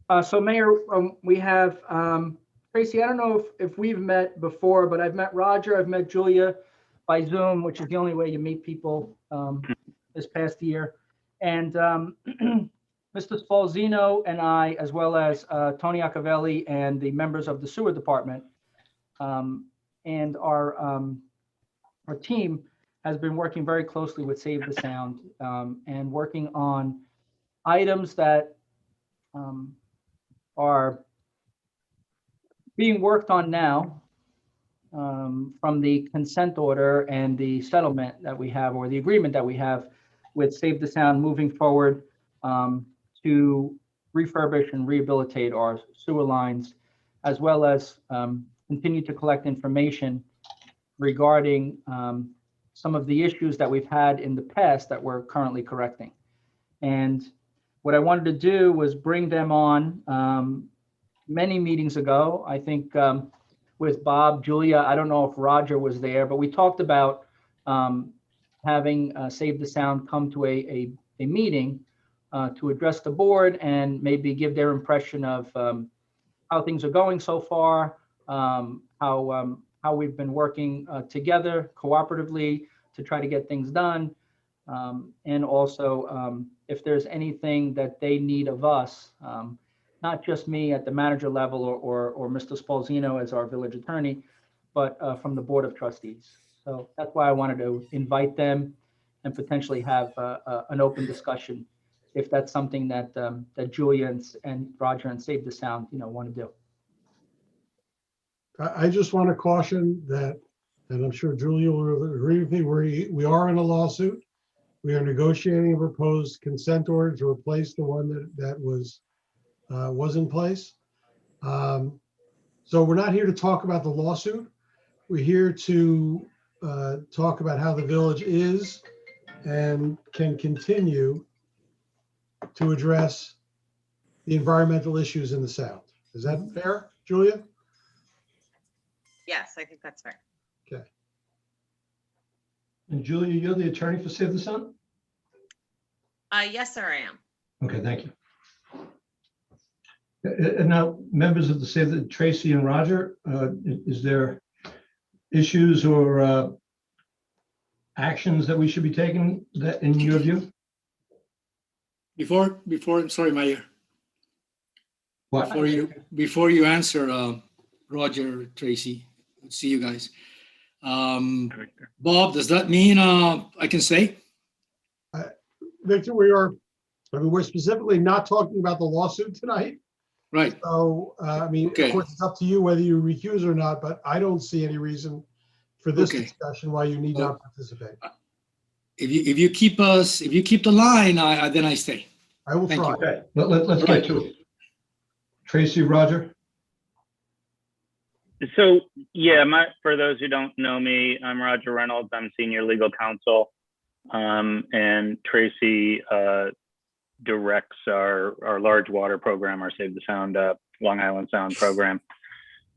So Mayor, we have Tracy. I don't know if we've met before, but I've met Roger. I've met Julia by Zoom, which is the only way you meet people this past year. And Mr. Spalzino and I, as well as Tony Accavelli and the members of the sewer department, and our team has been working very closely with Save the Sound and working on items that are being worked on now from the consent order and the settlement that we have, or the agreement that we have with Save the Sound moving forward to refurbish and rehabilitate our sewer lines, as well as continue to collect information regarding some of the issues that we've had in the past that we're currently correcting. And what I wanted to do was bring them on many meetings ago. I think with Bob, Julia, I don't know if Roger was there, but we talked about having Save the Sound come to a meeting to address the board and maybe give their impression of how things are going so far, how we've been working together cooperatively to try to get things done, and also if there's anything that they need of us, not just me at the manager level or Mr. Spalzino as our village attorney, but from the Board of Trustees. So that's why I wanted to invite them and potentially have an open discussion if that's something that that Julia and Roger and Save the Sound, want to do. I just want to caution that, and I'm sure Julia will agree with me, we are in a lawsuit. We are negotiating a proposed consent order to replace the one that was in place. So we're not here to talk about the lawsuit. We're here to talk about how the village is and can continue to address the environmental issues in the Sound. Is that fair, Julia? Yes, I think that's fair. Okay. And Julia, you're the attorney for Save the Sound? Yes, sir, I am. Okay, thank you. And now, members of the Save the, Tracy and Roger, is there issues or actions that we should be taking that in your view? Before, I'm sorry, Mayor. What? Before you answer, Roger, Tracy, see you guys. Bob, does that mean I can say? Victor, we're specifically not talking about the lawsuit tonight. Right. So, Okay. Of course, it's up to you whether you recuse or not, but I don't see any reason for this Okay. discussion why you need not participate. If you keep the line, then I stay. I will Thank try. you. Okay, let's get to it. Tracy, Roger? So, yeah, for those who don't know me, I'm Roger Reynolds. I'm senior legal counsel. And Tracy directs our large water program, our Save the Sound, Long Island Sound program.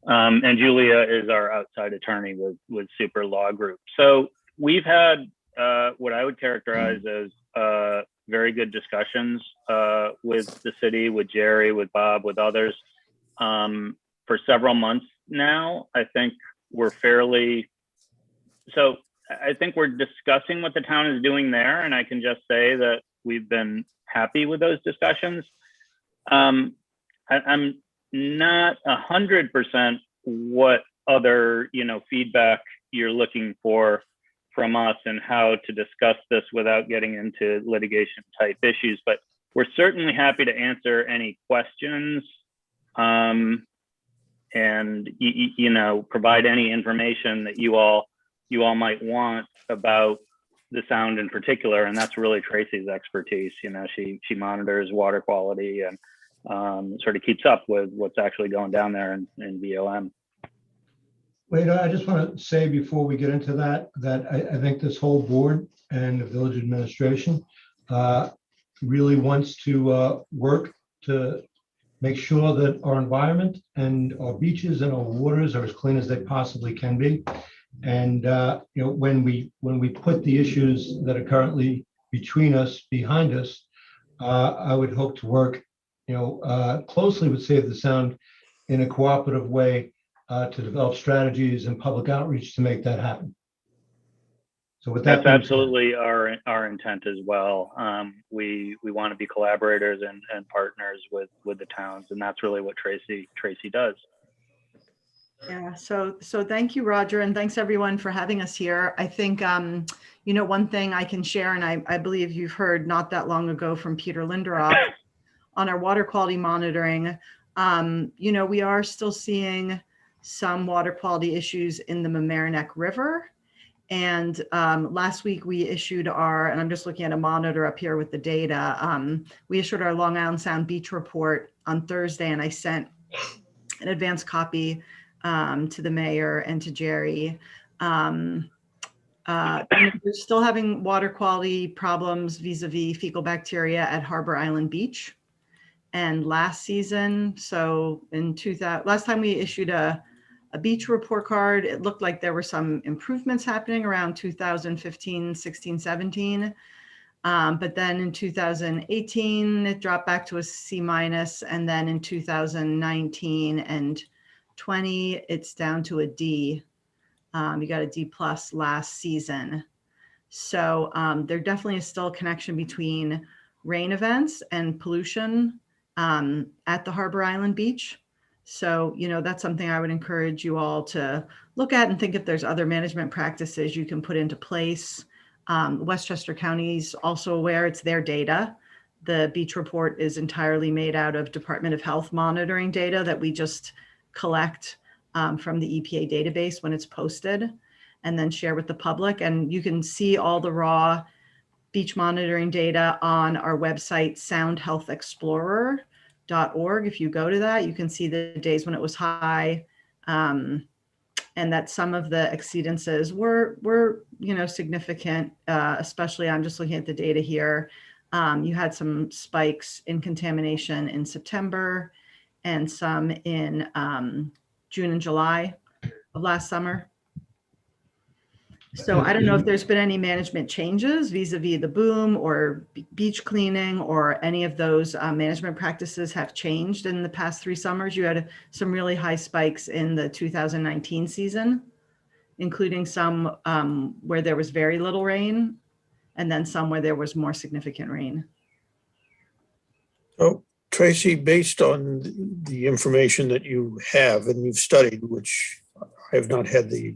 And Julia is our outside attorney with Super Law Group. So we've had what I would characterize as very good discussions with the city, with Jerry, with Bob, with others for several months now. I think we're I think we're discussing what the town is doing there, and I can just say that we've been happy with those discussions. I'm not 100% what other feedback you're looking for from us and how to discuss this without getting into litigation type issues, but we're certainly happy to answer any questions and provide any information that you all might want about the Sound in particular, and that's really Tracy's expertise. She monitors water quality and sort of keeps up with what's actually going down there in VOM. Wait, I just want to say before we get into that I think this whole board and the village administration really wants to work to make sure that our environment and our beaches and our waters are as clean as they possibly can be. And when we put the issues that are currently between us behind us, I would hope to work closely with Save the Sound in a cooperative way to develop strategies and public outreach to make that happen. So with that That's being said, absolutely our intent as well. We want to be collaborators and partners with the towns, and that's really what Tracy does. Yeah, so thank you, Roger, and thanks everyone for having us here. I think, one thing I can share, and I believe you've heard not that long ago from Peter Linderoff on our water quality monitoring, we are still seeing some water quality issues in the Mamaroneck River. And last week we issued and I'm just looking at a monitor up here with the data. We issued our Long Island Sound Beach report on Thursday, and I sent an advanced copy to the mayor and to Jerry. We're still having water quality problems vis-a-vis fecal bacteria at Harbor Island Beach. And last season, so last time we issued a beach report card, it looked like there were some improvements happening around 2015, 16, 17. But then in 2018, it dropped back to a C-. And then in 2019 and 20, it's down to a D. You got a D+ last season. So there definitely is still a connection between rain events and pollution at the Harbor Island Beach. So, that's something I would encourage you all to look at and think if there's other management practices you can put into place. Westchester County's also aware, it's their data. The beach report is entirely made out of Department of Health monitoring data that we just collect from the EPA database when it's posted and then share with the public. And you can see all the raw beach monitoring data on our website, soundhealthexplorer.org. If you go to that, you can see the days when it was high, and that some of the exceedances were significant, especially I'm just looking at the data here. You had some spikes in contamination in September and some in June and July of last summer. So I don't know if there's been any management changes vis-a-vis the boom or beach cleaning, or any of those management practices have changed in the past 3 summers. You had some really high spikes in the 2019 season, including some where there was very little rain, and then some where there was more significant rain. So, Tracy, based on the information that you have and you've studied, which I have not had the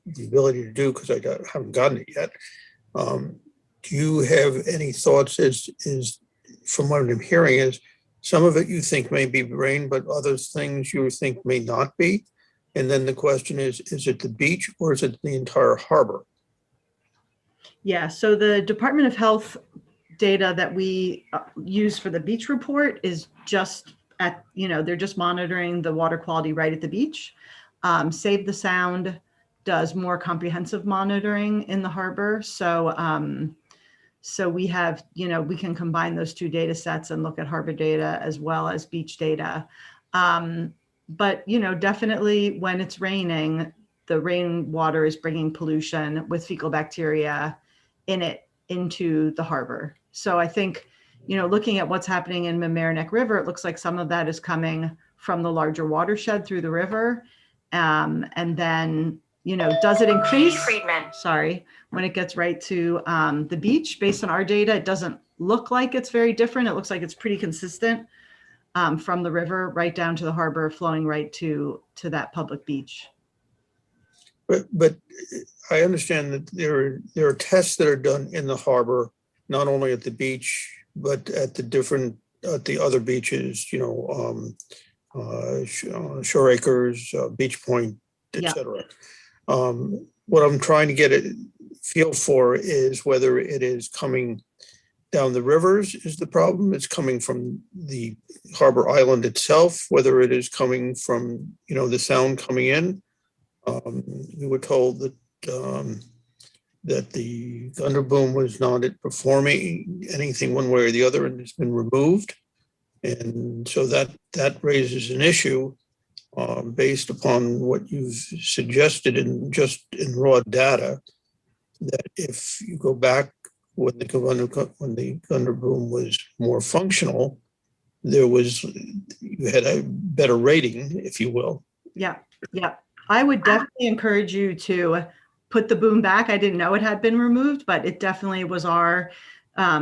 ability to do because I haven't gotten it yet. Do you have any thoughts is from what I'm hearing is some of it you think may be rain, but other things you think may not be? And then the question is it the beach or is it the entire harbor? Yeah, so the Department of Health data that we use for the beach report is just they're just monitoring the water quality right at the beach. Save the Sound does more comprehensive monitoring in the harbor. So we have, we can combine those 2 data sets and look at harbor data as well as beach data. But, definitely when it's raining, the rainwater is bringing pollution with fecal bacteria into the harbor. So I think, looking at what's happening in Mamaroneck River, it looks like some of that is coming from the larger watershed through the river. And then, does it increase? Sorry, when it gets right to the beach, based on our data, it doesn't look like it's very different. It looks like it's pretty consistent from the river right down to the harbor, flowing right to that public beach. But I understand that there are tests that are done in the harbor, not only at the beach, but at the other beaches, Shore Acres, Beach Point, etc. What I'm trying to get a feel for is whether it is coming down the rivers is the problem. It's coming from the harbor island itself, whether it is coming from, the sound coming in. We were told that the thunder boom was not performing anything one way or the other, and it's been removed. And so that raises an issue based upon what you've suggested in raw data, that if you go back when the thunder boom was more functional, you had a better rating, if you will. Yeah, yeah. I would definitely encourage you to put the boom back. I didn't know it had been removed, but it definitely was our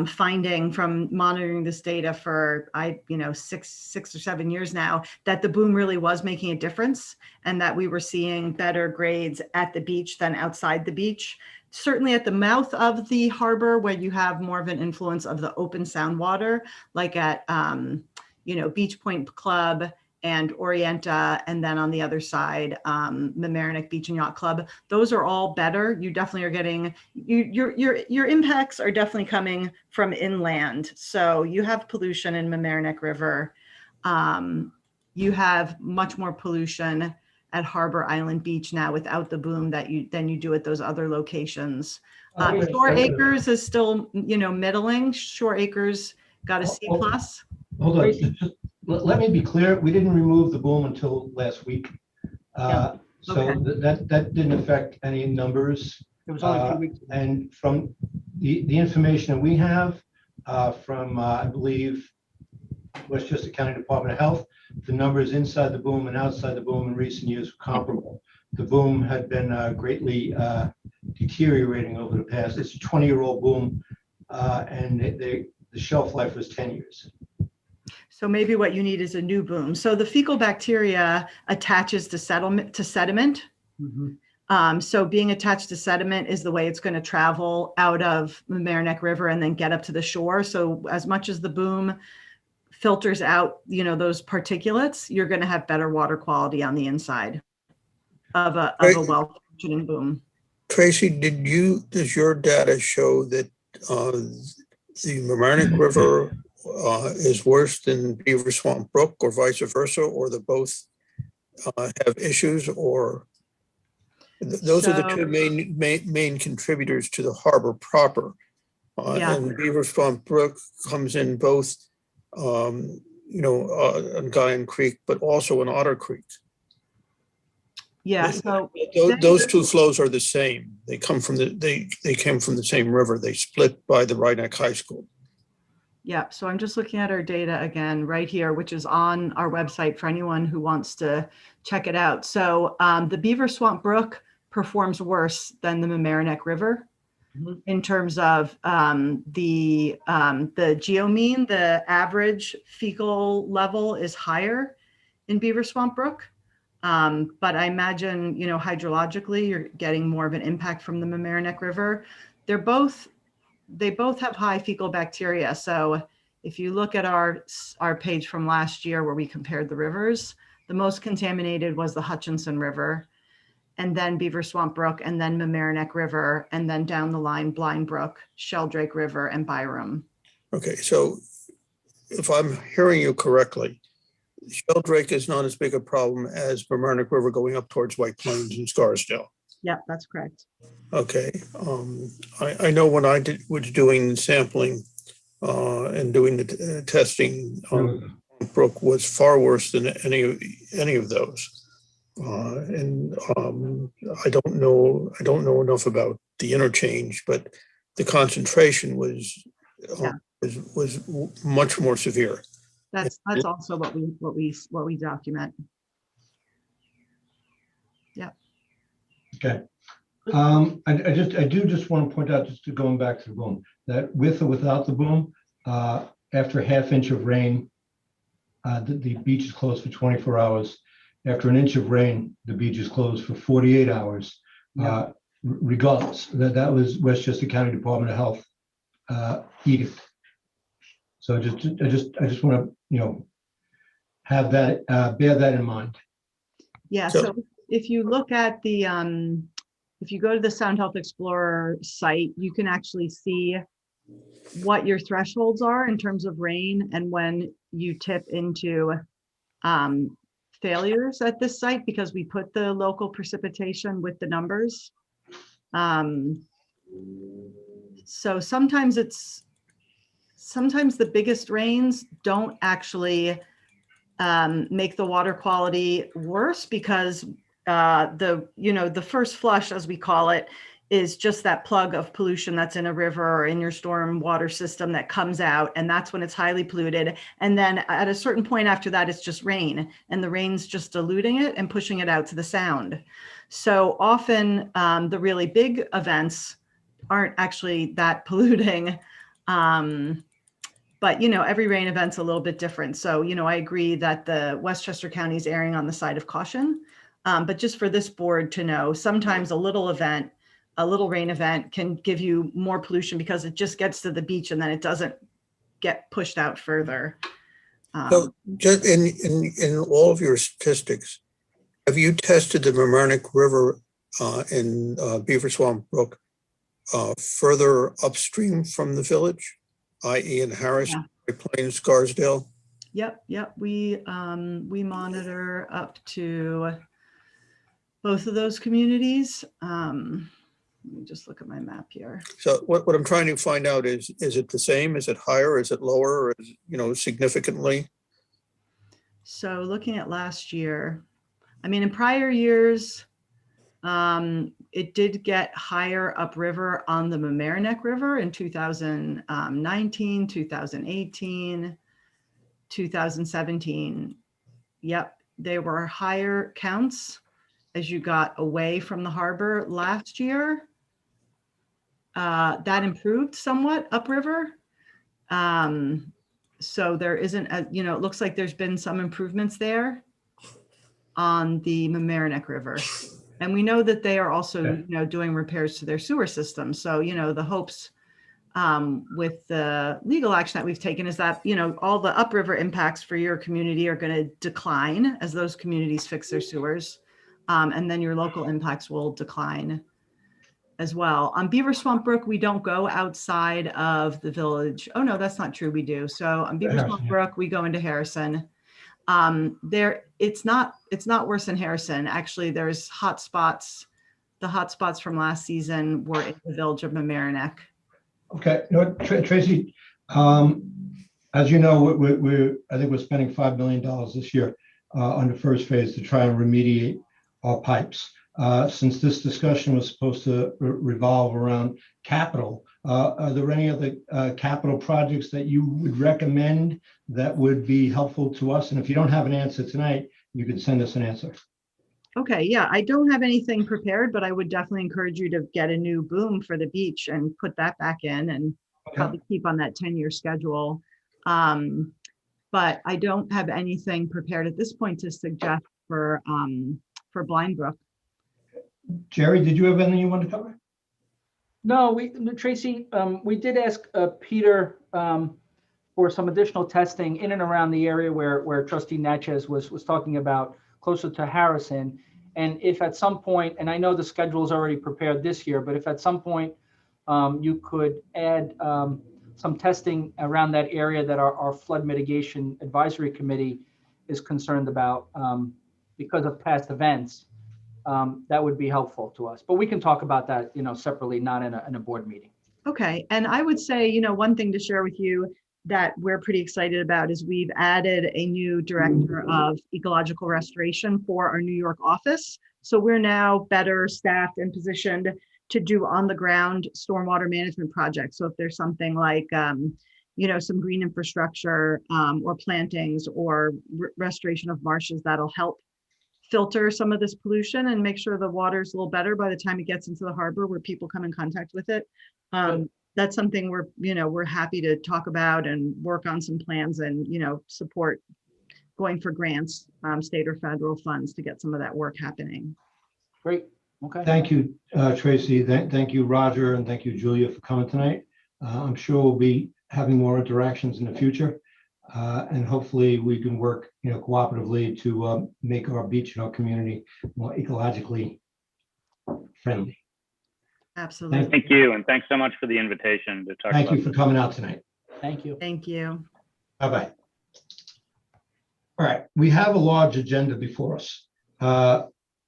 finding from monitoring this data for 6 or 7 years now, that the boom really was making a difference and that we were seeing better grades at the beach than outside the beach. Certainly at the mouth of the harbor, where you have more of an influence of the open sound water, like at Beach Point Club and Orienta, and then on the other side, Mamaroneck Beach and Yacht Club. Those are all better. You definitely are getting, your impacts are definitely coming from inland. So you have pollution in Mamaroneck River. You have much more pollution at Harbor Island Beach now without the boom than you do at those other locations. Shore Acres is still, middling. Shore Acres got a C+. Hold on, just let me be clear. We didn't remove the boom until last week. Yeah. So Okay. that didn't affect any numbers. It was only 2 weeks ago. And from the information that we have from, I believe, Westchester County Department of Health, the numbers inside the boom and outside the boom in recent years were comparable. The boom had been greatly deteriorating over the past. It's a 20-year-old boom, and the shelf life was 10 years. So maybe what you need is a new boom. So the fecal bacteria attaches to sediment. Mhm. So being attached to sediment is the way it's going to travel out of Mamaroneck River and then get up to the shore. So as much as the boom filters out, those particulates, you're going to have better water quality on the inside of a well-functioning boom. Tracy, does your data show that the Mamaroneck River is worse than Beaver Swamp Brook, or vice versa, or the both have issues, or those are the two main contributors to the harbor proper? Yeah. And Beaver Swamp Brook comes in both, on Guyan Creek, but also in Otter Creek. Yeah. So those two flows are the same. They came from the same river. They split by the Rye Neck High School. Yeah, so I'm just looking at our data again right here, which is on our website for anyone who wants to check it out. So the Beaver Swamp Brook performs worse than the Mamaroneck River in terms of the geomean, the average fecal level is higher in Beaver Swamp Brook. But I imagine, hydrologically, you're getting more of an impact from the Mamaroneck River. They both have high fecal bacteria. So if you look at our page from last year where we compared the rivers, the most contaminated was the Hutchinson River, and then Beaver Swamp Brook, and then Mamaroneck River, and then down the line, Blind Brook, Sheldrake River, and Byram. Okay, so if I'm hearing you correctly, Sheldrake is not as big a problem as Mamaroneck River going up towards White Plains and Scarsdale. Yeah, that's correct. Okay, I know when I was doing sampling and doing the testing, Brook was far worse than any of those, and I don't know enough about the interchange, but the concentration was much more severe. That's also what we document. Yeah. Okay. I do just want to point out, just to going back to the boom, that with or without the boom, after a half inch of rain, the beach is closed for 24 hours. After an inch of rain, the beach is closed for 48 hours. Regardless, that was Westchester County Department of Health edict. So I just want to, have that, bear that in mind. Yeah. So if you look at the, if you go to the Sound Health Explorer site, you can actually see what your thresholds are in terms of rain and when you tip into failures at this site, because we put the local precipitation with the numbers. So sometimes the biggest rains don't actually make the water quality worse, because the first flush, as we call it, is just that plug of pollution that's in a river or in your storm water system that comes out, and that's when it's highly polluted. And then at a certain point after that, it's just rain, and the rain's just diluting it and pushing it out to the sound. So often the really big events aren't actually that polluting. But, every rain event's a little bit different. So, I agree that the Westchester County is erring on the side of caution. But just for this board to know, sometimes a little rain event can give you more pollution because it just gets to the beach and then it doesn't get pushed out further. So just in all of your statistics, have you tested the Mamaroneck River in Beaver Swamp Brook further upstream from the village, i.e. in Harris, Yeah. White Plains, Scarsdale? Yep. We monitor up to both of those communities. Let me just look at my map here. So what I'm trying to find out is it the same? Is it higher? Is it lower? Or is it, significantly? So looking at last year, in prior years, it did get higher upriver on the Mamaroneck River in 2019, 2018, 2017. Yep, there were higher counts as you got away from the harbor last year. That improved somewhat upriver. So there isn't, it looks like there's been some improvements there on the Mamaroneck River. And we know that they are also, doing repairs to their sewer system. So, the hopes with the legal action that we've taken is that, all the upriver impacts for your community are going to decline as those communities fix their sewers. And then your local impacts will decline as well. On Beaver Swamp Brook, we don't go outside of the village. Oh, no, that's not true. We do. So on Beaver Swamp Brook, we go into Harrison. It's not worse than Harrison. Actually, there's hot spots. The hot spots from last season were in the village of Mamaroneck. Okay, Tracy, as you know, I think we're spending $5 million this year on the first phase to try and remediate our pipes. Since this discussion was supposed to revolve around capital, are there any other capital projects that you would recommend that would be helpful to us? And if you don't have an answer tonight, you can send us an answer. Okay, yeah, I don't have anything prepared, but I would definitely encourage you to get a new boom for the beach and put that back in and probably keep on that 10-year schedule. But I don't have anything prepared at this point to suggest for Blind Brook. Jerry, did you have anything you want to cover? No, Tracy, we did ask Peter for some additional testing in and around the area where Trustee Natchez was talking about, closer to Harrison. And if at some point, and I know the schedule is already prepared this year, but if at some point you could add some testing around that area that our Flood Mitigation Advisory Committee is concerned about because of past events, that would be helpful to us. But we can talk about that, separately, not in a board meeting. Okay, and I would say, one thing to share with you that we're pretty excited about is we've added a new director of ecological restoration for our New York office. So we're now better staffed and positioned to do on the ground stormwater management projects. So if there's something like, some green infrastructure or plantings or restoration of marshes, that'll help filter some of this pollution and make sure the water's a little better by the time it gets into the harbor where people come in contact with it. That's something we're happy to talk about and work on some plans and, support going for grants, state or federal funds to get some of that work happening. Great. Okay. Thank you, Tracy. Thank you, Roger, and thank you, Julia, for coming tonight. I'm sure we'll be having more interactions in the future. And hopefully we can work, cooperatively to make our beach and our community more ecologically friendly. Absolutely. Thank you, and thanks so much for the invitation to talk Thank about you for this. coming out tonight. Thank you. Thank you. Bye-bye. All right, we have a large agenda before us.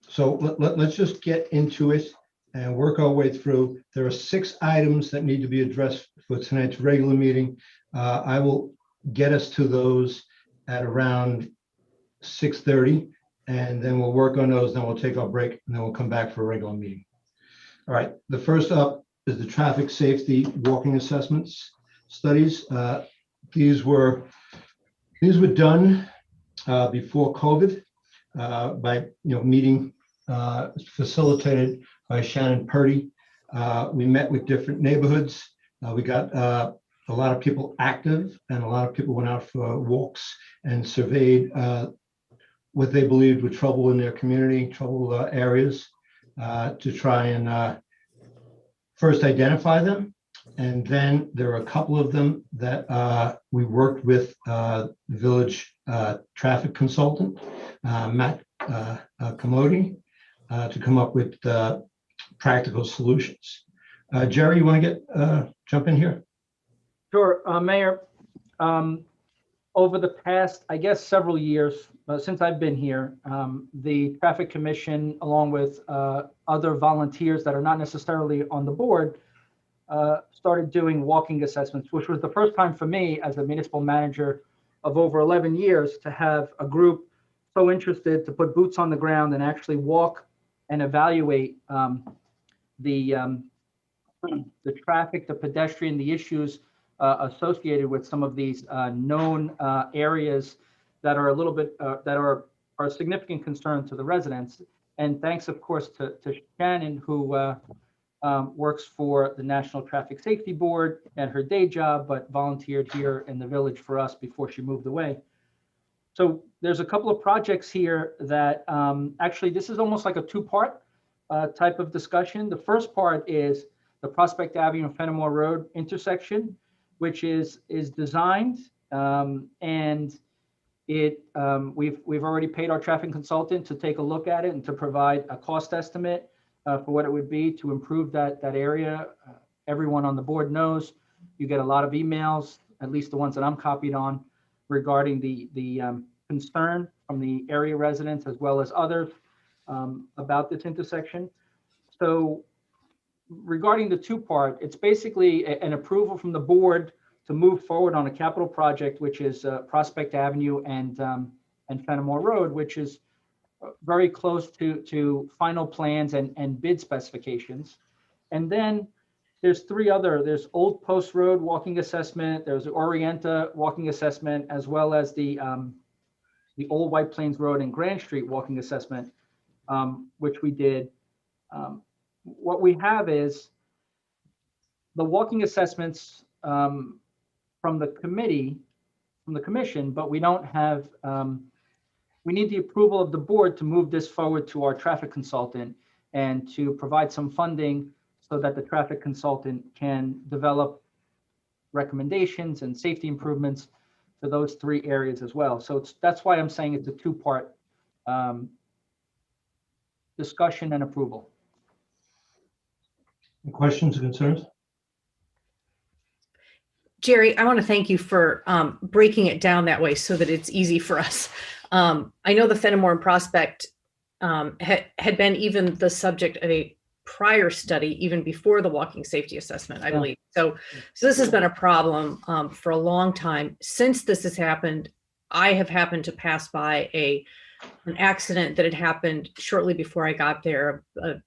So let's just get into it and work our way through. There are 6 items that need to be addressed for tonight's regular meeting. I will get us to those at around 6:30, and then we'll work on those, then we'll take our break, and then we'll come back for a regular meeting. All right, the first up is the traffic safety walking assessments studies. These were done before COVID by meeting facilitated by Shannon Purdy. We met with different neighborhoods. We got a lot of people active, and a lot of people went out for walks and surveyed what they believed were trouble in their community, trouble areas, to try and first identify them. And then there are a couple of them that we worked with the village traffic consultant, Matt Commodi, to come up with practical solutions. Jerry, you want to jump in here? Sure, Mayor. Over the past, I guess, several years since I've been here, the Traffic Commission, along with other volunteers that are not necessarily on the board, started doing walking assessments, which was the first time for me as a municipal manager of over 11 years to have a group so interested to put boots on the ground and actually walk and evaluate the traffic, the pedestrian, the issues associated with some of these known areas that are a little bit that are a significant concern to the residents. And thanks, of course, to Shannon, who works for the National Traffic Safety Board and her day job, but volunteered here in the village for us before she moved away. So there's a couple of projects here that actually this is almost like a two-part type of discussion. The first part is the Prospect Avenue and Fenimore Road intersection, which is designed and we've already paid our traffic consultant to take a look at it and to provide a cost estimate for what it would be to improve that area. Everyone on the board knows you get a lot of emails, at least the ones that I'm copied on, regarding the concern from the area residents as well as others about this intersection. So regarding the two-part, it's basically an approval from the board to move forward on a capital project, which is Prospect Avenue and Fenimore Road, which is very close to final plans and bid specifications. And then there's there's Old Post Road walking assessment, there's the Orienta walking assessment, as well as the Old White Plains Road and Grand Street walking assessment, which we did. What we have is the walking assessments from the commission, but we don't have, we need the approval of the board to move this forward to our traffic consultant and to provide some funding so that the traffic consultant can develop recommendations and safety improvements for those three areas as well. So that's why I'm saying it's a two-part discussion and approval. Any questions or concerns? Jerry, I want to thank you for breaking it down that way so that it's easy for us. I know the Fenimore and Prospect had been even the subject of a prior study, even before the walking safety assessment, I believe. So this has been a problem for a long time. Since this has happened, I have happened to pass by an accident that had happened shortly before I got there, a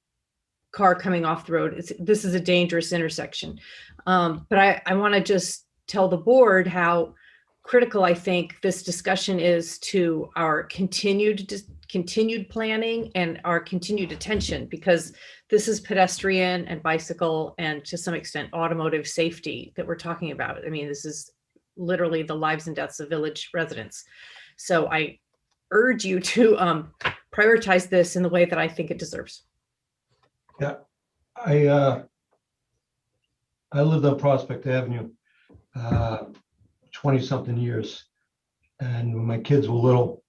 car coming off the road. This is a dangerous intersection. But I want to just tell the board how critical I think this discussion is to our continued planning and our continued attention, because this is pedestrian and bicycle and to some extent automotive safety that we're talking about. I mean, this is literally the lives and deaths of village residents. So I urge you to prioritize this in the way that I think it deserves. Yeah, I lived on Prospect Avenue 20-something years. And when my kids were little,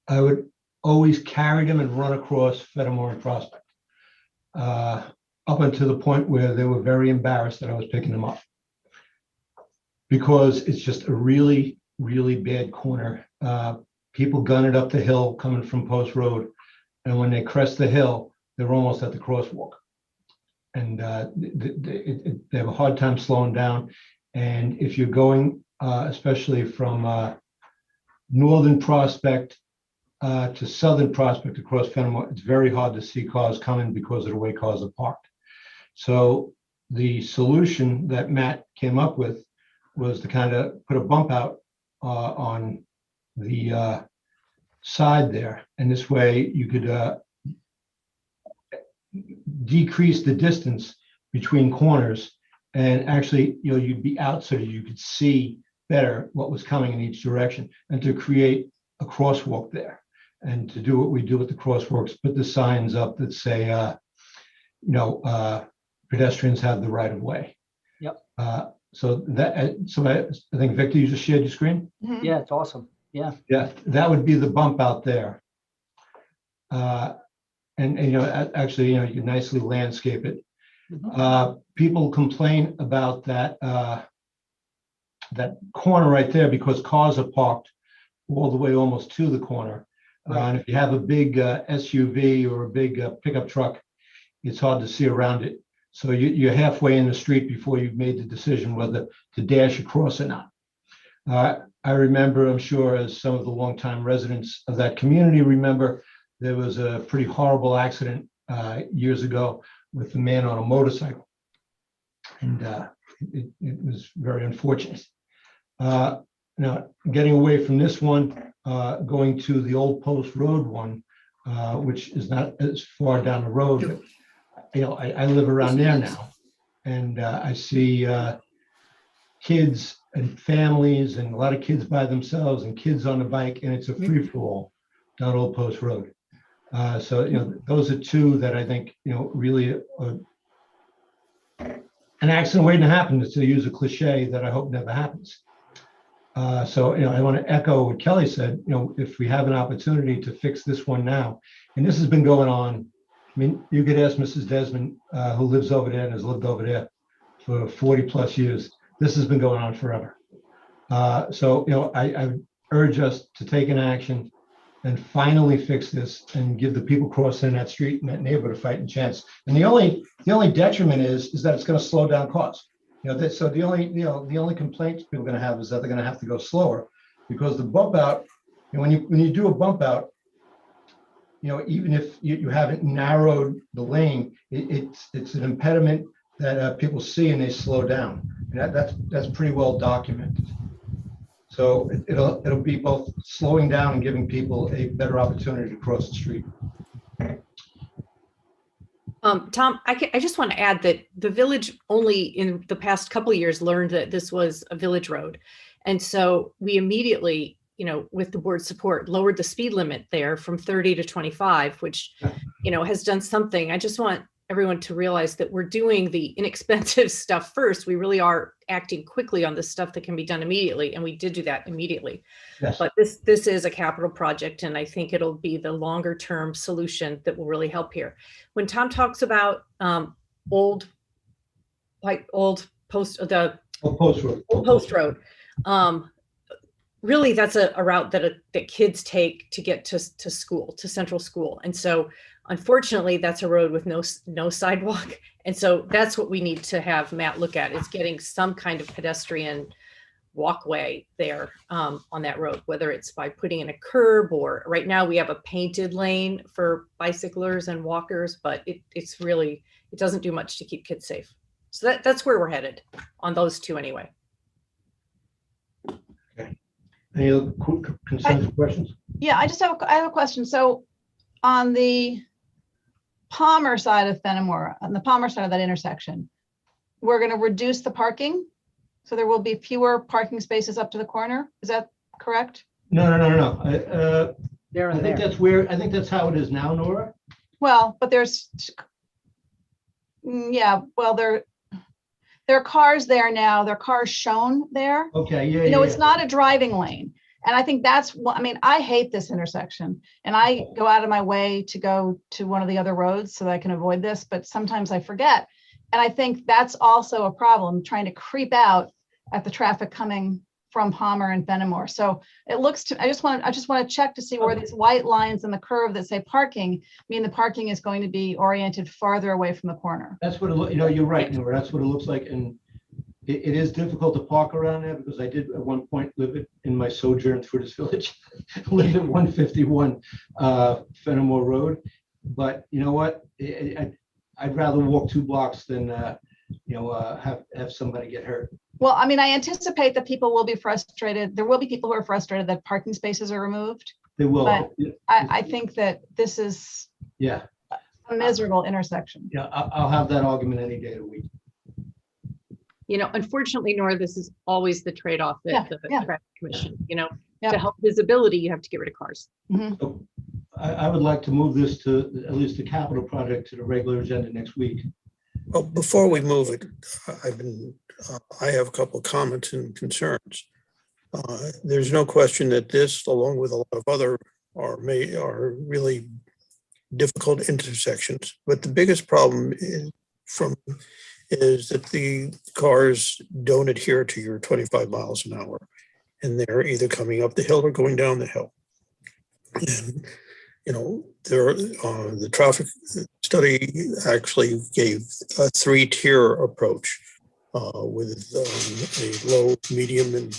I would always carry them and run across Fenimore and Prospect up until the point where they were very embarrassed that I was picking them up, because it's just a really, really bad corner. People gun it up the hill coming from Post Road. And when they crest the hill, they're almost at the crosswalk. And they have a hard time slowing down. And if you're going, especially from Northern Prospect to Southern Prospect across Fenimore, it's very hard to see cars coming because of the way cars are parked. So the solution that Matt came up with was to kind of put a bump out on the side there. And this way you could decrease the distance between corners, and actually, you'd be out so that you could see better what was coming in each direction, and to create a crosswalk there. And to do what we do with the crosswalks, put the signs up that say, pedestrians have the right of way. Yep. So I think, Victor, you just shared your screen? Yeah, it's awesome. Yeah. Yeah, that would be the bump out there. Actually, you can nicely landscape it. People complain about that corner right there because cars are parked all the way almost to the corner. And if you have a big SUV or a big pickup truck, it's hard to see around it. So you're halfway in the street before you've made the decision whether to dash across or not. I remember, I'm sure, as some of the longtime residents of that community remember, there was a pretty horrible accident years ago with a man on a motorcycle. And it was very unfortunate. Now, getting away from this one, going to the Old Post Road one, which is not as far down the road, but I live around there now, and I see kids and families, and a lot of kids by themselves, and kids on the bike, and it's a free-for-all down Old Post Road. So those are two that I think really an accident waiting to happen, to use a cliche that I hope never happens. So I want to echo what Kelly said. If we have an opportunity to fix this one now, and this has been going on. I mean, you could ask Mrs. Desmond, who lives over there and has lived over there for 40 plus years. This has been going on forever. So I urge us to take an action and finally fix this and give the people crossing that street and that neighborhood a fighting chance. And the only detriment is that it's going to slow down cars. So the only complaints people are going to have is that they're going to have to go slower, because the bump out, when you do a bump out, even if you haven't narrowed the lane, it's an impediment that people see and they slow down. And that's pretty well documented. So it'll be both slowing down and giving people a better opportunity to cross the street. Tom, I just want to add that the village only in the past couple of years learned that this was a village road. And so we immediately, with the board's support, lowered the speed limit there from 30 to 25, which, has done something. I just want everyone to realize that we're doing the inexpensive stuff first. We really are acting quickly on the stuff that can be done immediately. And we did do that immediately. Yes. But this is a capital project, and I think it'll be the longer term solution that will really help here. When Tom talks about Old Post Road, really that's a route that kids take to get to school, to Central School. And so unfortunately, that's a road with no sidewalk. And so that's what we need to have Matt look at, is getting some kind of pedestrian walkway there on that road, whether it's by putting in a curb, or right now we have a painted lane for bicyclers and walkers, but it doesn't do much to keep kids safe. So that's where we're headed on those two anyway. Okay. Any other concerns or questions? Yeah, I have a question. So on the Palmer side of Fenimore, on the Palmer side of that intersection, we're going to reduce the parking. So there will be fewer parking spaces up to the corner. Is that correct? No. There and I think there. I think that's how it is now, Nora. Well, but there's, there are cars there now. There are cars shown there. Okay, yeah. It's not a driving lane. And I think that's what, I hate this intersection, and I go out of my way to go to one of the other roads so that I can avoid this, but sometimes I forget. And I think that's also a problem, trying to creep out at the traffic coming from Palmer and Fenimore. So it looks to, I just want to check to see where these white lines in the curve that say parking mean the parking is going to be oriented farther away from the corner. That's what it looks, you're right, Nora. That's what it looks like. And it is difficult to park around there because I did at one point live it in my sojourn through this village, live at 151 Fenimore Road. But you know what? I'd rather walk 2 blocks than, have somebody get hurt. Well, I mean, I anticipate that people will be frustrated. There will be people who are frustrated that parking spaces are removed. They will. But I think that this is Yeah, a miserable intersection. yeah, I'll have that argument any day of the week. Unfortunately, Nora, this is always the trade-off Yeah, that the yeah. traffic commission, Yeah. to help visibility, you have to get rid of cars. So I would like to move this to, at least the capital project, to the regular agenda next week. Well, before we move it, I have a couple of comments and concerns. There's no question that this, along with a lot of other, are really difficult intersections. But the biggest problem is that the cars don't adhere to your 25 miles an hour, and they're either coming up the hill or going down the hill. And the traffic study actually gave a 3-tier approach with a low, medium, and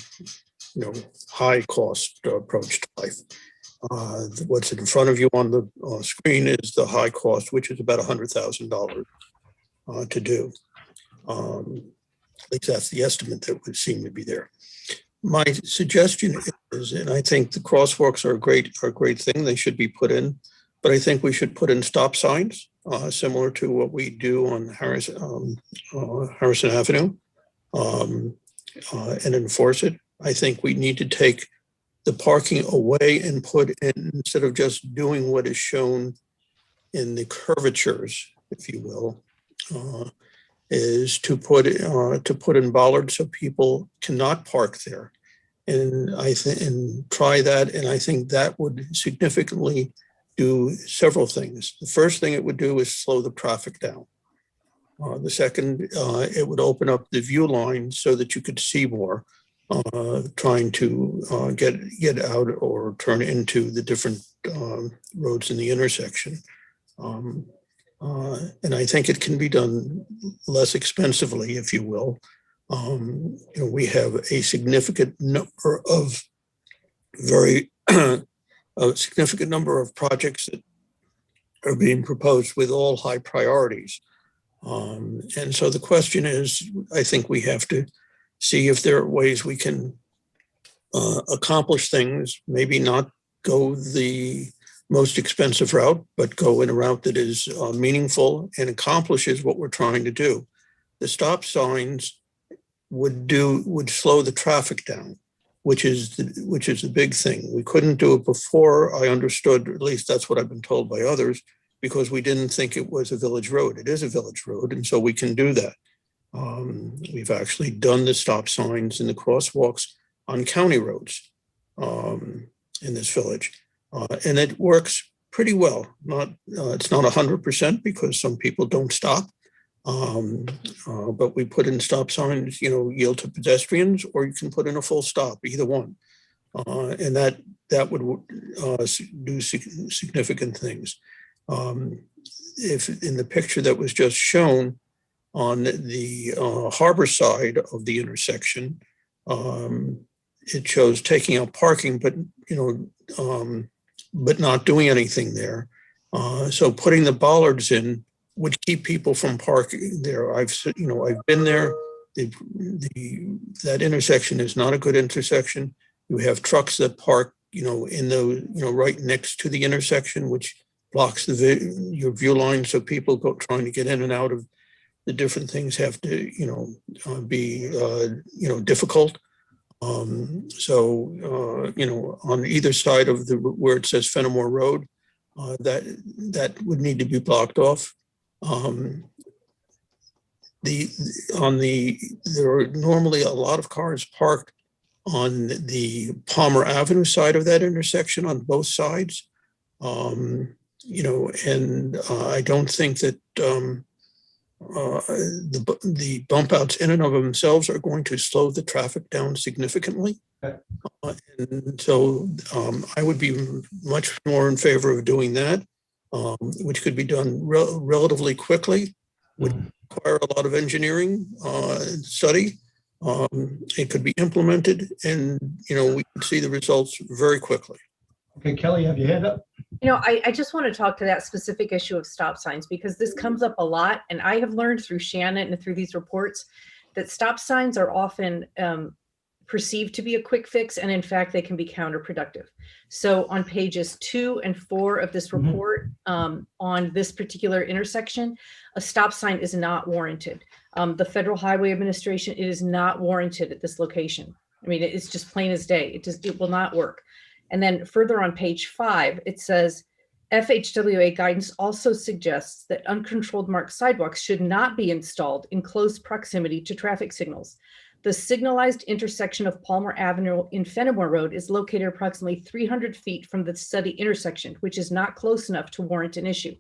high cost approach to life. What's in front of you on the screen is the high cost, which is about $100,000 to do. At least that's the estimate that would seem to be there. My suggestion is, and I think the crosswalks are a great thing. They should be put in, but I think we should put in stop signs similar to what we do on Harrison Avenue and enforce it. I think we need to take the parking away and put in, instead of just doing what is shown in the curvatures, if you will, is to put in bollards so people cannot park there. And and try that. And I think that would significantly do several things. The first thing it would do is slow the traffic down. The second, it would open up the view line so that you could see more, trying to get out or turn into the different roads in the intersection. And I think it can be done less expensively, if you will. We have a significant number of projects that are being proposed with all high priorities. And so the question is, I think we have to see if there are ways we can accomplish things, maybe not go the most expensive route, but go in a route that is meaningful and accomplishes what we're trying to do. The stop signs would slow the traffic down, which is the big thing. We couldn't do it before, I understood, at least that's what I've been told by others, because we didn't think it was a village road. It is a village road, and so we can do that. We've actually done the stop signs and the crosswalks on county roads in this village. And it works pretty well. It's not 100% because some people don't stop. But we put in stop signs, yield to pedestrians, or you can put in a full stop, either one. And that would do significant things. If in the picture that was just shown on the harbor side of the intersection, it shows taking out parking, but not doing anything there. So putting the bollards in would keep people from parking there. I've been there. That intersection is not a good intersection. You have trucks that park, right next to the intersection, which blocks your view line. So people trying to get in and out of the different things have to, be, difficult. On either side of where it says Fenimore Road, that would need to be blocked off. There are normally a lot of cars parked on the Palmer Avenue side of that intersection on both sides. And I don't think that the bump outs in and of themselves are going to slow the traffic down significantly. And so I would be much more in favor of doing that, which could be done relatively quickly, would require a lot of engineering study, it could be implemented and, we could see the results very quickly. Okay, Kelly, you have your hand up? I just want to talk to that specific issue of stop signs because this comes up a lot. And I have learned through Shannon and through these reports that stop signs are often perceived to be a quick fix. And in fact, they can be counterproductive. So on pages 2 and 4 of this report on this particular intersection, a stop sign is not warranted. The Federal Highway Administration, it is not warranted at this location. I mean, it's just plain as day. It will not work. And then further on page 5, it says, FHWA guidance also suggests that uncontrolled marked sidewalks should not be installed in close proximity to traffic signals. The signalized intersection of Palmer Avenue in Fenimore Road is located approximately 300 feet from the study intersection, which is not close enough to warrant an issue.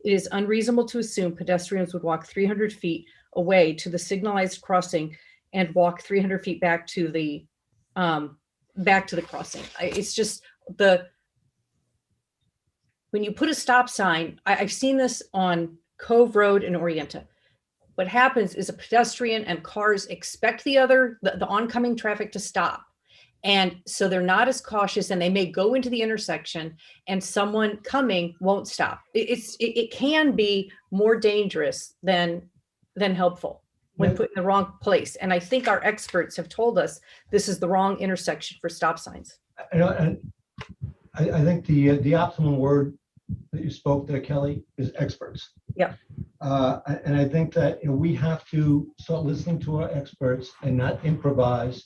It is unreasonable to assume pedestrians would walk 300 feet away to the signalized crossing and walk 300 feet back to the crossing. It's just when you put a stop sign, I've seen this on Cove Road in Orienta. What happens is a pedestrian and cars expect the oncoming traffic to stop. And so they're not as cautious and they may go into the intersection and someone coming won't stop. It can be more dangerous than helpful when put in the wrong place. And I think our experts have told us this is the wrong intersection for stop signs. And I think the optimum word that you spoke there, Kelly, is experts. Yeah. And I think that we have to start listening to our experts and not improvise.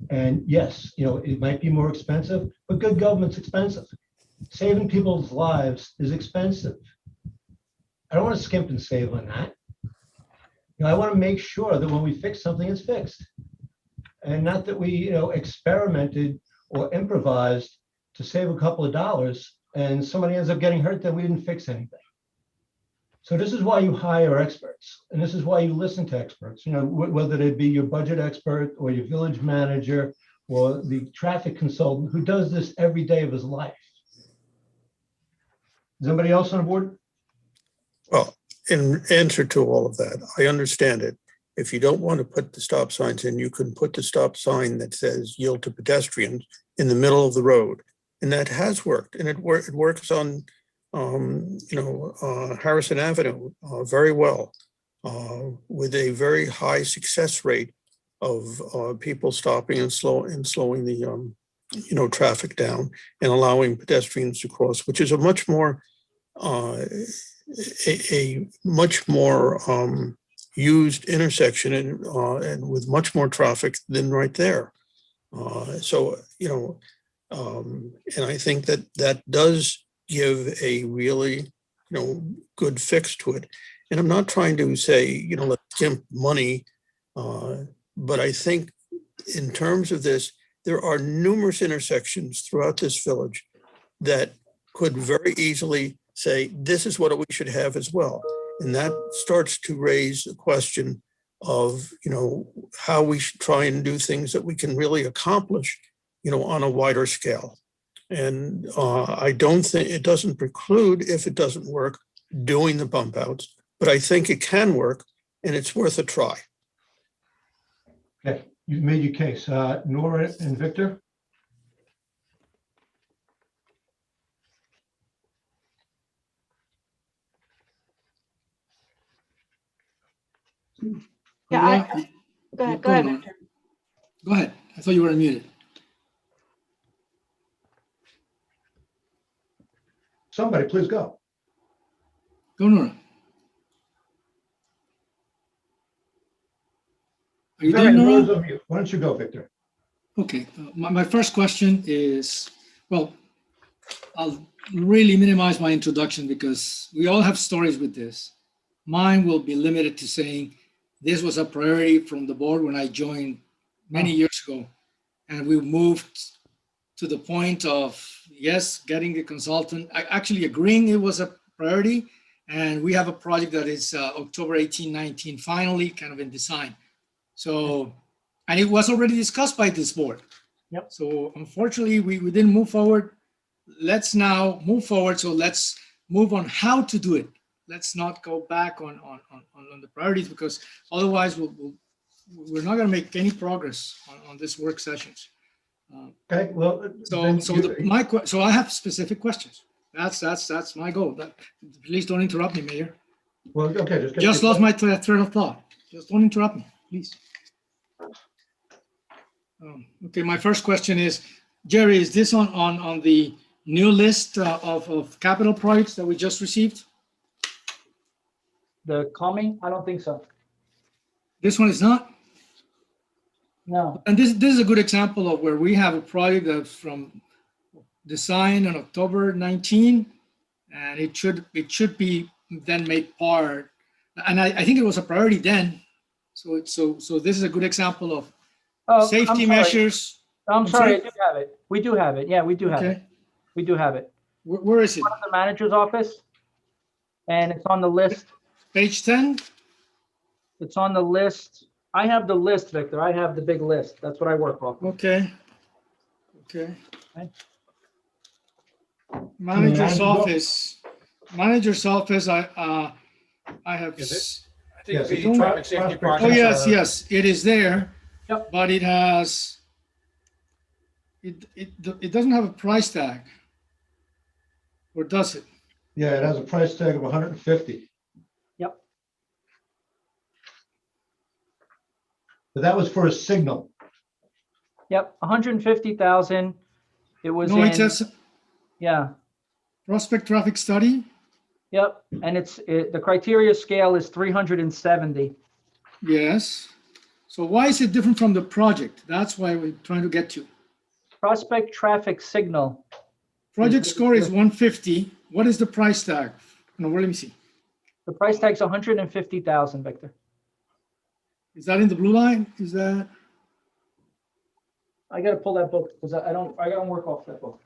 And yes, it might be more expensive, but good government's expensive. Saving people's lives is expensive. I don't want to skimp and save on that. I want to make sure that when we fix something, it's fixed. And not that we, experimented or improvised to save a couple of dollars and somebody ends up getting hurt, then we didn't fix anything. So this is why you hire experts. And this is why you listen to experts, whether it be your budget expert or your village manager or the traffic consultant who does this every day of his life. Is anybody else on the board? Well, in answer to all of that, I understand it. If you don't want to put the stop signs in, you can put the stop sign that says yield to pedestrians in the middle of the road. And that has worked. And it works on, Harrison Avenue very well with a very high success rate of people stopping and slowing the, traffic down and allowing pedestrians to cross, which is a much more used intersection and with much more traffic than right there. And I think that does give a really, good fix to it. And I'm not trying to say, let's skimp money, but I think in terms of this, there are numerous intersections throughout this village that could very easily say, this is what we should have as well. And that starts to raise the question of, how we should try and do things that we can really accomplish, on a wider scale. And I don't think it doesn't preclude, if it doesn't work, doing the bump outs, but I think it can work and it's worth a try. Okay, you've made your case. Nora and Victor? Yeah, go ahead, Nora. Victor. Go ahead. I thought you were unmuted. Somebody, please go. Go, Nora. Are you All done, right, Nora? Nora's on mute. Why don't you go, Victor? Okay. My first question is, well, I'll really minimize my introduction because we all have stories with this. Mine will be limited to saying this was a priority from the board when I joined many years ago. And we moved to the point of, yes, getting the consultant, actually agreeing it was a priority. And we have a project that is October 18, 19, finally kind of in design. So, and it was already discussed by this board. Yep. So unfortunately, we didn't move forward. Let's now move forward. So let's move on how to do it. Let's not go back on the priorities because otherwise we'll we're not gonna make any progress on this work sessions. Okay, well. So, then so you- so I have specific questions. That's my goal. Please don't interrupt me, Mayor. Well, okay, just. get Just your- lost my thread of thought. Just don't interrupt me, please. Okay, my first question is, Jerry, is this on the new list of capital projects that we just received? The calming, I don't think so. This one is not? No. And this is a good example of where we have a project that's from design on October 19, and it should be then made part. And I think it was a priority then. So this is a good example of Oh, I'm safety sorry. measures. I'm I'm sorry, I sorry? do have it. We do have it. Yeah, we do have it. Okay, We do have it. where is it? One of the manager's office. And it's on the list. Page 10? It's on the list. I have the list, Victor. I have the big list. That's what I work off. Okay. Okay. Okay. Manager's Yeah, office. Manager's office, I have. Yes, think the the traffic safety prospect- Oh, projects yes, are- yes, it is there. Yep. But it has, it doesn't have a price tag. Or does it? Yeah, it has a price tag of 150. Yep. But that was for a signal. Yep, 150,000. It was No, it in, says yeah, prospect traffic study. yep. And the criteria scale is 370. Yes. So why is it different from the project? That's why we're trying to get to. Prospect traffic signal. Project score is 150. What is the price tag? No, let me see. The price tag's 150,000, Victor. Is that in the blue line? Is that? I gotta pull that book because I don't work off that book.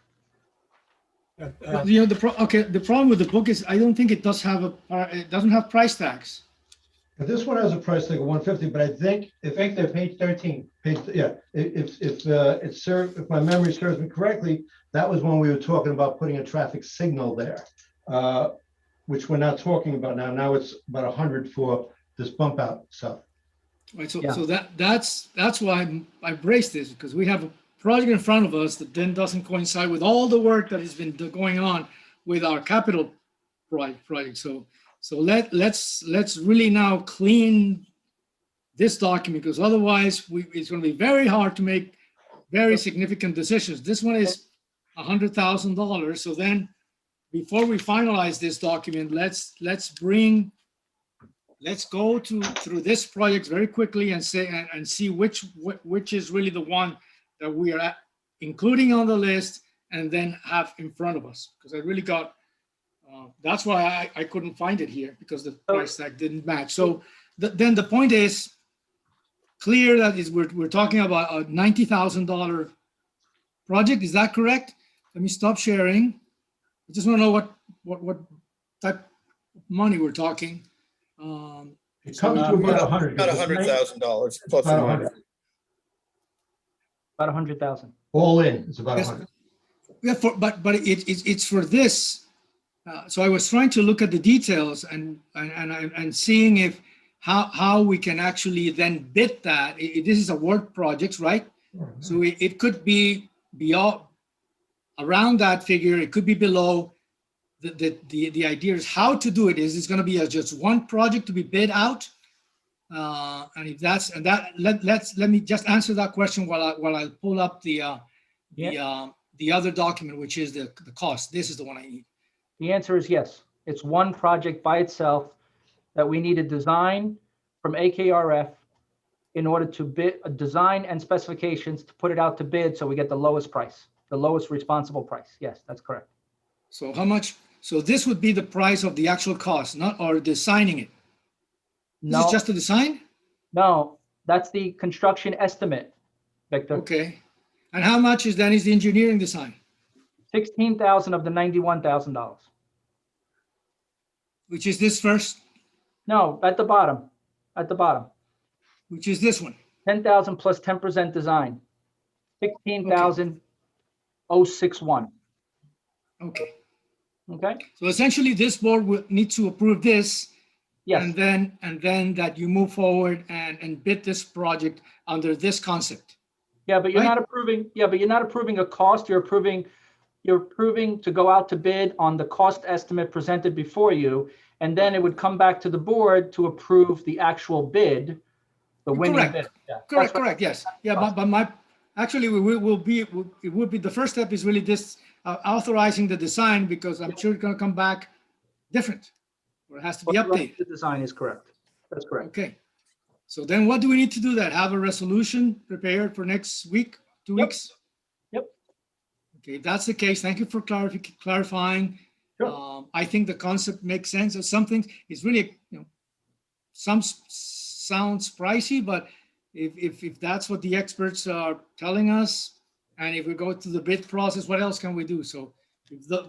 You know, the problem with the book is I don't think it doesn't have price tags. But this one has a price tag of 150, but I think I think they're page 13. yeah, if my memory serves me correctly, that was when we were talking about putting a traffic signal there, which we're not talking about now. Now it's about 100 for this bump out stuff. Right, so Yeah. that's why I braced this, because we have a project in front of us that then doesn't coincide with all the work that has been going on with our capital project. So let's really now clean this document, because otherwise it's going to be very hard to make very significant decisions. This one is $100,000. So then before we finalize this document, let's go through this project very quickly and see which is really the one that we are including on the list and then have in front of us. Because I really got, that's why I couldn't find it here, because the price tag didn't match. So then the point is clear that we're talking about a $90,000 project. Is that correct? Let me stop sharing. I just want to know what type of money we're talking. It comes to about 100. About $100,000 plus About or 100. minus. About 100,000. All in, it's about Yes. 100. Yeah, but it's for this. So I was trying to look at the details and seeing if how we can actually then bid that. This is a work project, right? So it could be beyond, around that figure. It could be below. The idea is how to do it. Is it's going to be just one project to be bid out? And if that's let me just answer that question while I pull up the other document, which is the cost. This is the one I need. The answer is yes. It's one project by itself that we need a design from AKRF in order to bid a design and specifications to put it out to bid so we get the lowest price, the lowest responsible price. Yes, that's correct. So how much? So this would be the price of the actual cost, not or designing it. This No, is just a design? no, that's the construction estimate, Victor. Okay. And how much is then is the engineering design? 16,000 of the $91,000. Which is this first, No, at the bottom, which is this one. 10,000 plus 10% design, 16,061. Okay. Okay, So essentially this board will need to approve this Yes, and then that you move forward and bid this project under this concept. yeah, but you're right. not approving, yeah, but you're not approving a cost, you're approving to go out to bid on the cost estimate presented before you, and then it would come back to the board to approve the actual bid, the winning Correct. bid. Yeah, that's Correct, what- correct, yes. Yeah, but actually, it would be, the first step is really this, authorizing the design, because I'm sure it's gonna come back different, or it has to be updated. The design is correct. That's correct. Okay. So then what do we need to do that? Have a resolution prepared for next week, 2 Yep. weeks? Yep. Okay, if that's the case, thank you for clarifying. Sure. I think the concept makes sense. Of some things, it's really, some sounds pricey, but if that's what the experts are telling us, and if we go through the bid process, what else can we do? So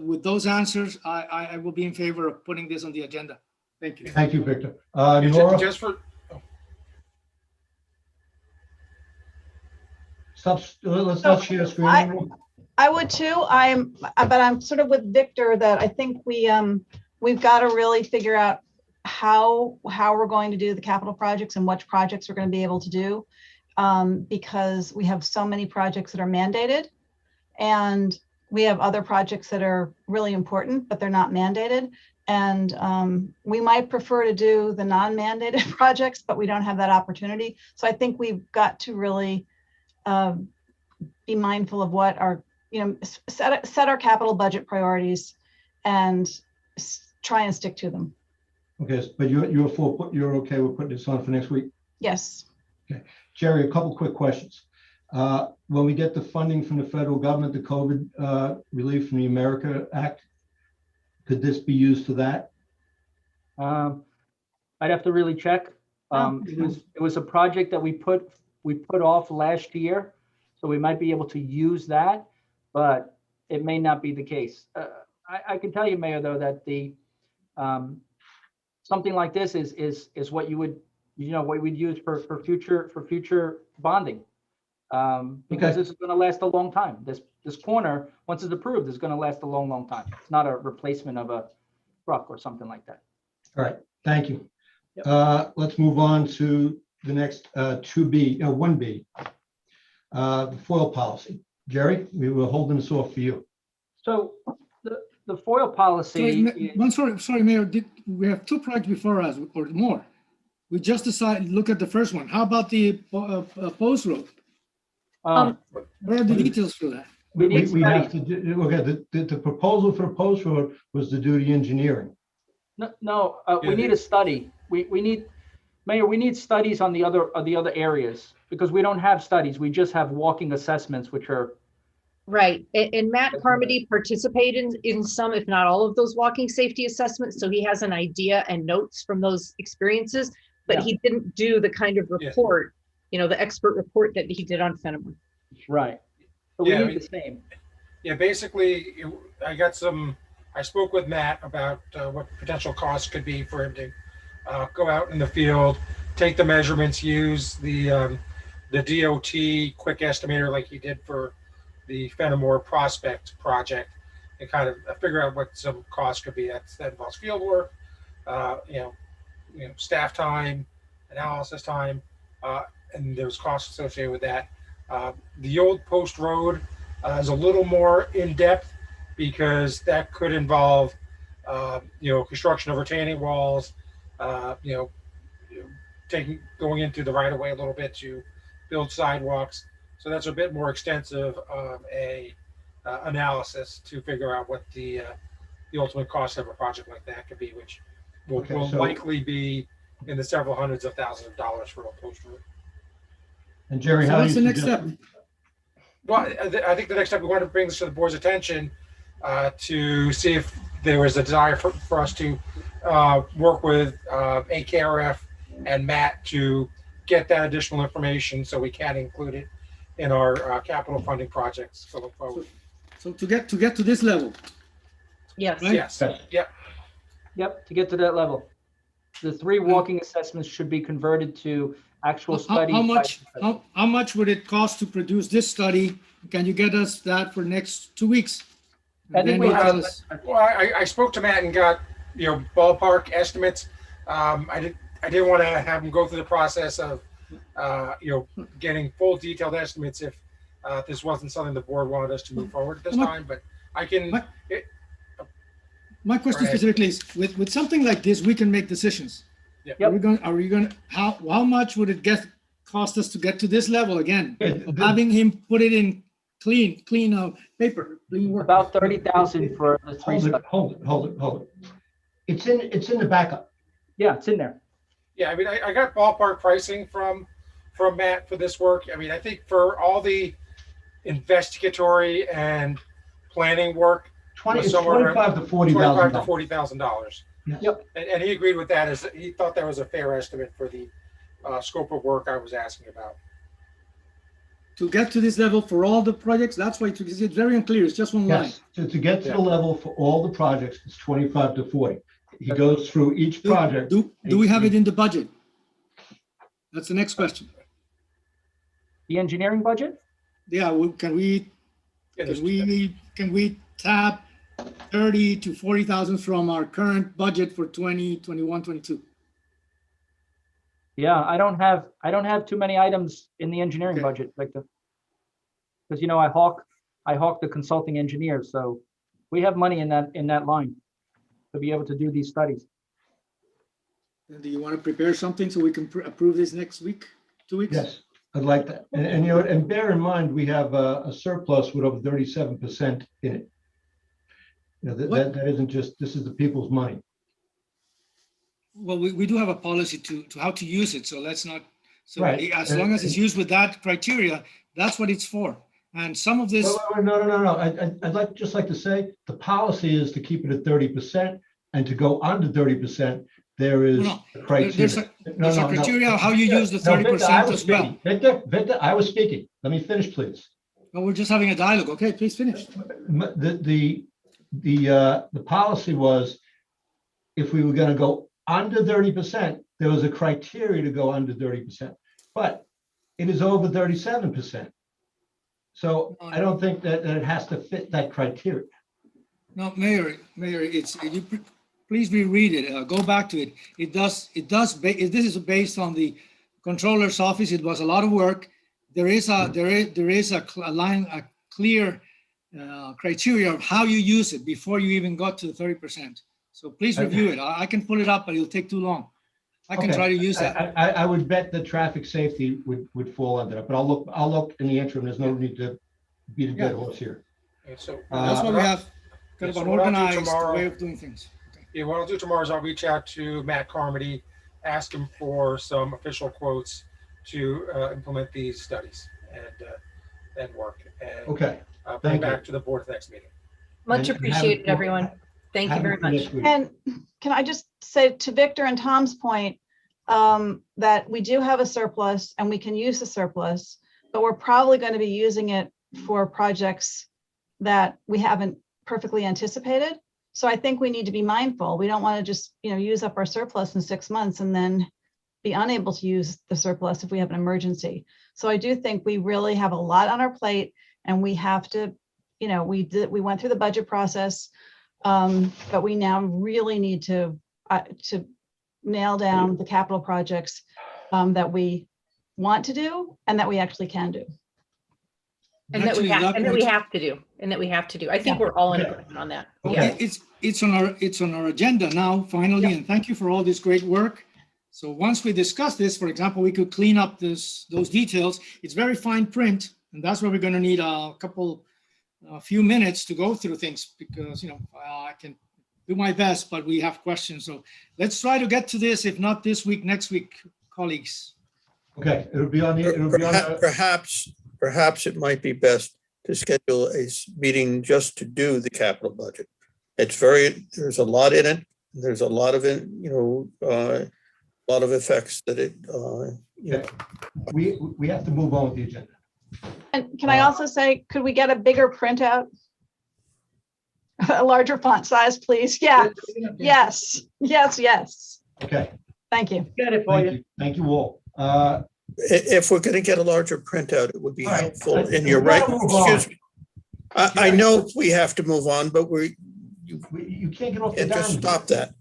with those answers, I will be in favor of putting this on the agenda. Thank you. Thank you, Victor. Yeah, Nora, Just for, let's not share screen. anymore. I would too. But I'm sort of with Victor that I think we've got to really figure out how we're going to do the capital projects and which projects we're going to be able to do. Because we have so many projects that are mandated, and we have other projects that are really important, but they're not mandated. And we might prefer to do the non-mandated projects, but we don't have that opportunity. So I think we've got to really be mindful of what our, set our capital budget priorities and try and stick to them. Okay, but you're okay with putting this on for next week? Yes. Jerry, a couple quick questions. When we get the funding from the federal government, the COVID relief from the America Act, could this be used for that? I'd have to really check. It was a project that we put off last year, so we might be able to use that, but it may not be the case. I can tell you, Mayor, though, that the something like this is what you would, what we'd use for future bonding. Because this is going to last a long time. This corner, once it's approved, is going to last a long time. It's not a replacement of a truck or something like that. All right, thank you. Yep. Let's move on to the next 1B, the FOIL policy. Jerry, we were holding this off for you. So the FOIL policy. Sorry, Mayor, we have 2 projects before us or more. We just decided, look at the first one. How about the post road? What are the details for that? We have to do, okay, the proposal for the post road was to do the engineering. No, we need a study. We need, Mayor, we need studies on the other areas, because we don't have studies. We just have walking assessments, which are. Right. And Matt Carmody participated in some, if not all of those walking safety assessments. So he has an idea and notes from those experiences, but Yeah. he didn't do the kind of report, the expert report that he did on Fenimore. Right. But we Yeah, need the same. yeah, basically, I spoke with Matt about what potential costs could be for him to go out in the field, take the measurements, use the DOT quick estimator like he did for the Fenimore Prospect project, and kind of figure out what some costs could be. That involves field work, staff time, analysis time, and there's costs associated with that. The old post road is a little more in depth, because that could involve, construction of retaining walls, going into the right of way a little bit to build sidewalks. So that's a bit more extensive analysis to figure out what the ultimate cost of a project like that could be, which will likely be in the several hundreds of thousands of dollars for a post road. And Jerry, So how what's you the next suggest- step? Well, I think the next step we want to bring this to the board's attention to see if there was a desire for us to work with AKRF and Matt to get that additional information so we can include it in our capital funding projects going forward. So to get to this level, Yes. Right. Yes, yep. Yep, to get to that level. The 3 walking assessments should be converted to actual studies. how much would it cost to produce this study? Can you get us that for next 2 weeks? I think Then we you'll have- tell us. Well, I spoke to Matt and got, ballpark estimates. I didn't want to have them go through the process of, getting full detailed estimates if this wasn't something the board wanted us to move forward at this time, but I can. My question Right. specifically is, with something like this, we can make decisions. Yeah. Are we going, how much would it cost us to get to this level again? Of having him put it in clean paper, clean work. About 30,000 for the three Hold studies. it. It's in the backup. Yeah, it's in there. Yeah, I mean, I got ballpark pricing from Matt for this work. I mean, I think for all the investigatory and planning work, It's somewhere around $25,000 to $40,000. $40,000. Yep. And he agreed with that, as he thought that was a fair estimate for the scope of work I was asking about. To get to this level for all the projects, that's why it's very unclear. It's just one line. Yes, to get to the level for all the projects, it's 25 to 40. He goes through each project. Do we have it in the budget? That's the next question. The engineering budget? Yeah, can we tap 30 to 40,000 from our current budget for 2021, 22? Yeah, I don't have too many items in the engineering Okay. budget, Victor. Because I hawk the consulting engineers, so we have money in that line to be able to do these studies. And do you want to prepare something so we can approve this next week, 2 weeks? Yes, I'd like that. And bear in mind, we have a surplus with over 37% in it. That isn't just, this is the people's money. Well, we do have a policy to how to use it, so let's not, so Right. as long as it's used with that criteria, that's what it's for. And some of this, No. I'd just like to say, the policy is to keep it at 30%, and to go under 30%, there is No, a criteria. there's a criteria of how you use the No, Victor, 30% I was as well. speaking. Victor, I was speaking. Let me finish, please. No, we're just having a dialogue. Okay, please finish. The policy was, if we were gonna go under 30%, there was a criteria to go under 30%, but it is over 37%. So I don't think that it has to fit that criteria. No, Mayor, please reread it. Go back to it. This is based on the controller's office. It was a lot of work. There is a clear criteria of how you use it before you even got to the 30%. So please review it. I can pull it up, but it'll take too long. I can try to use that. I would bet that traffic safety would fall under that, but I'll look in the interim. There's no need to beat a dead horse here. And so That's why we have kind of so an what I'll do organized tomorrow- way of doing things. Okay. Yeah, what I'll do tomorrow is I'll reach out to Matt Carmody, ask him for some official quotes to implement these studies and work. And Okay. bring Thank back you. to the board next meeting. Much And have appreciated, it- everyone. Thank you have very it much. next week. And can I just say to Victor and Tom's point, that we do have a surplus and we can use the surplus, but we're probably going to be using it for projects that we haven't perfectly anticipated. So I think we need to be mindful. We don't want to just, use up our surplus in 6 months and then be unable to use the surplus if we have an emergency. So I do think we really have a lot on our plate, and we have to, we went through the budget process, but we now really need to nail down the capital projects that we want to do and that we actually can do. And that we Actually, have to do. I think we're all in agreement on that. Okay. Yeah. It's on our agenda now, finally, and thank you for all this great work. So once we discuss this, for example, we could clean up those details. It's very fine print, and that's where we're going to need a few minutes to go through things, because I can do my best, but we have questions. So let's try to get to this, if not this week, next week, colleagues. Okay, it'll be on the. Perhaps it might be best to schedule a meeting just to do the capital budget. There's a lot in it. There's a lot of it, a lot of effects that it, We have to move on with the agenda. And can I also say, could we get a bigger printout? A larger font size, please. Yeah, yes. Okay. Thank you. Get it for you. Thank you all. if we're going to get a larger printout, it would be All right. helpful. And you're right. Excuse me. I know we have to move on, but You can't get off the can't just dime. stop that.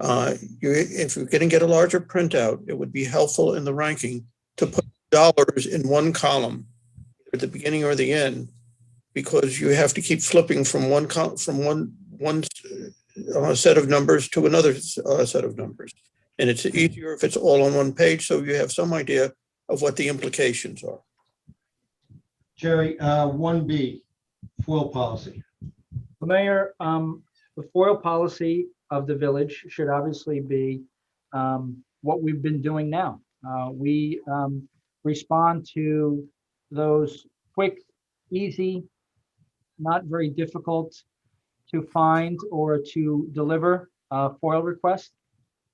If you're going to get a larger printout, it would be helpful in the ranking to put dollars in one column at the beginning or the end, because you have to keep flipping from one set of numbers to another set of numbers. And it's easier if it's all on one page, so you have some idea of what the implications are. Jerry, 1B, FOIL policy. Mayor, the FOIL policy of the village should obviously be what we've been doing now. We respond to those quick, easy, not very difficult to find or to deliver FOIL requests.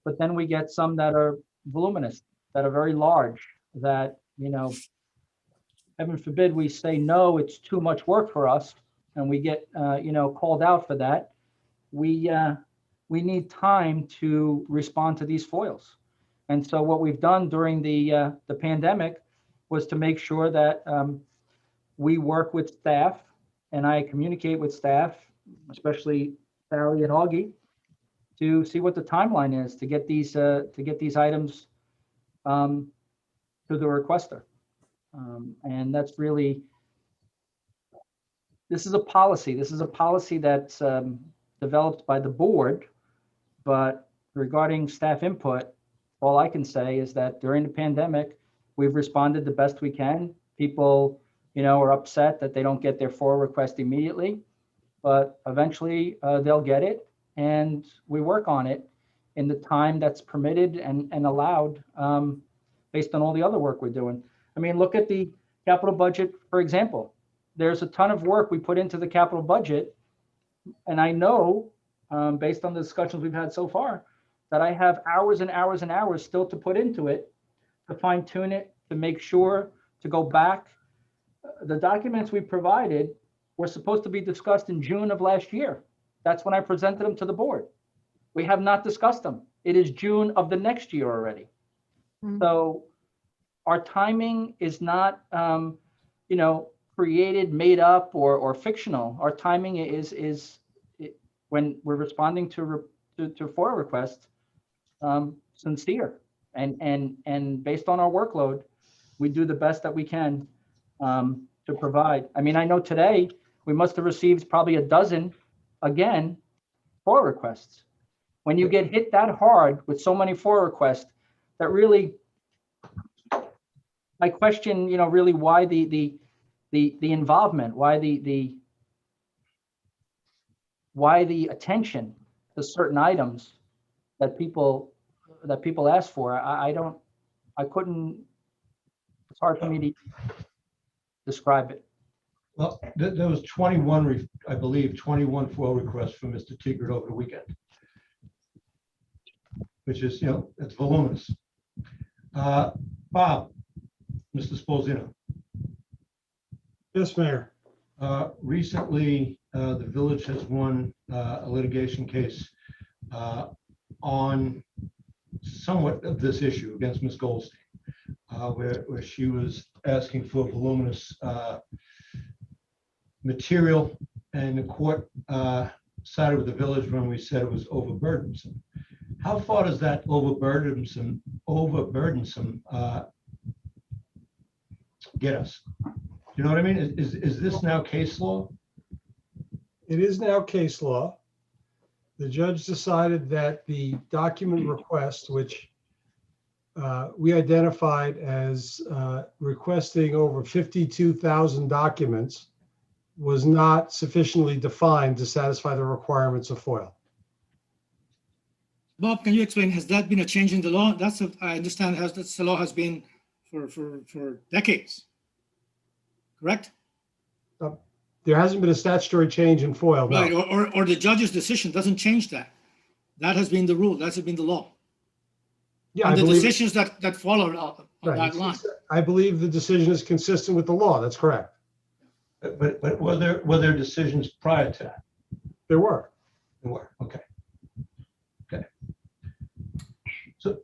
But then we get some that are voluminous, that are very large, that, heaven forbid we say, no, it's too much work for us, and we get, called out for that. We need time to respond to these FOILs. And so what we've done during the pandemic was to make sure that we work with staff, and I communicate with staff, especially Sally and Augie, to see what the timeline is to get these items to the requester. And that's really, this is a policy. This is a policy that's developed by the board, but regarding staff input, all I can say is that during the pandemic, we've responded the best we can. People, are upset that they don't get their FOIL request immediately, but eventually they'll get it, and we work on it in the time that's permitted and allowed based on all the other work we're doing. I mean, look at the capital budget, for example. There's a ton of work we put into the capital budget, and I know, based on the discussions we've had so far, that I have hours and hours and hours still to put into it, to fine tune it, to make sure, to go back. The documents we provided were supposed to be discussed in June of last year. That's when I presented them to the board. We have not discussed them. It is June of the next year already. So our timing is not, created, made up, or fictional. Our timing is when we're responding to FOIL requests, sincere, and based on our workload, we do the best that we can to provide. I mean, I know today we must have received probably a dozen, again, FOIL requests. When you get hit that hard with so many FOIL requests, that really, I question, really why the involvement, why the attention to certain items that people ask for. I couldn't. It's hard for me to describe it. Well, there was 21, I believe, 21 FOIL requests from Mr. Tigert over the weekend, which is, it's voluminous. Bob, Mr. Sposino. Yes, Mayor. Recently, the village has won a litigation case on somewhat of this issue against Ms. Goldstein, where she was asking for voluminous material, and the court sided with the village when we said it was overburdensome. How far does that overburdensome get us? You know what I mean? Is this now case law? It is now case law. The judge decided that the document request, which we identified as requesting over 52,000 documents, was not sufficiently defined to satisfy the requirements of FOIL. Bob, can you explain, has that been a change in the law? I understand that's the law has been for decades, correct? There hasn't been a statutory change in FOIL, no. Right, or the judge's decision doesn't change that. That has been the rule, that's been the law. Yeah, And I the believe, decisions that follow on right, that line. I believe the decision is consistent with the law. That's correct. But were there decisions prior to that? There were. There were, okay.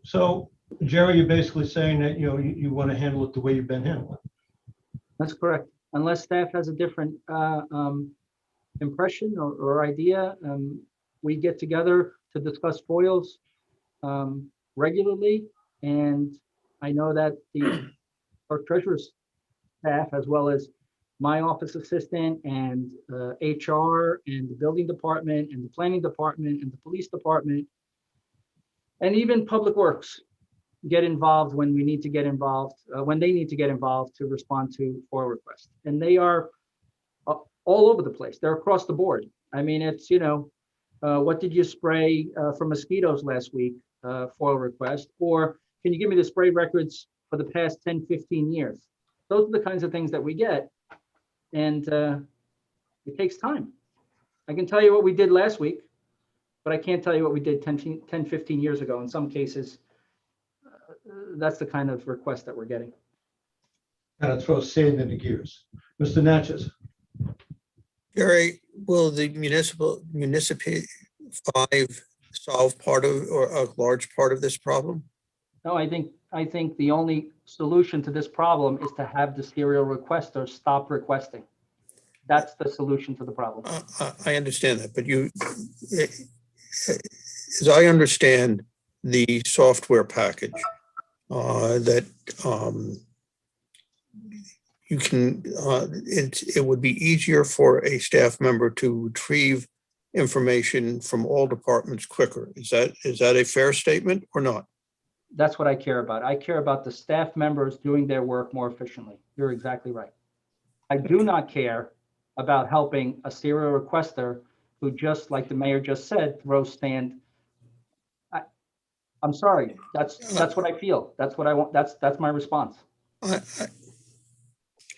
So Jerry, you're basically saying that, you want to handle it the way you've been handling it. That's correct. Unless staff has a different impression or idea, we get together to discuss FOILs regularly. And I know that the clerk treasurer's staff, as well as my office assistant and HR and the building department and the planning department and the police department, and even Public Works get involved when we need to get involved, when they need to get involved to respond to FOIL requests. And they are all over the place. They're across the board. I mean, it's, what did you spray for mosquitoes last week, FOIL request? Or can you give me the spray records for the past 10, 15 years? Those are the kinds of things that we get. And it takes time. I can tell you what we did last week, but I can't tell you what we did 10, 15 years ago. In some cases, that's the kind of request that we're getting. Kind of throw sand in the gears. Mr. Natchez? Gary, will the municipal 5 solve part of, or a large part of this problem? No, I think the only solution to this problem is to have the serial requester stop requesting. That's the solution to the problem. I understand that, but as I understand the software package, that you can, it would be easier for a staff member to retrieve information from all departments quicker. Is that a fair statement or not? That's what I care about. I care about the staff members doing their work more efficiently. You're exactly right. I do not care about helping a serial requester who, just like the mayor just said, throws sand. I'm sorry. That's what I feel. That's what I want. That's my response.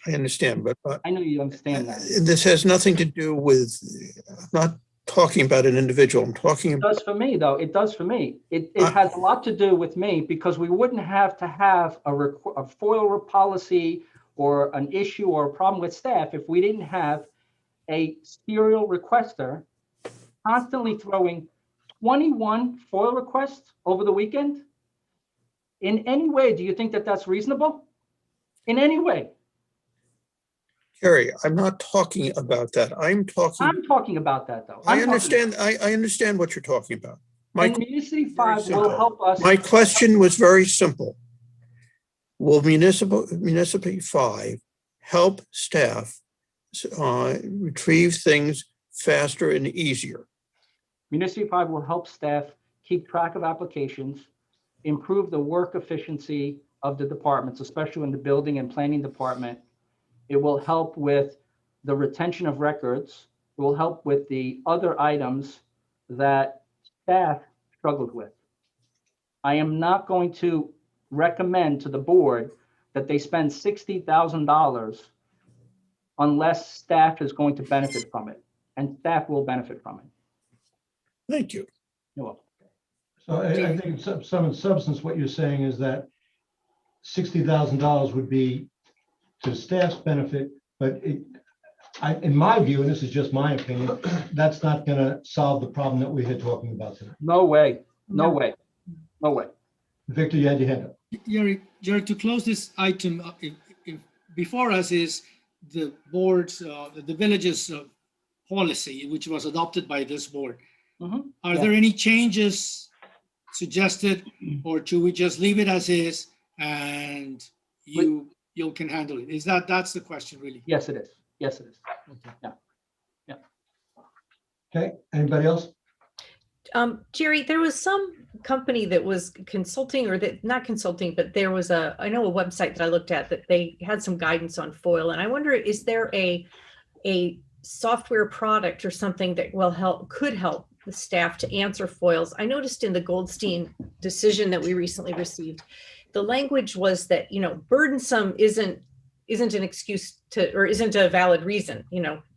I understand, but I know you understand that. This has nothing to do with, I'm not talking about an individual. I'm talking It about. does for me, though. It does for me. It has a lot to do with me, because we wouldn't have to have a FOIL policy or an issue or a problem with staff if we didn't have a serial requester constantly throwing 21 FOIL requests over the weekend. In any way, do you think that that's reasonable? In any way? Gary, I'm not talking about that. I'm talking about that, though. I understand. I understand what you're talking about. And Municipal 5 will help us. My question was very simple. Will Municipal 5 help staff retrieve things faster and easier? Municipal 5 will help staff keep track of applications, improve the work efficiency of the departments, especially in the building and planning department. It will help with the retention of records. It will help with the other items that staff struggled with. I am not going to recommend to the board that they spend $60,000 unless staff is going to benefit from it, and staff will benefit from it. Thank you. You're welcome. So I think some in substance, what you're saying is that $60,000 would be to staff's benefit, but in my view, and this is just my opinion, that's not going to solve the problem that we're here talking about today. No way. No way. No way. Victor, you had your hand up. Jerry, to close this item, if before us is the board's, the village's policy, which was adopted by this board. Mhm. Are Yeah. there any changes suggested, or should we just leave it as is and you can handle it? That's the question, really? Yes, it is. Yes, it is. Okay. Okay, anybody else? Jerry, there was some company that was consulting, or that not consulting, but there was I know a website that I looked at that they had some guidance on FOIL. And I wonder, is there a software product or something that could help the staff to answer FOILs? I noticed in the Goldstein decision that we recently received, the language was that, burdensome isn't an excuse to, or isn't a valid reason,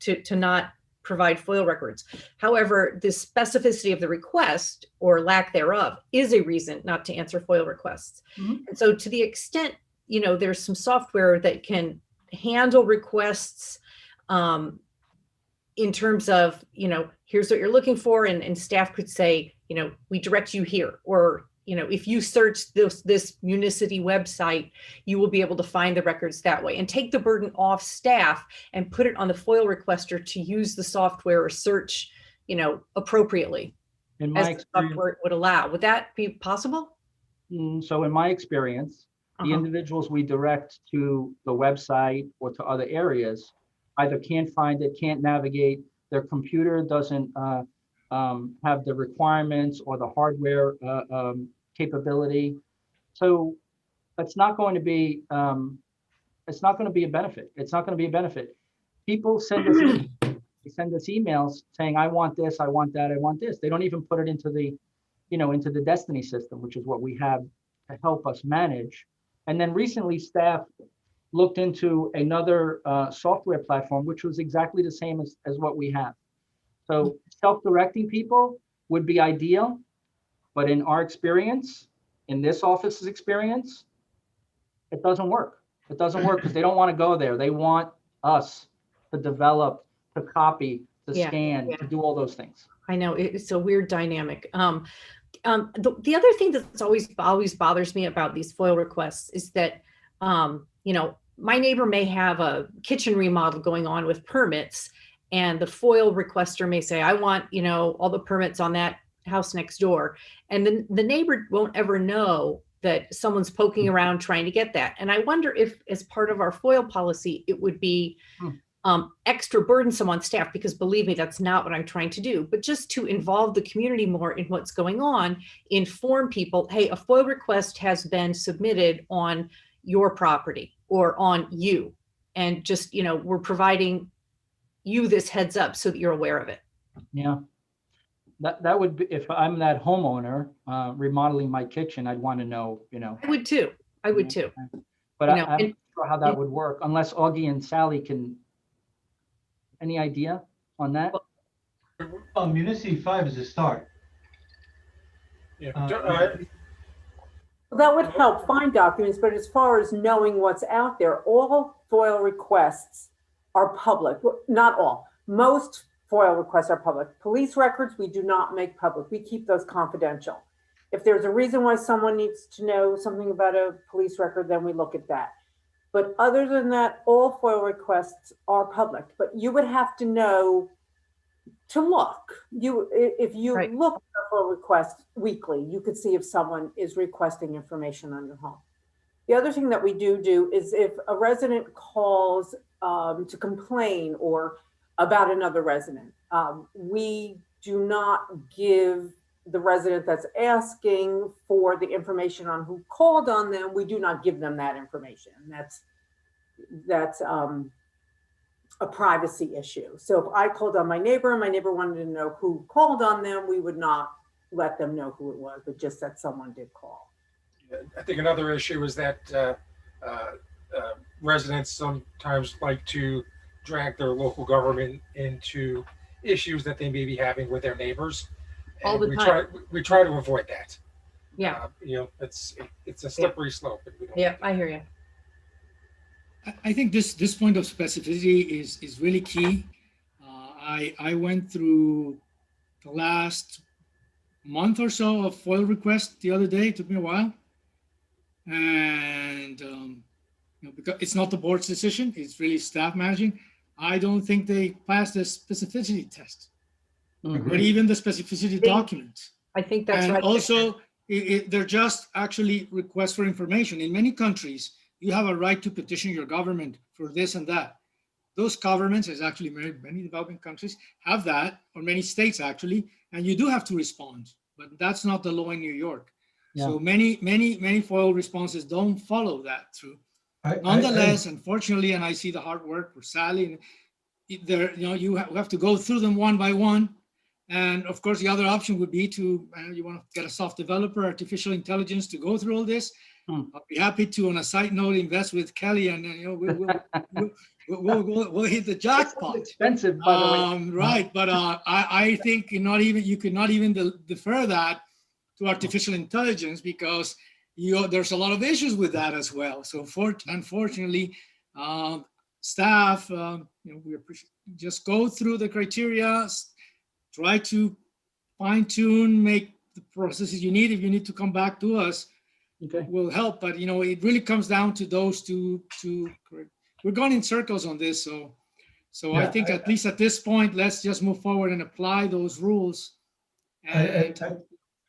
to not provide FOIL records. However, the specificity of the request or lack thereof is a reason not to answer FOIL requests. Mhm. And so to the extent, there's some software that can handle requests in terms of, here's what you're looking for, and staff could say, we direct you here, or if you search this municipal website, you will be able to find the records that way, and take the burden off staff and put it on the FOIL requester to use the software or search, appropriately. In my as the experience, software would allow. Would that be possible? so in my experience, the Uh-huh. individuals we direct to the website or to other areas either can't find it, can't navigate, their computer doesn't have the requirements or the hardware capability. So it's not going to be it's not going to be a benefit. It's not going to be a benefit. People send us they send us emails saying, I want this, I want that, I want this. They don't even put it into the, into the Destiny system, which is what we have to help us manage. And then recently staff looked into another software platform, which was exactly the same as what we have. So self-directing people would be ideal, but in our experience, in this office's experience, it doesn't work. It doesn't work because they don't want to go there. They want us to develop, to copy, to Yeah, scan, yeah. to do all those things. I know it's a weird dynamic. The other thing that's always bothers me about these FOIL requests is that, my neighbor may have a kitchen remodel going on with permits, and the FOIL requester may say, I want, all the permits on that house next door. And then the neighbor won't ever know that someone's poking around trying to get that. And I wonder if, as part of our FOIL policy, it would be extra burdensome on staff, because believe me, that's not what I'm trying to do, but just to involve the community more in what's going on, inform people, hey, a FOIL request has been submitted on your property or on you. And just, we're providing you this heads up so that you're aware of it. Yeah. That would be, if I'm that homeowner remodeling my kitchen, I'd want to know, I would too. But You know, I'm and- not sure how that would work unless Augie and Sally can. Any idea on that? Municipal 5 is a start. Yeah. That would help find documents, but as far as knowing what's out there, all FOIL requests are public. Not all. Most FOIL requests are public. Police records, we do not make public. We keep those confidential. If there's a reason why someone needs to know something about a police record, then we look at that. But other than that, all FOIL requests are public. But you would have to know to look. If you Right. look at a FOIL request weekly, you could see if someone is requesting information on your home. The other thing that we do is if a resident calls to complain or about another resident, we do not give the resident that's asking for the information on who called on them. We do not give them that information. That's a privacy issue. So if I called on my neighbor and my neighbor wanted to know who called on them, we would not let them know who it was, but just that someone did call. I think another issue is that residents sometimes like to drag their local government into issues that they may be having with their neighbors. All the we time. try to avoid that. Yeah. It's a slippery slope. But we don't Yeah, want that. I hear you. I think this point of specificity is really key. I went through the last month or so of FOIL requests the other day. It took me a while. And because it's not the board's decision, it's really staff managing. I don't think they passed the specificity test, or even the specificity document. I think that's And right. also, they're just actually requests for information. In many countries, you have a right to petition your government for this and that. Those governments, as actually many developing countries have that, or many states actually, and you do have to respond, but that's not the law in New York. Yeah. So many FOIL responses don't follow that through. Nonetheless, unfortunately, and I see the hard work for Sally, and there, you have to go through them one by one. And of course, the other option would be to, you want to get a soft developer, artificial intelligence to go through all this. I'll be happy to, on a side note, invest with Kelly, and we'll hit the jackpot. It's expensive, by the way. Right, but I think you could not even defer that to artificial intelligence, because there's a lot of issues with that as well. So unfortunately, staff, we appreciate, just go through the criteria, try to fine tune, make the processes you need. If you need to come back to us, Okay. will help. But it really comes down to those two. We're going in circles on this, so I think at least at this point, let's just move forward and apply those rules and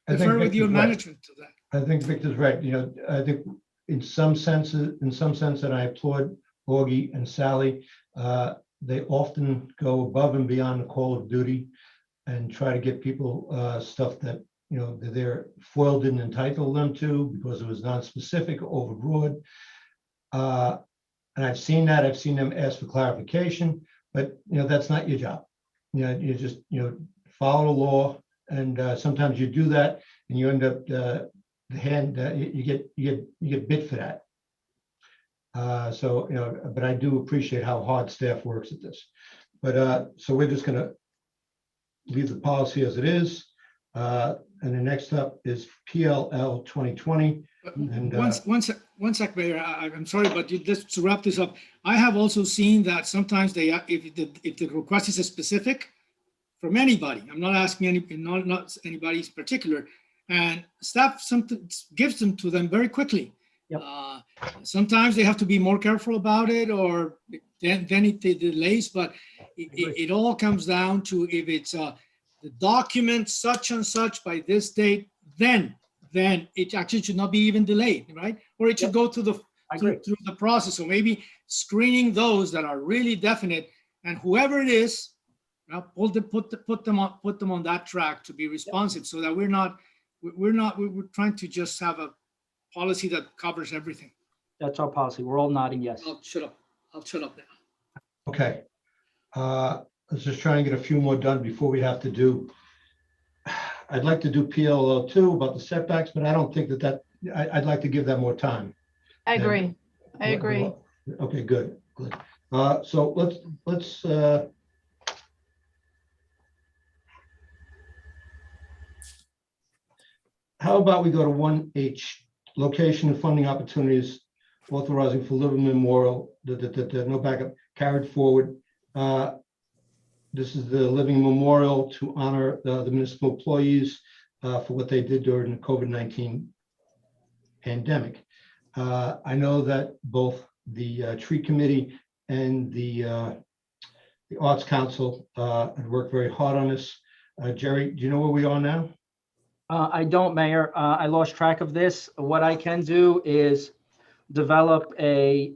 I defer think with your Victor's right. management to that. I think Victor's right. You know, I think in some sense, and I applaud Augie and Sally. They often go above and beyond the call of duty and try to get people stuff that, you know, that their FOIL didn't entitle them to because it was non-specific, overbroad. And I've seen that. I've seen them ask for clarification, but, you know, that's not your job. You know, you just, you know, follow the law. And sometimes you do that and you end up you get bit for that. So, you know, but I do appreciate how hard staff works at this. But so we're just gonna leave the policy as it is. And the next up is PLL 2020. And One sec, Mayor, I'm sorry, but just to wrap this up, I have also seen that sometimes if the request is specific from anybody, I'm not asking not anybody's particular, and staff gives them to them very quickly. Yep. Sometimes they have to be more careful about it, or then it delays, but it all comes down to if it's the document such and such by this date, then it actually should not be even delayed, right? Or it should go through the process. So maybe screening those that are really definite, and whoever it is, put them on that track to be responsive, so that we're trying to just have a policy that covers everything. That's our policy. We're all nodding yes. I'll shut up now. okay. Let's just try and get a few more done before we have to do. I'd like to do PLO 2 about the setbacks, but I don't think I'd like to give that more time. I agree. I agree. Okay, good. So let's how about we go to 1H, location and funding opportunities, authorizing for living memorial, no backup, carried forward. This is the living memorial to honor the municipal employees for what they did during the COVID-19 pandemic. I know that both the tree committee and the Arts Council had worked very hard on this. Jerry, do you know where we are now? I don't, Mayor. I lost track of this. What I can do is develop a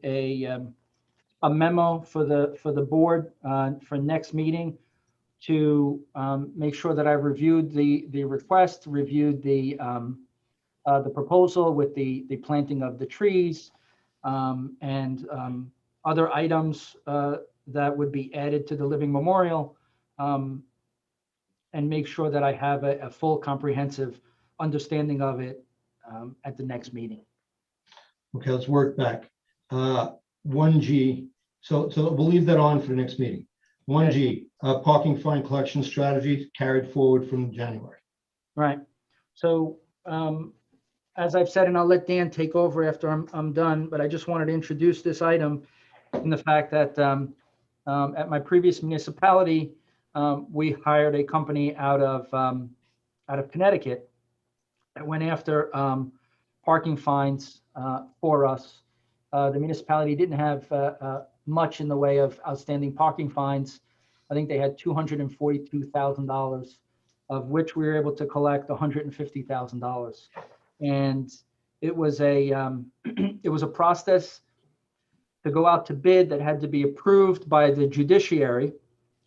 memo for the board for next meeting to make sure that I reviewed the request, reviewed the proposal with the planting of the trees and other items that would be added to the living memorial, and make sure that I have a full comprehensive understanding of it at the next meeting. Okay, let's work back. 1G, so we'll leave that on for the next meeting. 1G, parking fine collection strategy carried forward from January. Right. So as I've said, and I'll let Dan take over after I'm done, but I just wanted to introduce this item in the fact that at my previous municipality, we hired a company out of Connecticut that went after parking fines for us. The municipality didn't have much in the way of outstanding parking fines. I think they had $242,000, of which we were able to collect $150,000. And it was a process to go out to bid that had to be approved by the judiciary.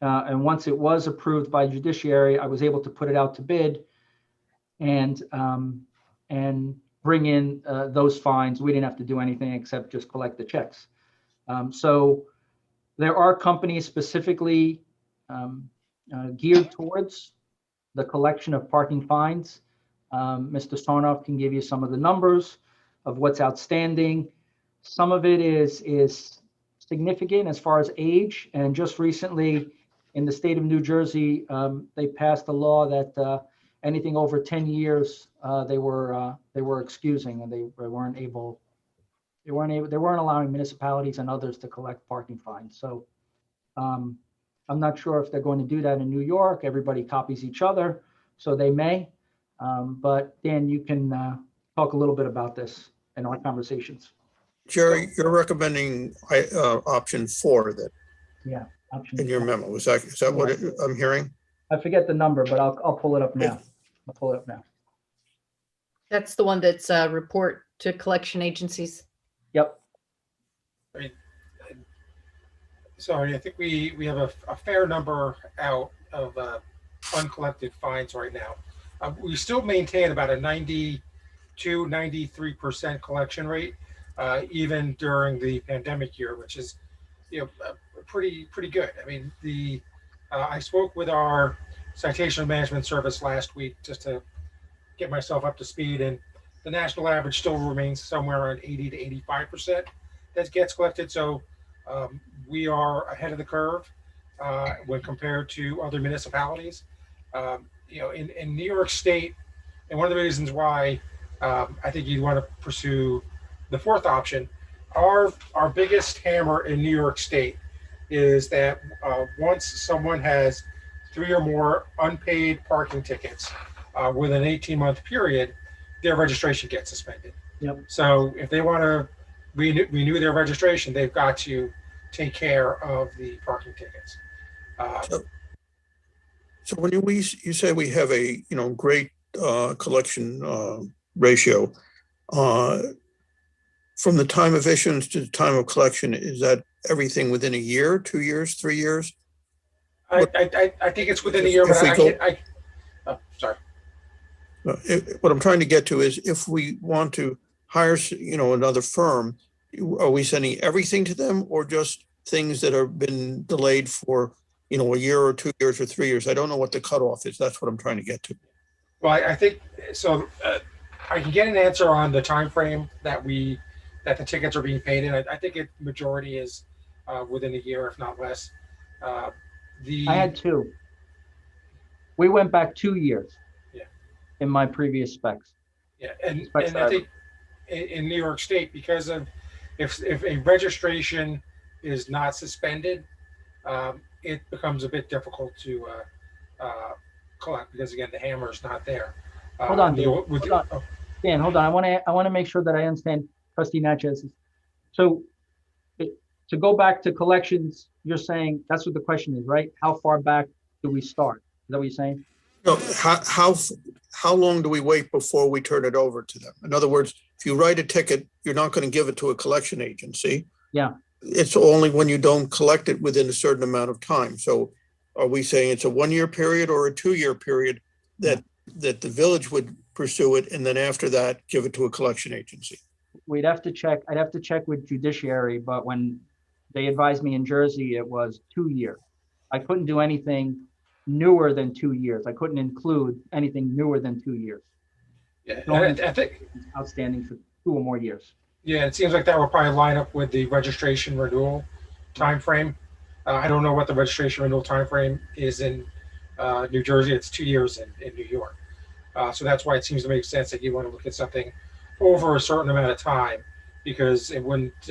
And once it was approved by judiciary, I was able to put it out to bid and bring in those fines. We didn't have to do anything except just collect the checks. So there are companies specifically geared towards the collection of parking fines. Mr. Sarnoff can give you some of the numbers of what's outstanding. Some of it is significant as far as age, and just recently in the state of New Jersey, they passed a law that anything over 10 years they were excusing, and they weren't allowing municipalities and others to collect parking fines. So I'm not sure if they're going to do that in New York. Everybody copies each other, so they may. But Dan, you can talk a little bit about this in our conversations. Jerry, you're recommending option 4 that Yeah. in your memo. Is that what I'm hearing? I forget the number, but I'll pull it up now. I'll pull it up now. That's the one that's report to collection agencies. Yep. Sorry, I think we have a fair number out of uncollected fines right now. We still maintain about a 92-93% collection rate, even during the pandemic year, which is pretty good. I mean, I spoke with our citation management service last week just to get myself up to speed, and the national average still remains somewhere around 80 to 85% that gets collected. So we are ahead of the curve when compared to other municipalities. In New York State, and one of the reasons why I think you'd want to pursue the fourth option, our biggest hammer in New York State is that once someone has 3 or more unpaid parking tickets within an 18-month period, their registration gets suspended. Yep. So if they want to renew their registration, they've got to take care of the parking tickets. So when you say we have a great collection ratio, from the time of issuance to the time of collection, is that everything within a year, 2 years, 3 years? I think it's within a year, but sorry. What I'm trying to get to is if we want to hire, another firm, are we sending everything to them or just things that have been delayed for, a year or 2 years or 3 years? I don't know what the cutoff is. That's what I'm trying to get to. Well, I think so. I can get an answer on the time frame that the tickets are being paid in. I think majority is within a year, if not less. I had 2. We went back 2 years. Yeah. In my previous specs. Yeah, and I think in New York State, because of if a registration is not suspended, it becomes a bit difficult to collect because again the hammer is not there. Hold on, Dan. Hold on. I want to make sure that I understand Trustee Natchez. So to go back to collections, you're saying that's what the question is, right? How far back do we start? Is that what you're saying? No, how long do we wait before we turn it over to them? In other words, if you write a ticket, you're not going to give it to a collection agency. Yeah. It's only when you don't collect it within a certain amount of time. So are we saying it's a 1 year period or a 2 year period that the village would pursue it and then after that give it to a collection agency? I'd have to check with judiciary, but when they advised me in Jersey, it was 2 years. I couldn't do anything newer than 2 years. I couldn't include anything newer than 2 years. Yeah, I think outstanding for 2 or more years. Yeah, it seems like that will probably line up with the registration renewal timeframe. I don't know what the registration renewal timeframe is in New Jersey. It's 2 years in New York. So that's why it seems to make sense that you want to look at something over a certain amount of time because it wouldn't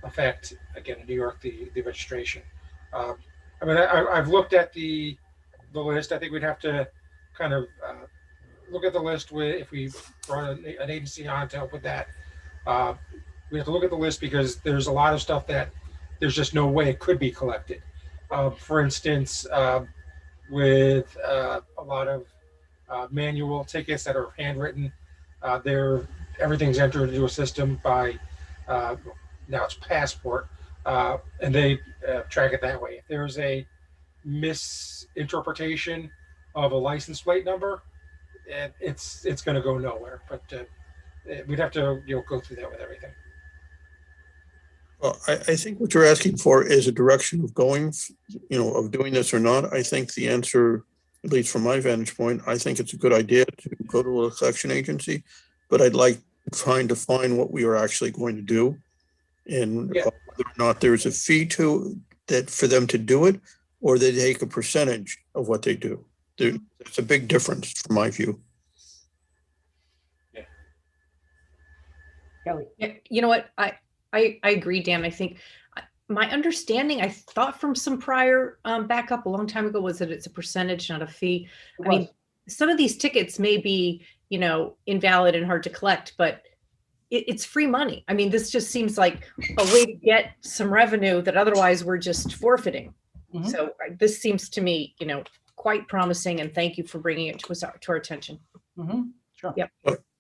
affect, again, in New York, the registration. I've looked at the list. I think we'd have to kind of look at the list if we brought an agency on to help with that. We have to look at the list because there's a lot of stuff that there's just no way it could be collected. For instance, with a lot of manual tickets that are handwritten, everything's entered into a system by now it's Passport, and they track it that way. If there's a misinterpretation of a license plate number, it's going to go nowhere. But we'd have to go through that with everything. Well, I think what you're asking for is a direction of going, of doing this or not. I think the answer, at least from my vantage point, I think it's a good idea to go to a collection agency, but I'd like to define what we are actually going to do and whether or not there's a fee for them to do it, or they take a percentage of what they do. It's a big difference from my view. Yeah. Kelly. Yeah, you know what? I agree, Dan. I think my understanding, I thought from some prior backup a long time ago, was that it's a percentage, not a fee. I mean, some of these tickets may be, invalid and hard to collect, but it's free money. I mean, this just seems like a way to get some revenue that otherwise we're just forfeiting. Mm-hmm. So this seems to me, quite promising, and thank you for bringing it to us, to our attention. Sure. Yep.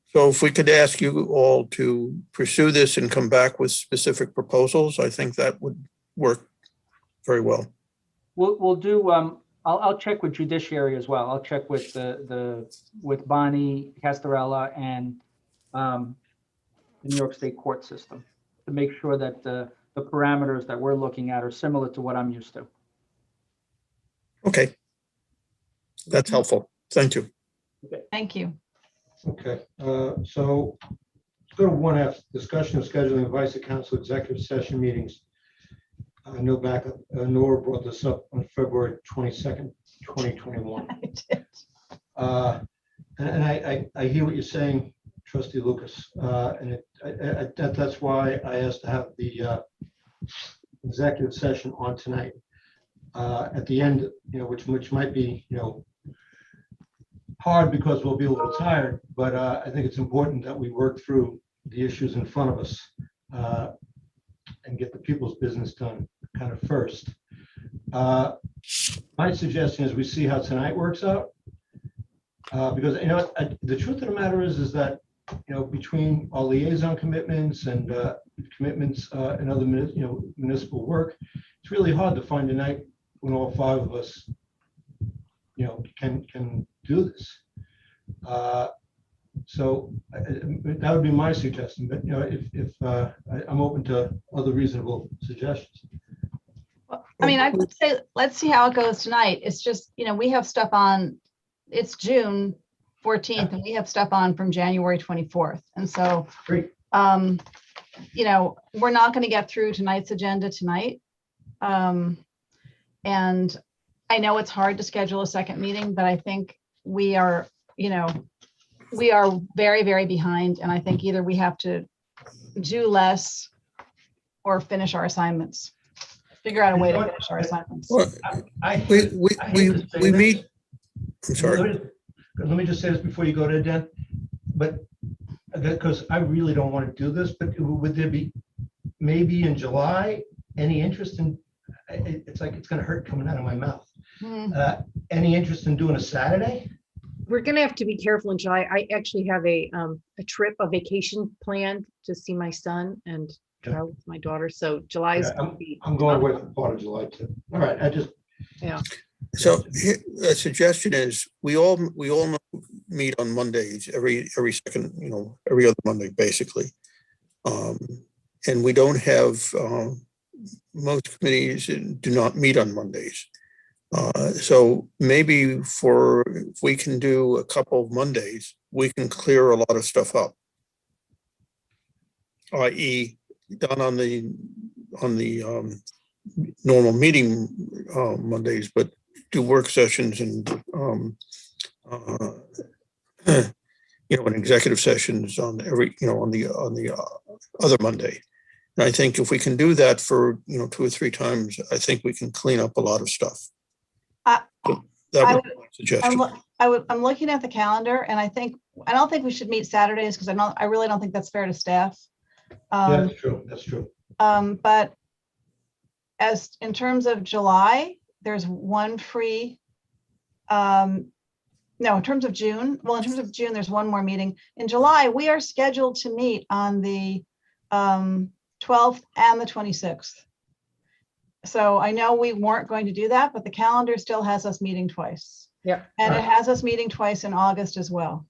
So if we could ask you all to pursue this and come back with specific proposals, I think that would work very well. We'll do, I'll check with judiciary as well. I'll check with with Bonnie Castarella and the New York State court system to make sure that the parameters that we're looking at are similar to what I'm used to. Okay. That's helpful. Thank you. Thank you. Okay, so let's go to 1F, discussion of scheduling of vice council executive session meetings. I know Nora brought this up on February 22nd, 2021. I did. And I hear what you're saying, Trustee Lucas, and that's why I asked to have the executive session on tonight. At the end, which might be, hard because we'll be a little tired, but I think it's important that we work through the issues in front of us and get the people's business done kind of first. My suggestion is we see how tonight works out. Because the truth of the matter is that between our liaison commitments and commitments and other municipal work, it's really hard to find a night when all five of us can do this. So that would be my suggestion. But if I'm open to other reasonable suggestions. Well, I mean, I would say let's see how it goes tonight. It's just we have stuff on. It's June 14th, and we have stuff on from January 24th, and so Great. we're not going to get through tonight's agenda tonight. And I know it's hard to schedule a second meeting, but I think we are very, very behind. And I think either we have to do less or finish our assignments, figure out a way to finish our assignments. Well, we meet. I'm sorry. Let me just say this before you go to Dan, but because I really don't want to do this, but would there be maybe in July any interest in? It's like it's going to hurt coming out of my mouth. Any interest in doing a Saturday? We're gonna have to be careful in July. I actually have a vacation planned to see my son and travel with my daughter. So July is going to be. I'm going away for part of July too. All right, yeah. So the suggestion is we all meet on Mondays every second, every other Monday basically, and we don't have most committees do not meet on Mondays. So maybe if we can do a couple of Mondays, we can clear a lot of stuff up, i.e. done on the normal meeting Mondays, but do work sessions and and executive sessions on every on the other Monday. And I think if we can do that for 2 or 3 times, I think we can clean up a lot of stuff. That would be my suggestion. I'm looking at the calendar, and I don't think we should meet Saturdays because I really don't think that's fair to staff. Yeah, that's true. That's true. But as in terms of July, there's one free. No, in terms of June. Well, in terms of June, there's one more meeting. In July, we are scheduled to meet on the 12th and the 26th. So I know we weren't going to do that, but the calendar still has us meeting twice. Yeah. And it has us meeting twice in August as well.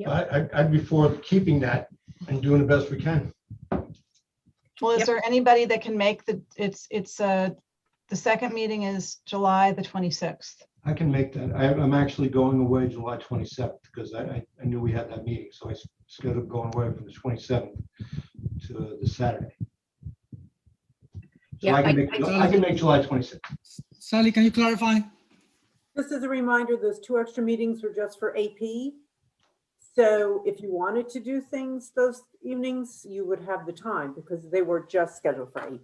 I'd be for keeping that and doing the best we can. Well, is there anybody that can make the second meeting is July the 26th. I can make that. I'm actually going away July 27th because I knew we had that meeting. So I scheduled going away from the 27th to the Saturday. So Yeah, I can make July 26th. Sally, can you clarify? Just as a reminder, those 2 extra meetings were just for AP. So if you wanted to do things those evenings, you would have the time because they were just scheduled for AP.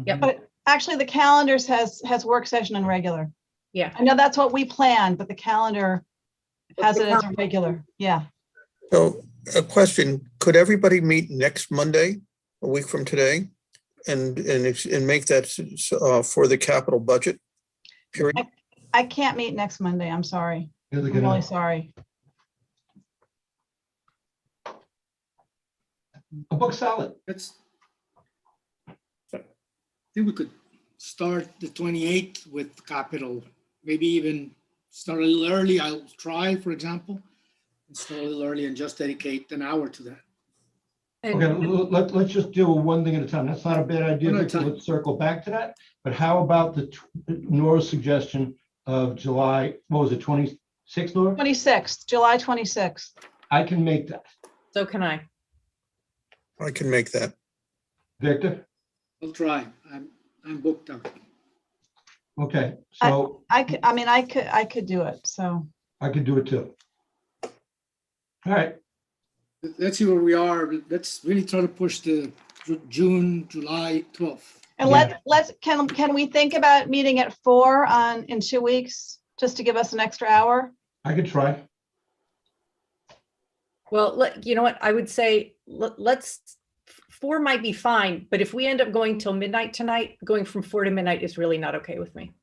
Yep. But actually the calendar has work session and regular. Yeah. I know that's what we planned, but the calendar has it as a regular. Yeah. So a question, could everybody meet next Monday, a week from today, and make that for the capital budget period? I can't meet next Monday. I'm sorry. You're I'm gonna- really sorry. A book solid. Let's, I think we could start the 28th with capital, maybe even start a little early. I'll try, for example, and start a little early and just dedicate an hour to that. Okay, let's just do one thing at a time. That's not a bad idea, One at a Victor. time. Let's circle back to that. But how about Nora's suggestion of July, what was it, 26th, Nora? 26th, July 26th. I can make that. So can I. I can make that. Victor? I'll try. I'm booked up. Okay, so I could do it. So I could do it too. All right, Let's see where we are. Let's really try to push the June, July 12th. and Yeah. can we think about meeting at 4 in 2 weeks, just to give us an extra hour? I could try. Well, you know what? I would say let's 4 might be fine, but if we end up going till midnight tonight, going from 4 to midnight is really not okay with me.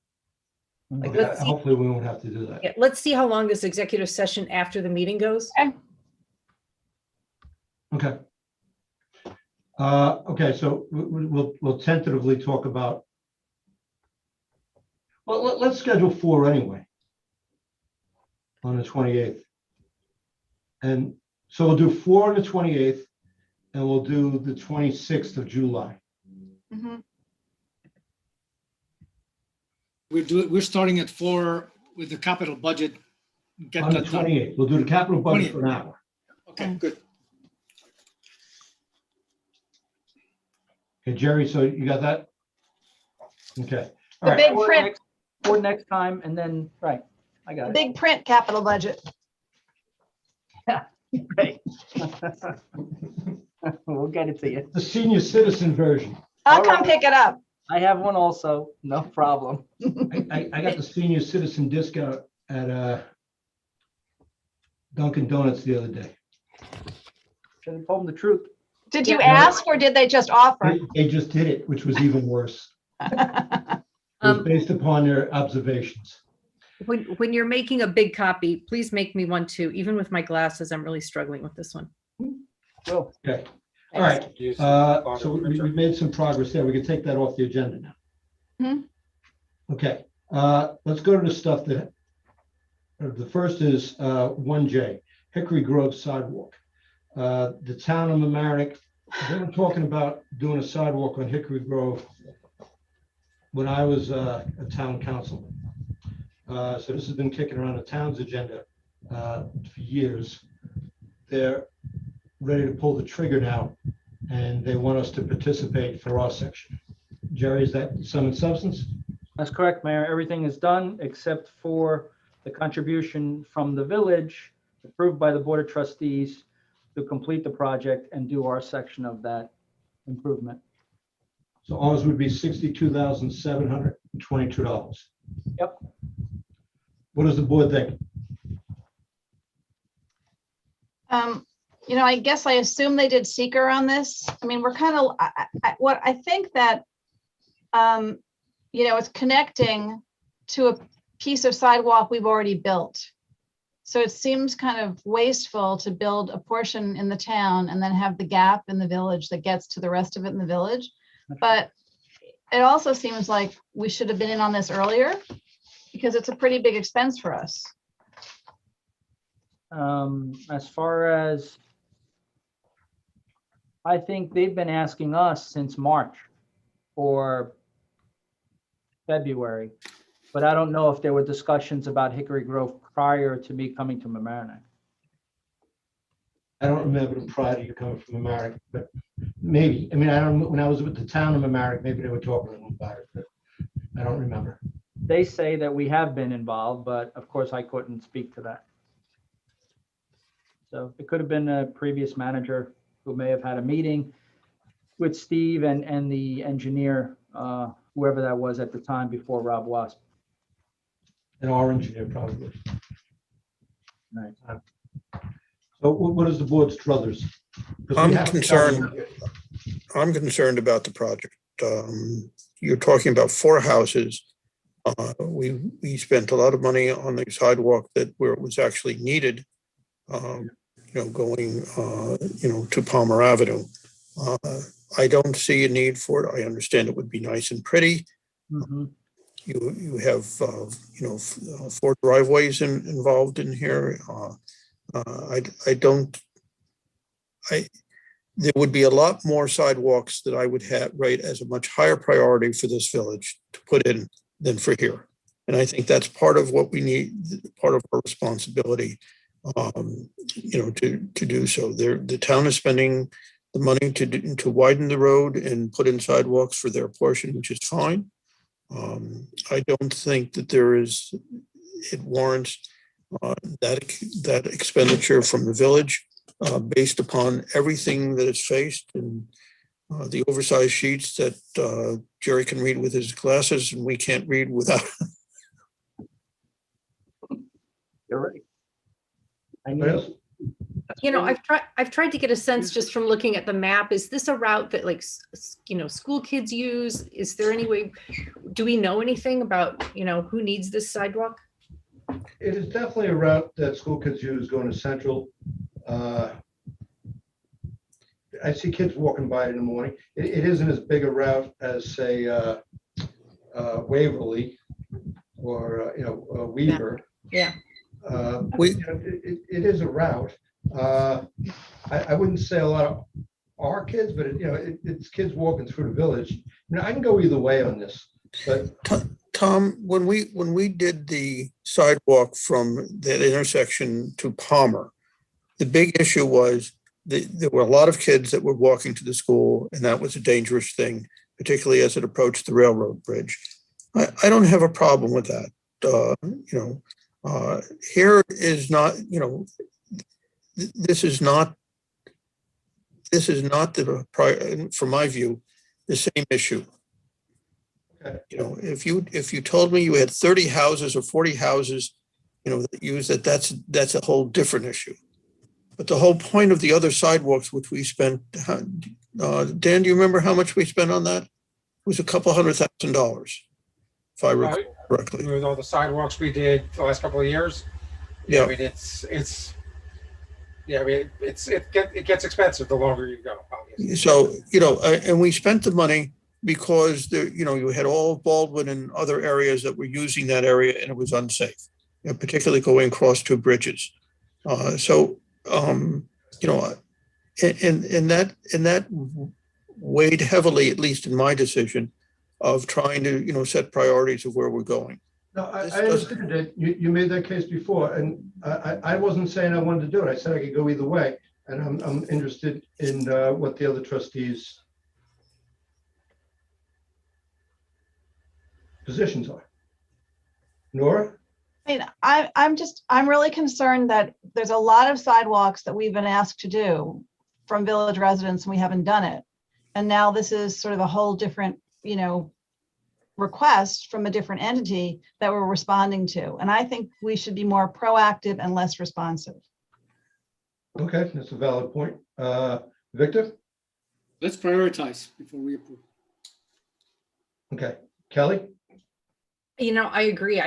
Like, Okay, let's see, hopefully we won't have to do that. yeah, let's see how long this executive session after the meeting goes. Okay. Okay. Okay, so we'll tentatively talk about, well, let's schedule 4 anyway. On the 28th. And so we'll do 4 on the 28th, and we'll do the 26th of July. Mhm. We're starting at 4 with the capital budget. Get On the that done. 28th, we'll do the capital budget for an hour. Okay, good. Okay, Jerry, so you got that? Okay, all The right. big Or print, next- Or next time, and then, right, I the got it. big print capital budget. Right. We'll get it to you. The senior citizen version. I'll All come right. pick it up. I have one also, no problem. I got the senior citizen discount at Dunkin' Donuts the other day. Should have told them the truth. Did you Yeah. ask or did they just offer? They just did it, which was even worse. It was based upon their observations. When you're making a big copy, please make me one too. Even with my glasses, I'm really struggling with this one. Well, Okay, all right. So we've made some progress there. We can take that off the agenda now. Mhm. Okay, let's go to the stuff that, the first is 1J, Hickory Grove sidewalk. The town of Mamaroneck, they were talking about doing a sidewalk on Hickory Grove when I was a town councilman. So this has been kicking around the town's agenda for years. They're ready to pull the trigger now, and they want us to participate for our section. Jerry, is that sum and substance? that's correct, Mayor. Everything is done except for the contribution from the village approved by the Board of Trustees to complete the project and do our section of that improvement. So ours would be $62,722. Yep. What does the board think? I guess I assume they did seeker on this. I mean, we're kind of, what I think that, it's connecting to a piece of sidewalk we've already built. So it seems kind of wasteful to build a portion in the town and then have the gap in the village that gets to the rest of it in the village. But it also seems like we should have been in on this earlier because it's a pretty big expense for us. As far as, I think they've been asking us since March or February, but I don't know if there were discussions about Hickory Grove prior to me coming to Mamaroneck. I don't remember them prior to you coming from Mamaroneck, but maybe. I mean, I don't, when I was with the town of Mamaroneck, maybe they were talking a little about it, but I don't remember. They say that we have been involved, but of course I couldn't speak to that. So it could have been a previous manager who may have had a meeting with Steve and the engineer, whoever that was at the time before Rob Wasp. And our engineer probably. Right. So what is the board's druthers? 'Cause we I'm have to concerned. I'm concerned about the project. You're talking about 4 houses We spent a lot of money on the sidewalk that where it was actually needed, going, to Palmer Avenue. I don't see a need for it. I understand it would be nice and pretty. Mhm. You have, 4 driveways involved in here. There would be a lot more sidewalks that I would have rate as a much higher priority for this village to put in than for here. And I think that's part of what we need, part of our responsibility, to do so. The town is spending the money to widen the road and put in sidewalks for their portion, which is fine. I don't think that it warrants that expenditure from the village based upon everything that it's faced and the oversized sheets that Jerry can read with his glasses and we can't read without. You're right. I What mean, else? I've tried to get a sense just from looking at the map. Is this a route that school kids use? Is there any way, do we know anything about, who needs this sidewalk? It is definitely a route that school kids use going to Central. I see kids walking by it in the morning. It isn't as big a route as, say, Waverly or, Weaver. Yeah. It is a route. I wouldn't say a lot of our kids, but it's kids walking through the village. I can go either way on this, but Tom, when we did the sidewalk from that intersection to Palmer, the big issue was there were a lot of kids that were walking to the school, and that was a dangerous thing, particularly as it approached the railroad bridge. I don't have a problem with that. Here is not, this is not from my view, the same issue. Okay. If you told me you had 30 houses or 40 houses, that use that's a whole different issue. But the whole point of the other sidewalks, which we spent, Dan, do you remember how much we spent on that? It was a couple $100,000, if I recall correctly. With all the sidewalks we did the last couple of years. Yeah. I mean, it gets expensive the longer you go, obviously. So, and we spent the money because you had all of Baldwin and other areas that were using that area and it was unsafe, particularly going across 2 bridges. And that weighed heavily, at least in my decision, of trying to, set priorities of where we're going. no, I understand that you made that case before, and I wasn't saying I wanted to do it. I said I could go either way, and I'm interested in what the other trustees' positions are. Nora? I mean, I'm really concerned that there's a lot of sidewalks that we've been asked to do from village residents and we haven't done it. And now this is sort of a whole different, request from a different entity that we're responding to. And I think we should be more proactive and less responsive. Okay, that's a valid point. Victor? Let's prioritize before we approve. Okay, Kelly? I agree.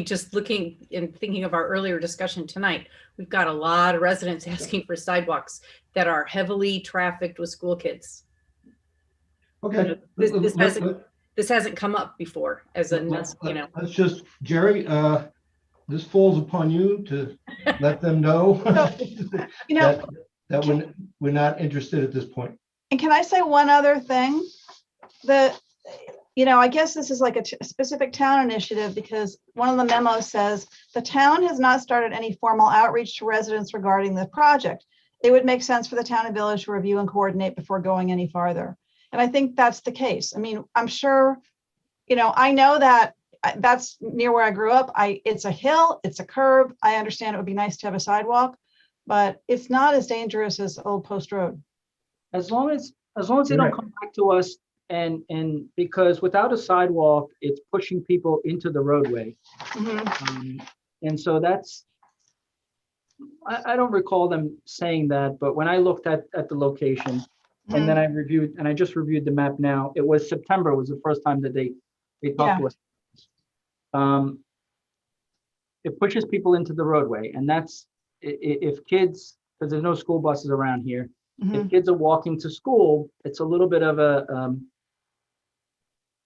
Just looking and thinking of our earlier discussion tonight, we've got a lot of residents asking for sidewalks that are heavily trafficked with school kids. Okay. This hasn't come up before as a, Let's just, Jerry, this falls upon you to let them know that we're not interested at this point. And can I say one other thing? I guess this is like a specific town initiative because one of the memos says the town has not started any formal outreach to residents regarding the project. It would make sense for the town and village to review and coordinate before going any farther. And I think that's the case. I mean, I'm sure, I know that that's near where I grew up. It's a hill, it's a curb. I understand it would be nice to have a sidewalk, but it's not as dangerous as Old Post Road. as long as they don't come back to us and because without a sidewalk, it's pushing people into the roadway. And so I don't recall them saying that, but when I looked at the location and then I just reviewed the map now, it was September was the first time that they talked to us. it pushes people into the roadway, and that's if kids, because there's no school buses around here. If Mhm. kids are walking to school, it's a little bit of a,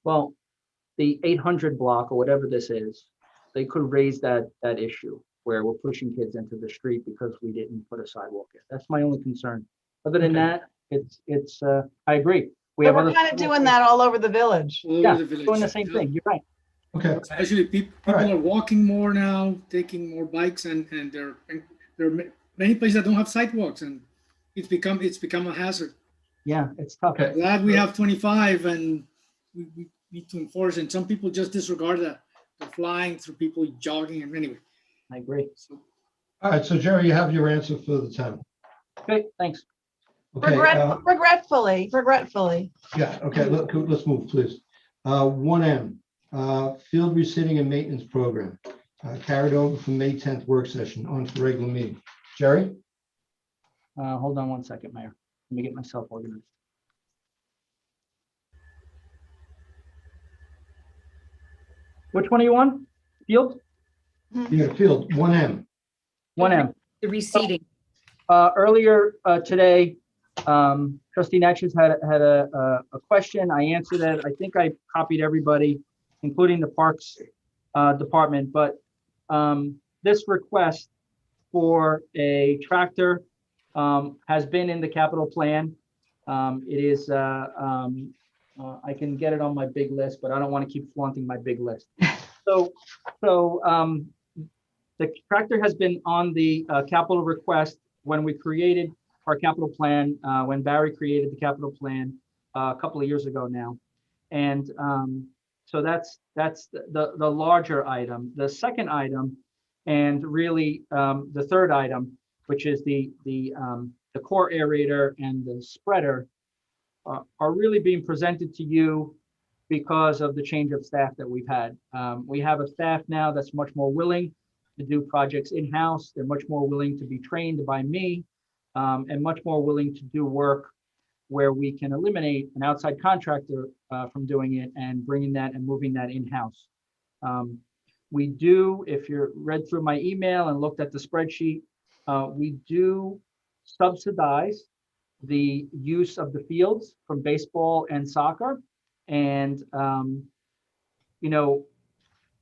well, the 800 block or whatever this is, they could raise that issue where we're pushing kids into the street because we didn't put a sidewalk in. That's my only concern. Other than Okay. that, I agree. We But have we're other. kind of doing that all over the village. all over Yeah, the village. doing the same Yeah. thing. You're right. Okay, Especially people right. are walking more now, taking more bikes, and there are many places that don't have sidewalks, and it's become a hazard. Yeah, it's tough. Okay. Glad we have 25, and we need to enforce. And some people just disregard that. They're flying through people jogging, and anyway. I agree. So All right, so Jerry, you have your answer for the 10. Okay, thanks. Okay, Regretfully. yeah, okay, let's move, please. 1M, field reseeding and maintenance program, carried over from May 10th work session on for regular meeting. Jerry? Hold on one second, Mayor. Let me get myself organized. Which one are you on? Field? Yeah, field, 1M. 1M. The reseating. Earlier today, Trustee Natchez had a question. I answered it. I think I copied everybody, including the Parks Department. But this request for a tractor has been in the capital plan. It is, I can get it on my big list, but I don't want to keep flaunting my big list. So the tractor has been on the capital request when we created our capital plan, when Barry created the capital plan a couple of years ago now. And so that's the larger item. The second item, and really the third item, which is the core aerator and the spreader, are really being presented to you because of the change of staff that we've had. We have a staff now that's much more willing to do projects in-house. They're much more willing to be trained by me, and much more willing to do work where we can eliminate an outside contractor from doing it and bringing that and moving that in-house. We do, if you read through my email and looked at the spreadsheet, we do subsidize the use of the fields from baseball and soccer. And, you know,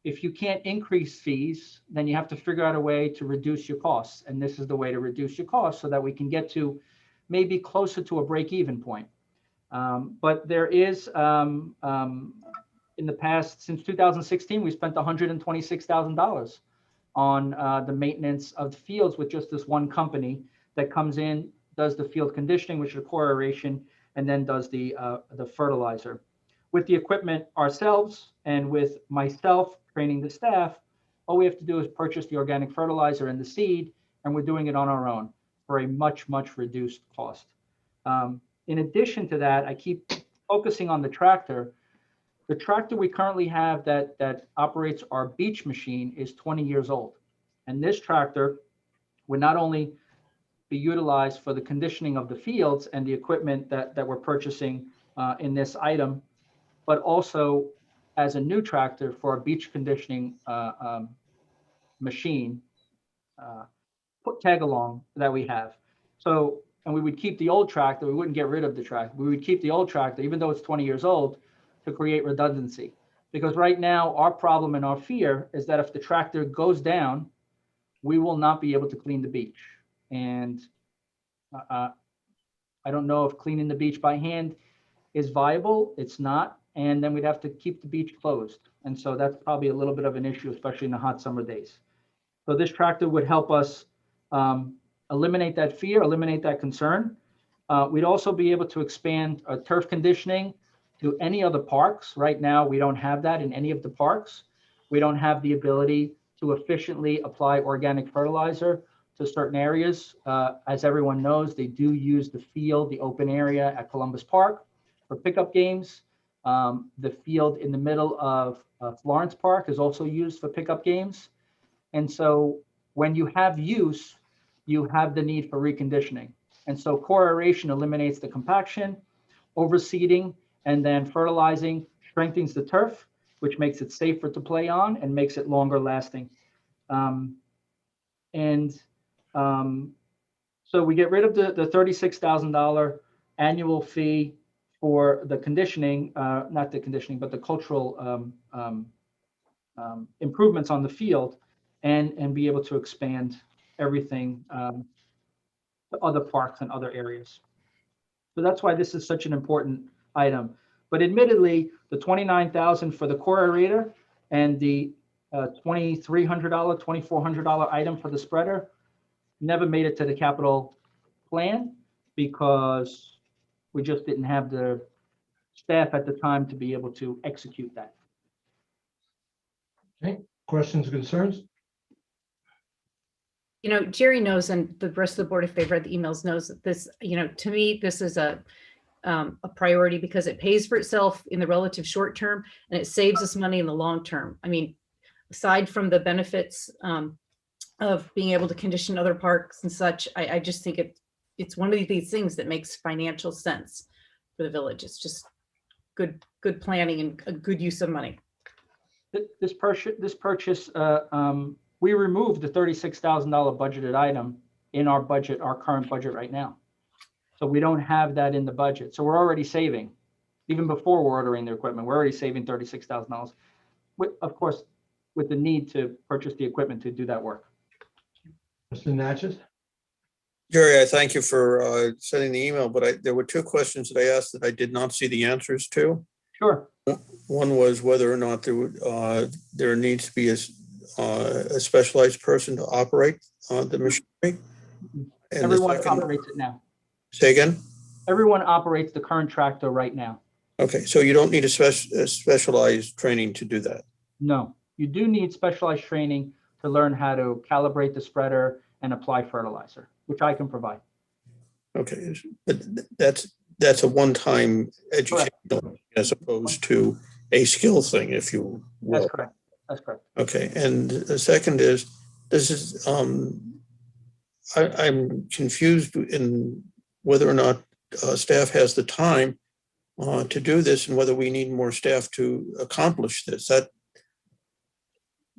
if you can't increase fees, then you have to figure out a way to reduce your costs. And this is the way to reduce your costs so that we can get to maybe closer to a break-even point. But there is, in the past, since 2016, we spent $126,000 on the maintenance of the fields with just this one company that comes in, does the field conditioning, which is core aeration, and then does the fertilizer. With the equipment ourselves and with myself training the staff, all we have to do is purchase the organic fertilizer and the seed, and we're doing it on our own for a much, much reduced cost. In addition to that, I keep focusing on the tractor. The tractor we currently have that operates our beach machine is 20 years old. And this tractor would not only be utilized for the conditioning of the fields and the equipment that we're purchasing in this item, but also as a new tractor for a beach conditioning machine, tag along that we have. So, and we would keep the old tractor, we wouldn't get rid of the tractor. We would keep the old tractor, even though it's 20 years old, to create redundancy. Because right now, our problem and our fear is that if the tractor goes down, we will not be able to clean the beach. And I don't know if cleaning the beach by hand is viable. It's not. And then we'd have to keep the beach closed. And so that's probably a little bit of an issue, especially in the hot summer days. So this tractor would help us eliminate that fear, eliminate that concern. We'd also be able to expand turf conditioning to any of the parks. Right now, we don't have that in any of the parks. We don't have the ability to efficiently apply organic fertilizer to certain areas. As everyone knows, they do use the field, the open area at Columbus Park for pickup games. The field in the middle of Florence Park is also used for pickup games. And so when you have use, you have the need for reconditioning. And so core aeration eliminates the compaction, overseeding, and then fertilizing strengthens the turf which makes it safer to play on and makes it longer lasting. And so we get rid of the $36,000 annual fee for the conditioning, not the conditioning, but the cultural improvements on the field, and be able to expand everything to other parks and other areas. So that's why this is such an important item. But admittedly, the $29,000 for the core aerator and the $2,300, $2,400 item for the spreader never made it to the capital plan because we just didn't have the staff at the time to be able to execute that. Okay, questions, concerns? You know, Jerry knows, and the rest of the board, if they've read the emails, knows that this, you know, to me, this is a priority because it pays for itself in the relative short term and it saves us money in the long term. I mean, aside from the benefits of being able to condition other parks and such, I just think it's one of these things that makes financial sense for the village. It's just good planning and a good use of money. This purchase, we removed the $36,000 budgeted item in our budget, our current budget right now. So we don't have that in the budget. So we're already saving, even before we're ordering the equipment, we're already saving $36,000. Of course, with the need to purchase the equipment to do that work. Mr. Natchez? Jerry, I thank you for sending the email, but there were two questions that I asked that I did not see the answers to. Sure. One was whether or not there needs to be a specialized person to operate the machinery. And everyone operates it now. Say again? Everyone operates the current tractor right now. Okay, so you don't need a specialized training to do that? No, you do need specialized training to learn how to calibrate the spreader and apply fertilizer, which I can provide. Okay, but that's a one-time education as opposed to a skill thing, if you will. That's correct. That's correct. Okay, and the second is, this is, I'm confused in whether or not staff has the time to do this and whether we need more staff to accomplish this.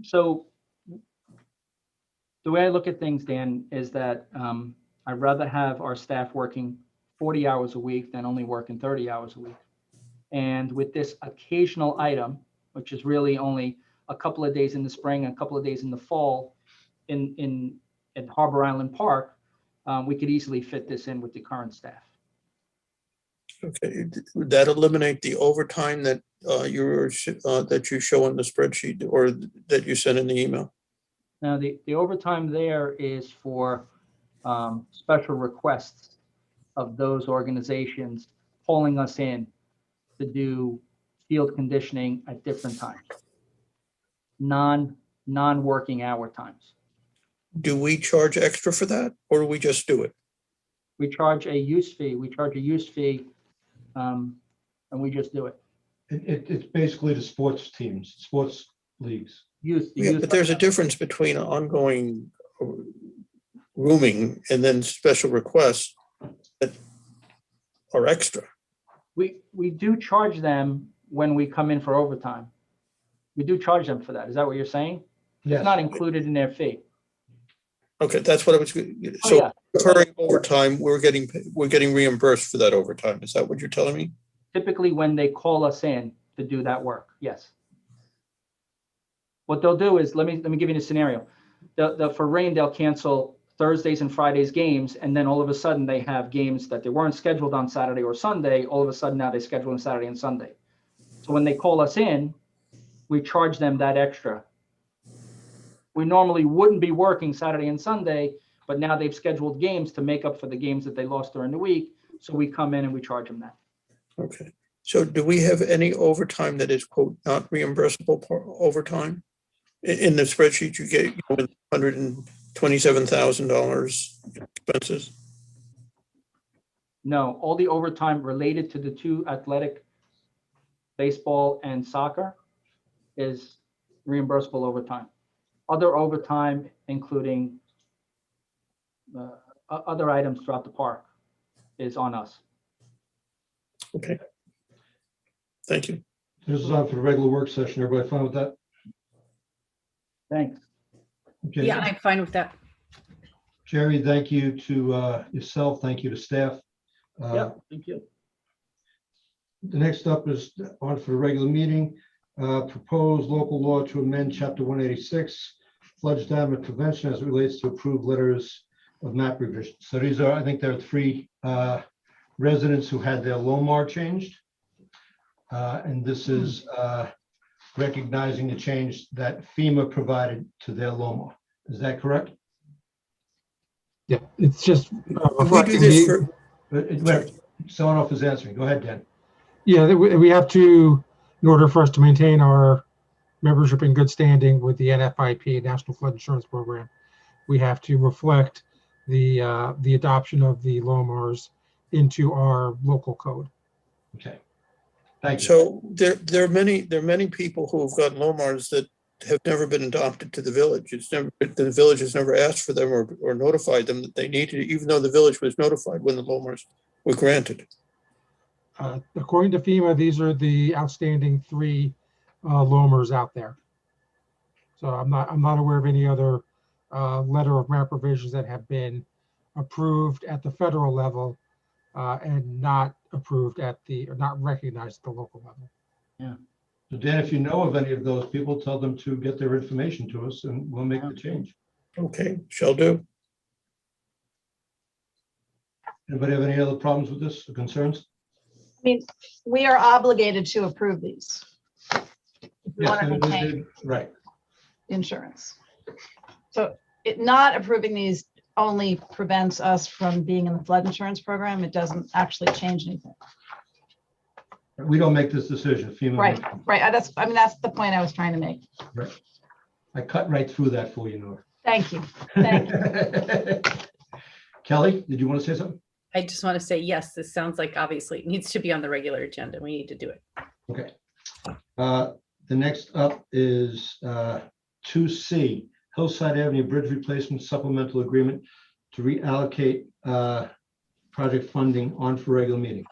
So the way I look at things, Dan, is that I'd rather have our staff working 40 hours a week than only working 30 hours a week. And with this occasional item, which is really only a couple of days in the spring and a couple of days in the fall at Harbor Island Park, we could easily fit this in with the current staff. Okay, would that eliminate the overtime that you show on the spreadsheet or that you sent in the email? Now, the overtime there is for special requests of those organizations pulling us in to do field conditioning at different times, non-working hour times. Do we charge extra for that, or do we just do it? We charge a use fee. And we just do it. It's basically the sports teams, sports leagues. But there's a difference between ongoing rooming and then special requests that are extra. We do charge them when we come in for overtime. We do charge them for that. Is that what you're saying? Yes. It's not included in their fee. Okay, that's what I was. So yeah. Recurring overtime, we're getting reimbursed for that overtime. Is that what you're telling me? Typically, when they call us in to do that work, yes. What they'll do is, let me give you a scenario. For rain, they'll cancel Thursdays and Fridays games, and then all of a sudden they have games that they weren't scheduled on Saturday or Sunday. All of a sudden now they schedule on Saturday and Sunday. So when they call us in, we charge them that extra. We normally wouldn't be working Saturday and Sunday, but now they've scheduled games to make up for the games that they lost during the week. So we come in and we charge them that. Okay. So do we have any overtime that is, quote, not reimbursable overtime? In the spreadsheet you get $127,000 expenses? No, all the overtime related to the two athletic, baseball and soccer, is reimbursable overtime. Other overtime, including other items throughout the park, is on us. Okay. Thank you. This is on for the regular work session. Everybody fine with that? Thanks. Okay. Yeah, I'm fine with that. Jerry, thank you to yourself. Thank you to staff. Yep, thank you. The next up is on for the regular meeting. Proposed local law to amend Chapter 186, flood damage prevention as it relates to approved letters of map revision. So these are, I think there are 3 residents who had their LOMAR changed. And this is recognizing the change that FEMA provided to their LOMAR. Is that correct? Yeah, it's just. Can we do this for, Wait, someone off is answering. Go ahead, Dan. Yeah, we have to, in order for us to maintain our membership in good standing with the NFIP, National Flood Insurance Program, we have to reflect the adoption of the LOMARs into our local code. Okay. Thank you. so there are many people who have gotten LOMARs that have never been adopted to the village. The village has never asked for them or notified them that they needed it, even though the village was notified when the LOMARs were granted. According to FEMA, these are the outstanding 3 LOMARs out there. So I'm not aware of any other letter of map revisions that have been approved at the federal level and not approved or not recognized at the local level. So Dan, if you know of any of those people, tell them to get their information to us and we'll make the change. Okay, shall do. Anybody have any other problems with this or concerns? I mean, we are obligated to approve these. If we Yes, want to maintain right. insurance. So not approving these only prevents us from being in the flood insurance program. It doesn't actually change anything. We don't make this decision. FEMA. Right, right. That's the point I was trying to make. Right. I cut right through that for you, Nora. Thank you. Thank you. Kelly, did you want to say something? I just want to say, yes, this sounds like obviously it needs to be on the regular agenda. We need to do it. Okay. The next up is 2C, Hillside Avenue Bridge Replacement Supplemental Agreement to reallocate project funding on for regular meeting.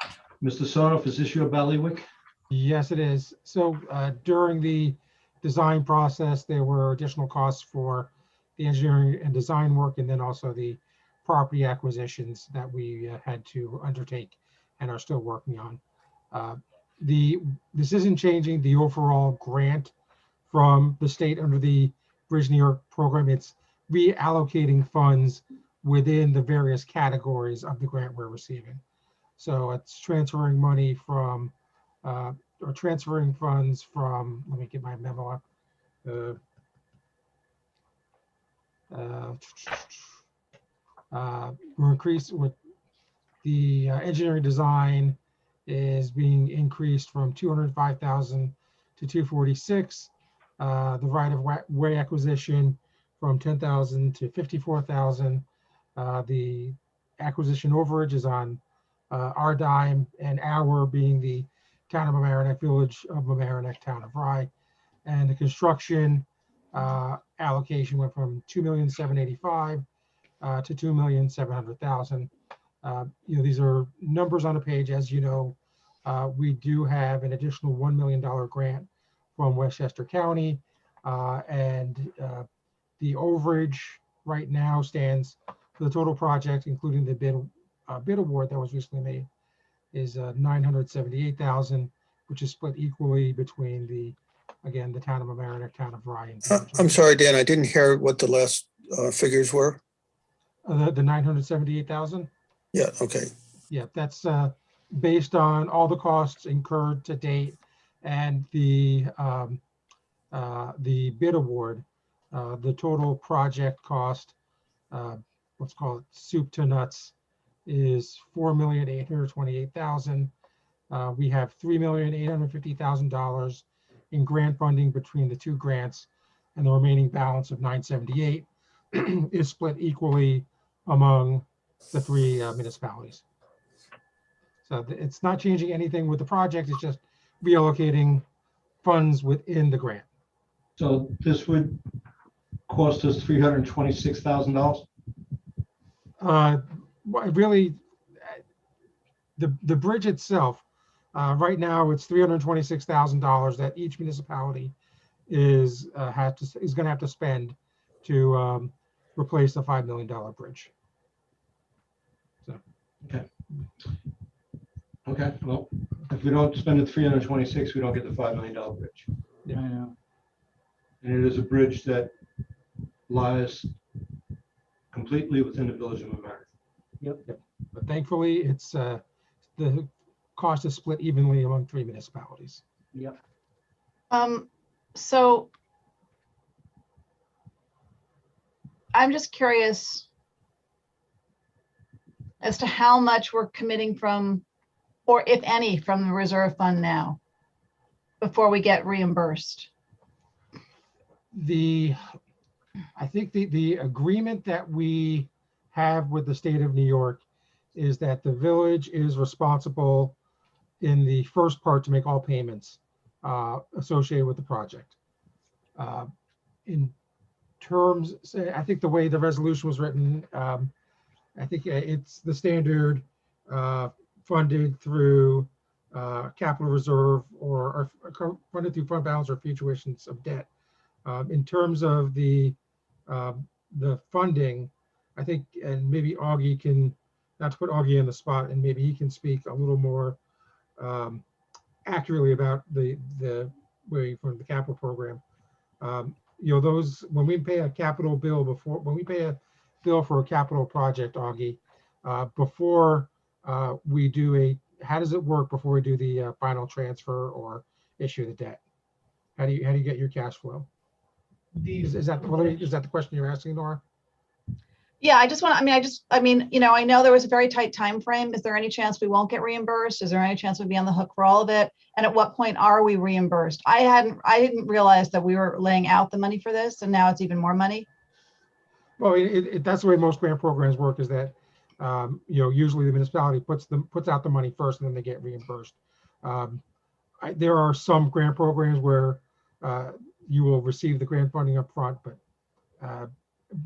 Mr. Sonoff, is this your bailiwick? Yes, it is. So during the design process, there were additional costs for the engineering and design work, and then also the property acquisitions that we had to undertake and are still working on. This isn't changing the overall grant from the state under the Bridge New York program. It's reallocating funds within the various categories of the grant we're receiving. So it's transferring money from, or transferring funds from, let me get my memo up. We're increased with the engineering design is being increased from 205,000 to 246. The right of way acquisition from 10,000 to 54,000. The acquisition overage is on our dime, and our being the town of Mamaroneck, village of Mamaroneck, town of Rye. And the construction allocation went from 2,785,000 to 2,700,000. These are numbers on a page. As you know, we do have an additional $1 million grant from Westchester County, and the overage right now stands for the total project, including the bid award that was recently made, is 978,000, which is split equally between the town of Mamaroneck, town of Rye. I'm sorry, Dan, I didn't hear what the last figures were. The 978,000. Yeah, okay. Yeah, that's based on all the costs incurred to date and the bid award. The total project cost, let's call it soup to nuts, is $4,828,000. We have $3,850,000 in grant funding between the 2 grants, and the remaining balance of 978 is split equally among the 3 municipalities. So it's not changing anything with the project. It's just reallocating funds within the grant. So this would cost us $326,000? Really, the bridge itself Right now, it's $326,000 that each municipality is going to have to spend to replace the $5 million bridge. Okay, well, if we don't spend the 326, we don't get the $5 million bridge. I know. And it is a bridge that lies completely within the village of Mamaroneck. But thankfully, it's the cost is split evenly among 3 municipalities. Yep. So I'm just curious as to how much we're committing from, or if any, from the reserve fund now before we get reimbursed. I think the agreement that we have with the state of New York is that the village is responsible in the first part to make all payments associated with the project. In terms, I think the way the resolution was written, I think it's the standard funded through capital reserve or funded through fund balance or future issuance of debt. In terms of the funding, I think, and maybe Augie can, not to put Augie on the spot, and maybe he can speak a little more accurately about the way from the capital program. You know, those, when we pay a capital bill when we pay a bill for a capital project, Augie, before we do how does it work before we do the final transfer or issue the debt? How do you get your cash flow? Is that the question you're asking, Nora? Yeah, I mean, you know, I know there was a very tight time frame. Is there any chance we won't get reimbursed? Is there any chance we'd be on the hook for all of it? And at what point are we reimbursed? I didn't realize that we were laying out the money for this, and now it's even more money. Well, that's the way most grant programs work, is that you know, usually the municipality puts out the money first and then they get reimbursed. There are some grant programs where you will receive the grant funding up front, but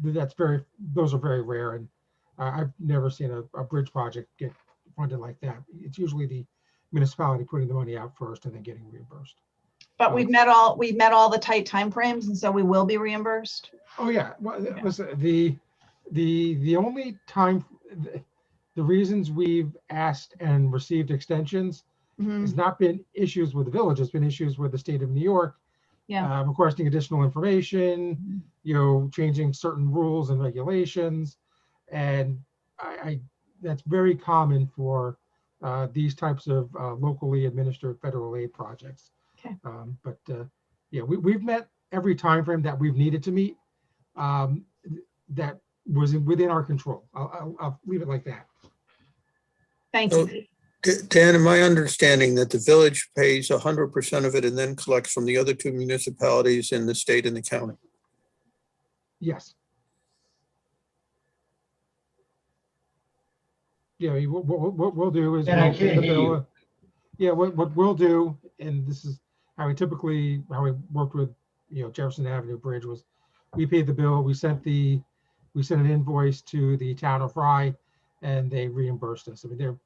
those are very rare, and I've never seen a bridge project get funded like that. It's usually the municipality putting the money out first and then getting reimbursed. But we've met all the tight timeframes, and so we will be reimbursed. Oh yeah, well, listen, the only time, the reasons we've asked and received extensions has not been issues with the village. It's been issues with the state of New York. Yeah. Requesting additional information, you know, changing certain rules and regulations. And that's very common for these types of locally administered federal aid projects. Okay. Yeah, we've met every time frame that we've needed to meet that was within our control. I'll leave it like that. Thank So, you. Dan, am I understanding that the village pays 100% of it and then collects from the other 2 municipalities in the state and the county? Yes. Yeah, what we'll do is And I we'll pay can't the hear bill. you. Yeah, what we'll do, and this is how we worked with, you know, Jefferson Avenue Bridge, was we paid the bill, we sent an invoice to the town of Rye, and they reimbursed us. I mean,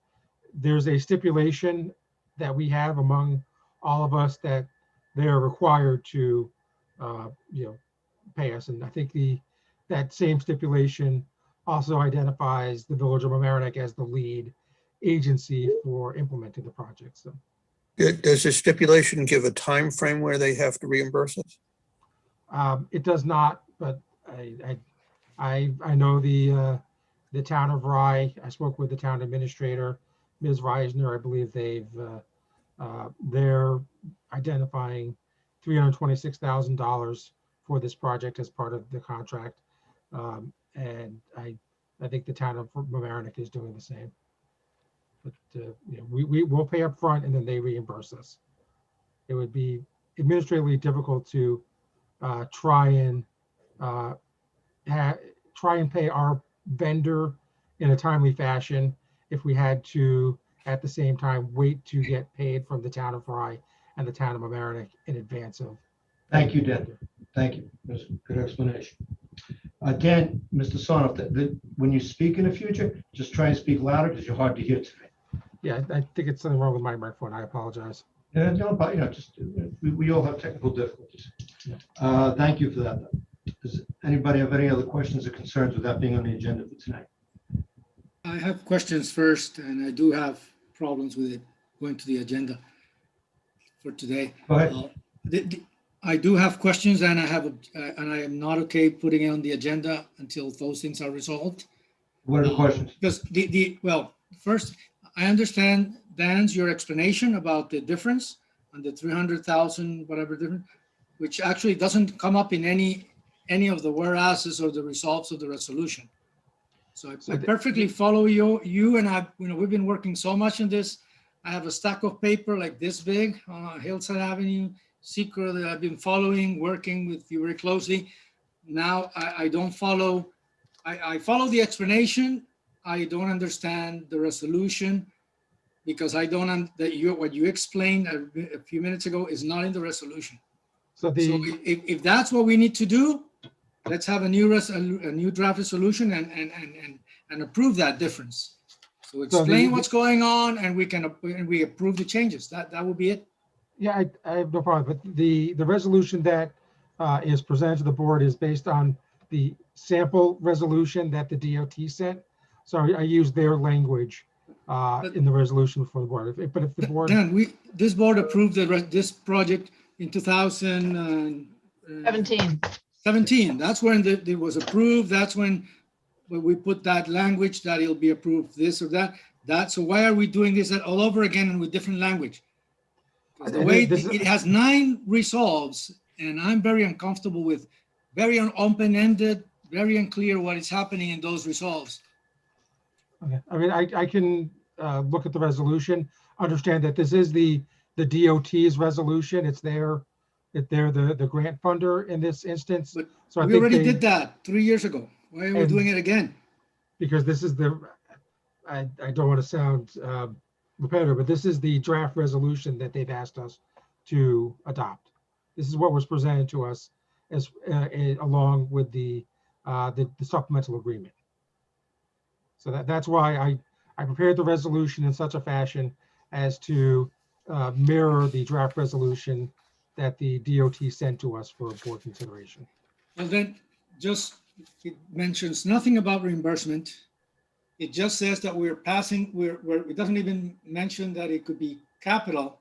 there's a stipulation that we have among all of us that they're required to, you know, pay us. And I think that same stipulation also identifies the village of Mamaroneck as the lead agency for implementing the project. So Does the stipulation give a time frame where they have to reimburse us? it does not, but I know the town of Rye. I spoke with the town administrator, Ms. Reisner. I believe they're identifying $326,000 for this project as part of the contract. And I think the town of Mamaroneck is doing the same. But you know, we will pay up front and then they reimburse us. It would be administratively difficult to try and pay our vendor in a timely fashion if we had to at the same time wait to get paid from the town of Rye and the town of Mamaroneck in advance of. Thank you, Dan. Thank you. That's a good explanation. Dan, Mr. Sonoff, when you speak in the future, just try and speak louder because you're hard to hear today. Yeah, I think it's something wrong with my microphone. I apologize. And, just, we all have technical difficulties. Thank you for that. Does anybody have any other questions or concerns with that being on the agenda for tonight? I have questions first, and I do have problems with it going to the agenda for today. Go ahead. I do have questions, and I am not okay putting it on the agenda until those things are resolved. What are the questions? Because well, first, I understand, Dan's, your explanation about the difference on the 300,000, whatever difference, which actually doesn't come up in any of the whereases or the results of the resolution. So I perfectly follow you and I, we've been working so much on this. I have a stack of paper like this big on Hillside Avenue, secret that I've been following, working with you very closely. Now I don't follow, I follow the explanation. I don't understand the resolution because I don't, what you explained a few minutes ago is not in the resolution. So if that's what we need to do, let's have a new draft resolution and approve that difference. So explain what's going on and we approve the changes. That will be it. Yeah, I have no problem. But the resolution that is presented to the board is based on the sample resolution that the DOT sent. So I used their language in the resolution for the board. But if the board, Dan, this board approved this project in 2017. That's when it was approved. That's when we put that language that it'll be approved this or that. So why are we doing this all over again and with different language? Because the way it has 9 resolves, and I'm very uncomfortable with very open-ended, very unclear what is happening in those resolves. okay. I mean, I can look at the resolution, understand that this is the DOT's resolution. It's they're the grant funder in this instance. But so I we think already did that 3 years ago. Why are we doing it again? Because this is I don't want to sound repetitive, but this is the draft resolution that they've asked us to adopt. This is what was presented to us as along with the supplemental agreement. So that's why I prepared the resolution in such a fashion as to mirror the draft resolution that the DOT sent to us for board consideration. And then it mentions nothing about reimbursement. It just says that we're passing, it doesn't even mention that it could be capital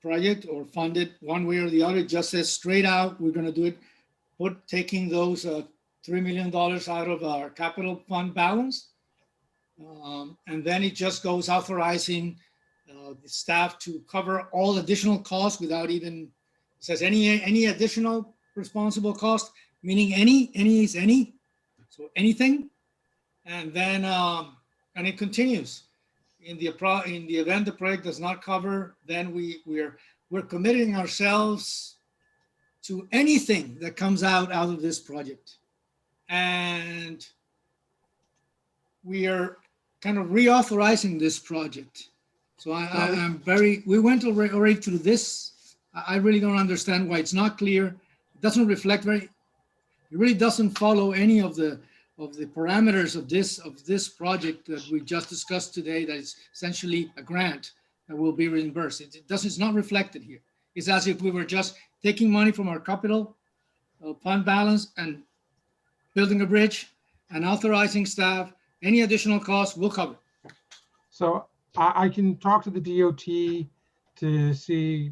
project or funded one way or the other. It just says straight out, we're going to do it, taking those $3 million out of our capital fund balance. And then it just goes authorizing the staff to cover all additional costs without even, says any additional responsible cost, meaning any is any, so anything. And then, and it continues. In the event the project does not cover, then we're committing ourselves to anything that comes out of this project. And we are kind of reauthorizing this project. So we went already through this. I really don't understand why it's not clear. It doesn't reflect it really doesn't follow any of the parameters of this project that we just discussed today. That is essentially a grant that will be reimbursed. It's not reflected here. It's as if we were just taking money from our capital fund balance and building a bridge and authorizing staff. Any additional costs will cover. So I can talk to the DOT to see,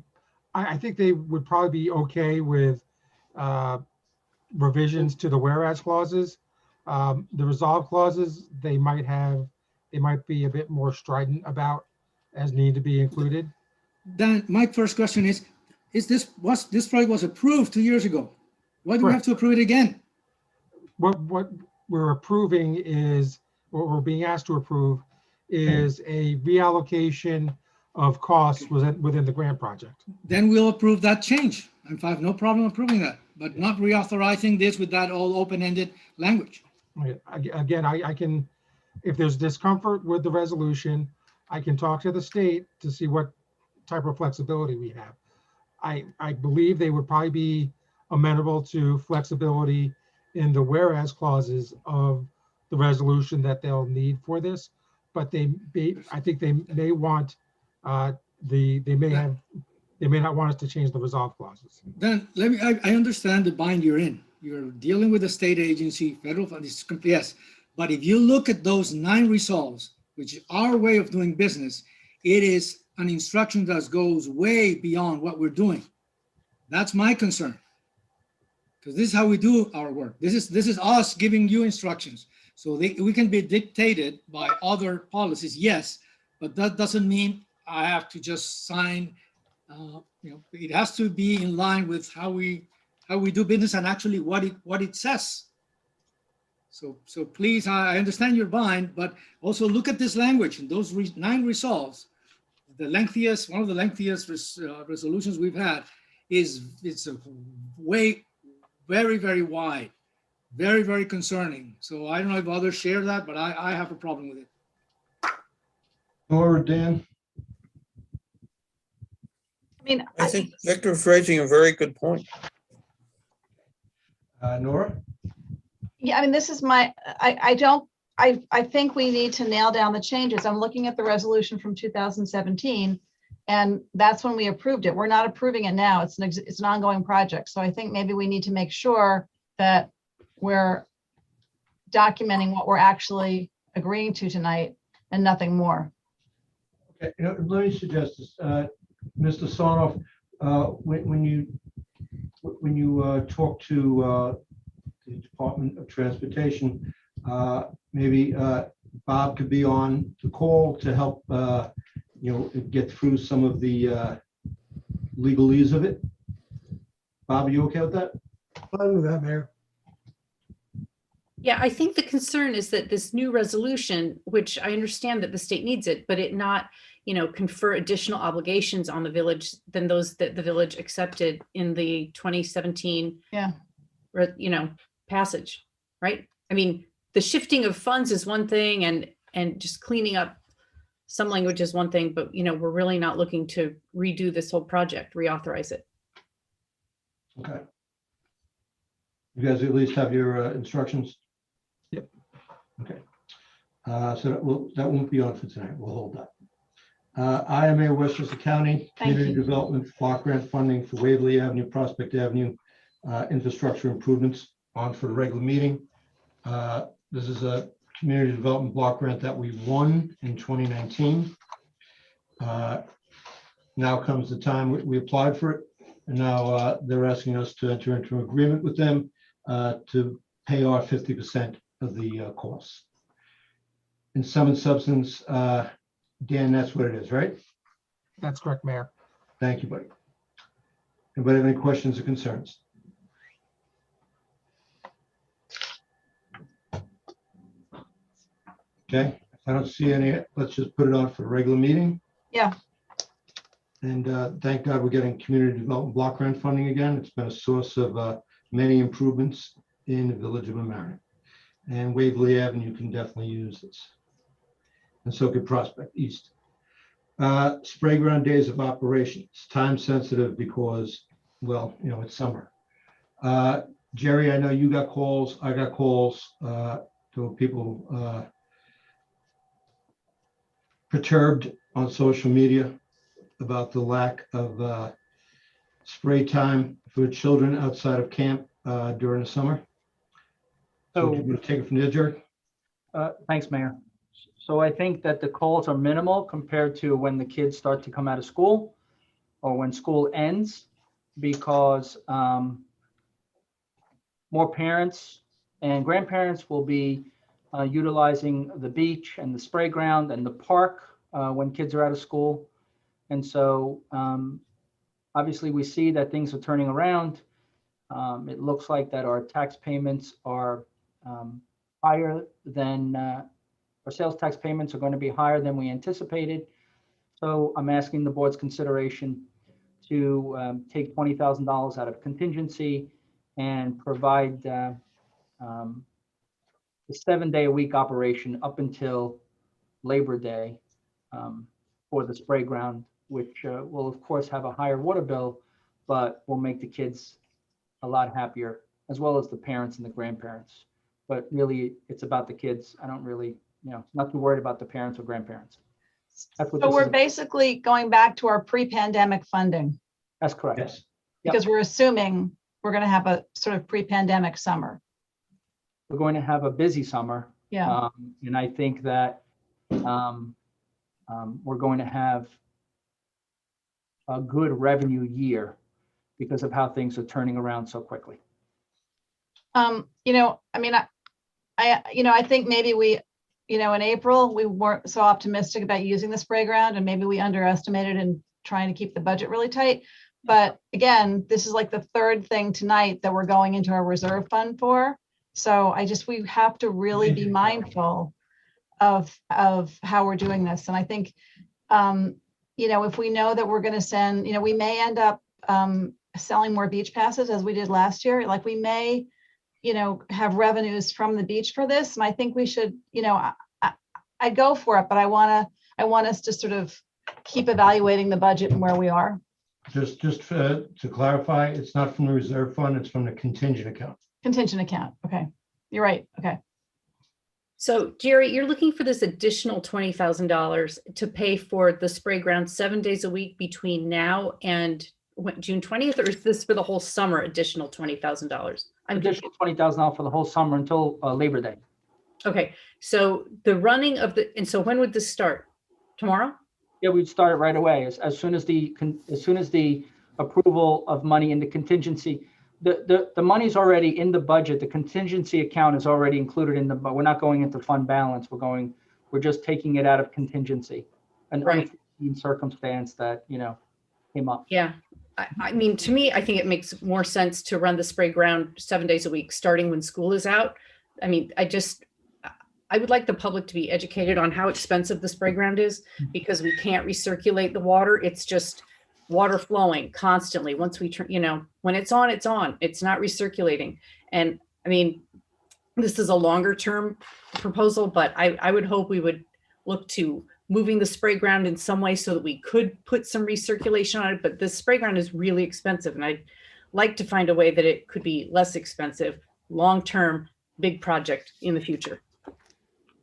I think they would probably be okay with revisions to the whereas clauses. The resolve clauses, they might be a bit more strident about as need to be included. Dan, my first question is this project was approved 2 years ago. Why do we have to approve it again? What we're approving is, what we're being asked to approve is a reallocation of costs within the grant project. Then we'll approve that change. I have no problem approving that, but not reauthorizing this with that all open-ended language. Okay. Again, I can, if there's discomfort with the resolution, I can talk to the state to see what type of flexibility we have. I believe they would probably be amenable to flexibility in the whereas clauses of the resolution that they'll need for this. but I think they may want, they may not want us to change the resolve clauses. Then let me, I understand the bind you're in. You're dealing with a state agency, federal fund, yes. But if you look at those 9 resolves, which is our way of doing business, it is an instruction that goes way beyond what we're doing. That's my concern. Because this is how we do our work. This is us giving you instructions. So we can be dictated by other policies, yes, but that doesn't mean I have to just sign. It has to be in line with how we do business and actually what it says. So please, I understand your bind, but also look at this language and those 9 resolves. The lengthiest, one of the lengthiest resolutions we've had it's a way very, very wide, very, very concerning. So I don't know if others share that, but I have a problem with it. Nora, Dan? I mean, I think Victor's raising a very good point. Nora? yeah, I mean, this is I think we need to nail down the changes. I'm looking at the resolution from 2017, and that's when we approved it. We're not approving it now. It's an ongoing project. So I think maybe we need to make sure that we're documenting what we're actually agreeing to tonight and nothing more. Okay, let me suggest this, Mr. Sarnoff, when you talk to the Department of Transportation, maybe Bob could be on the call to help get through some of the legalese of it. Bob, are you okay with that? Fine with that, Mayor. Yeah, I think the concern is that this new resolution, which I understand that the state needs it, but it not, confer additional obligations on the village than those that the village accepted in the 2017, passage, right? I mean, the shifting of funds is one thing and just cleaning up some language is one thing, but we're really not looking to redo this whole project, reauthorize it. Okay. You guys at least have your instructions? Yep. Okay. So that won't be on for tonight. We'll hold that. IMA Westchester County Community Development Block Grant Funding for Waverly Avenue, Prospect Avenue, infrastructure improvements on for the regular meeting. This is a community development block grant that we won in 2019. Now comes the time we applied for it, and now they're asking us to enter into an agreement with them to pay our 50% of the costs. In sum and substance, Dan, that's what it is, right? That's correct, Mayor. Thank you, buddy. Anybody have any questions or concerns? Okay, if I don't see any, let's just put it on for a regular meeting. Yeah. And thank God we're getting community development block grant funding again. It's been a source of many improvements in the village of Mamaroneck. And Waverly Avenue can definitely use this. And so could Prospect East. Spray ground days of operation. It's time sensitive because, well, it's summer. Jerry, I know you got calls. I got calls. There were people perturbed on social media about the lack of spray time for children outside of camp during the summer. So So- you want to take it from there, Jerry? Thanks, Mayor. So I think that the calls are minimal compared to when the kids start to come out of school or when school ends, because more parents and grandparents will be utilizing the beach and the spray ground and the park when kids are out of school. And so obviously we see that things are turning around. It looks like that our tax payments are higher than our sales tax payments are going to be higher than we anticipated. So I'm asking the board's consideration to take $20,000 out of contingency and provide the 7-day-a-week operation up until Labor Day for the spray ground, which will of course have a higher water bill, but will make the kids a lot happier, as well as the parents and the grandparents. But really, it's about the kids. I don't really not too worried about the parents or grandparents. That's what So this we're is. basically going back to our pre-pandemic funding That's correct. Yes. Yep. because we're assuming we're going to have a sort of pre-pandemic summer. We're going to have a busy summer. Yeah. And I think that we're going to have a good revenue year because of how things are turning around so quickly. I mean, I think maybe we, in April, we weren't so optimistic about using the spray ground and maybe we underestimated in trying to keep the budget really tight. But again, this is like the third thing tonight that we're going into our reserve fund for. So we have to really be mindful of how we're doing this. And I think, if we know that we're going to send, we may end up selling more beach passes as we did last year. Like we may, have revenues from the beach for this. And I think we should, I go for it, but I want us to sort of keep evaluating the budget and where we are. Just to clarify, it's not from the reserve fund, it's from the contingent account. Contingent account. Okay. You're right. Okay. So Jerry, you're looking for this additional $20,000 to pay for the spray ground 7 days a week between now and June 20th, or is this for the whole summer, additional $20,000? Additional $20,000 for the whole summer until Labor Day. Okay, so the running of and so when would this start? Tomorrow? Yeah, we'd start it right away as soon as the approval of money in the contingency. The money's already in the budget. The contingency account is already included in but we're not going into fund balance. We're just taking it out of contingency. An unforeseen circumstance that came up. Yeah. I mean, to me, I think it makes more sense to run the spray ground 7 days a week, starting when school is out. I mean, I would like the public to be educated on how expensive the spray ground is because we can't recirculate the water. It's just water flowing constantly. Once we turn, when it's on, it's not recirculating. And I mean, this is a longer term proposal, but I would hope we would look to moving the spray ground in some way so that we could put some recirculation on it. But this spray ground is really expensive. And I'd like to find a way that it could be less expensive, long-term, big project in the future.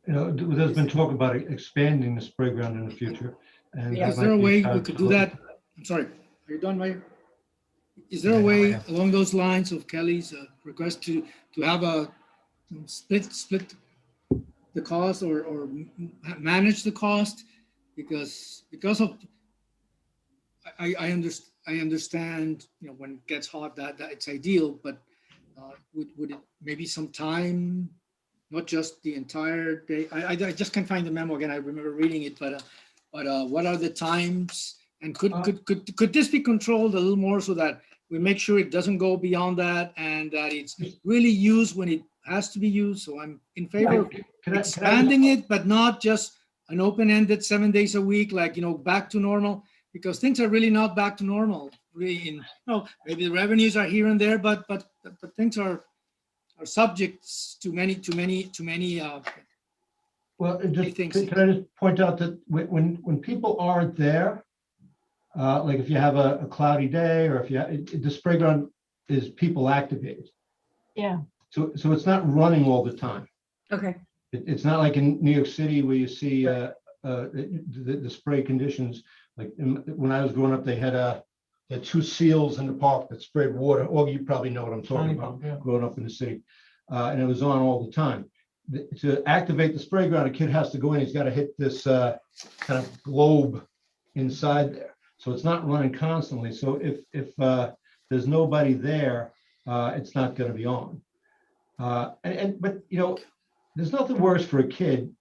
There's been talk about expanding the spray ground in the future. And is there a way we could do that? I'm sorry, are you done, Mayor? Is there a way along those lines of Kelly's request to have a split the cost or manage the cost? Because of I understand when it gets hot that it's ideal, but would it maybe some time, not just the entire day? I just can't find the memo again. I remember reading it, but what are the times? And could this be controlled a little more so that we make sure it doesn't go beyond that and that it's really used when it has to be used? So I'm in favor of expanding it, but not just an open-ended 7 days a week, like, back to normal, because things are really not back to normal. Really, maybe the revenues are here and there, but things are subject to many. Well, can I just point out that when people aren't there, like if you have a cloudy day or if the spray ground is people activated. Yeah. So it's not running all the time. Okay. It's not like in New York City where you see the spray conditions. Like when I was growing up, they had two seals in the park that sprayed water. Or you probably know what I'm talking about, growing up in the city. And it was on all the time. To activate the spray ground, a kid has to go in. He's got to hit this kind of globe inside there. So it's not running constantly. So if there's nobody there, it's not going to be on. But there's nothing worse for a kid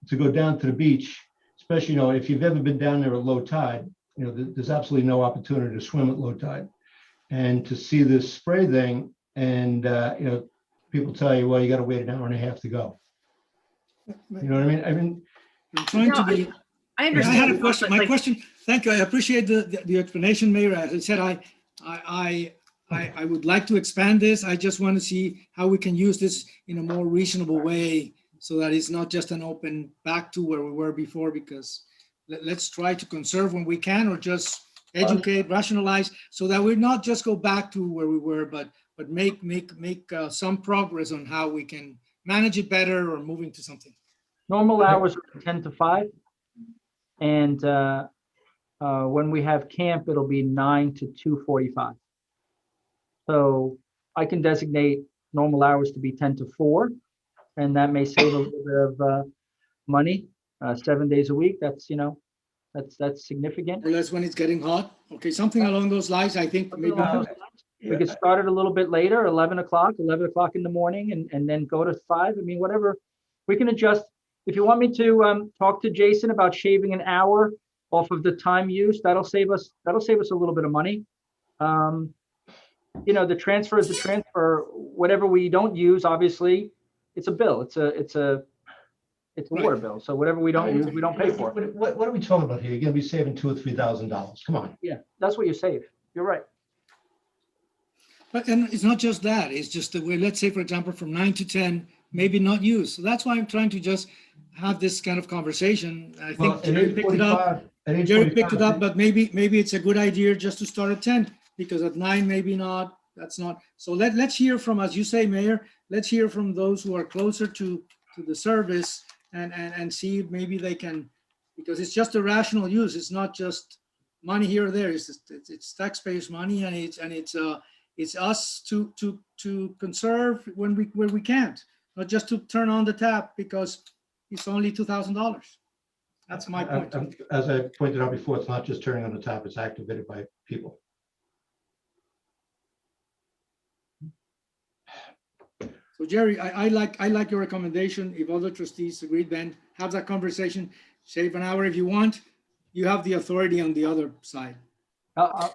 to go down to the beach, especially if you've ever been down there at low tide. There's absolutely no opportunity to swim at low tide, and to see this spray thing, and people tell you, well, you got to wait an hour and a half to go. You know what I mean? I'm trying to be. I understand. I had a question. My question. Thank you. I appreciate the explanation, Mayor. As I said, I would like to expand this. I just want to see how we can use this in a more reasonable way, so that it's not just an open back to where we were before. Because let's try to conserve when we can, or just educate, rationalize, so that we not just go back to where we were, but make some progress on how we can manage it better or moving to something. Normal hours are 10 to 5. And when we have camp, it'll be 9 to 2:45. So I can designate normal hours to be 10 to 4, and that may save a little bit of money. 7 days a week, that's, that's significant. Or less when it's getting hot. Okay, something along those lines, I think maybe. We could start it a little bit later, 11 o'clock in the morning, and then go to 5. I mean, whatever. We can adjust. If you want me to talk to Jason about shaving an hour off of the time use, that'll save us a little bit of money. The transfer is the transfer. Whatever we don't use, obviously, it's a bill. It's a water bill. So whatever we don't use, we don't pay for. What are we talking about here? You're gonna be saving $2,000 or $3,000. Come on. Yeah, that's what you save. You're right. But and it's not just that, it's just the way, let's say, for example, from 9 to 10, maybe not used. So that's why I'm trying to just have this kind of conversation. I think Jerry picked it up. Jerry picked it up, but maybe it's a good idea just to start at 10, because at 9, maybe not, that's not. So let's hear from, as you say, Mayor, let's hear from those who are closer to the service and see if maybe they can, because it's just a rational use. It's not just money here or there. It's taxpayers' money, and it's us to conserve when we can't, not just to turn on the tap because it's only $2,000. That's my point. As I pointed out before, it's not just turning on the tap, it's activated by people. So Jerry, I like your recommendation. If other trustees agreed, then have that conversation, save an hour if you want. You have the authority on the other side. I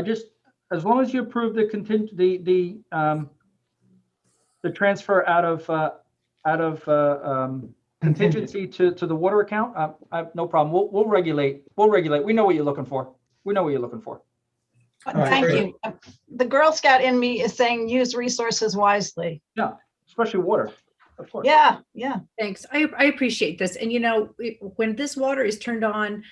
just, as long as you approve the transfer out of contingency to the water account, I have no problem. We'll regulate. We know what you're looking for. right, Thank great. you. The Girl Scout in me is saying use resources wisely. Yeah, especially water, of course. Yeah. Thanks. I appreciate this. And when this water is turned on,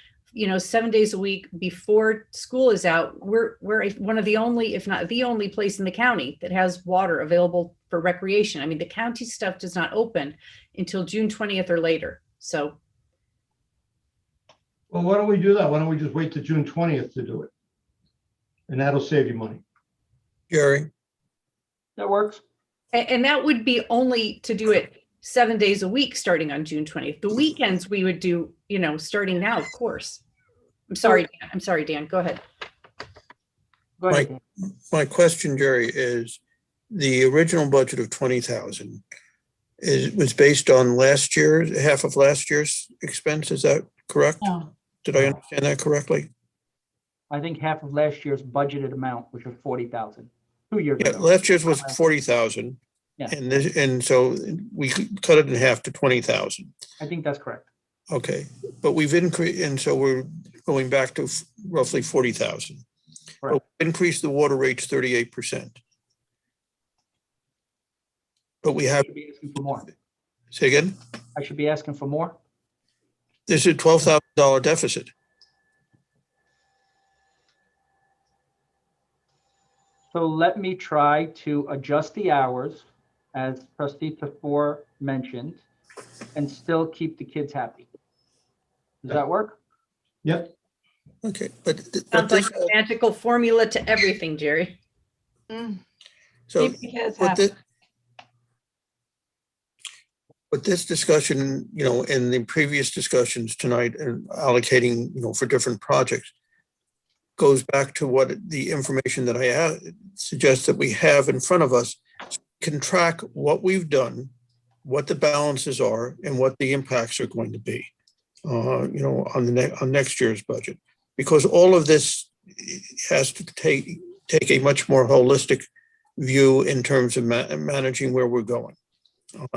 7 days a week before school is out, we're one of the only, if not the only place in the county that has water available for recreation. I mean, the county stuff does not open until June 20th or later. So. Well, why don't we do that? Why don't we just wait to June 20th to do it? And that'll save you money. Jerry, That works. And that would be only to do it 7 days a week, starting on June 20th. The weekends we would do, starting now, of course. I'm sorry, Dan, go ahead. Go ahead. my question, Jerry, is the original budget of 20,000 was based on half of last year's expense. Is that correct? No. Did I understand that correctly? I think half of last year's budgeted amount, which was 40,000, 2 years Yeah, ago. last year's was 40,000. Yeah. And so we cut it in half to 20,000. I think that's correct. Okay, but we've increased, and so we're going back to roughly 40,000. Correct. Increased the water rates 38%. But we I have, should be asking for more. say again, I should be asking for more. there's a $12,000 deficit. So let me try to adjust the hours, as trustee Tefor mentioned, and still keep the kids happy. Does that work? Yep. Okay, but Sounds like this, a magical formula to everything, Jerry. so Keep the kids what happy. this discussion, in the previous discussions tonight and allocating, for different projects, goes back to what the information that I suggest that we have in front of us can track what we've done, what the balances are, and what the impacts are going to be, on next year's budget. Because all of this has to take a much more holistic view in terms of managing where we're going,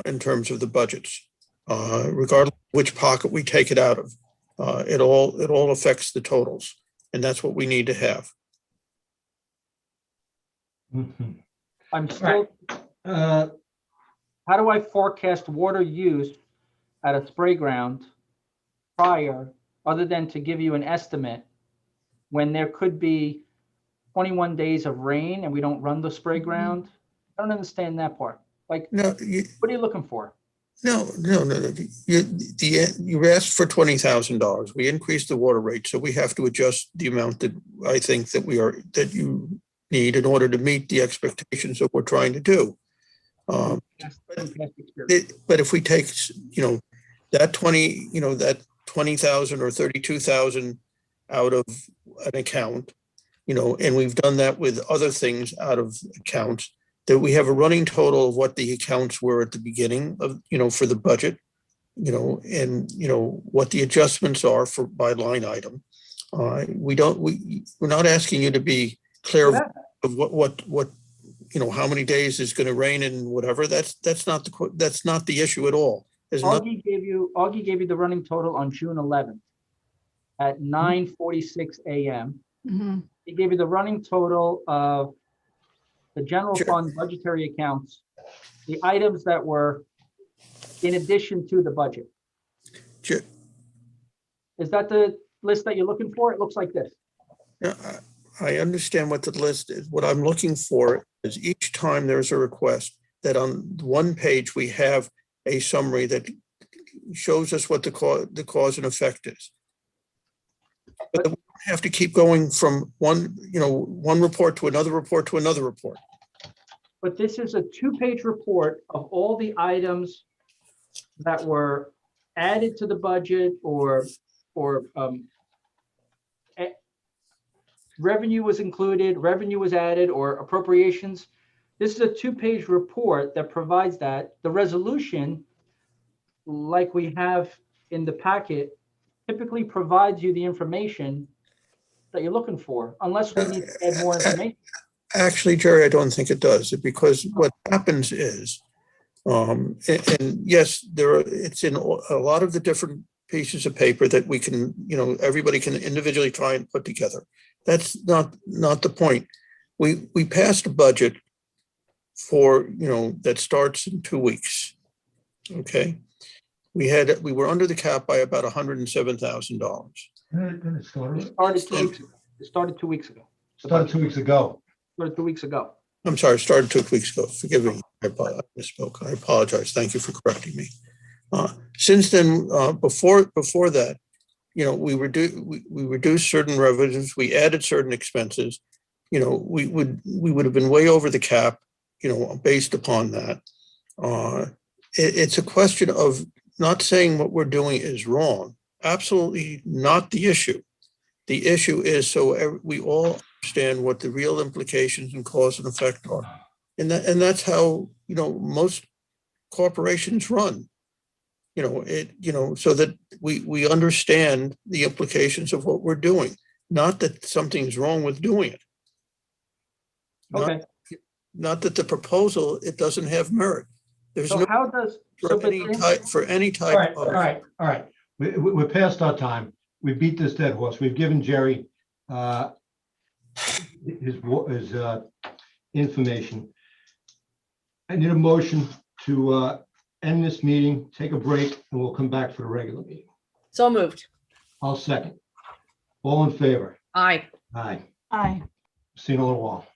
in terms of the budgets, regardless of which pocket we take it out of. It all affects the totals, and that's what we need to have. I'm still, how do I forecast water use at a spray ground prior, other than to give you an estimate, when there could be 21 days of rain and we don't run the spray ground? I don't understand that part. Like, No, what are you looking for? No. You asked for $20,000. We increased the water rate, so we have to adjust the amount that I think that you need in order to meet the expectations that we're trying to do. From past experience. But if we take, that 20,000 or 32,000 out of an account, and we've done that with other things out of accounts, that we have a running total of what the accounts were at the beginning of, for the budget, and, what the adjustments are by line item. We're not asking you to be clear of what, how many days is going to rain and whatever. That's not the issue at all. Augie gave you the running total on June 11th at 9:46 a.m. Mhm. He gave you the running total of the general fund budgetary accounts, the items that were in addition to the budget. Sure. Is that the list that you're looking for? It looks like this. Yeah, I understand what the list is. What I'm looking for is each time there's a request that on one page we have a summary that shows us what the cause and effect is. But we don't have to keep going from one report to another report to another report. But this is a 2-page report of all the items that were added to the budget or revenue was included, revenue was added, or appropriations. This is a 2-page report that provides that. The resolution, like we have in the packet, typically provides you the information that you're looking for, unless we need to add more information. Actually, Jerry, I don't think it does, because what happens is, and yes, it's in a lot of the different pieces of paper that we can, everybody can individually try and put together. That's not the point. We passed a budget for, that starts in 2 weeks. Okay. We were under the cap by about $107,000. It started 2 weeks ago. It started 2 weeks ago. Started 2 weeks ago. Started 2 weeks ago. I'm sorry, it started 2 weeks ago. Forgive me. I misspoke. I apologize. Thank you for correcting me. Since then, before that, we reduced certain revenues. We added certain expenses. We would have been way over the cap, based upon that. It's a question of not saying what we're doing is wrong. Absolutely not the issue. The issue is so we all understand what the real implications and cause and effect are. And that's how, most corporations run, so that we understand the implications of what we're doing, not that something's wrong with doing it. Okay. Not that the proposal, it doesn't have merit. There's So no, how does, for any type All right. We're past our time. We beat this dead horse. We've given Jerry his information. I need a motion to end this meeting, take a break, and we'll come back for the regular meeting. So moved. I'll second. All in favor? Aye. Aye. Aye. See you in a little while.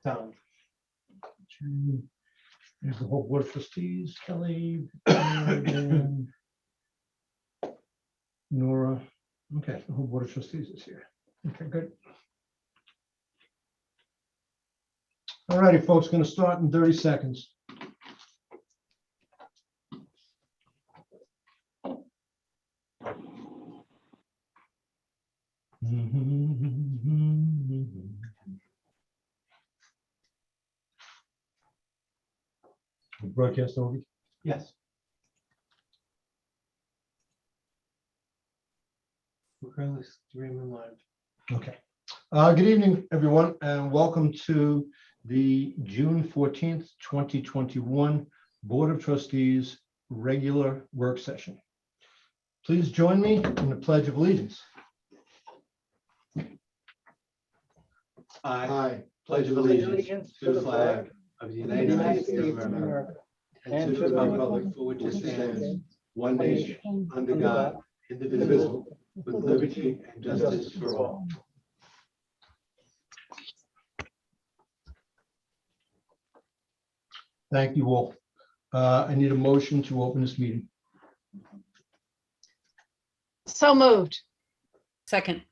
Tom. There's the whole board of trustees, Kelly, Dan, Nora. Okay, the whole board of trustees is here. Okay, good. All righty, folks, going to start in 30 seconds. Broadcast over? Yes. We're currently streaming live. Okay. Good evening, everyone, and welcome to the June 14th, 2021 Board of Trustees regular work session. Please join me in the Pledge of Allegiance. I pledge allegiance to the flag of the United States of America and to the republic for which it stands, one nation, under God, indivisible, with liberty and justice for all. Thank you all. I need a motion to open this meeting. So moved. Second.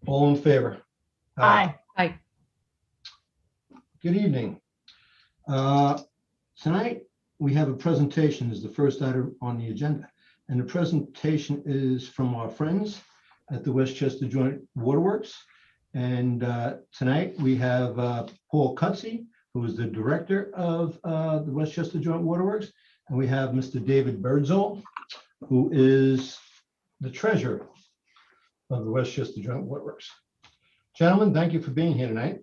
All in favor? Aye. Aye. Good evening. Tonight, we have a presentation as the first item on the agenda. And the presentation is from our friends at the Westchester Joint Waterworks. And tonight, we have Paul Cutsey, who is the director of the Westchester Joint Waterworks. And we have Mr. David Birdsall, who is the treasurer of the Westchester Joint Waterworks. Gentlemen, thank you for being here tonight.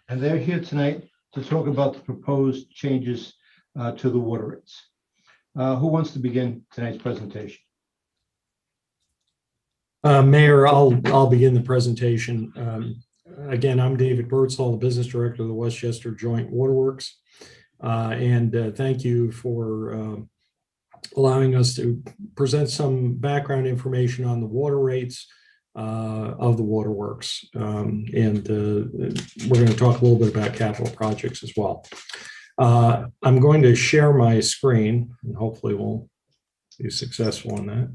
And they're here tonight to talk about the proposed changes to the water rates. Who wants to begin tonight's presentation? Mayor, I'll begin the presentation. Again, I'm David Birdsall, the business director of the Westchester Joint Waterworks. And thank you for allowing us to present some background information on the water rates of the waterworks. And we're going to talk a little bit about capital projects as well. I'm going to share my screen and hopefully we'll be successful in that.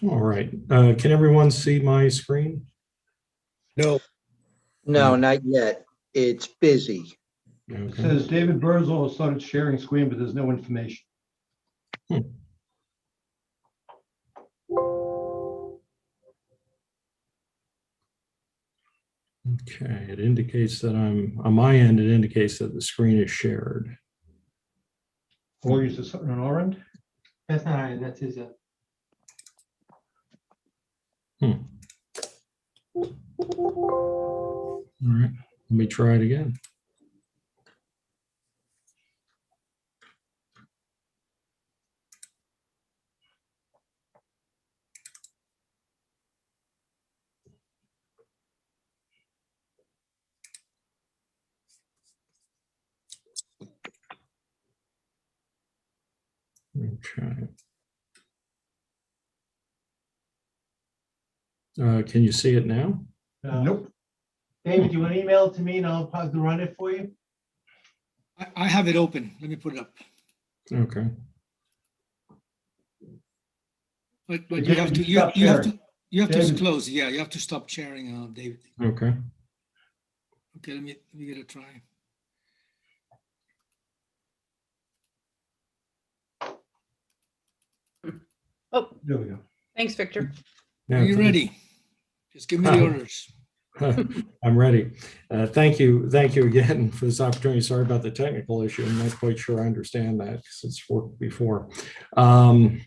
All right. Can everyone see my screen? No. No, not yet. It's busy. It Okay. says David Birdsall started sharing screen, but there's no information. Okay, it indicates that I'm on my end, it indicates that the screen is shared. Or is this something on our end? That's not right. That's his. All right, let me try it again. Okay. Can you see it now? Nope. David, you want to email it to me and I'll probably run it for you? I have it open. Let me put it up. Okay. But David, you have to stop sharing. to David. close. Yeah, you have to stop sharing, David. Okay. Okay, let me get a try. Oh, There we go. thanks, Victor. Now, Are you ready? Just give me the orders. I'm ready. Thank you again for this opportunity. Sorry about the technical issue. I'm not quite sure I understand that because it's worked before. Going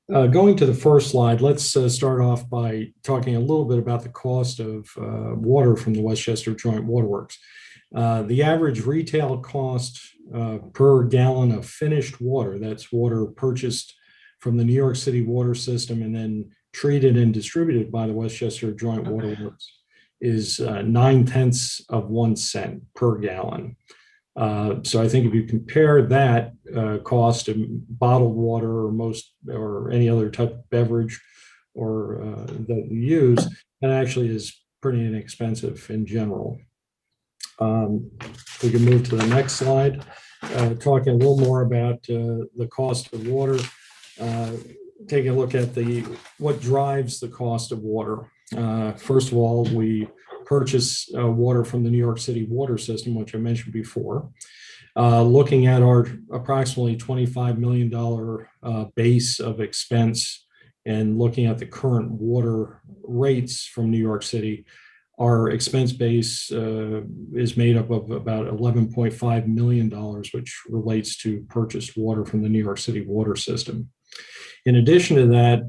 to the first slide, let's start off by talking a little bit about the cost of water from the Westchester Joint Waterworks. The average retail cost per gallon of finished water, that's water purchased from the New York City water system and then treated and distributed by the Westchester Joint Waterworks, is 9/10 of 1 cent per gallon. So I think if you compare that cost of bottled water or any other type of beverage that you use, that actually is pretty inexpensive in general. We can move to the next slide, talking a little more about the cost of water. Taking a look at what drives the cost of water. First of all, we purchase water from the New York City water system, which I mentioned before. Looking at our approximately $25 million base of expense and looking at the current water rates from New York City, our expense base is made up of about $11.5 million, which relates to purchased water from the New York City water system. In addition to that,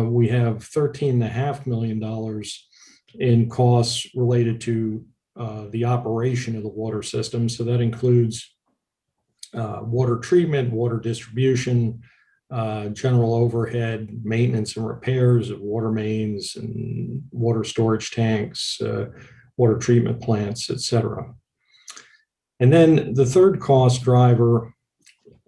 we have $13.5 million in costs related to the operation of the water system. So that includes water treatment, water distribution, general overhead, maintenance and repairs of water mains and water storage tanks, water treatment plants, etc. And then the third cost driver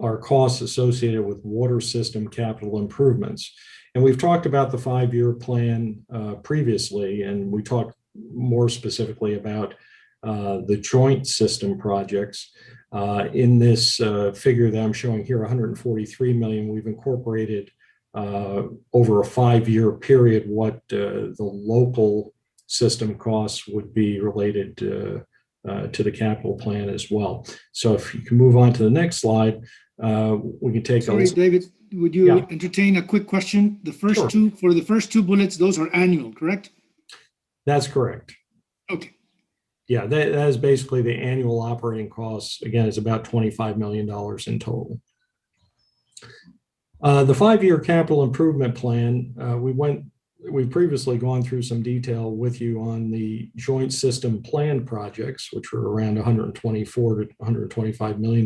are costs associated with water system capital improvements. And we've talked about the 5-year plan previously, and we talked more specifically about the joint system projects. In this figure that I'm showing here, 143 million, we've incorporated over a 5-year period what the local system costs would be related to the capital plan as well. So if you can move on to the next slide, we can take Sorry, David, would you entertain a quick question? The first Sure. two, for the first two bullets, those are annual, correct? That's correct. Okay. Yeah, that is basically the annual operating costs. Again, it's about $25 million in total. The 5-year capital improvement plan, we've previously gone through some detail with you on the joint system plan projects, which were around $124 to $125 million.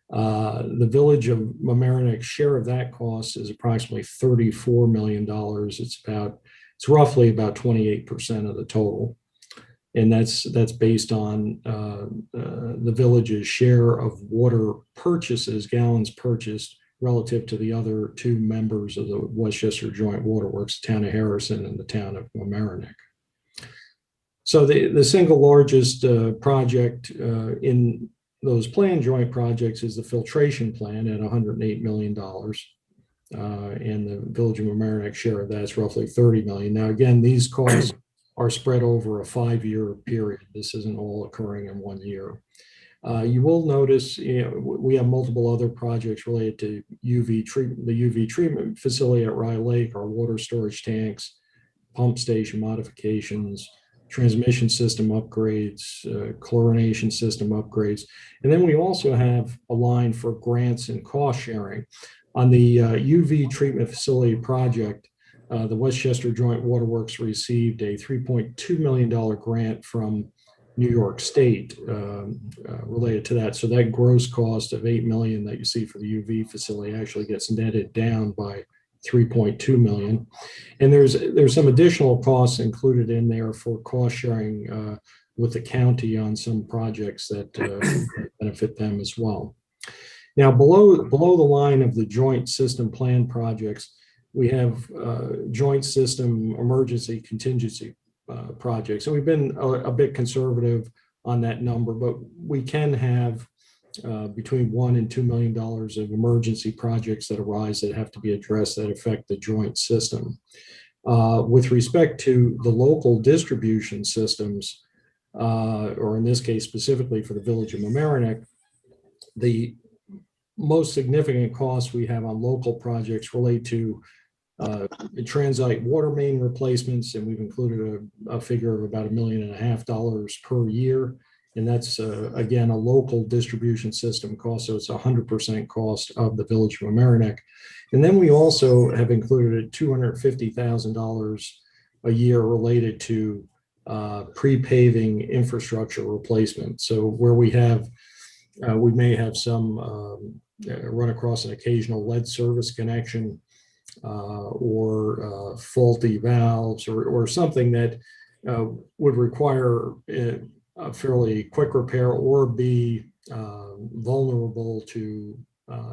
The Village of Mamaroneck share of that cost is approximately $34 million. It's roughly about 28% of the total. And that's based on the village's share of water purchases, gallons purchased, relative to the other two members of the Westchester Joint Waterworks, the town of Harrison and the town of Mamaroneck. So the single largest project in those planned joint projects is the filtration plant at $108 million. And the Village of Mamaroneck share of that is roughly $30 million. Now, again, these costs are spread over a 5-year period. This isn't all occurring in 1 year. You will notice, we have multiple other projects related to UV treatment, the UV treatment facility at Rye Lake, our water storage tanks, pump station modifications, transmission system upgrades, chlorination system upgrades. And then we also have a line for grants and cost sharing. On the UV treatment facility project, the Westchester Joint Waterworks received a $3.2 million grant from New York State related to that. So that gross cost of $8 million that you see for the UV facility actually gets netted down by $3.2 million. And there's some additional costs included in there for cost sharing with the county on some projects that benefit them as well. Now, below the line of the joint system plan projects, we have joint system emergency contingency projects. And we've been a bit conservative on that number, but we can have between $1 and $2 million of emergency projects that arise that have to be addressed that affect the joint system. With respect to the local distribution systems, or in this case specifically for the Village of Mamaroneck, the most significant costs we have on local projects relate to transite water main replacements, and we've included a figure of about $1.5 million per year. And that's, again, a local distribution system cost, so it's 100% cost of the Village of Mamaroneck. And then we also have included $250,000 a year related to pre-paving infrastructure replacement. So where we may have some run across an occasional lead service connection or faulty valves or something that would require a fairly quick repair or be vulnerable to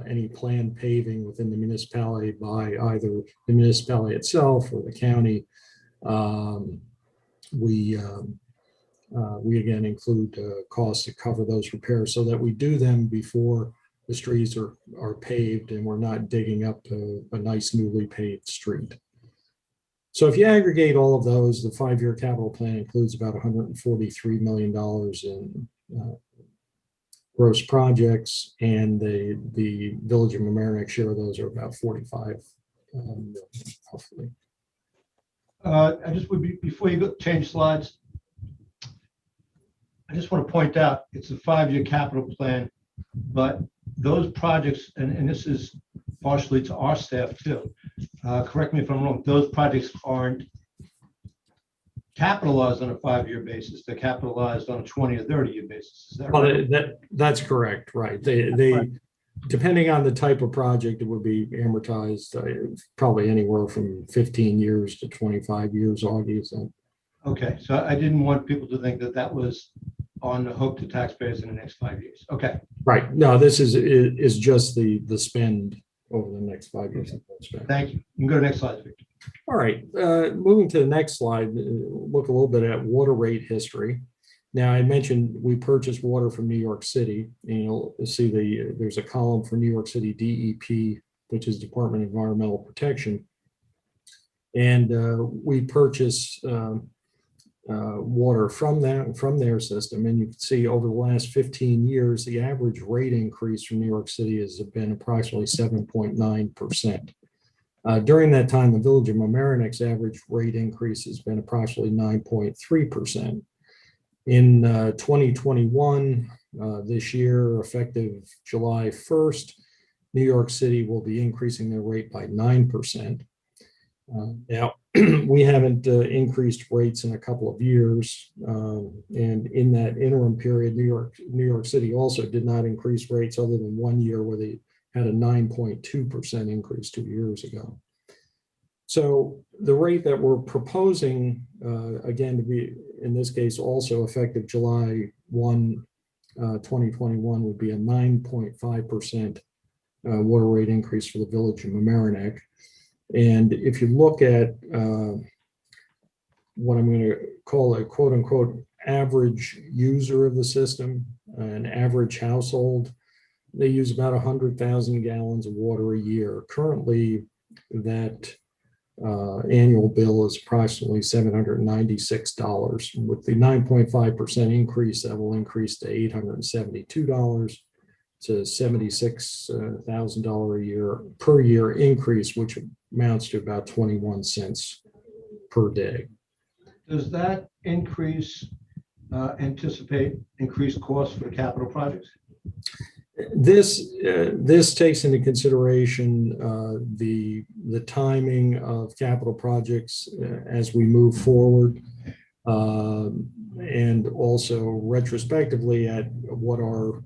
any planned paving within the municipality by either the municipality itself or the county. We again include costs to cover those repairs so that we do them before the streets are paved and we're not digging up a nice newly paved street. So if you aggregate all of those, the 5-year capital plan includes about $143 million in gross projects, and the Village of Mamaroneck share of those are about 45 million, hopefully. I just would be, before you go change slides, I just want to point out, it's a 5-year capital plan, but those projects, and this is partially to our staff too, correct me if I'm wrong, those projects aren't capitalized on a 5-year basis, they're capitalized on a 20 or 30-year basis. Is that right? That's correct, right. They depending on the type of project, it would be amortized probably anywhere from 15 years to 25 years, Augie. So. Okay, so I didn't want people to think that that was on the hook to taxpayers in the next 5 years. Okay. Right. No, this is just the spend over the next 5 years. Thank you. You can go to the next slide, Victor. All right. Moving to the next slide, look a little bit at water rate history. Now, I mentioned we purchased water from New York City. And you'll see there's a column for New York City DEP, which is Department of Environmental Protection. And we purchase water from their system. And you can see over the last 15 years, the average rate increase from New York City has been approximately 7.9%. During that time, the Village of Mamaroneck's average rate increase has been approximately 9.3%. In 2021, this year, effective July 1st, New York City will be increasing their rate by 9%. Now, we haven't increased rates in a couple of years. And in that interim period, New York City also did not increase rates other than 1 year where they had a 9.2% increase 2 years ago. So the rate that we're proposing, again, to be, in this case, also effective July 1, 2021, would be a 9.5% water rate increase for the Village of Mamaroneck. And if you look at what I'm going to call a quote unquote average user of the system, an average household, they use about 100,000 gallons of water a year. Currently, that annual bill is approximately $796. With the 9.5% increase, that will increase to $872 to $76,000 a year per year increase, which amounts to about 21 cents per day. Does that increase anticipate increased costs for capital projects? This takes into consideration the timing of capital projects as we move forward, and also retrospectively at what our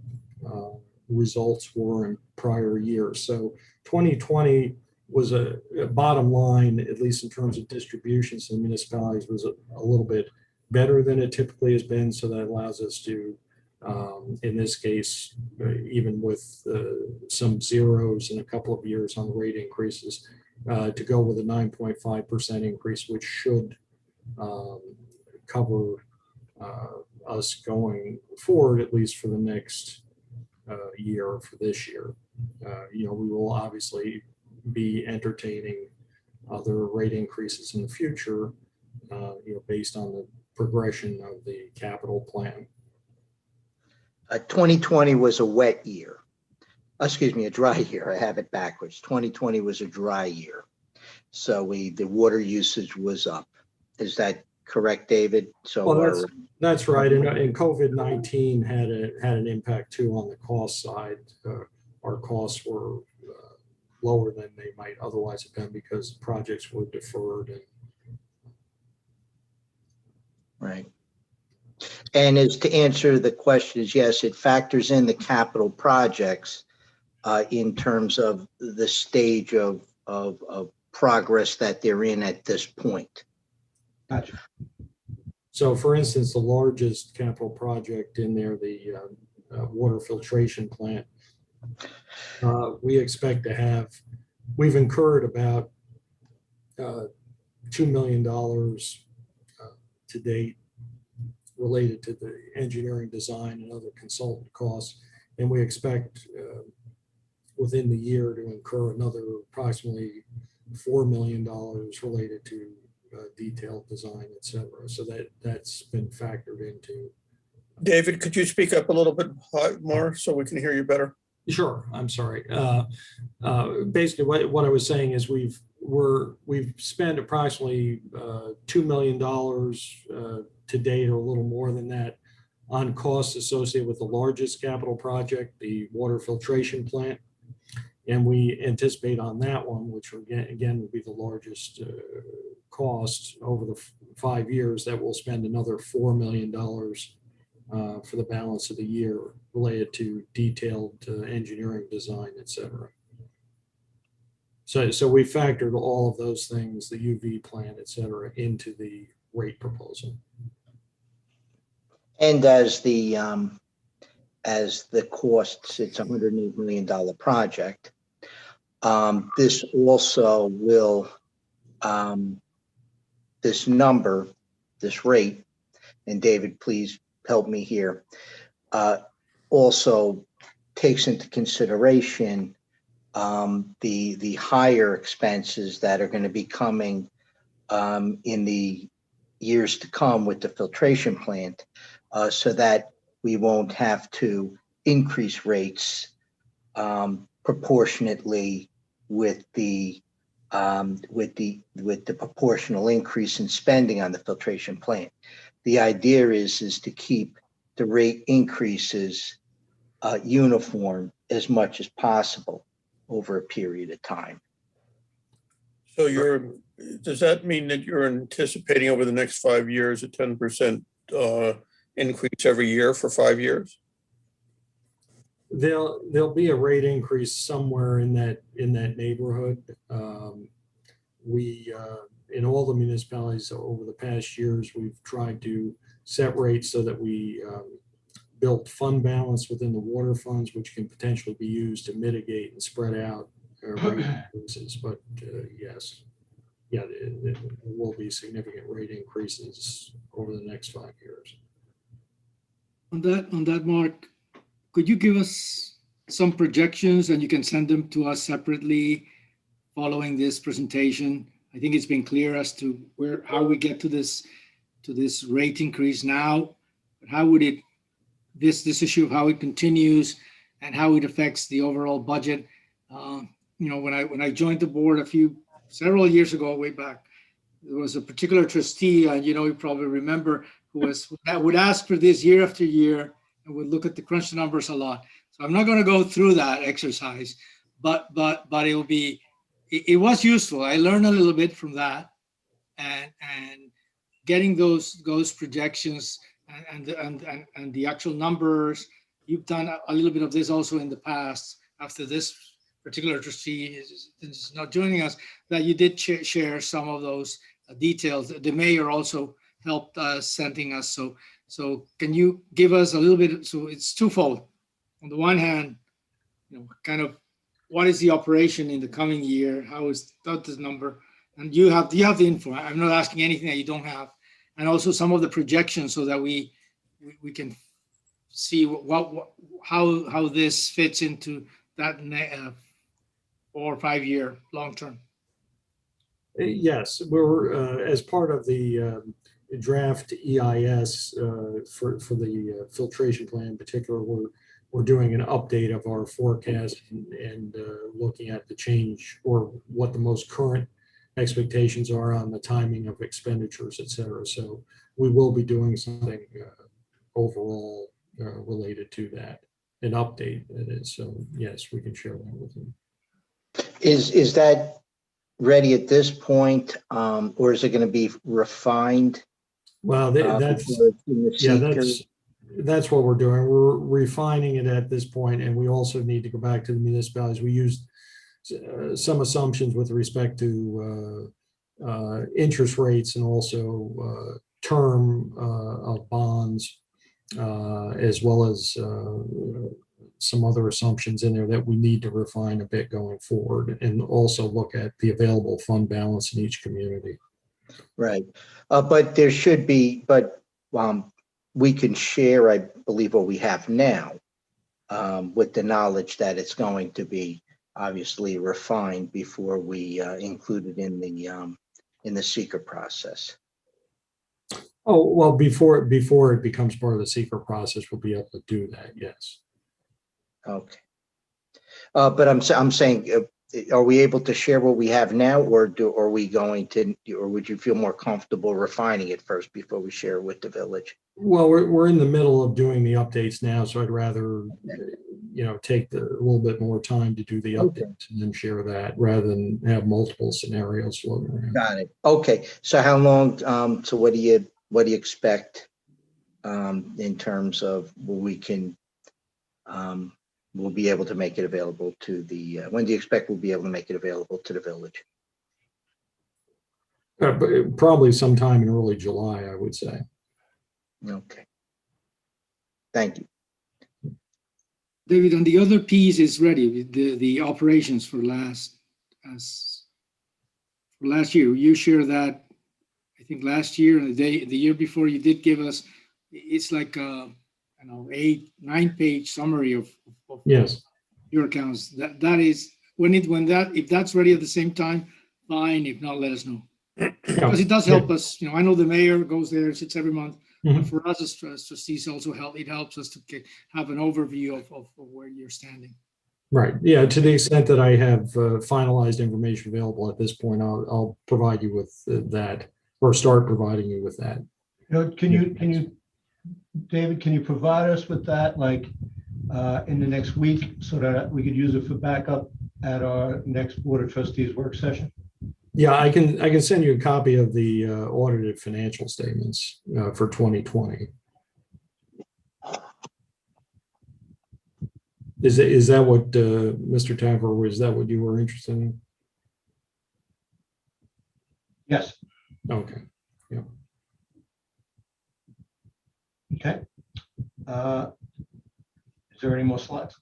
results were in prior years. So 2020 was a bottom line, at least in terms of distributions to the municipalities, was a little bit better than it typically has been. So that allows us to, in this case, even with some zeros in a couple of years on the rate increases, to go with a 9.5% increase, which should cover us going forward, at least for the next year, for this year. We will obviously be entertaining other rate increases in the future, based on the progression of the capital plan. 2020 was a wet year. Excuse me, a dry year. I have it backwards. 2020 was a dry year. So the water usage was up. Is that correct, David? So well, that's right. And COVID-19 had an impact too on the cost side. Our costs were lower than they might otherwise have been because projects were deferred. Right. And as to answer the question is yes, it factors in the capital projects in terms of the stage of progress that they're in at this point. Gotcha. So for instance, the largest capital project in there, the water filtration plant, we expect to have, we've incurred about $2 million to date related to the engineering design and other consultant costs. And we expect within the year to incur another approximately $4 million related to detailed design, et cetera. So that's been factored into. David, could you speak up a little bit more so we can hear you better? Sure, I'm sorry. Basically, what I was saying is we've spent approximately $2 million to date, or a little more than that, on costs associated with the largest capital project, the water filtration plant. And we anticipate on that one, which again will be the largest cost over the 5 years, that we'll spend another $4 million for the balance of the year related to detailed engineering design, et cetera. So we factored all of those things, the UV plant, et cetera, into the rate proposal. And as the costs, it's a $108 million project. This also will, this number, this rate, and David, please help me here, also takes into consideration the higher expenses that are going to be coming in the years to come with the filtration plant, so that we won't have to increase rates proportionately with the proportional increase in spending on the filtration plant. The idea is to keep the rate increases uniform as much as possible over a period of time. So does that mean that you're anticipating over the next 5 years a 10% increase every year for 5 years? There'll be a rate increase somewhere in that neighborhood. We in all the municipalities over the past years, we've tried to set rates so that we build fund balance within the water funds, which can potentially be used to mitigate and spread out rate increases. But yes, yeah, there will be significant rate increases over the next 5 years. On that, Mark, could you give us some projections, and you can send them to us separately following this presentation? I think it's been clear as to how we get to this rate increase now, but how would it, this issue of how it continues and how it affects the overall budget. When I joined the board several years ago, way back, there was a particular trustee, and you probably remember, that would ask for this year after year and would look at the crunch numbers a lot. So I'm not going to go through that exercise, but it was useful. I learned a little bit from that, and getting those projections and the actual numbers. You've done a little bit of this also in the past. After this particular trustee is not joining us, that you did share some of those details. The mayor also helped sending us. So can you give us a little bit? So it's twofold. On the one hand, kind of what is the operation in the coming year? How is this number? And you have the info. I'm not asking anything that you don't have. And also some of the projections so that we can see how this fits into that 4 or 5 year long term. Yes, we're as part of the draft EIS for the filtration plan in particular, we're doing an update of our forecast and looking at the change or what the most current expectations are on the timing of expenditures, et cetera. So we will be doing something overall related to that, an update that is. So yes, we can share that with you. Is that ready at this point, or is it going to be refined Well, that's, before it's in the yeah, seeker? that's what we're doing. We're refining it at this point, and we also need to go back to the municipalities. We used some assumptions with respect to interest rates and also term of bonds, as well as some other assumptions in there that we need to refine a bit going forward, and also look at the available fund balance in each community. Right. But there should be, but we can share, I believe, what we have now with the knowledge that it's going to be obviously refined before we include it in the seeker process. Oh, well, before it becomes part of the secret process, we'll be able to do that, yes. Okay. But I'm saying, are we able to share what we have now, or are we going to, or would you feel more comfortable refining it first before we share it with the village? Well, we're in the middle of doing the updates now, so I'd rather, take a little bit more time to do the updates and then share that rather than have multiple scenarios floating around. Got it. Okay. So how long, so what do you expect in terms of we can, we'll be able to make it available to the, when do you expect we'll be able to make it available to the village? But probably sometime in early July, I would say. Okay. Thank you. David, on the other piece is ready, the operations for last year. You share that, I think last year and the year before you did give us, it's like a, 8-9 page summary of Yes. your accounts. That is, if that's ready at the same time, fine. If not, let us know. Because it does help us. I know the mayor goes there, sits every month. But for us as trustees, also it helps us to have an overview of where you're standing. Right. Yeah. To the extent that I have finalized information available at this point, I'll provide you with that, or start providing you with that. Can you, David, can you provide us with that, like in the next week, so that we could use it for backup at our next Board of Trustees work session? Yeah, I can send you a copy of the audited financial statements for 2020. Is that what Mr. Taffer, is that what you were interested in? Yes. Okay. Yeah. Okay. Is there any more slides?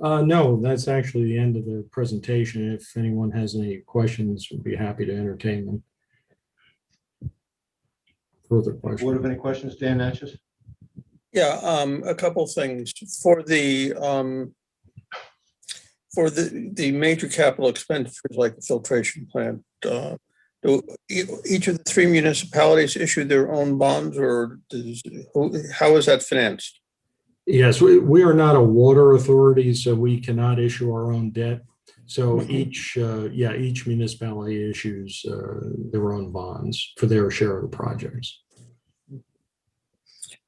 No, that's actually the end of the presentation. If anyone has any questions, we'd be happy to entertain them. Further questions? Board have any questions? Dan Natchez? Yeah, a couple things for the major capital expenditures like the filtration plant. Do each of the 3 municipalities issue their own bonds, or how is that financed? Yes, we are not a water authority, so we cannot issue our own debt. So each municipality issues their own bonds for their share of the projects.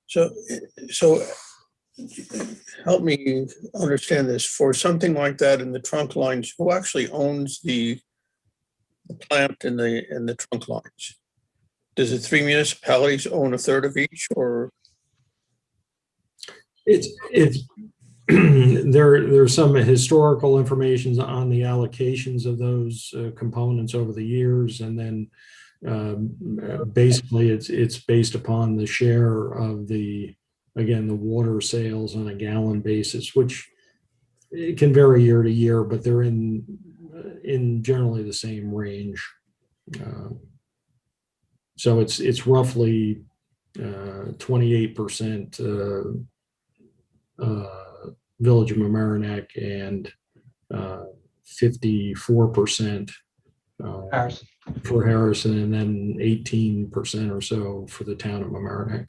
So help me understand this. For something like that in the trunk lines, who actually owns the plant and the trunk lines? Does the 3 municipalities own a third of each, or? It's there's some historical information on the allocations of those components over the years, and then basically it's based upon the share of the water sales on a gallon basis, which it can vary year to year, but they're in generally the same range. So it's roughly 28%. Village of Mamaroneck and 54% for Harrison, and then 18% or so for the town of Mamaroneck.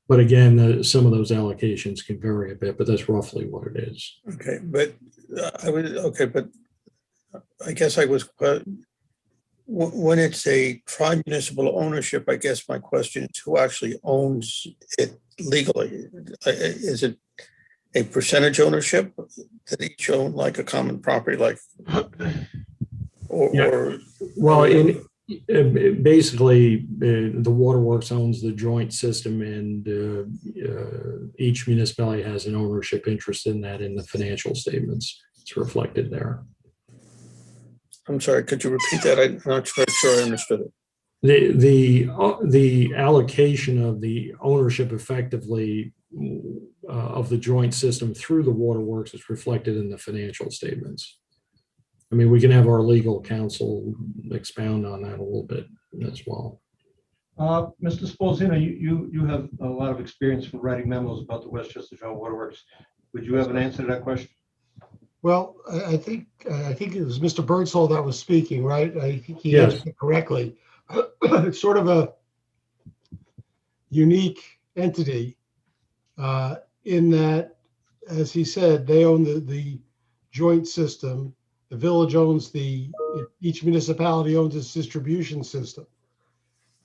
But again, some of those allocations can vary a bit, but that's roughly what it is. Okay, but but I guess I was. When it's a tri-municipal ownership, I guess my question is who actually owns it legally? Is it a percentage ownership that each own like a common property? Like, Yeah. or Well, basically, the waterworks owns the joint system, and each municipality has an ownership interest in that in the financial statements. It's reflected there. I'm sorry, could you repeat that? I'm not sure I understood it. The allocation of the ownership effectively of the joint system through the waterworks is reflected in the financial statements. I mean, we can have our legal counsel expound on that a little bit as well. Mr. Spolzino, you have a lot of experience for writing memos about the Westchester Joint Waterworks. Would you have an answer to that question? Well, I think it was Mr. Birdsall that was speaking, right? I think he Yes. answered it correctly. It's sort of a unique entity in that, as he said, they own the joint system. The village owns each municipality owns its distribution system.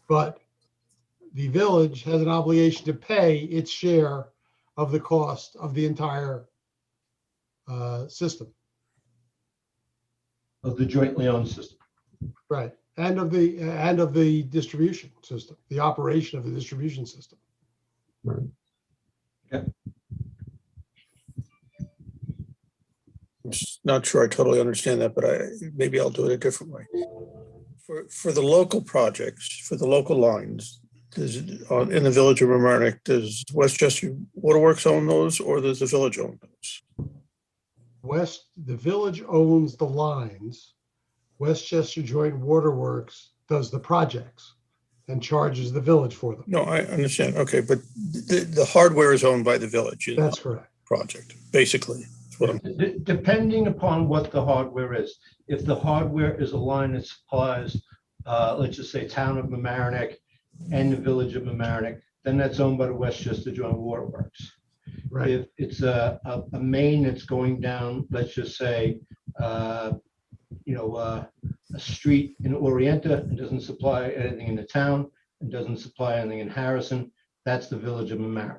But the village has an obligation to pay its share of the cost of the entire system. Of the jointly owned system. Right. And of the distribution system, the operation of the distribution system. Right. Okay. I'm just not sure I totally understand that, but maybe I'll do it a different way. For the local projects, for the local lines, in the village of Mamaroneck, does Westchester Waterworks own those, or does the village own those? The village owns the lines. Westchester Joint Waterworks does the projects and charges the village for them. No, I understand. Okay, but the hardware is owned by the village. That's correct. Project, basically. Depending upon what the hardware is. If the hardware is a line that supplies, let's just say, town of Mamaroneck and the village of Mamaroneck, then that's owned by the Westchester Joint Waterworks. Right. If it's a main that's going down, let's just say, a street in Orienta and doesn't supply anything in the town and doesn't supply anything in Harrison, that's the village of Mamaroneck.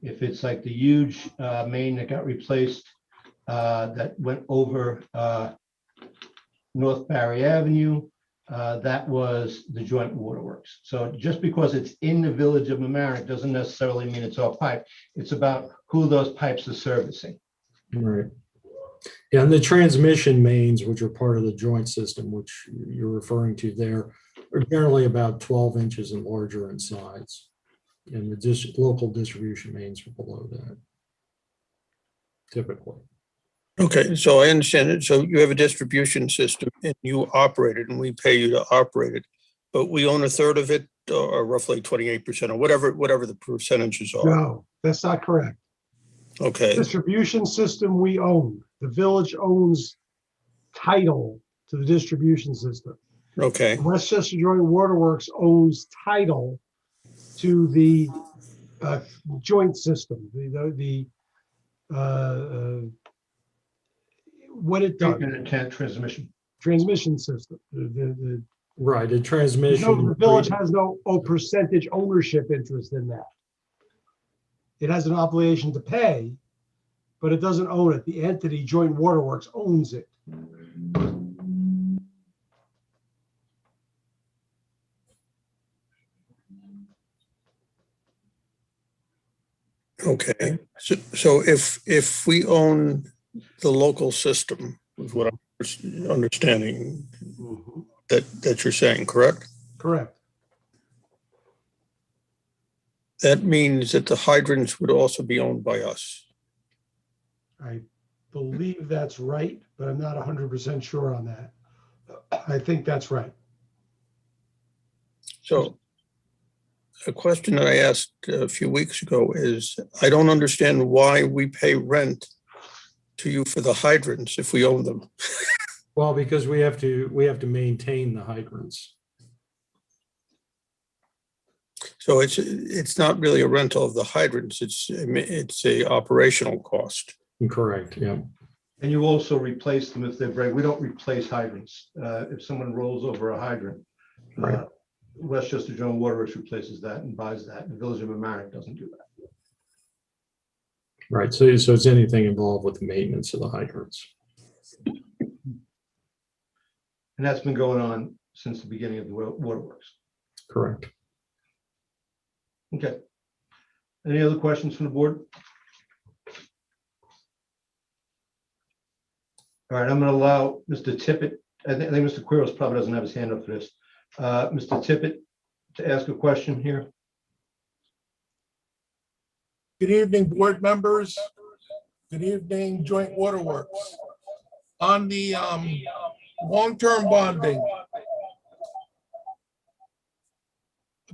If it's like the huge main that got replaced that went over North Barry Avenue, that was the joint waterworks. So just because it's in the village of Mamaroneck doesn't necessarily mean it's all pipe. It's about who those pipes are servicing. Right. Yeah, and the transmission mains, which are part of the joint system, which you're referring to there, are generally about 12 inches and larger in size. And the local distribution mains are below that, typically. Okay, so I understand it. So you have a distribution system and you operate it, and we pay you to operate it, but we own a third of it, or roughly 28%, or whatever the percentages are. No, that's not correct. Okay. Distribution system we own. The village owns title to the distribution system. Okay. Westchester Joint Waterworks owns title to the joint system. What it does. Transmission system. Right, the transmission. The village has no percentage ownership interest in that. It has an obligation to pay, but it doesn't own it. The entity, Joint Waterworks, owns it. Okay. So if we own the local system, is what I'm understanding that you're saying, correct? Correct. That means that the hydrants would also be owned by us. I believe that's right, but I'm not 100% sure on that. I think that's right. So a question that I asked a few weeks ago is, I don't understand why we pay rent to you for the hydrants if we own them. Well, because we have to maintain the hydrants. So it's not really a rental of the hydrants. It's a operational cost. Correct. Yeah. And you also replace them if they break. We don't replace hydrants. If someone rolls over a hydrant, right. Westchester Joint Waterworks replaces that and buys that. The village of Mamaroneck doesn't do that. Right. So it's anything involved with the maintenance of the hydrants. And that's been going on since the beginning of the waterworks. Correct. Okay. Any other questions from the board? All right, I'm going to allow Mr. Tippett. I think Mr. Quiros probably doesn't have his hand up for this. Mr. Tippett to ask a question here. Good evening, board members. Good evening, Joint Waterworks. On the long-term bonding,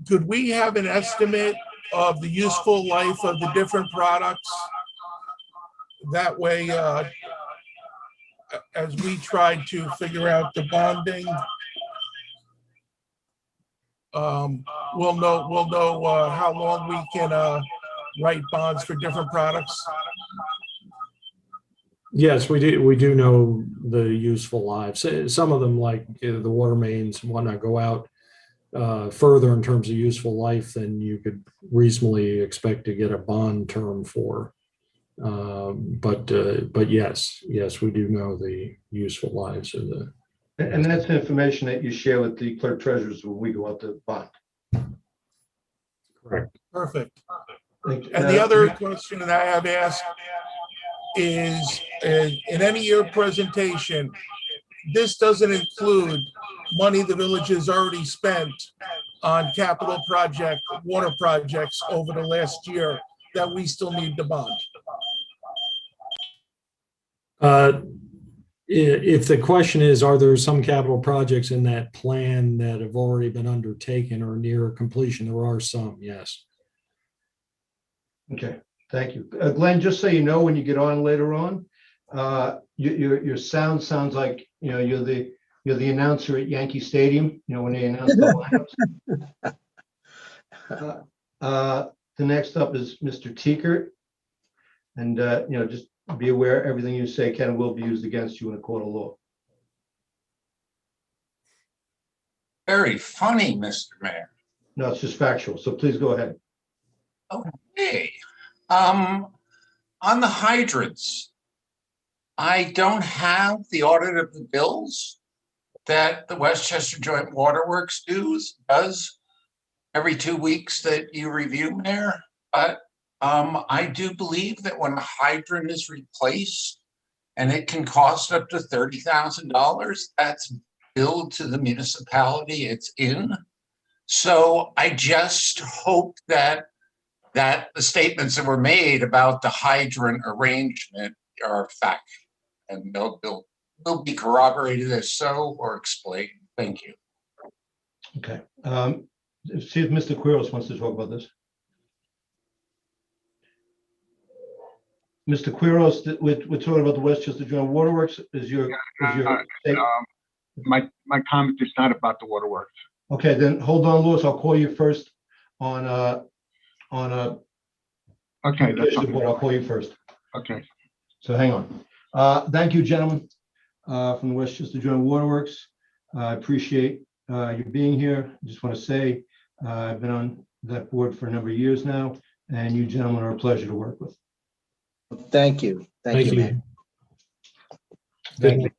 could we have an estimate of the useful life of the different products? That way, as we try to figure out the bonding, we'll know how long we can write bonds for different products. Yes, we do know the useful lives. Some of them, like the water mains and whatnot, go out further in terms of useful life than you could reasonably expect to get a bond term for. But yes, we do know the useful lives of the. And that's information that you share with the clerk treasurers when we go out to bond. Correct. Perfect. And the other question that I have asked is, in any year presentation, this doesn't include money the village has already spent on capital project, water projects over the last year that we still need to bond. If the question is, are there some capital projects in that plan that have already been undertaken or near completion? There are some, yes. Okay, thank you. Glenn, just so you know, when you get on later on, your sound sounds like, you're the announcer at Yankee Stadium, when they announce the lineups. The next up is Mr. Teekert. And, just be aware everything you say can and will be used against you in a court of law. Very funny, Mr. Mayor. No, it's just factual. So please go ahead. Okay. On the hydrants, I don't have the audit of the bills that the Westchester Joint Waterworks does every 2 weeks that you review, Mayor. But I do believe that when a hydrant is replaced and it can cost up to $30,000, that's billed to the municipality it's in. So I just hope that the statements that were made about the hydrant arrangement are fact, and they'll be corroborated as so or explained. Thank you. Okay. See if Mr. Quiros wants to talk about this. Mr. Quiros, we're talking about the Westchester Joint Waterworks. My comment is not about the waterworks. Okay, then hold on, Louis. I'll call you first on okay, that's okay. I'll call you first. Okay. So hang on. Thank you, gentlemen, from the Westchester Joint Waterworks. I appreciate you being here. I just want to say I've been on that board for a number of years now, and you gentlemen are a pleasure to work with. Thank you. Thank you, man. Thank you.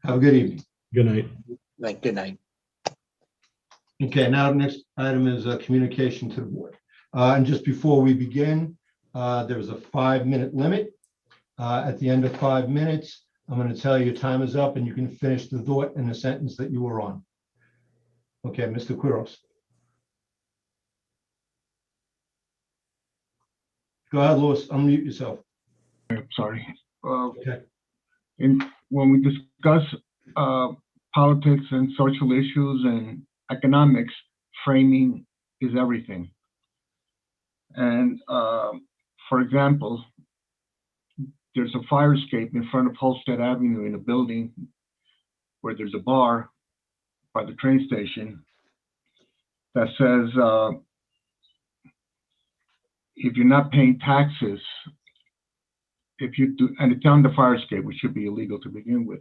Have a good evening. Good night. Good night. Okay, now the next item is communication to the board. And just before we begin, there's a 5-minute limit. At the end of 5 minutes, I'm going to tell you time is up and you can finish the thought in the sentence that you were on. Okay, Mr. Quiros. Go ahead, Louis, unmute yourself. I'm sorry. Okay. When we discuss politics and social issues and economics, framing is everything. And for example, there's a fire escape in front of Holstead Avenue in a building where there's a bar by the train station that says, if you're not paying taxes, if you do, and it's on the fire escape, which should be illegal to begin with.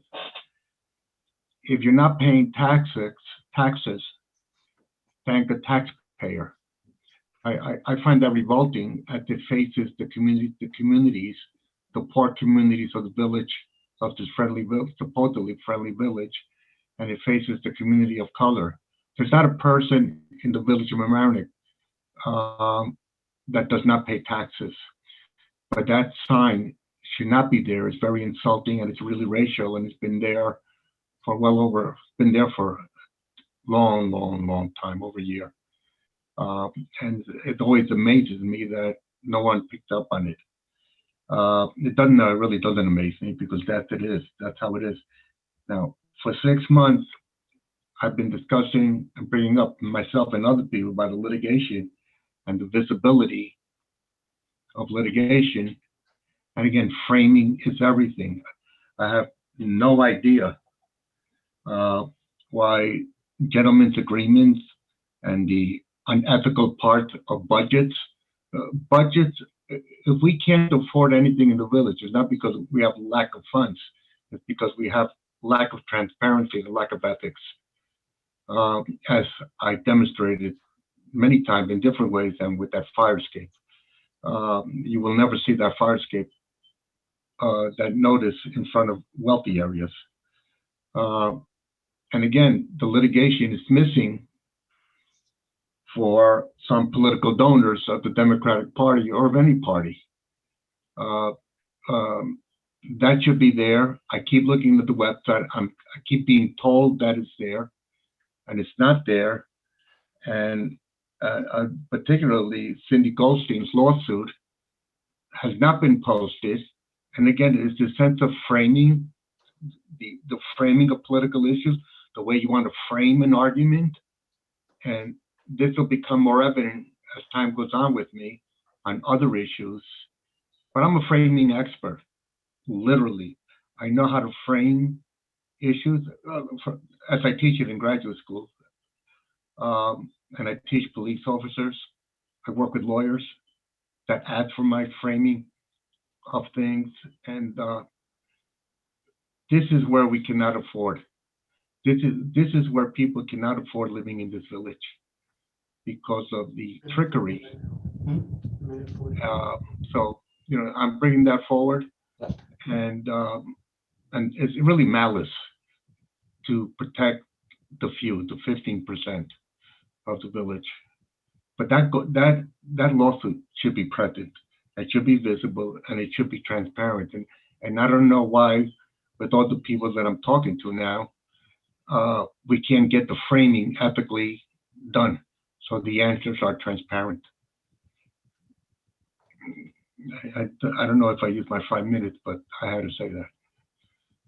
If you're not paying taxes, thank the taxpayer. I find that revolting as it faces the communities, the poor communities of the village, of this supposedly friendly village, and it faces the community of color. There's not a person in the village of Mamaroneck that does not pay taxes. But that sign should not be there. It's very insulting and it's really racial, and it's been there for been there for long time, over a year. And it always amazes me that no one picked up on it. It doesn't really doesn't amaze me, because that's how it is. Now, for 6 months, I've been discussing and bringing up myself and other people about the litigation and the visibility of litigation. And again, framing is everything. I have no idea why gentlemen's agreements and the unethical part of budgets, if we can't afford anything in the village, it's not because we have lack of funds. It's because we have lack of transparency and lack of ethics. As I demonstrated many times in different ways, and with that fire escape. You will never see that fire escape, that notice in front of wealthy areas. And again, the litigation is missing for some political donors of the Democratic Party or of any party. That should be there. I keep looking at the website. I keep being told that it's there, and it's not there. And particularly Cindy Goldstein's lawsuit has not been posted. And again, it's the sense of framing, the framing of political issues, the way you want to frame an argument. And this will become more evident as time goes on with me on other issues. But I'm a framing expert, literally. I know how to frame issues as I teach it in graduate school. And I teach police officers. I work with lawyers that add for my framing of things. And this is where we cannot afford. This is where people cannot afford living in this village because of the trickery. So, I'm bringing that forward, and it's really malice to protect the few, the 15% of the village. But that lawsuit should be present. It should be visible, and it should be transparent. And I don't know why, with all the people that I'm talking to now, we can't get the framing ethically done, so the answers are transparent. I don't know if I used my 5 minutes, but I had to say that.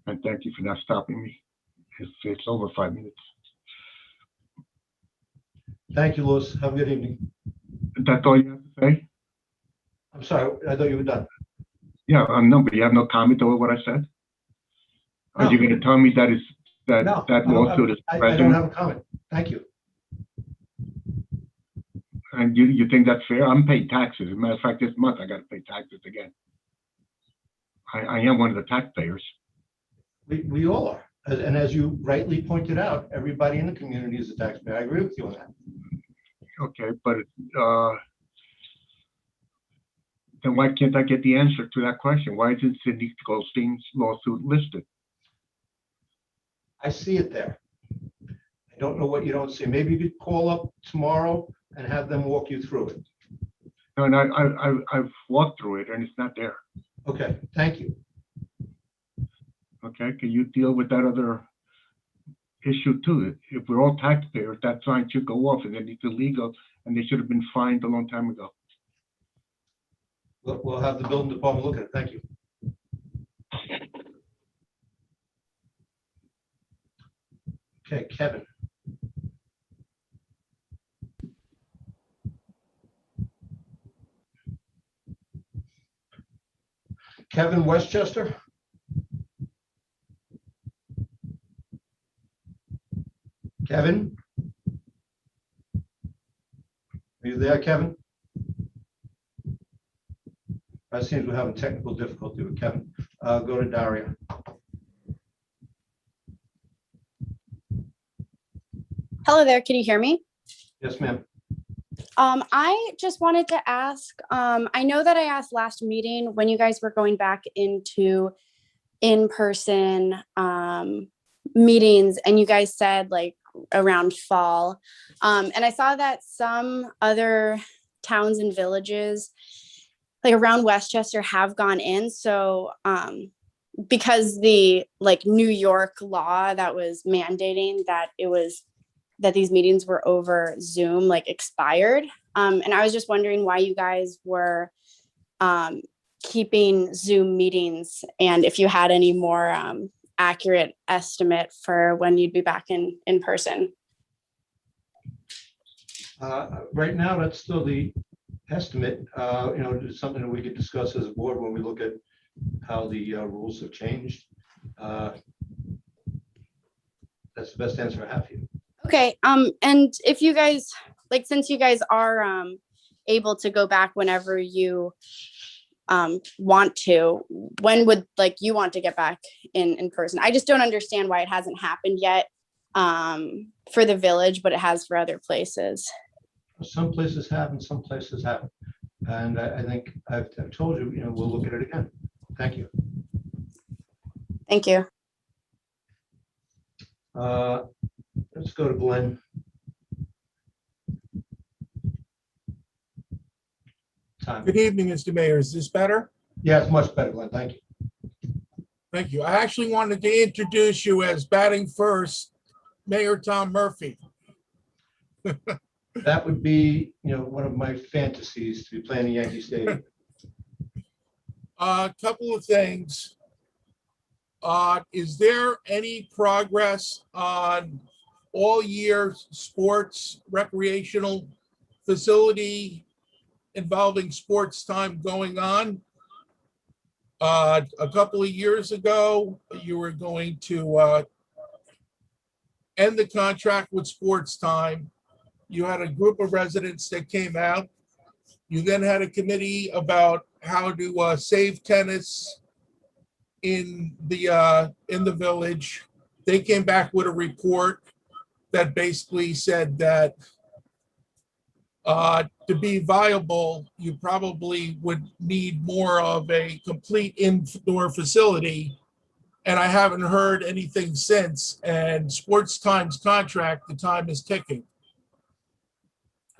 And thank you for not stopping me. It's over 5 minutes. Thank you, Louis. Have a good evening. That's all you have to say? I'm sorry, I thought you were done. Yeah, no, but you have no comment over what I said? Are you going to tell me that that lawsuit is I present? don't have a comment. Thank you. And you think that's fair? I'm paying taxes. As a matter of fact, this month I got to pay taxes again. I am one of the taxpayers. We all are. And as you rightly pointed out, everybody in the community is a taxpayer. I agree with you on that. Okay, but then why can't I get the answer to that question? Why isn't Cindy Goldstein's lawsuit listed? I see it there. I don't know what you don't see. Maybe you could call up tomorrow and have them walk you through it. No, and I've walked through it and it's not there. Okay, thank you. Okay, can you deal with that other issue too? If we're all taxpayers, that sign should go off, and then it's illegal, and they should have been fined a long time ago. We'll have the building department look at it. Thank you. Okay, Kevin. Kevin Westchester? Kevin? Are you there, Kevin? It seems we're having technical difficulty with Kevin. Go to Daria. Hello there, can you hear me? Yes, ma'am. I just wanted to ask, I know that I asked last meeting when you guys were going back into in-person meetings, and you guys said like around fall. And I saw that some other towns and villages like around Westchester have gone in. So because the like New York law that was mandating that that these meetings were over Zoom like expired. And I was just wondering why you guys were keeping Zoom meetings, and if you had any more accurate estimate for when you'd be back in person. Right now, that's still the estimate. It's something that we could discuss as a board when we look at how the rules have changed. That's the best answer I have for you. Okay. And if you guys, like, since you guys are able to go back whenever you want to, when would like you want to get back in person? I just don't understand why it hasn't happened yet for the village, but it has for other places. Some places have and some places haven't. And I think I've told you, we'll look at it again. Thank you. Thank you. Let's go to Glenn. Good evening, Mr. Mayor. Is this better? Yeah, it's much better, Glenn. Thank you. Thank you. I actually wanted to introduce you as batting first, Mayor Tom Murphy. That would be, one of my fantasies, to be playing Yankee Stadium. A couple of things. Is there any progress on all-year sports recreational facility involving sports time going on? A couple of years ago, you were going to end the contract with sports time. You had a group of residents that came out. You then had a committee about how to save tennis in the village. They came back with a report that basically said that to be viable, you probably would need more of a complete indoor facility. And I haven't heard anything since. And Sports Time's contract, the time is ticking.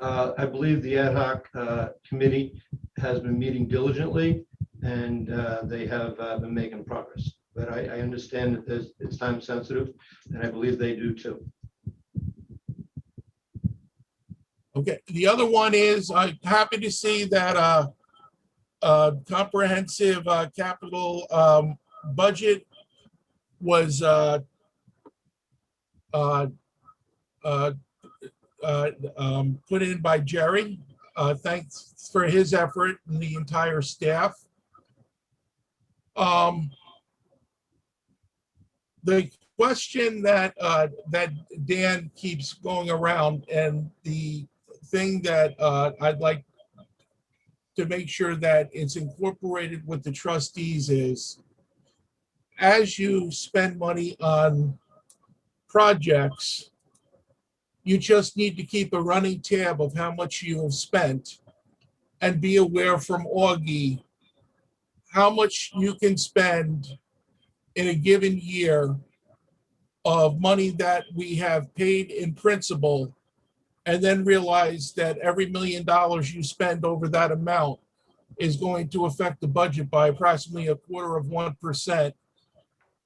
I believe the ad hoc committee has been meeting diligently, and they have been making progress. But I understand that it's time sensitive, and I believe they do too. Okay. The other one is I'm happy to see that comprehensive capital budget was put in by Jerry. Thanks for his effort and the entire staff. The question that Dan keeps going around, and the thing that I'd like to make sure that it's incorporated with the trustees is, as you spend money on projects, you just need to keep a running tab of how much you have spent and be aware from Augie how much you can spend in a given year of money that we have paid in principal, and then realize that every $1 million you spend over that amount is going to affect the budget by approximately 0.25%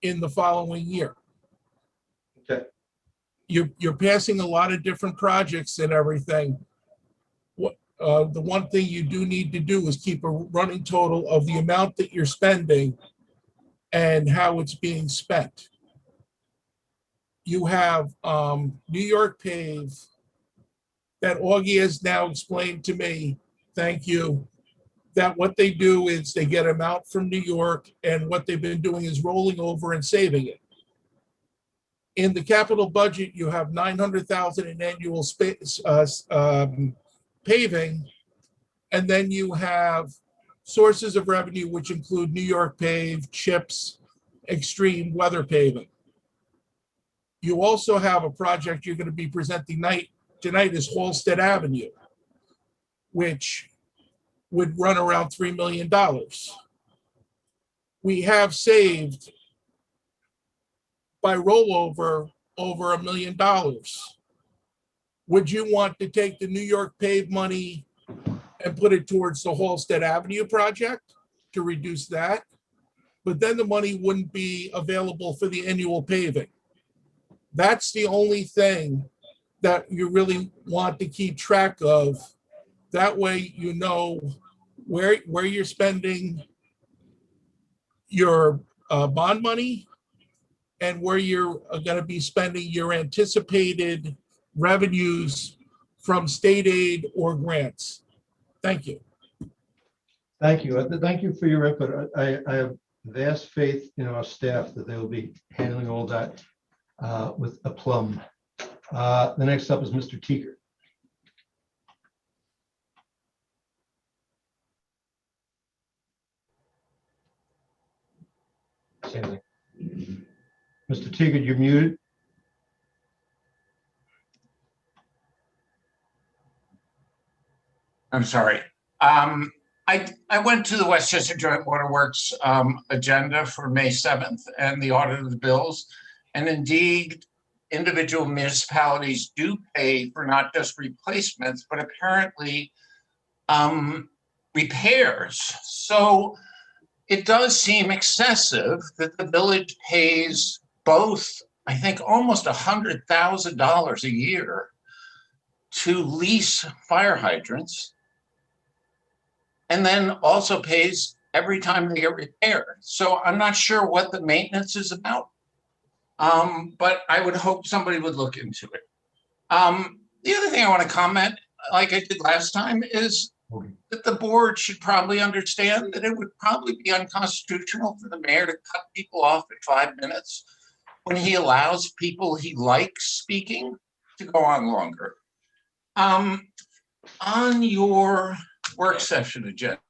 in the following year. Okay. You're passing a lot of different projects and everything. The one thing you do need to do is keep a running total of the amount that you're spending and how it's being spent. You have New York Pave that Augie has now explained to me, thank you, that what they do is they get them out from New York, and what they've been doing is rolling over and saving it. In the capital budget, you have $900,000 in annual paving, and then you have sources of revenue, which include New York Pave, CHIPS, extreme weather paving. You also have a project you're going to be presenting tonight is Halsted Avenue, which would run around $3 million. We have saved by rollover over $1 million. Would you want to take the New York pave money and put it towards the Halsted Avenue project to reduce that? But then the money wouldn't be available for the annual paving. That's the only thing that you really want to keep track of. That way you know where you're spending your bond money and where you're going to be spending your anticipated revenues from state aid or grants. Thank you. Thank you. Thank you for your input. I have vast faith in our staff that they will be handling all that with aplomb. The next up is Mr. Teeger. Same thing. Mr. Teeger, you're muted. I'm sorry. I went to the Westchester Joint Waterworks agenda for May 7th and the audit of the bills. And indeed, individual municipalities do pay for not just replacements, but apparently repairs. So it does seem excessive that the village pays both, I think, almost $100,000 a year to lease fire hydrants, and then also pays every time they get repaired. So I'm not sure what the maintenance is about, but I would hope somebody would look into it. The other thing I want to comment, like I did last time, is that the board should probably understand that it would probably be unconstitutional for the mayor to cut people off at 5 minutes when he allows people he likes speaking to go on longer. On your work session agenda,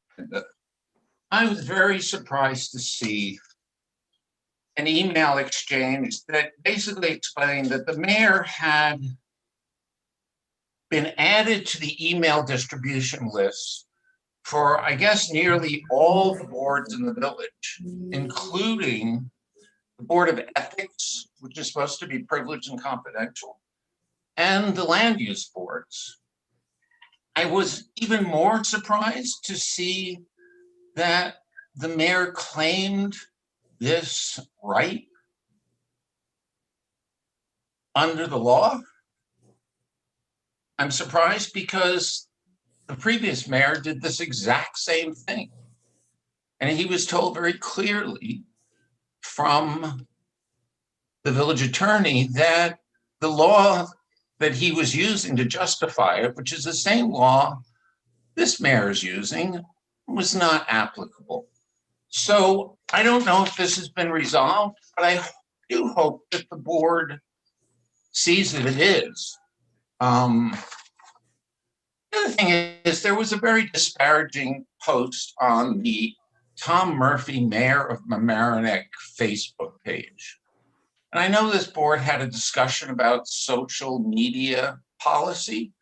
I was very surprised to see an email exchange that basically explained that the mayor had been added to the email distribution list for, I guess, nearly all the boards in the village, including the Board of Ethics, which is supposed to be privileged and confidential, and the land use boards. I was even more surprised to see that the mayor claimed this right under the law. I'm surprised because the previous mayor did this exact same thing. And he was told very clearly from the village attorney that the law that he was using to justify it, which is the same law this mayor is using, was not applicable. So I don't know if this has been resolved, but I do hope that the board sees that it is. The other thing is there was a very disparaging post on the Tom Murphy, mayor of Mamaroneck Facebook page. And I know this board had a discussion about social media policy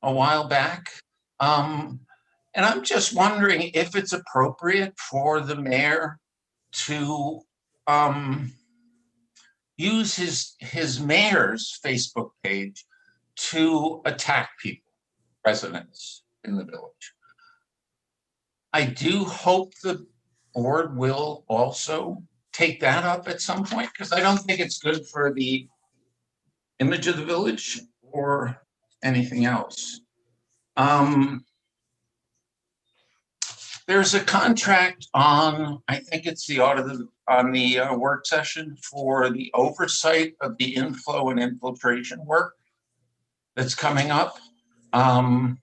a while back. And I'm just wondering if it's appropriate for the mayor to use his mayor's Facebook page to attack people, residents in the village. I do hope the board will also take that up at some point, because I don't think it's good for the image of the village or anything else. There's a contract on, I think it's the audit on the work session for the oversight of the inflow and infiltration work that's coming up. 1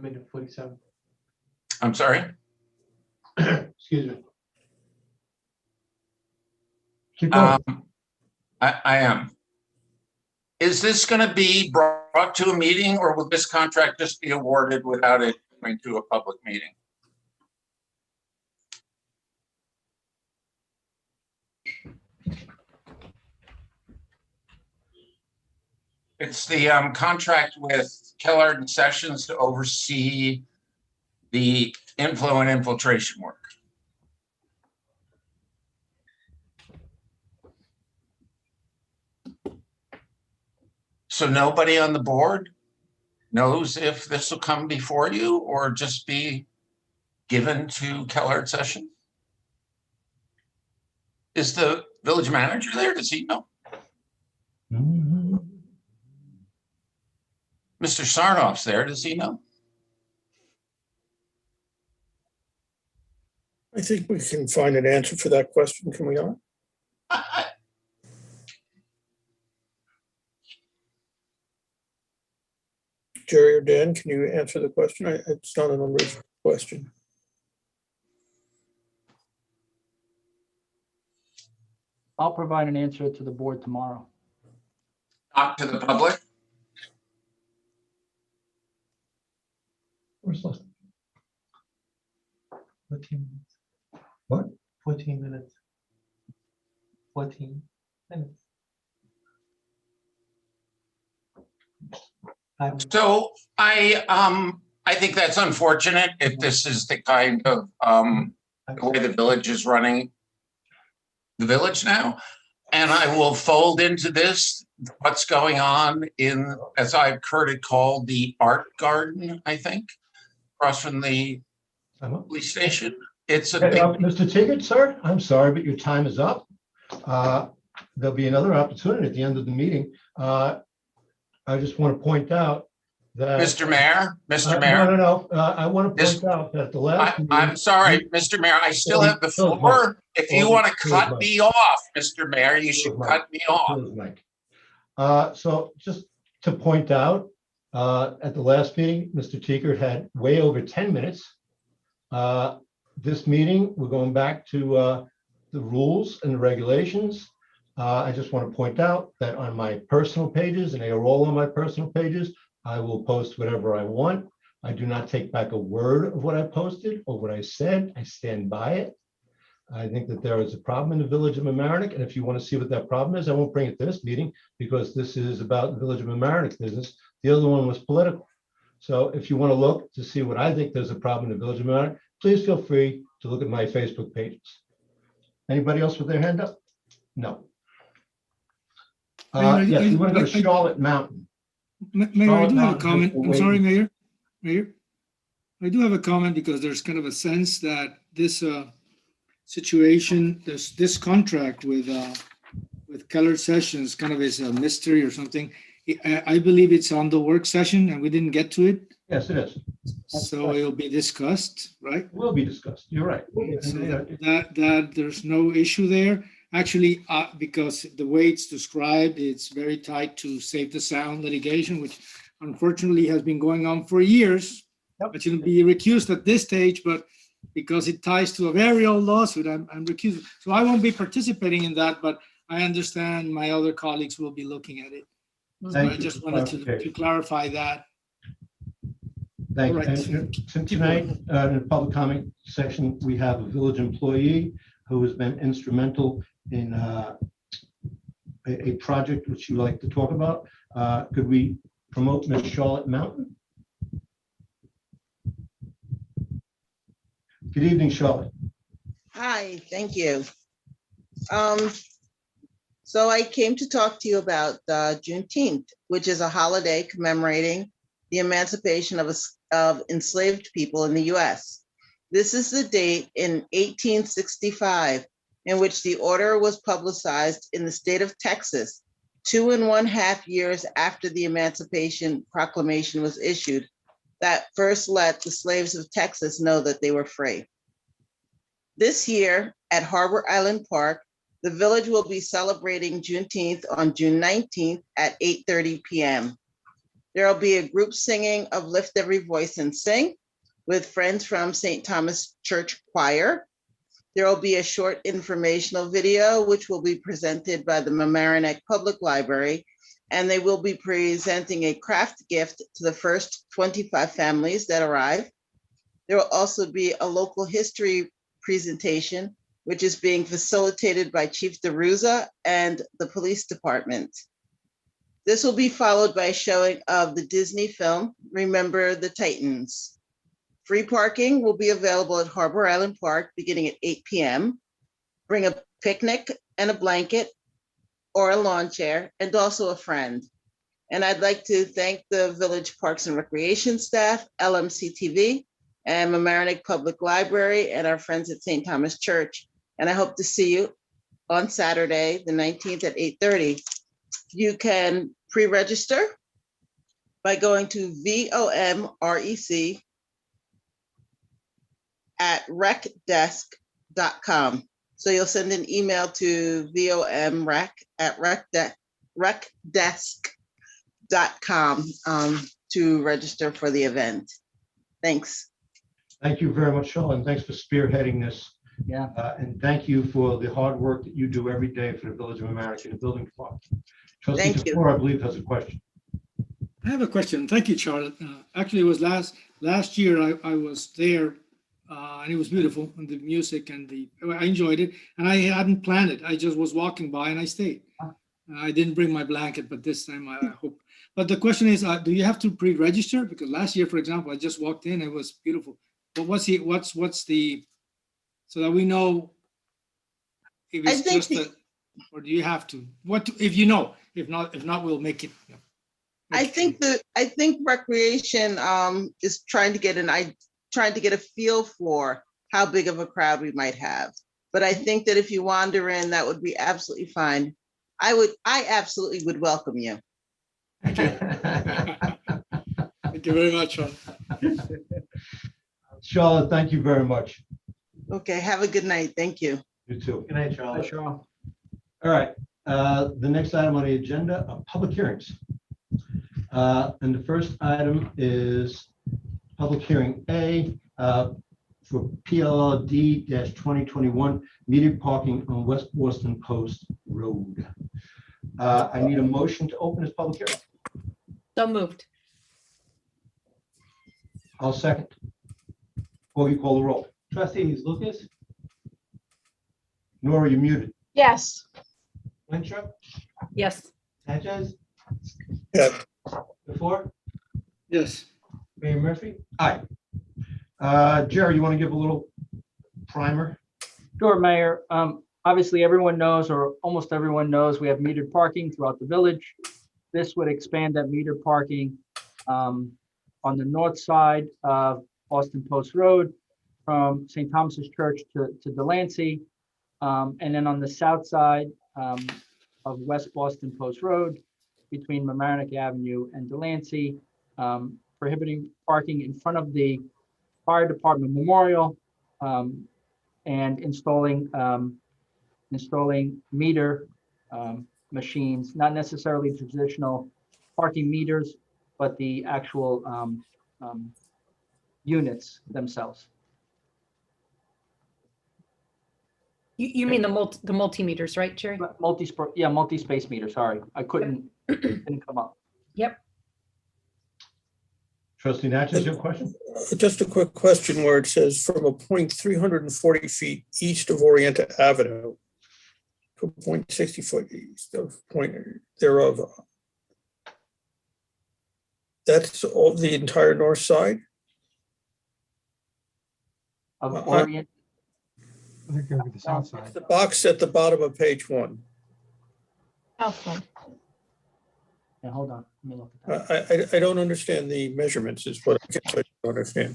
minute 47. I'm sorry? Excuse me. Keep going. I am. Is this going to be brought to a meeting, or will this contract just be awarded without it going to a public meeting? It's the contract with Kellard and Sessions to oversee the inflow and infiltration work. So nobody on the board knows if this will come before you or just be given to Keller Session? Is the village manager there? Does he know? Mr. Sarnoff's there. Does he know? I think we can find an answer for that question, can we not? Jerry or Dan, can you answer the question? It's not an unreasonable question. I'll provide an answer to the board tomorrow. Not to the public? Where's last? 14 minutes. What? 14 minutes. 14 minutes. So I think that's unfortunate if this is the kind of the way the village is running the village now. And I will fold into this what's going on in, as I've heard it called, the art garden, I think, across from the police station. It's a big. Mr. Tigert, sir, I'm sorry, but your time is up. There'll be another opportunity at the end of the meeting. I just want to point out that. Mr. Mayor, Mr. Mayor. No. I want to point out that the last. I'm sorry, Mr. Mayor, I still have the floor. If you want to cut me off, Mr. Mayor, you should cut me off. So just to point out, at the last meeting, Mr. Tigert had way over 10 minutes. This meeting, we're going back to the rules and the regulations. I just want to point out that on my personal pages, and they are all on my personal pages, I will post whatever I want. I do not take back a word of what I posted or what I said. I stand by it. I think that there is a problem in the village of Mamaroneck, and if you want to see what that problem is, I won't bring it to this meeting because this is about the village of Mamaroneck business. The other one was political. So if you want to look to see what I think there's a problem in the village of Mamaroneck, please feel free to look at my Facebook pages. Anybody else with their hand up? No. Yes, we want to go to Charlotte Mountain. Mayor, I do have a comment. I'm sorry, Mayor. Mayor, I do have a comment because there's kind of a sense that this situation, this contract with Keller Sessions kind of is a mystery or something. I believe it's on the work session and we didn't get to it. Yes, it is. So it'll be discussed, right? It will be discussed. You're right. So that there's no issue there. Actually, because the way it's described, it's very tied to Save the Sound litigation, which unfortunately has been going on for years. But shouldn't be recused at this stage, but because it ties to a very old lawsuit, I'm recused. So I won't be participating in that, but I understand my other colleagues will be looking at it. So I just wanted to clarify that. Thank you. Right. And tonight, in the public comment section, we have a village employee who has been instrumental in a project which you like to talk about. Could we promote Ms. Charlotte Mountain? Good evening, Charlotte. Hi, thank you. So I came to talk to you about Juneteenth, which is a holiday commemorating the emancipation of enslaved people in the US. This is the date in 1865 in which the order was publicized in the state of Texas 2.5 years after the Emancipation Proclamation was issued, that first let the slaves of Texas know that they were free. This year at Harbor Island Park, the village will be celebrating Juneteenth on June 19th at 8:30 p.m. There will be a group singing of Lift Every Voice and Sing with friends from St. Thomas Church Choir. There will be a short informational video, which will be presented by the Mamaroneck Public Library, and they will be presenting a craft gift to the first 25 families that arrive. There will also be a local history presentation, which is being facilitated by Chief DeRuza and the police department. This will be followed by a showing of the Disney film, Remember the Titans. Free parking will be available at Harbor Island Park beginning at 8 p.m. Bring a picnic and a blanket or a lawn chair and also a friend. And I'd like to thank the Village Parks and Recreation staff, LMCTV, and Mamaroneck Public Library, and our friends at St. Thomas Church. And I hope to see you on Saturday, the 19th at 8:30. You can pre-register by going to VOMREC at recdesk.com. So you'll send an email to VOMREC at recdesk.com to register for the event. Thanks. Thank you very much, Charlotte, and thanks for spearheading this. Yeah. And thank you for the hard work that you do every day for the Village of Mamaroneck and the building department. Trustee Thank you. Tofor, I believe, has a question. I have a question. Thank you, Charlotte. Actually, it was last year I was there, and it was beautiful, and the music and I enjoyed it. And I hadn't planned it. I just was walking by and I stayed. I didn't bring my blanket, but this time I hope. But the question is, do you have to pre-register? Because last year, for example, I just walked in. It was beautiful. But what's the so that we know if it's just or do you have to? If you know? If not, we'll make it. I think recreation is trying to get a feel for how big of a crowd we might have. But I think that if you wander in, that would be absolutely fine. I absolutely would welcome you. Thank you very much, Sean. Charlotte, thank you very much. Okay, have a good night. Thank you. You too. Good night, Charlotte. Hi, Sean. All right, the next item on the agenda are public hearings. And the first item is public hearing A for PLD-2021 metered parking on West Boston Post Road. I need a motion to open this public hearing. So moved. I'll second. Or you call the roll. Trustees Lucas, Nora, you're muted. Yes. Winthrop, Yes. Natchez, Yeah. Tofor, Yes. Mayor Murphy. Aye. Jerry, you want to give a little primer? Sure, Mayor. Obviously, everyone knows, or almost everyone knows, we have metered parking throughout the village. This would expand that metered parking on the north side of Boston Post Road from St. Thomas's Church to Delancey. And then on the south side of West Boston Post Road between Mamaroneck Avenue and Delancey, prohibiting parking in front of the fire department memorial and installing meter machines, not necessarily traditional parking meters, but the actual units themselves. You mean the multimeters, right, Jerry? Multi-space meter, sorry. I didn't come up. Yep. Trustee Natchez, your question? Just a quick question where it says from a point 340 feet east of Orienta Avenue to a point 60 foot east of point thereof. That's all the entire north side? Of Orient. I think it'll be the south side. The box at the bottom of page 1. Outside. Yeah, hold on. Let me look at that. I don't understand the measurements is what I guess I don't understand.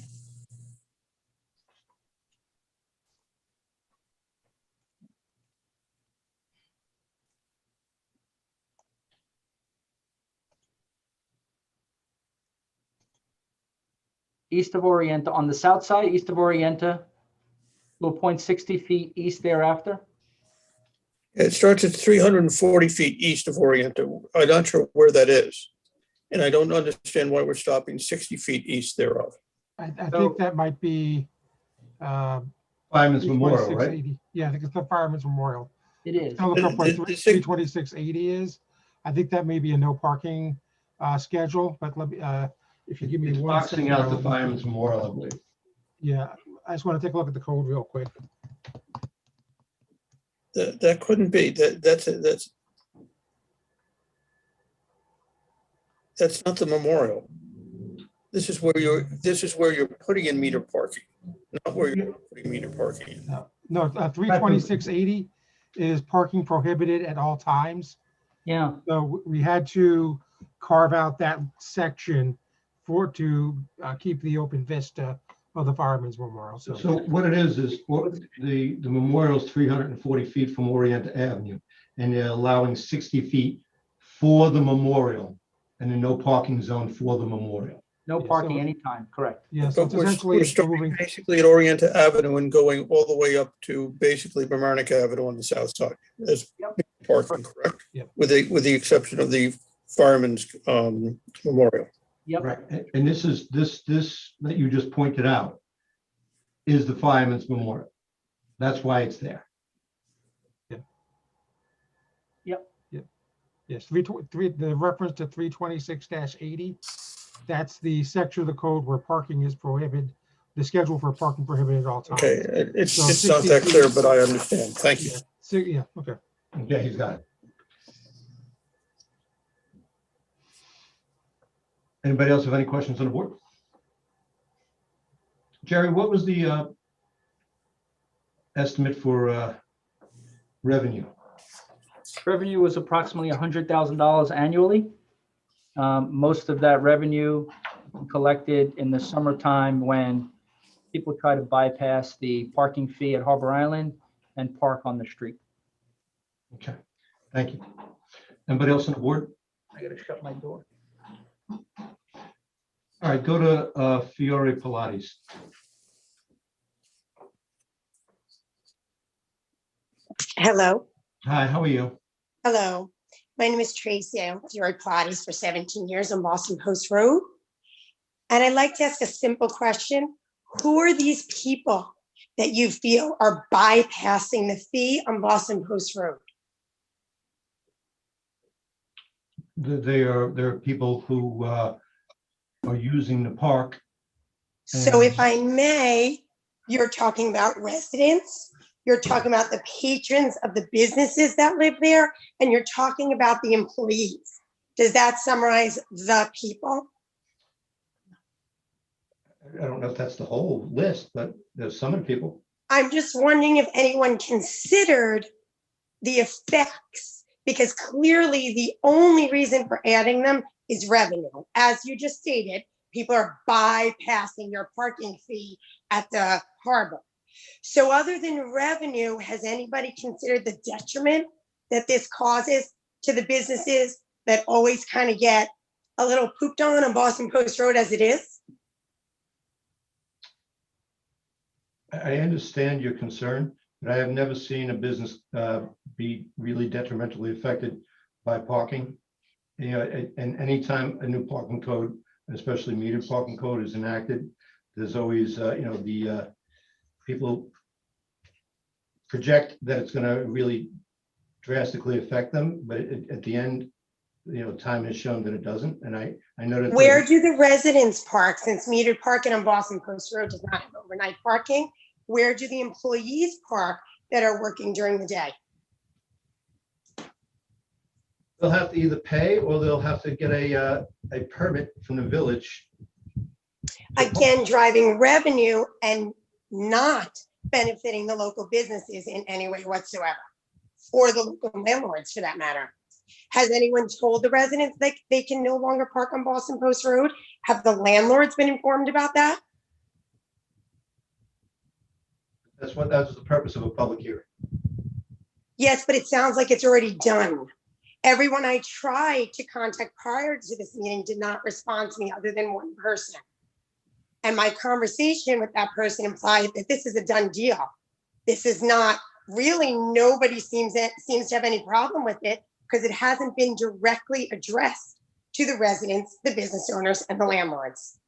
East of Orienta, on the south side, east of Orienta, little point 60 feet east thereafter. It starts at 340 feet east of Orienta. I'm not sure where that is. And I don't understand why we're stopping 60 feet east thereof. I think that might be Fireman's Memorial, right? 32680. Yeah, I think it's the Fireman's Memorial. It is. I'll look up what 32680 is. I think that may be a no parking schedule, but let me, if you give me It's one boxing second, out the Fireman's Memorial, I believe. Yeah, I just want to take a look at the code real quick. That couldn't be. That's not the memorial. This is where you're putting in meter parking, not where you're putting meter parking in. No, 32680 is parking prohibited at all times. Yeah. So we had to carve out that section to keep the open vista of the Fireman's Memorial. So what it is the memorial is 340 feet from Orient Avenue, and they're allowing 60 feet for the memorial, and then no parking zone for the memorial. No parking anytime, correct. Yeah, so But we're starting basically at Orient Avenue and going all the way up to basically Mamaroneck Avenue on the south side. There's parking, correct? Yep. With the exception of the Fireman's Memorial. Yep. Right, and this that you just pointed out is the Fireman's Memorial. That's why it's there. Yes, the reference to 326-80, that's the section of the code where parking is prohibited, the schedule for parking prohibited at all times. Okay, it's So not 60 that feet. clear, but I understand. Thank you. Yeah, so, yeah, okay. Okay, he's got it. Anybody else have any questions on the board? Jerry, what was the estimate for revenue? Revenue was approximately $100,000 annually. Most of that revenue collected in the summertime when people try to bypass the parking fee at Harbor Island and park on the street. Okay, thank you. Anybody else on the board? I gotta shut my door. All right, go to Fiore Pilates. Hello. Hi, how are you? Hello. My name is Tracy. I'm with Fiore Pilates for 17 years on Boston Post Road. And I'd like to ask a simple question. Who are these people that you feel are bypassing the fee on Boston Post Road? There are people who are using the park. So if I may, you're talking about residents, you're talking about the patrons of the businesses that live there, and you're talking about the employees. Does that summarize the people? I don't know if that's the whole list, but there's some of the people. I'm just wondering if anyone considered the effects, because clearly the only reason for adding them is revenue. As you just stated, people are bypassing your parking fee at the harbor. So other than revenue, has anybody considered the detriment that this causes to the businesses that always kind of get a little pooped on Boston Post Road as it is? I understand your concern, but I have never seen a business be really detrimentally affected by parking. You know, and anytime a new parking code, especially metered parking code, is enacted, there's always, the people project that it's going to really drastically affect them, but at the end, time has shown that it doesn't. And I know that. Where do the residents park, since metered parking on Boston Post Road does not have overnight parking? Where do the employees park that are working during the day? They'll have to either pay or they'll have to get a permit from the village. Again, driving revenue and not benefiting the local businesses in any way whatsoever, or the local landlords for that matter. Has anyone told the residents that they can no longer park on Boston Post Road? Have the landlords been informed about that? That's the purpose of a public hearing. Yes, but it sounds like it's already done. Everyone I tried to contact prior to this meeting did not respond to me other than one person. And my conversation with that person implied that this is a done deal. This is not really, nobody seems to have any problem with it because it hasn't been directly addressed to the residents, the business owners, and the landlords.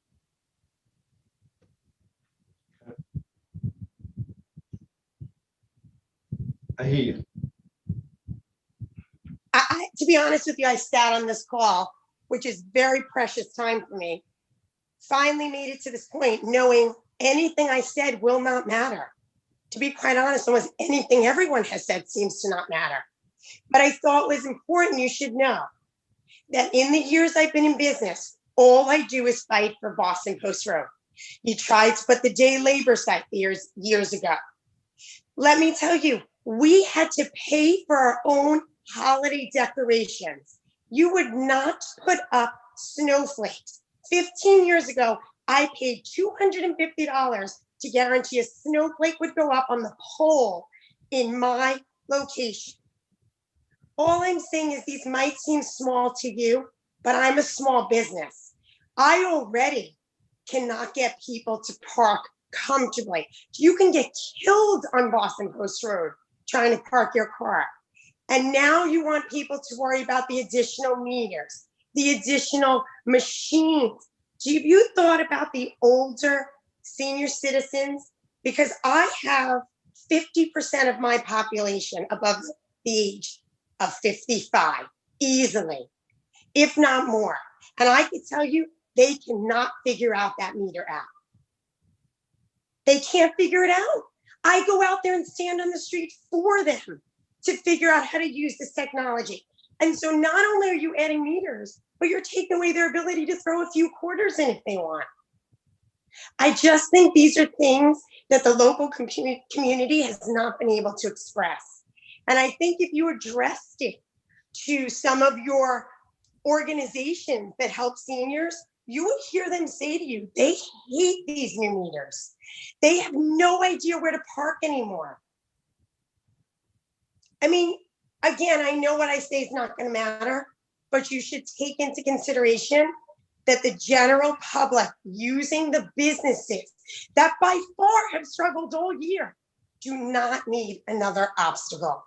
I hear you. To be honest with you, I sat on this call, which is very precious time for me. Finally made it to this point, knowing anything I said will not matter. To be quite honest, almost anything everyone has said seems to not matter. But I thought it was important you should know that in the years I've been in business, all I do is fight for Boston Post Road. You tried to put the day labor site years ago. Let me tell you, we had to pay for our own holiday decorations. You would not put up snowflakes. 15 years ago, I paid $250 to guarantee a snowflake would go up on the pole in my location. All I'm saying is these might seem small to you, but I'm a small business. I already cannot get people to park comfortably. You can get killed on Boston Post Road trying to park your car. And now you want people to worry about the additional meters, the additional machines. Have you thought about the older senior citizens? Because I have 50% of my population above the age of 55, easily, if not more. And I can tell you, they cannot figure out that meter app. They can't figure it out. I go out there and stand on the street for them to figure out how to use this technology. And so not only are you adding meters, but you're taking away their ability to throw a few quarters in if they want. I just think these are things that the local community has not been able to express. And I think if you addressed it to some of your organizations that help seniors, you would hear them say to you, they hate these new meters. They have no idea where to park anymore. I mean, again, I know what I say is not going to matter, but you should take into consideration that the general public using the businesses that by far have struggled all year do not need another obstacle.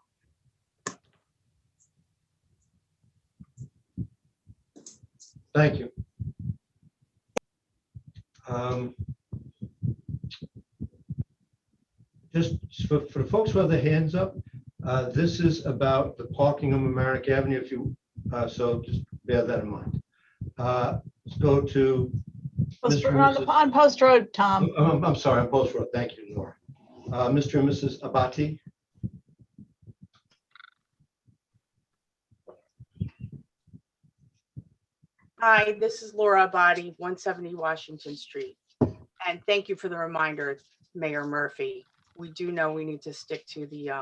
Thank you. Just for the folks who have their hands up, this is about the parking on Mamaroneck Avenue. If you, so just bear that in mind. Let's go to On Post Road, Tom. I'm sorry, on Post Road. Thank you, Nora. Mr. and Mrs. Abati. Hi, this is Laura Abadi, 170 Washington Street. And thank you for the reminder, Mayor Murphy. We do know we need to stick to the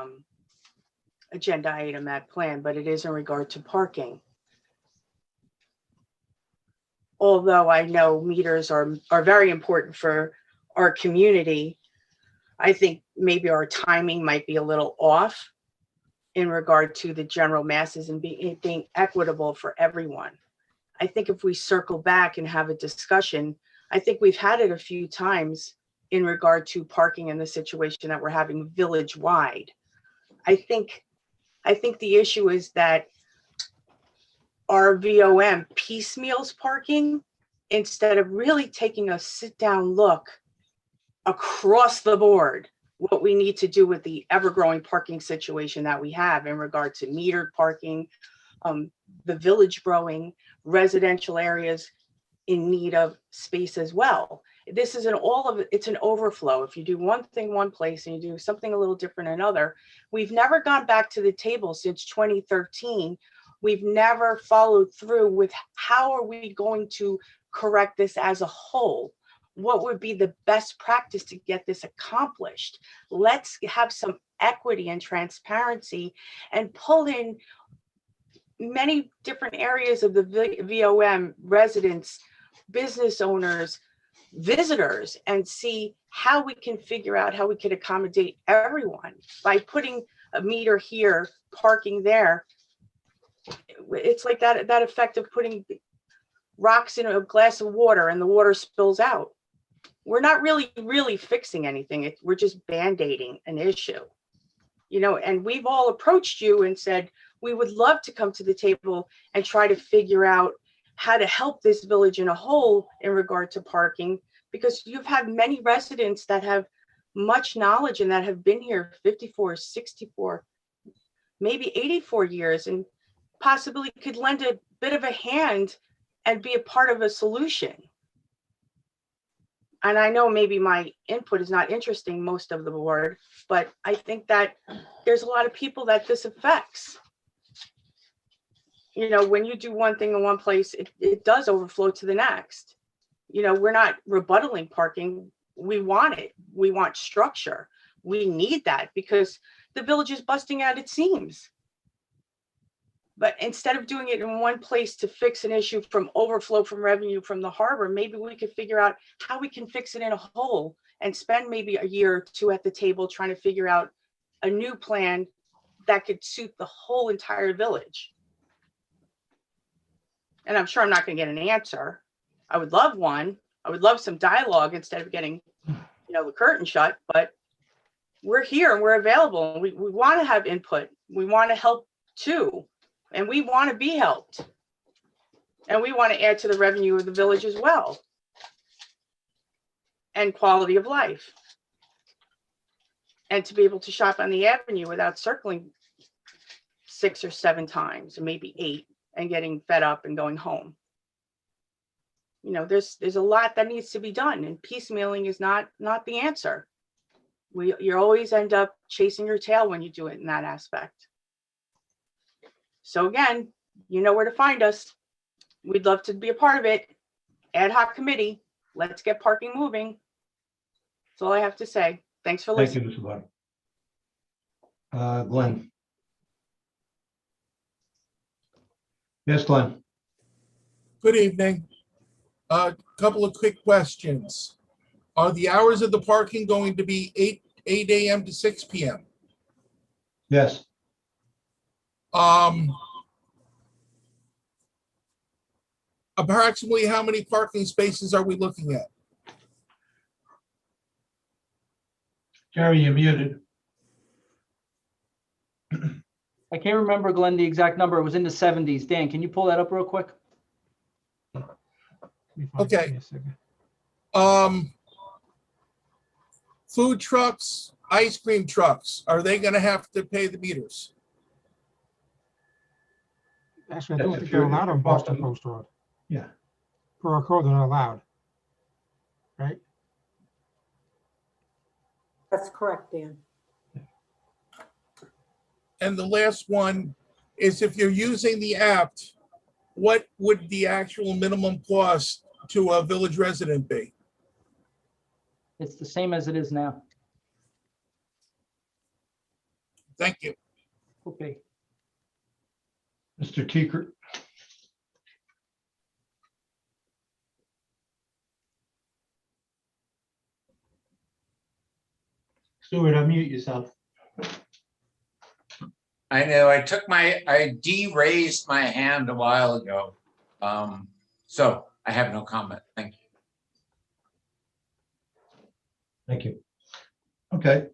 agenda item at plan, but it is in regard to parking. Although I know meters are very important for our community, I think maybe our timing might be a little off in regard to the general masses and being equitable for everyone. I think if we circle back and have a discussion, I think we've had it a few times in regard to parking and the situation that we're having village-wide. I think the issue is that our VOM piecemeals parking instead of really taking a sit-down look across the board, what we need to do with the ever-growing parking situation that we have in regard to metered parking, the village growing, residential areas in need of space as well. This is it's an overflow. If you do one thing one place and you do something a little different another, we've never gone back to the table since 2013. We've never followed through with how are we going to correct this as a whole? What would be the best practice to get this accomplished? Let's have some equity and transparency and pull in many different areas of the VOM, residents, business owners, visitors, and see how we can figure out how we can accommodate everyone by putting a meter here, parking there. It's like that effect of putting rocks in a glass of water and the water spills out. We're not really fixing anything. We're just band-aiding an issue, you know, and we've all approached you and said, we would love to come to the table and try to figure out how to help this village in a whole in regard to parking, because you've had many residents that have much knowledge and that have been here 54, 64, maybe 84 years and possibly could lend a bit of a hand and be a part of a solution. And I know maybe my input is not interesting most of the board, but I think that there's a lot of people that this affects. You know, when you do one thing in one place, it does overflow to the next. You know, we're not rebuttaling parking. We want it. We want structure. We need that because the village is busting at its seams. But instead of doing it in one place to fix an issue from overflow from revenue from the harbor, maybe we could figure out how we can fix it in a whole and spend maybe a year or two at the table trying to figure out a new plan that could suit the whole entire village. And I'm sure I'm not going to get an answer. I would love one. I would love some dialogue instead of getting, the curtain shut, but we're here and we're available. We want to have input. We want to help too. And we want to be helped. And we want to add to the revenue of the village as well. And quality of life. And to be able to shop on the avenue without circling 6 or 7 times, or maybe 8, and getting fed up and going home. There's a lot that needs to be done, and piecemealing is not the answer. You always end up chasing your tail when you do it in that aspect. So again, you know where to find us. We'd love to be a part of it. Ad hoc committee. Let's get parking moving. That's all I have to say. Thanks for Thank you, listening. Mr. Bud. Glenn. Yes, Glenn. Good evening. A couple of quick questions. Are the hours of the parking going to be 8 a.m. to 6 p.m.? Yes. Approximately how many parking spaces are we looking at? Jerry, you're muted. I can't remember, Glenn, the exact number. It was in the 70s. Dan, can you pull that up real quick? Okay. Food trucks, ice cream trucks, are they going to have to pay the meters? Actually, I don't think they're allowed on Boston Post Road. Yeah. Per our code, they're not allowed. Right? That's correct, Dan. And the last one is, if you're using the app, what would the actual minimum cost to a village resident be? It's the same as it is now. Thank you. Okay. Mr. Teeker. Stuart, unmute yourself. I know, I de-raised my hand a while ago. So I have no comment. Thank you. Thank you. Okay.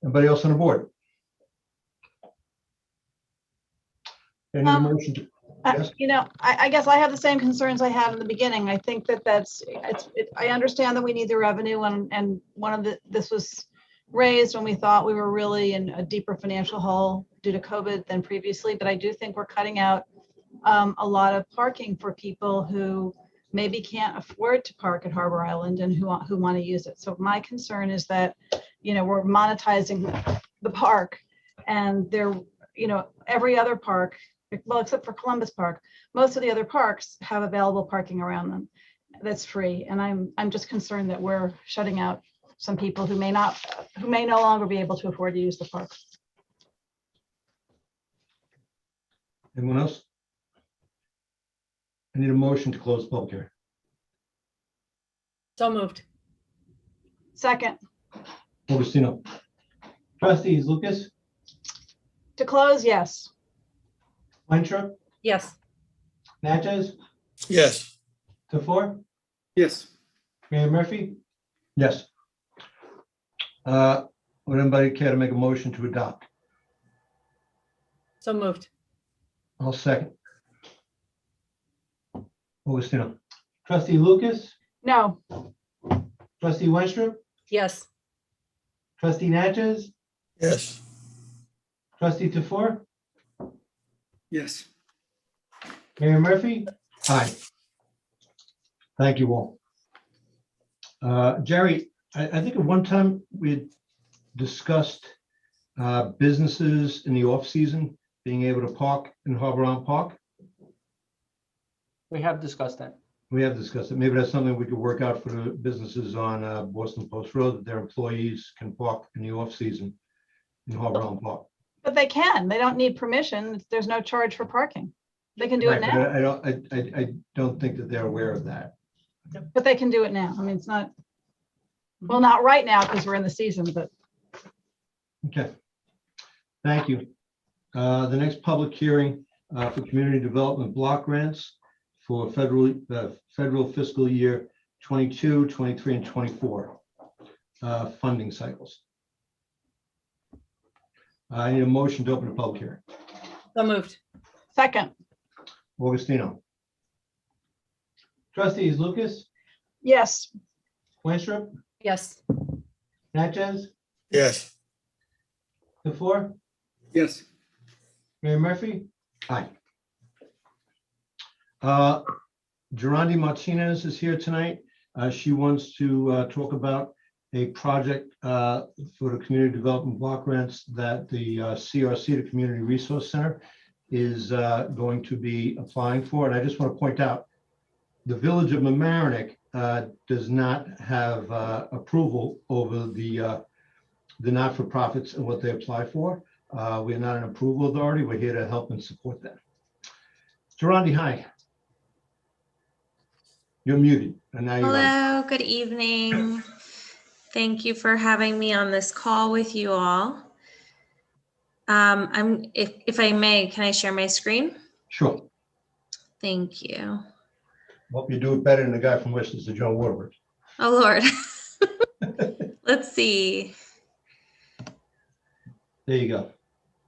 Anybody else on the board? Any motion to? Yes. I guess I have the same concerns I had in the beginning. I think I understand that we need the revenue, and this was raised when we thought we were really in a deeper financial hole due to COVID than previously, but I do think we're cutting out a lot of parking for people who maybe can't afford to park at Harbor Island and who want to use it. So my concern is that, we're monetizing the park, and every other park, well, except for Columbus Park, most of the other parks have available parking around them that's free. And I'm just concerned that we're shutting out some people who may no longer be able to afford to use the park. Anyone else? I need a motion to close the public hearing. So moved. Second. Augustino. Trustees Lucas, To close, yes. Winthrop, Yes. Natchez, Yes. Tefor, Yes. Mayor Murphy. Yes. Would anybody care to make a motion to adopt? So moved. I'll second. Augustino. Trustee Lucas, No. Trustee Winthrop, Yes. Trustee Natchez, Yes. Trustee Tefor, Yes. Mayor Murphy. Aye. Thank you all. Jerry, I think at one time we had discussed businesses in the off-season being able to park in Harbor Island Park. We have discussed that. We have discussed it. Maybe that's something we could work out for the businesses on Boston Post Road, that their employees can park in the off-season in Harbor Island Park. But they can. They don't need permission. There's no charge for parking. They can do it Right, but now, I don't think that they're aware of that. but they can do it now. I mean, it's not, well, not right now because we're in the season, but Okay. Thank you. The next public hearing for community development block grants for federal fiscal year 22, 23, and 24 funding cycles. I need a motion to open a public hearing. So moved. second, Augustino. Trustees Lucas, yes. Winstrup, Yes. Natchez, Yes. DeFour, Yes. Mayor Murphy. Aye. Gerandi Martinez is here tonight. She wants to talk about a project for the community development block grants that the CRC, the Community Resource Center, is going to be applying for. And I just want to point out, the village of Mamaroneck does not have approval over the not-for-profits and what they apply for. We're not an approval authority. We're here to help and support them. Gerandi, hi. You're muted, and now you're on. Hello, good evening. Thank you for having me on this call with you all. If I may, can I share my screen? Sure. Thank you. Hope you do it better than the guy from Westchester, John Waterworks. Oh, Lord. Let's see. There you go.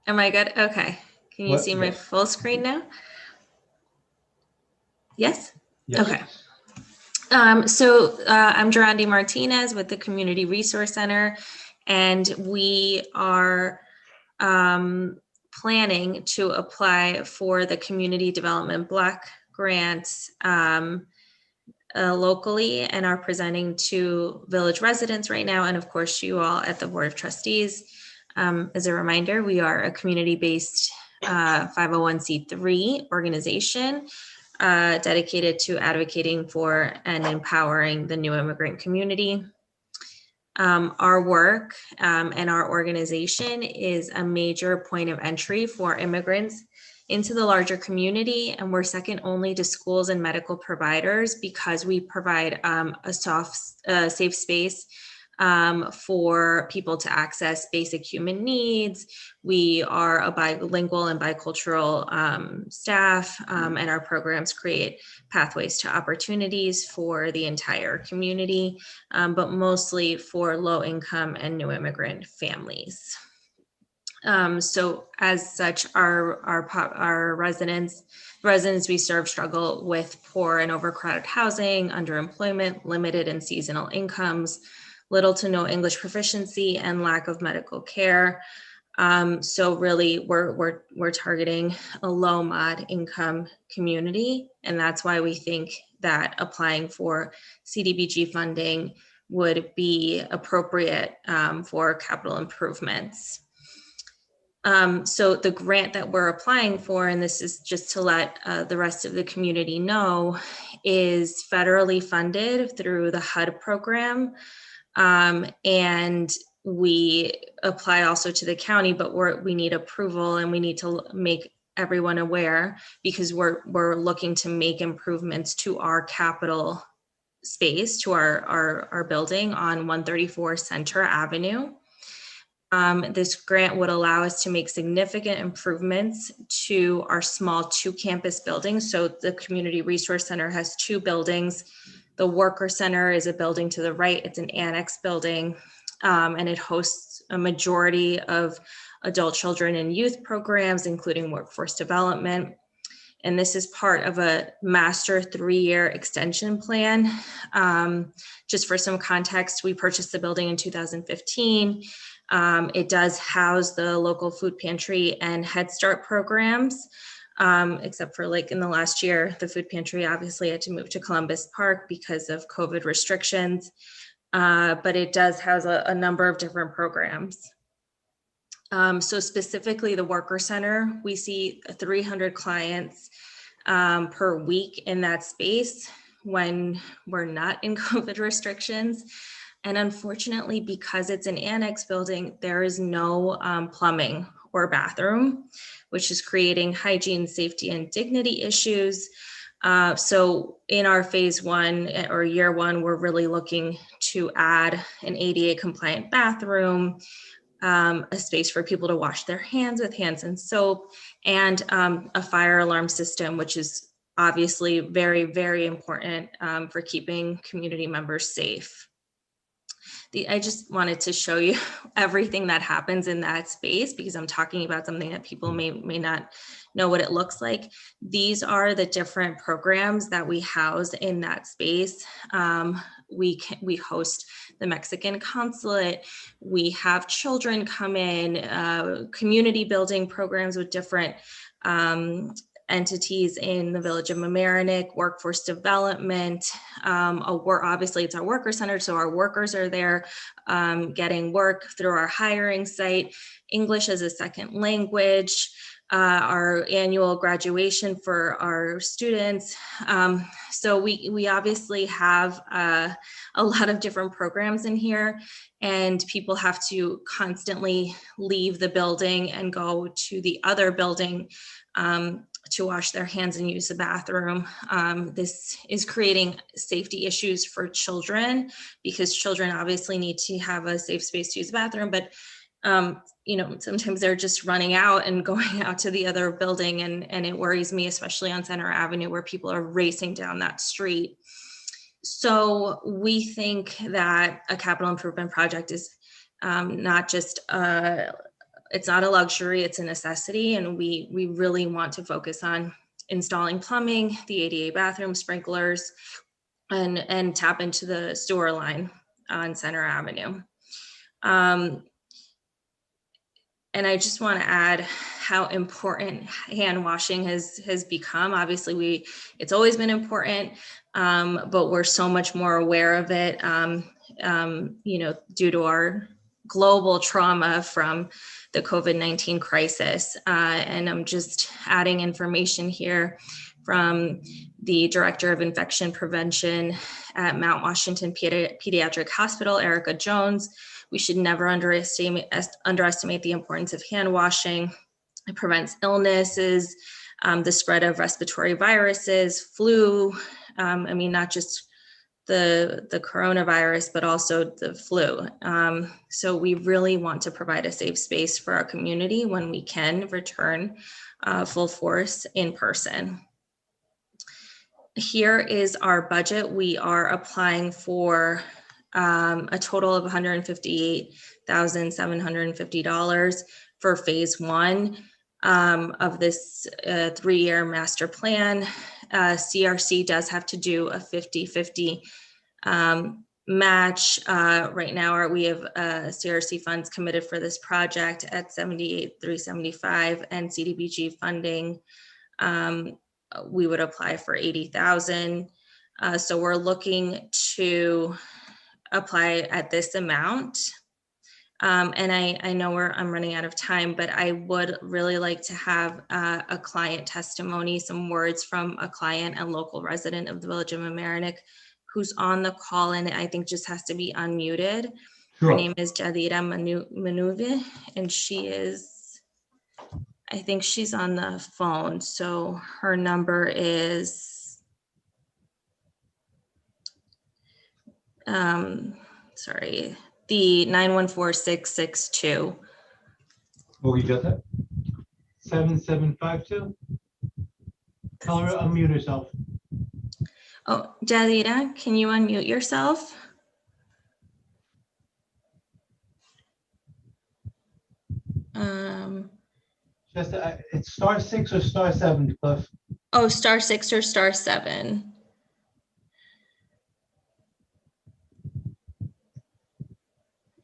Am I good? Okay. Can you What- see my full screen now? Yes? Yes. Okay. I'm Gerandi Martinez with the Community Resource Center, and we are planning to apply for the Community Development Block Grant locally, and are presenting to village residents right now, and of course you all at the Board of Trustees. As a reminder, we are a community-based 501c3 organization dedicated to advocating for and empowering the new immigrant community. Our work and our organization is a major point of entry for immigrants into the larger community, and we're second only to schools and medical providers because we provide a safe space for people to access basic human needs. We are a bilingual and bicultural staff, and our programs create pathways to opportunities for the entire community, but mostly for low-income and new immigrant families. So as such, our residents we serve struggle with poor and overcrowded housing, underemployment, limited and seasonal incomes, little to no English proficiency, and lack of medical care. So really, we're targeting a low mod income community, and that's why we think that applying for CDBG funding would be appropriate for capital improvements. So the grant that we're applying for, and this is just to let the rest of the community know, is federally funded through the HUD program. And we apply also to the county, but we need approval, and we need to make everyone aware because we're looking to make improvements to our capital space, to our building on 134 Center Avenue. This grant would allow us to make significant improvements to our small 2-campus buildings. So the Community Resource Center has 2 buildings. The Worker Center is a building to the right. It's an annex building, and it hosts a majority of adult, children, and youth programs, including workforce development. And this is part of a master 3-year extension plan. Just for some context, we purchased the building in 2015. It does house the local food pantry and Head Start programs. Except for like in the last year, the food pantry obviously had to move to Columbus Park because of COVID restrictions, but it does house a number of different programs. So specifically the Worker Center, we see 300 clients per week in that space when we're not in COVID restrictions. And unfortunately, because it's an annex building, there is no plumbing poor bathroom, which is creating hygiene, safety, and dignity issues. So in our phase one or year one, we're really looking to add an ADA compliant bathroom, a space for people to wash their hands with hands and soap, and a fire alarm system, which is obviously very, very important for keeping community members safe. I just wanted to show you everything that happens in that space, because I'm talking about something that people may not know what it looks like. These are the different programs that we house in that space. We host the Mexican consulate. We have children come in, community building programs with different entities in the village of Mamaroneck, workforce development. Obviously it's our worker center, so our workers are there getting work through our hiring site, English as a second language, our annual graduation for our students. So we obviously have a lot of different programs in here, and people have to constantly leave the building and go to the other building to wash their hands and use the bathroom. This is creating safety issues for children, because children obviously need to have a safe space to use the bathroom, but sometimes they're just running out and going out to the other building, and it worries me, especially on Center Avenue, where people are racing down that street. So we think that a capital improvement project is not just it's not a luxury, it's a necessity. And we really want to focus on installing plumbing, the ADA bathroom, sprinklers, and tap into the sewer line on Center Avenue. And I just want to add how important hand washing has become. Obviously, it's always been important, but we're so much more aware of it, due to our global trauma from the COVID-19 crisis. And I'm just adding information here from the Director of Infection Prevention at Mount Washington Pediatric Hospital, Erica Jones. We should never underestimate the importance of hand washing. It prevents illnesses, the spread of respiratory viruses, flu, not just the coronavirus, but also the flu. So we really want to provide a safe space for our community when we can return full force in person. Here is our budget. We are applying for a total of $158,750 for phase one of this 3-year master plan. CRC does have to do a 50-50 match. Right now, we have CRC funds committed for this project at $78,375, and CDBG funding, we would apply for $80,000. So we're looking to apply at this amount. And I know I'm running out of time, but I would really like to have a client testimony, some words from a client and local resident of the village of Mamaroneck who's on the call, and I think just has to be unmuted. Sure. Her name is Jadira Manuve, and I think she's on the phone. So her number is, the 914662. Oh, you got that? 7752? Tell her to unmute herself. Oh, Jadira, can you unmute yourself? Just it's *6 or *7, Cliff. Oh, *6 or *7.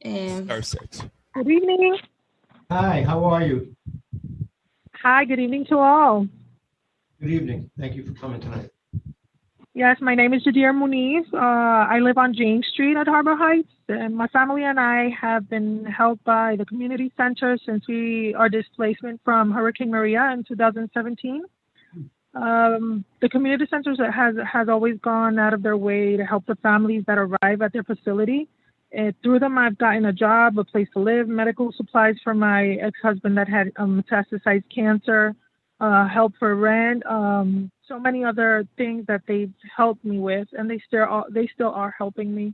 *6. Good evening. Hi, how are you? Hi, good evening to all. Good evening. Thank you for coming tonight. Yes, my name is Jadira Muniz. I live on James Street at Harbor Heights, and my family and I have been helped by the community center since our displacement from Hurricane Maria in 2017. The community center has always gone out of their way to help the families that arrive at their facility. through them, I've gotten a job, a place to live, medical supplies for my ex-husband that had metastasized cancer, help for rent, so many other things that they've helped me with, and they still are helping me.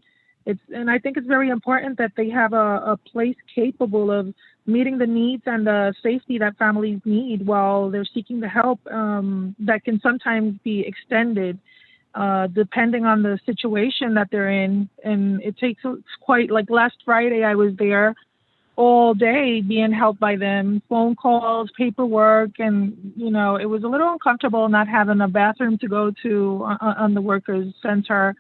And I think it's very important that they have a place capable of meeting the needs and the safety that families need while they're seeking the help that can sometimes be extended depending on the situation that they're in. And it's quite, like last Friday, I was there all day being helped by them, phone calls, paperwork, and, you know, it was a little uncomfortable not having a bathroom to go to on the workers' center.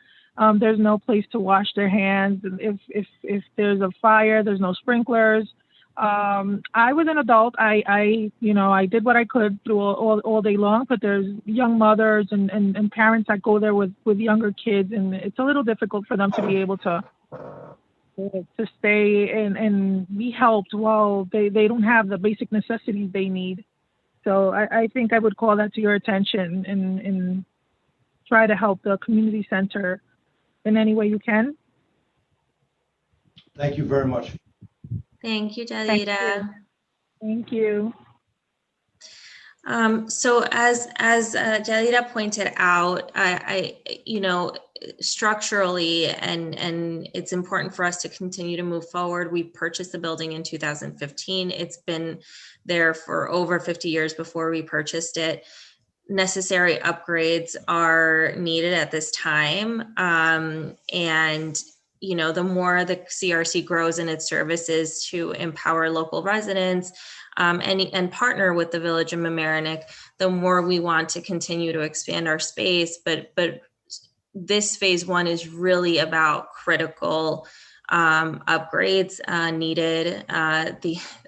There's no place to wash their hands. If there's a fire, there's no sprinklers. I was an adult. I did what I could through all day long, but there's young mothers and parents that go there with younger kids, and it's a little difficult for them to be able to stay and be helped while they don't have the basic necessities they need. So I think I would call that to your attention and try to help the community center in any way you can. Thank you very much. Thank you, Dalida. Thank you. So as Dalida pointed out, I structurally, and it's important for us to continue to move forward. We purchased the building in 2015. It's been there for over 50 years before we purchased it. Necessary upgrades are needed at this time. And the more the CRC grows in its services to empower local residents and partner with the Village of Mamaroneck, the more we want to continue to expand our space. But this phase one is really about critical upgrades needed.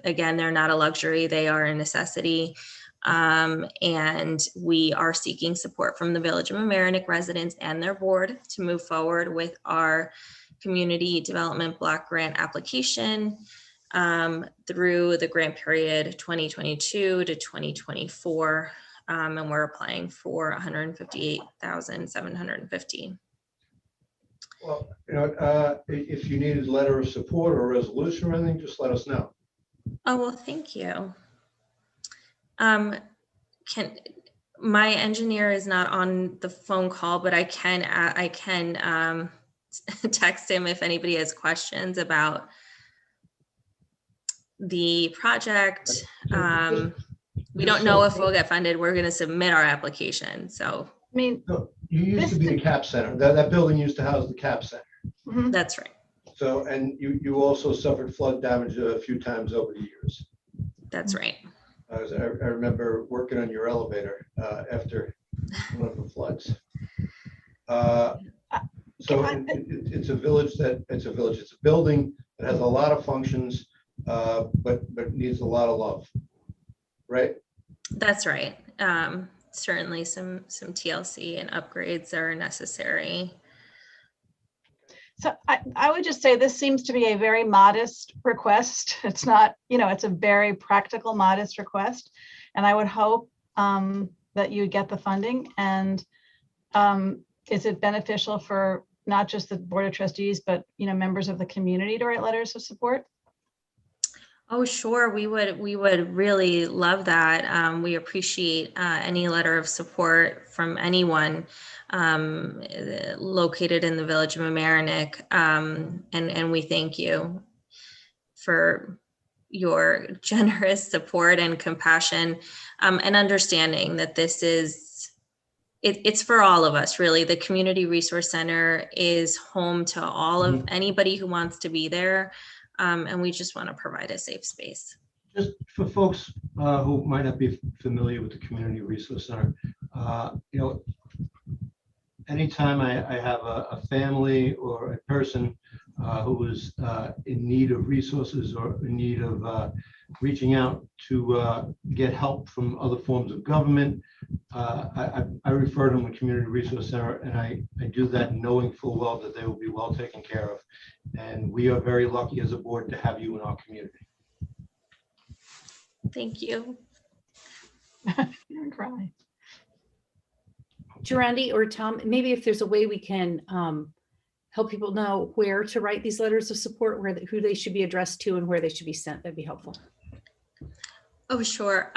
Again, they're not a luxury, they are a necessity. And we are seeking support from the Village of Mamaroneck residents and their board to move forward with our Community Development Block Grant application through the grant period 2022 to 2024. And we're applying for $158,750. Well, if you need a letter of support or a resolution or anything, just let us know. Oh, well, thank you. My engineer is not on the phone call, but I can text him if anybody has questions about the project. We don't know if we'll get funded. We're going to submit our application. So, I mean, you used to be the CAP Center. That building used to house the CAP Center. That's right. So, and you also suffered flood damage a few times over the years. That's right. I remember working on your elevator after one of the floods. So it's a building that has a lot of functions, but needs a lot of love, right? That's right. Certainly some TLC and upgrades are necessary. So I would just say this seems to be a very modest request. It's not, it's a very practical, modest request. And I would hope that you get the funding. And is it beneficial for not just the Board of Trustees, but, members of the community to write letters of support? Oh, sure. We would really love that. We appreciate any letter of support from anyone located in the Village of Mamaroneck. And we thank you for your generous support and compassion and understanding that this is, it's for all of us, really. The Community Resource Center is home to all of anybody who wants to be there. And we just want to provide a safe space. Just for folks who might not be familiar with the Community Resource Center, anytime I have a family or a person who is in need of resources or in need of reaching out to get help from other forms of government, I refer to them to the Community Resource Center, and I do that knowing full well that they will be well taken care of. And we are very lucky as a board to have you in our community. Thank you. You're gonna cry. Durandi or Tom, maybe if there's a way we can help people know where to write these letters of support, who they should be addressed to and where they should be sent, that'd be helpful. Oh, sure.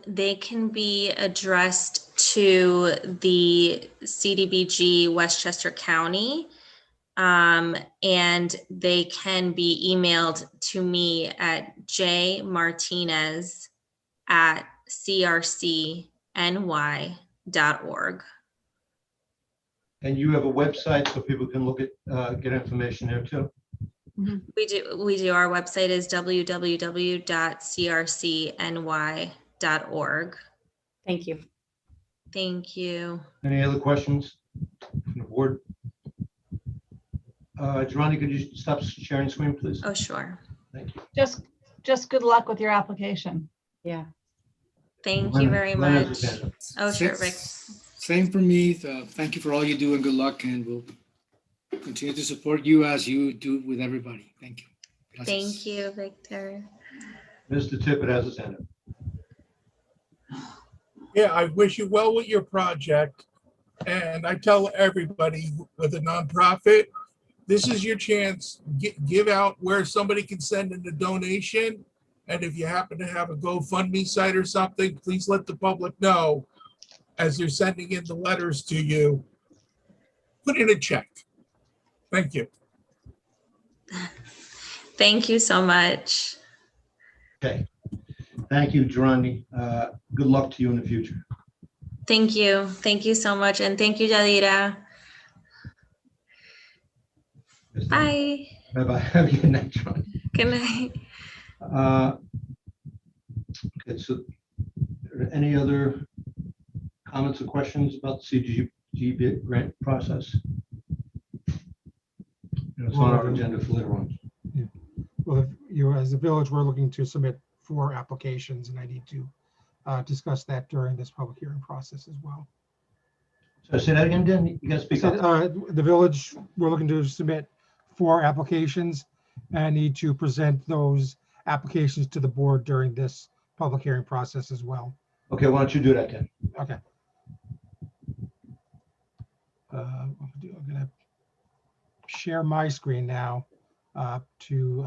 They can be addressed to the CDBG Westchester County, and they can be emailed to me at jmartinez@crcny.org. And you have a website so people can look at, get information there too? We do. Our website is www.crcny.org. Thank you. Thank you. Any other questions from the board? Giovanni, could you stop sharing screen, please? Oh, sure. Thank you. Just good luck with your application. Yeah. Thank you very much. Oh, sure, Rick. Same for me. Thank you for all you do and good luck, and we'll continue to support you as you do with everybody. Thank you. Gracias. Thank you, Victor. Mr. Tippett has his hand up. Yeah, I wish you well with your project. And I tell everybody with a nonprofit, this is your chance. Give out where somebody can send in a donation. And if you happen to have a GoFundMe site or something, please let the public know as they're sending in the letters to you. Put in a check. Thank you. Thank you so much. Okay. Thank you, Giovanni. Good luck to you in the future. Thank you. Thank you so much. And thank you, Yadira. Bye. Bye-bye. Have a good night, Giovanni. Good night. Okay, so are there any other comments or questions about the CDBG grant process? It's on our agenda for later on. Yeah. Well, if you, as a village, we're looking to submit 4 applications, and I need to discuss that during this public hearing process as well. So say that again, Dan. You got to speak up. The village, we're looking to submit 4 applications, and I need to present those applications to the board during this public hearing process as well. Okay, why don't you do that then? Okay. I'm gonna share my screen now to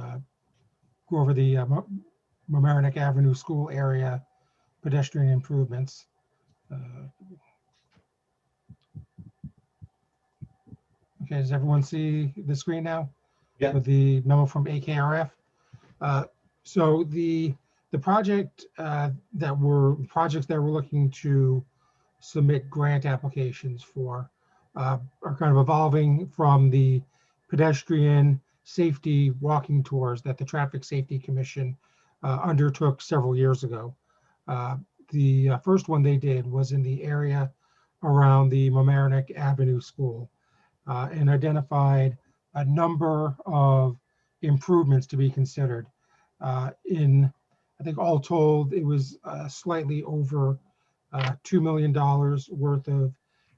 go over the Mamaroneck Avenue School area pedestrian improvements. Okay, does everyone see the screen now? Yeah. With the memo from AKRF. So the projects that we're looking to submit grant applications for are kind of evolving from the pedestrian safety walking tours that the Traffic Safety Commission undertook several years ago. The first one they did was in the area around the Mamaroneck Avenue School and identified a number of improvements to be considered. I think all told, it was slightly over $2 million worth of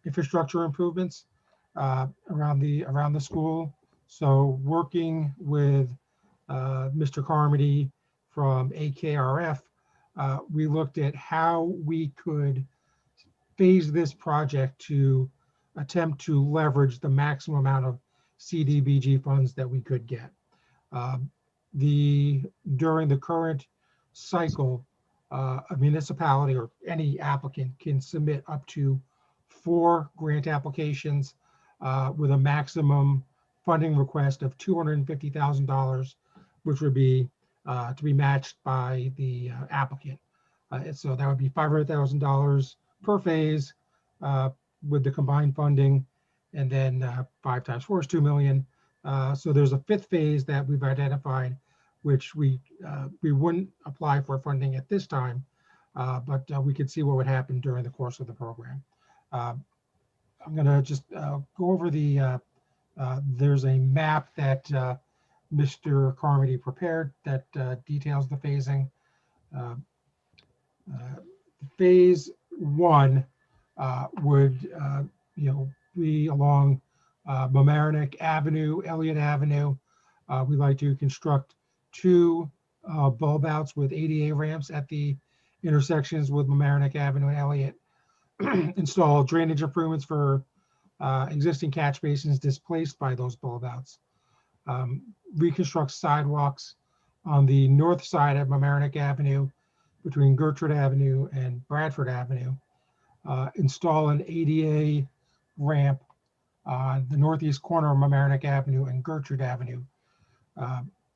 infrastructure improvements around the school. So working with Mr. Carmody from AKRF, we looked at how we could phase this project to attempt to leverage the maximum amount of CDBG funds that we could get. During the current cycle, a municipality or any applicant can submit up to 4 grant applications with a maximum funding request of $250,000, which would be to be matched by the applicant. So that would be $500,000 per phase with the combined funding, and then 5 times 4 is $2 million. So there's a 5th phase that we've identified, which we wouldn't apply for funding at this time, but we could see what would happen during the course of the program. I'm going to just go over there's a map that Mr. Carmody prepared that details the phasing. Phase 1 would be along Mamaroneck Avenue, Elliott Avenue. We'd like to construct 2 bulb outs with ADA ramps at the intersections with Mamaroneck Avenue and Elliott. Install drainage improvements for existing catch basins displaced by those bulb outs, reconstruct sidewalks on the north side of Mamaroneck Avenue between Gertrude Avenue and Bradford Avenue, install an ADA ramp on the northeast corner of Mamaroneck Avenue and Gertrude Avenue.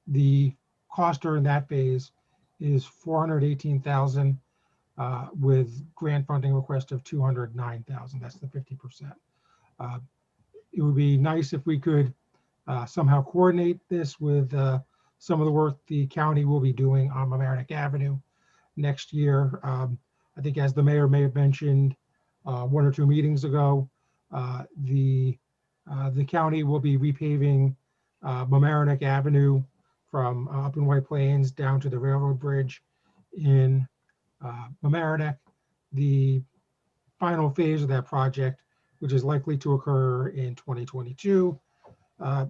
The cost during that phase is $418,000 with grant funding request of $209,000. That's the 50%. It would be nice if we could somehow coordinate this with some of the work the county will be doing on Mamaroneck Avenue next year. I think as the mayor may have mentioned 1 or 2 meetings ago, the county will be repaving Mamaroneck Avenue from up in White Plains down to the railroad bridge in Mamaroneck. The final phase of that project, which is likely to occur in 2022,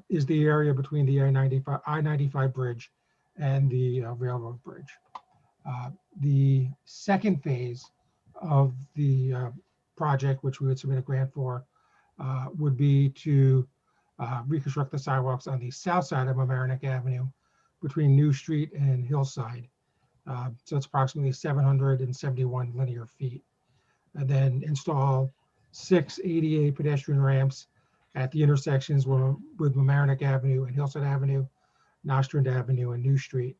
is the area between the I-95 bridge and the railroad bridge. The second phase of the project, which we would submit a grant for, would be to reconstruct the sidewalks on the south side of Mamaroneck Avenue between New Street and Hillside. So it's approximately 771 linear feet. And then install 6 ADA pedestrian ramps at the intersections with Mamaroneck Avenue and Hillside Avenue, Nostrand Avenue, and New Street.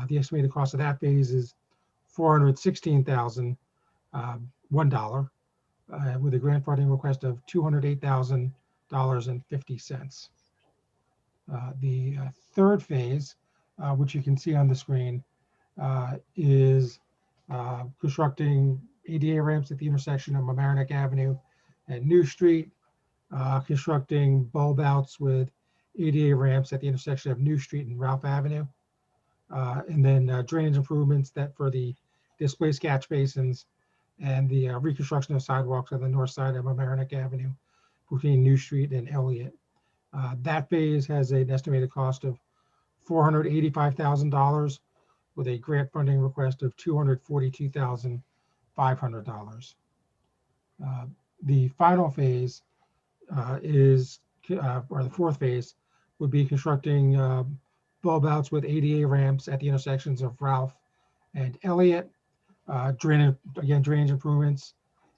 The estimated cost of that phase is $416,000, $1, with a grant funding request of $208,000.50. The third phase, which you can see on the screen, is constructing ADA ramps at the intersection of Mamaroneck Avenue and New Street, constructing bulb outs with ADA ramps at the intersection of New Street and Ralph Avenue, and then drainage improvements that for the displaced catch basins, and the reconstruction of sidewalks on the north side of Mamaroneck Avenue between New Street and Elliott. That phase has an estimated cost of $485,000 with a grant funding request of $242,500. The final phase or the fourth phase, would be constructing bulb outs with ADA ramps at the intersections of Ralph and Elliott, drainage improvements,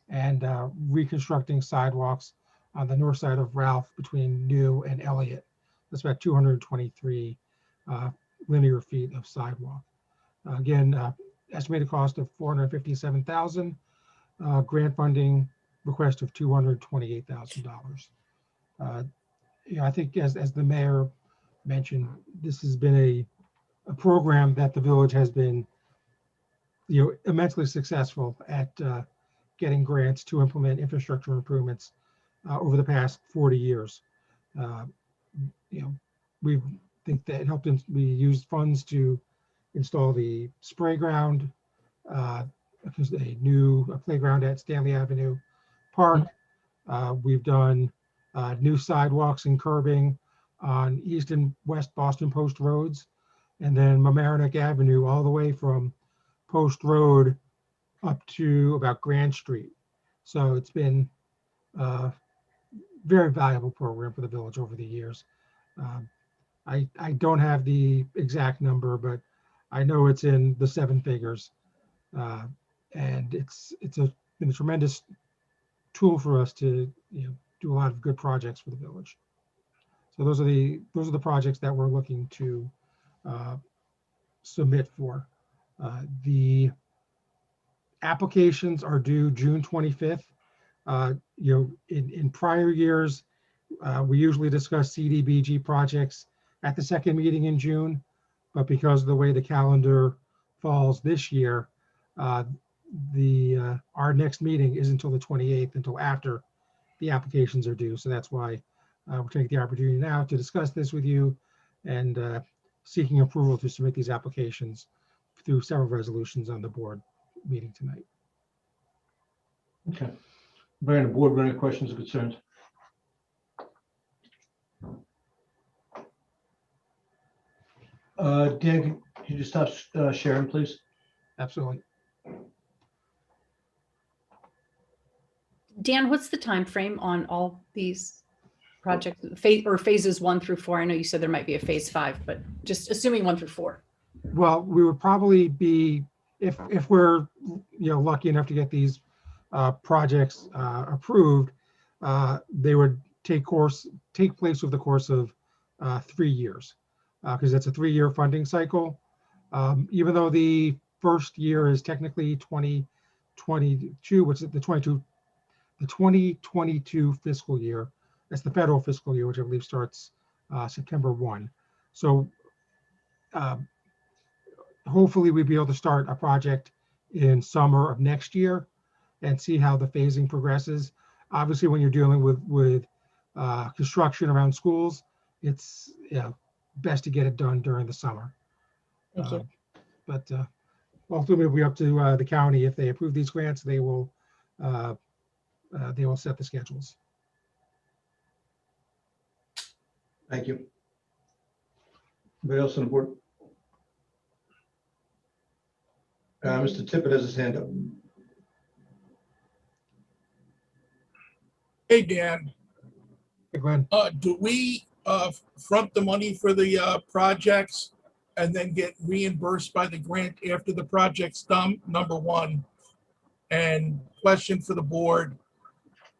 and reconstructing sidewalks on the north side of Ralph between New and Elliott. That's about 223 linear feet of sidewalk. Again, estimated cost of $457,000, grant funding request of $228,000. I think as the mayor mentioned, this has been a program that the village has been immensely successful at getting grants to implement infrastructure improvements over the past 40 years. We think that it helped. We used funds to install the spray ground, a new playground at Stanley Avenue Park. We've done new sidewalks and curbing on East and West Boston Post roads, and then Mamaroneck Avenue all the way from Post Road up to about Grand Street. So it's been a very valuable program for the village over the years. I don't have the exact number, but I know it's in the 7 figures, and it's been a tremendous tool for us to do a lot of good projects for the village. So those are the projects that we're looking to submit for. The applications are due June 25th. In prior years, we usually discuss CDBG projects at the second meeting in June, but because of the way the calendar falls this year, our next meeting is until the 28th, until after the applications are due. So that's why we're taking the opportunity now to discuss this with you and seeking approval to submit these applications through several resolutions on the board meeting tonight. Okay. Anybody on the board with any questions or concerns? Dan, can you just stop sharing, please? Absolutely. Dan, what's the time frame on all these projects, phases 1 through 4? I know you said there might be a phase 5, but just assuming 1 through 4. Well, we would probably be, if we're, lucky enough to get these projects approved, they would take place over the course of 3 years, because it's a 3-year funding cycle. Even though the first year is technically 2022, which is the 2022 fiscal year. That's the federal fiscal year, which I believe starts September 1. So hopefully we'd be able to start a project in summer of next year and see how the phasing progresses. Obviously, when you're dealing with construction around schools, it's best to get it done during the summer. Thank you. But ultimately, it'll be up to the county. If they approve these grants, they will set the schedules. Thank you. Anybody else on the board? Mr. Tippett has his hand up. Hey, Dan. Hey, Glenn. Do we front the money for the projects and then get reimbursed by the grant after the project's done? Number one. And question for the board,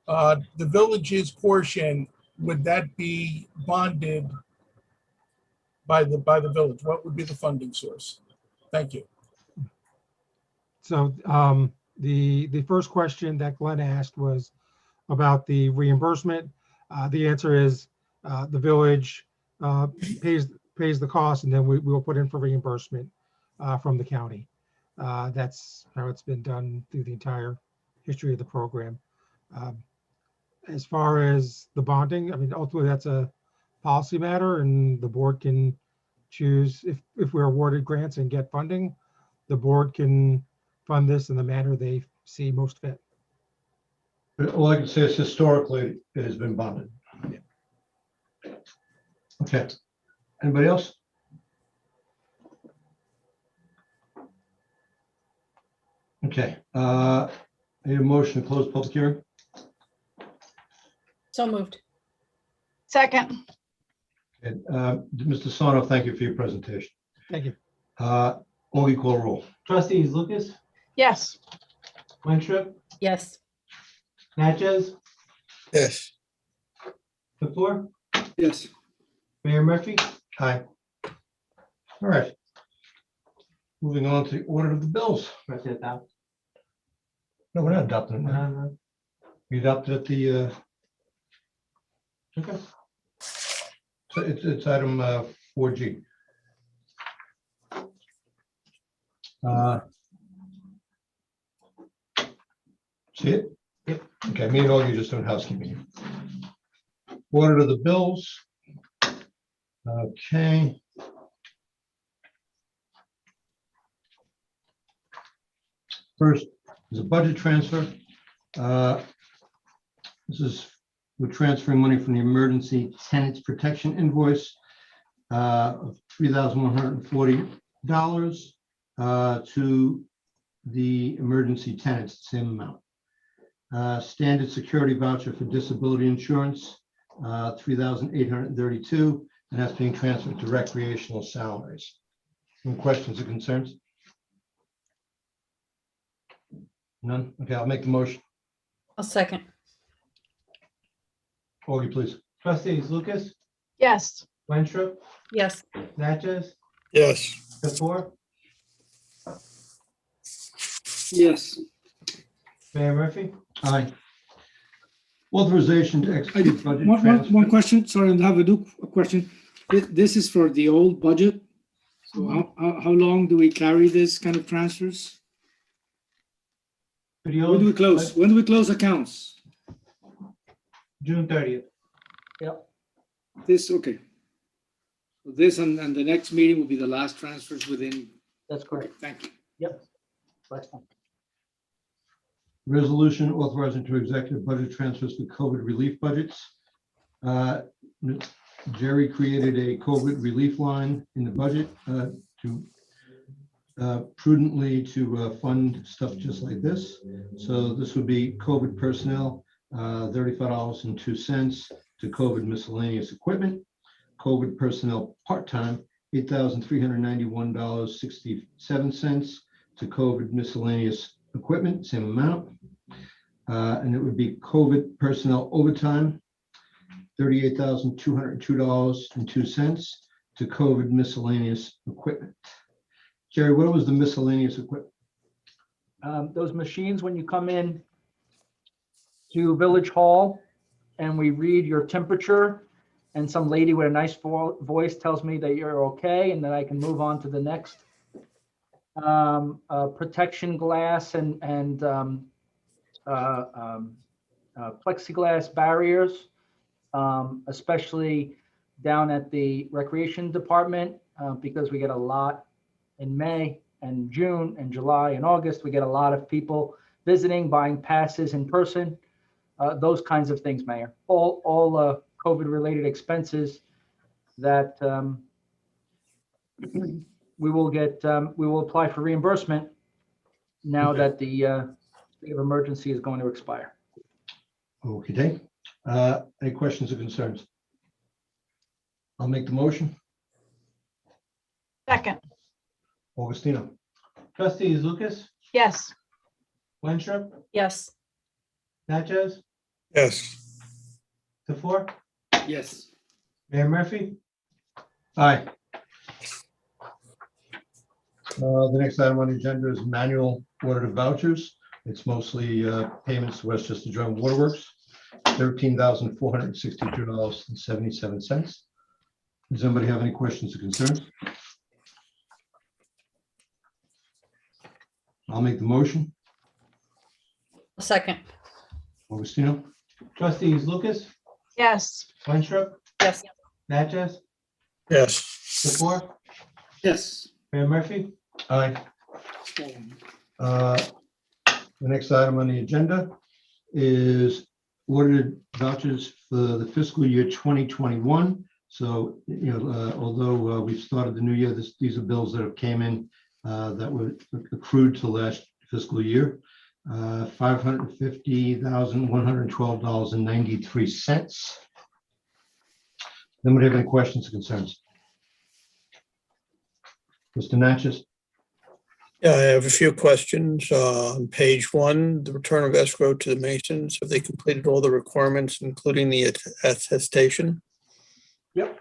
the village's portion, would that be bonded by the village? What would be the funding source? Thank you. So the first question that Glenn asked was about the reimbursement. The answer is the village pays the cost, and then we will put in for reimbursement from the county. That's how it's been done through the entire history of the program. As far as the bonding, I mean, ultimately that's a policy matter, and the board can choose if we're awarded grants and get funding, the board can fund this in the manner they see most fit. But all I can say is historically it has been bonded. Yeah. Okay. Anybody else? Okay. I need a motion to close public hearing. So moved. Second. Okay. Mr. Sarno, thank you for your presentation. Thank you. Augie, call roll. Trustees Lucas, Yes. Winstrup, Yes. Natchez, Yes. the floor, Yes. Mayor Murphy. Aye. All right. Moving on to the order of the bills. Press it down. No, we're not adopting it now. We adopted at the, Okay. so it's item 4G. See it? Yep. Okay, me and Augie just doing housekeeping here. Order of the bills. Okay. First is a budget transfer. This is, we're transferring money from the emergency tenants protection invoice of $3,140 to the emergency tenants, same amount. Standard security voucher for disability insurance, $3,832, and that's being transferred to recreational salaries. Any questions or concerns? None? Okay, I'll make the motion. I'll second. Augie, please. Trustees Lucas, Yes. Winstrup, Yes. Natchez, Yes. the floor, Yes. Mayor Murphy. Aye. Authorization to I execute do, budget one transfer. question, sorry, I have a question. This is for the old budget. So how long do we carry this kind of transfers? For the When do we old, close? When do we close accounts? June 30th. This, okay. So this and the next meeting will be the last transfers within, That's correct. thank you. Yep. Last one. Resolution authorizing to executive budget transfers for COVID relief budgets. Jerry created a COVID relief line in the budget to prudently to fund stuff just like this. So this would be COVID personnel, $35.02 to COVID miscellaneous equipment. COVID personnel part-time, $8,391.67 to COVID miscellaneous equipment, same amount. And it would be COVID personnel overtime, $38,202.02 to COVID miscellaneous equipment. Jerry, what was the miscellaneous equipment? Those machines, when you come in to Village Hall and we read your temperature, and some lady with a nice voice tells me that you're okay and that I can move on to the next. Protection glass and plexiglass barriers, especially down at the recreation department, because we get a lot in May and June and July and August. We get a lot of people visiting, buying passes in person, those kinds of things, Mayor. All COVID-related expenses that we will apply for reimbursement now that the state of emergency is going to expire. Okay. Any questions or concerns? I'll make the motion. Second, Augustino. Trustees Lucas, yes. Winstrup, Yes. Natchez, Yes. Tefor, Yes. Mayor Murphy. Aye. The next item on the agenda is manual order of vouchers. It's mostly payments to Westchester Joint Waterworks, $13,462.77. Does anybody have any questions or concerns? I'll make the motion. Second, Augustino. Trustees Lucas, Yes. Winstrup, yes. Natchez, Yes. Tefor, Yes. Mayor Murphy. Aye. The next item on the agenda is ordered vouchers for the fiscal year 2021. So, although we've started the new year, these are bills that have came in that were accrued to last fiscal year. $550,112.93. Anybody have any questions or concerns? Mr. Natchez? Yeah, I have a few questions. On page 1, the return of escrow to the Masons. Have they completed all the requirements, including the attestation? Yep.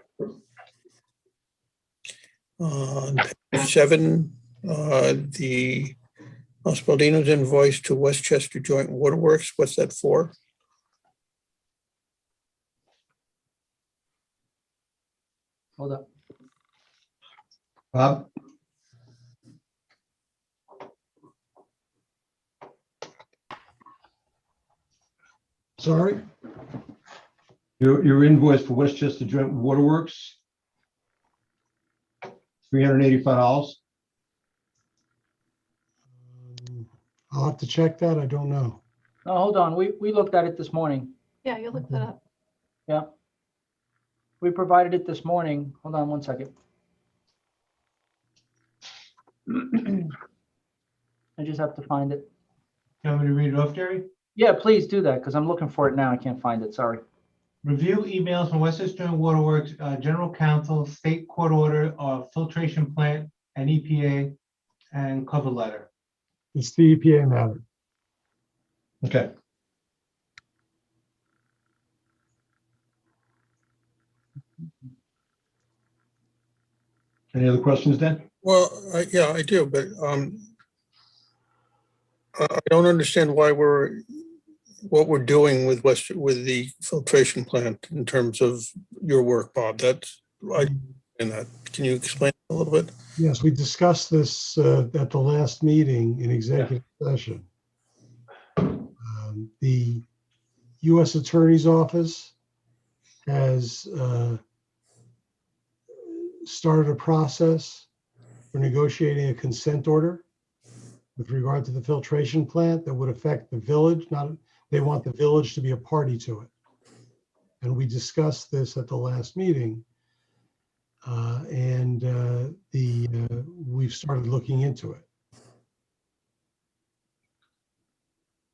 On page 7, the Los Baldinos invoice to Westchester Joint Waterworks, what's that for? Hold up. Bob? Sorry, Your invoice for Westchester Joint Waterworks, $385. I'll have to check that. I don't know. No, hold on. We looked at it this morning. Yeah, you look that up. Yeah. We provided it this morning. Hold on one second. I just have to find it. You want me to read it off, Jerry? Yeah, please do that because I'm looking for it now. I can't find it. Sorry. Review emails from Westchester Joint Waterworks, General Counsel, State Court Order, Filtration Plant, and EPA, and cover letter. It's the EPA matter. Okay. Any other questions, Dan? Well, yeah, I do, but I don't understand what we're doing with the filtration plant in terms of your work, Bob. Can you explain a little bit? Yes, we discussed this at the last meeting in executive session. The U.S. Attorney's Office has started a process for negotiating a consent order with regard to the filtration plant that would affect the village. They want the village to be a party to it. And we discussed this at the last meeting. We've started looking into it.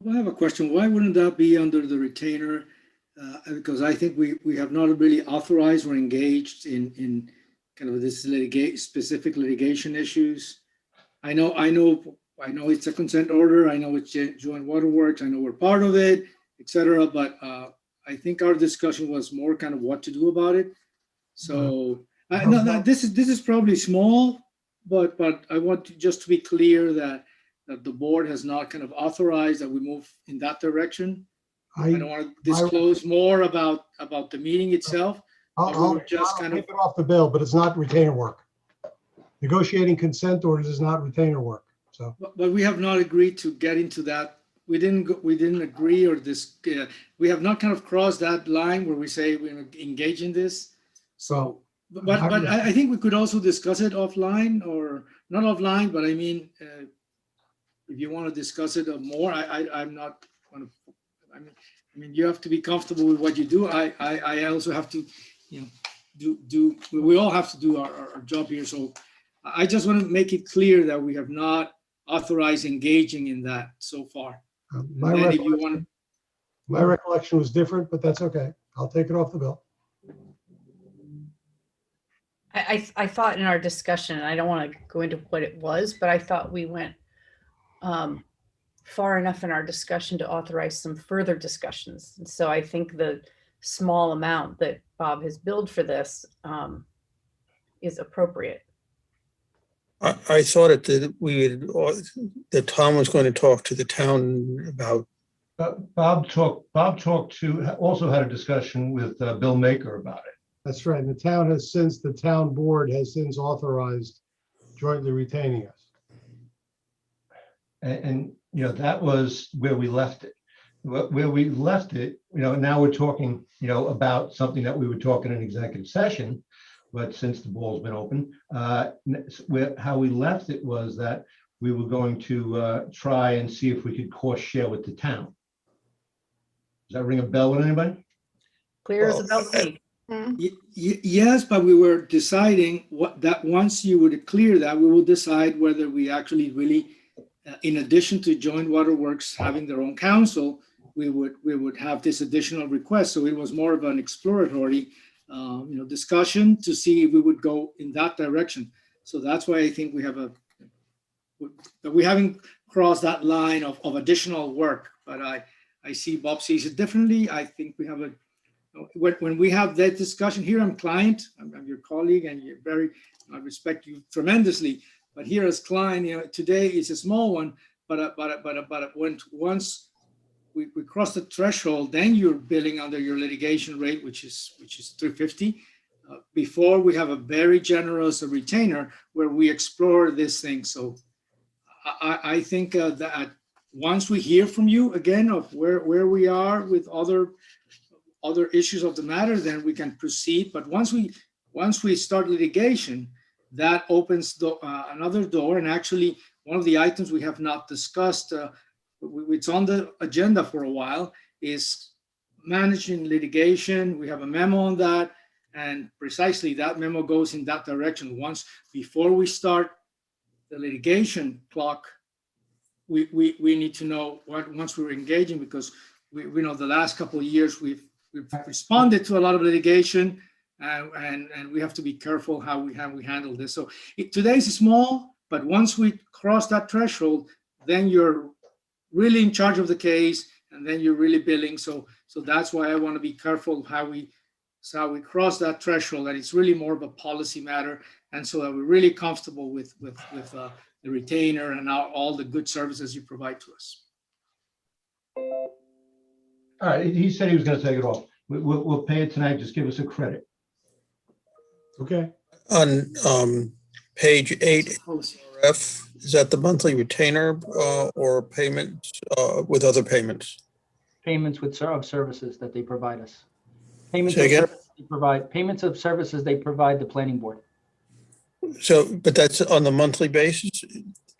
I have a question. Why wouldn't that be under the retainer? Because I think we have not really authorized or engaged in kind of this specific litigation issues. I know it's a consent order. I know it's joint waterworks. I know we're part of it, etc. But I think our discussion was more kind of what to do about it. So this is probably small, but I want just to be clear that the board has not kind of authorized that we move in that direction. I don't want to disclose more about the meeting itself. I'll just kind of take it off the bill, but it's not retainer work. Negotiating consent orders is not retainer work. So, but we have not agreed to get into that. We didn't agree, or this. We have not kind of crossed that line where we say we're engaged in this. So, but I think we could also discuss it offline, or not offline. But I mean, if you want to discuss it more, I'm not going to. I mean, you have to be comfortable with what you do. I also have to, we all have to do our job here. So I just want to make it clear that we have not authorized engaging in that so far. My recollection was different, but that's okay. I'll take it off the bill. I thought in our discussion, and I don't want to go into what it was, but I thought we went far enough in our discussion to authorize some further discussions. And so I think the small amount that Bob has billed for this is appropriate. I thought that Tom was going to talk to the town about. Bob also had a discussion with Bill Maker about it. That's right. And the town board has since authorized jointly retaining us. And that was where we left it. Where we left it, now we're talking, about something that we were talking in executive session, but since the ball's been open, how we left it was that we were going to try and see if we could cost share with the town. Does that ring a bell with anybody? Clear as a bell to me. Yes, but we were deciding that once you would clear that, we will decide whether we actually really, in addition to Joint Waterworks having their own council, we would have this additional request. So it was more of an exploratory, discussion to see if we would go in that direction. So that's why I think we haven't crossed that line of additional work. But I see Bob sees it differently. I think we have when we have that discussion here, I'm your colleague, and I respect you tremendously. But here as client, today is a small one, but once we cross the threshold, then you're billing under your litigation rate, which is $350. Before we have a very generous retainer where we explore this thing. So I think that once we hear from you again of where we are with other issues of the matter, then we can proceed. But once we start litigation, that opens another door. And actually, one of the items we have not discussed, it's on the agenda for a while, is managing litigation. We have a memo on that, and precisely that memo goes in that direction. Before we start the litigation clock, we need to know once we're engaging, because we know the last couple of years we've responded to a lot of litigation, and we have to be careful how we handle this. So today is small, but once we cross that threshold, then you're really in charge of the case, and then you're really billing. So that's why I want to be careful how we cross that threshold, that it's really more of a policy matter, and so that we're really comfortable with the retainer and all the good services you provide to us. All right, he said he was going to take it off. We'll pay it tonight. Just give us a credit. Okay. On page 8, RF, is that the monthly retainer or payment with other payments? Payments of services that they provide us. Payments of services they provide the planning board. So, but that's on the monthly basis,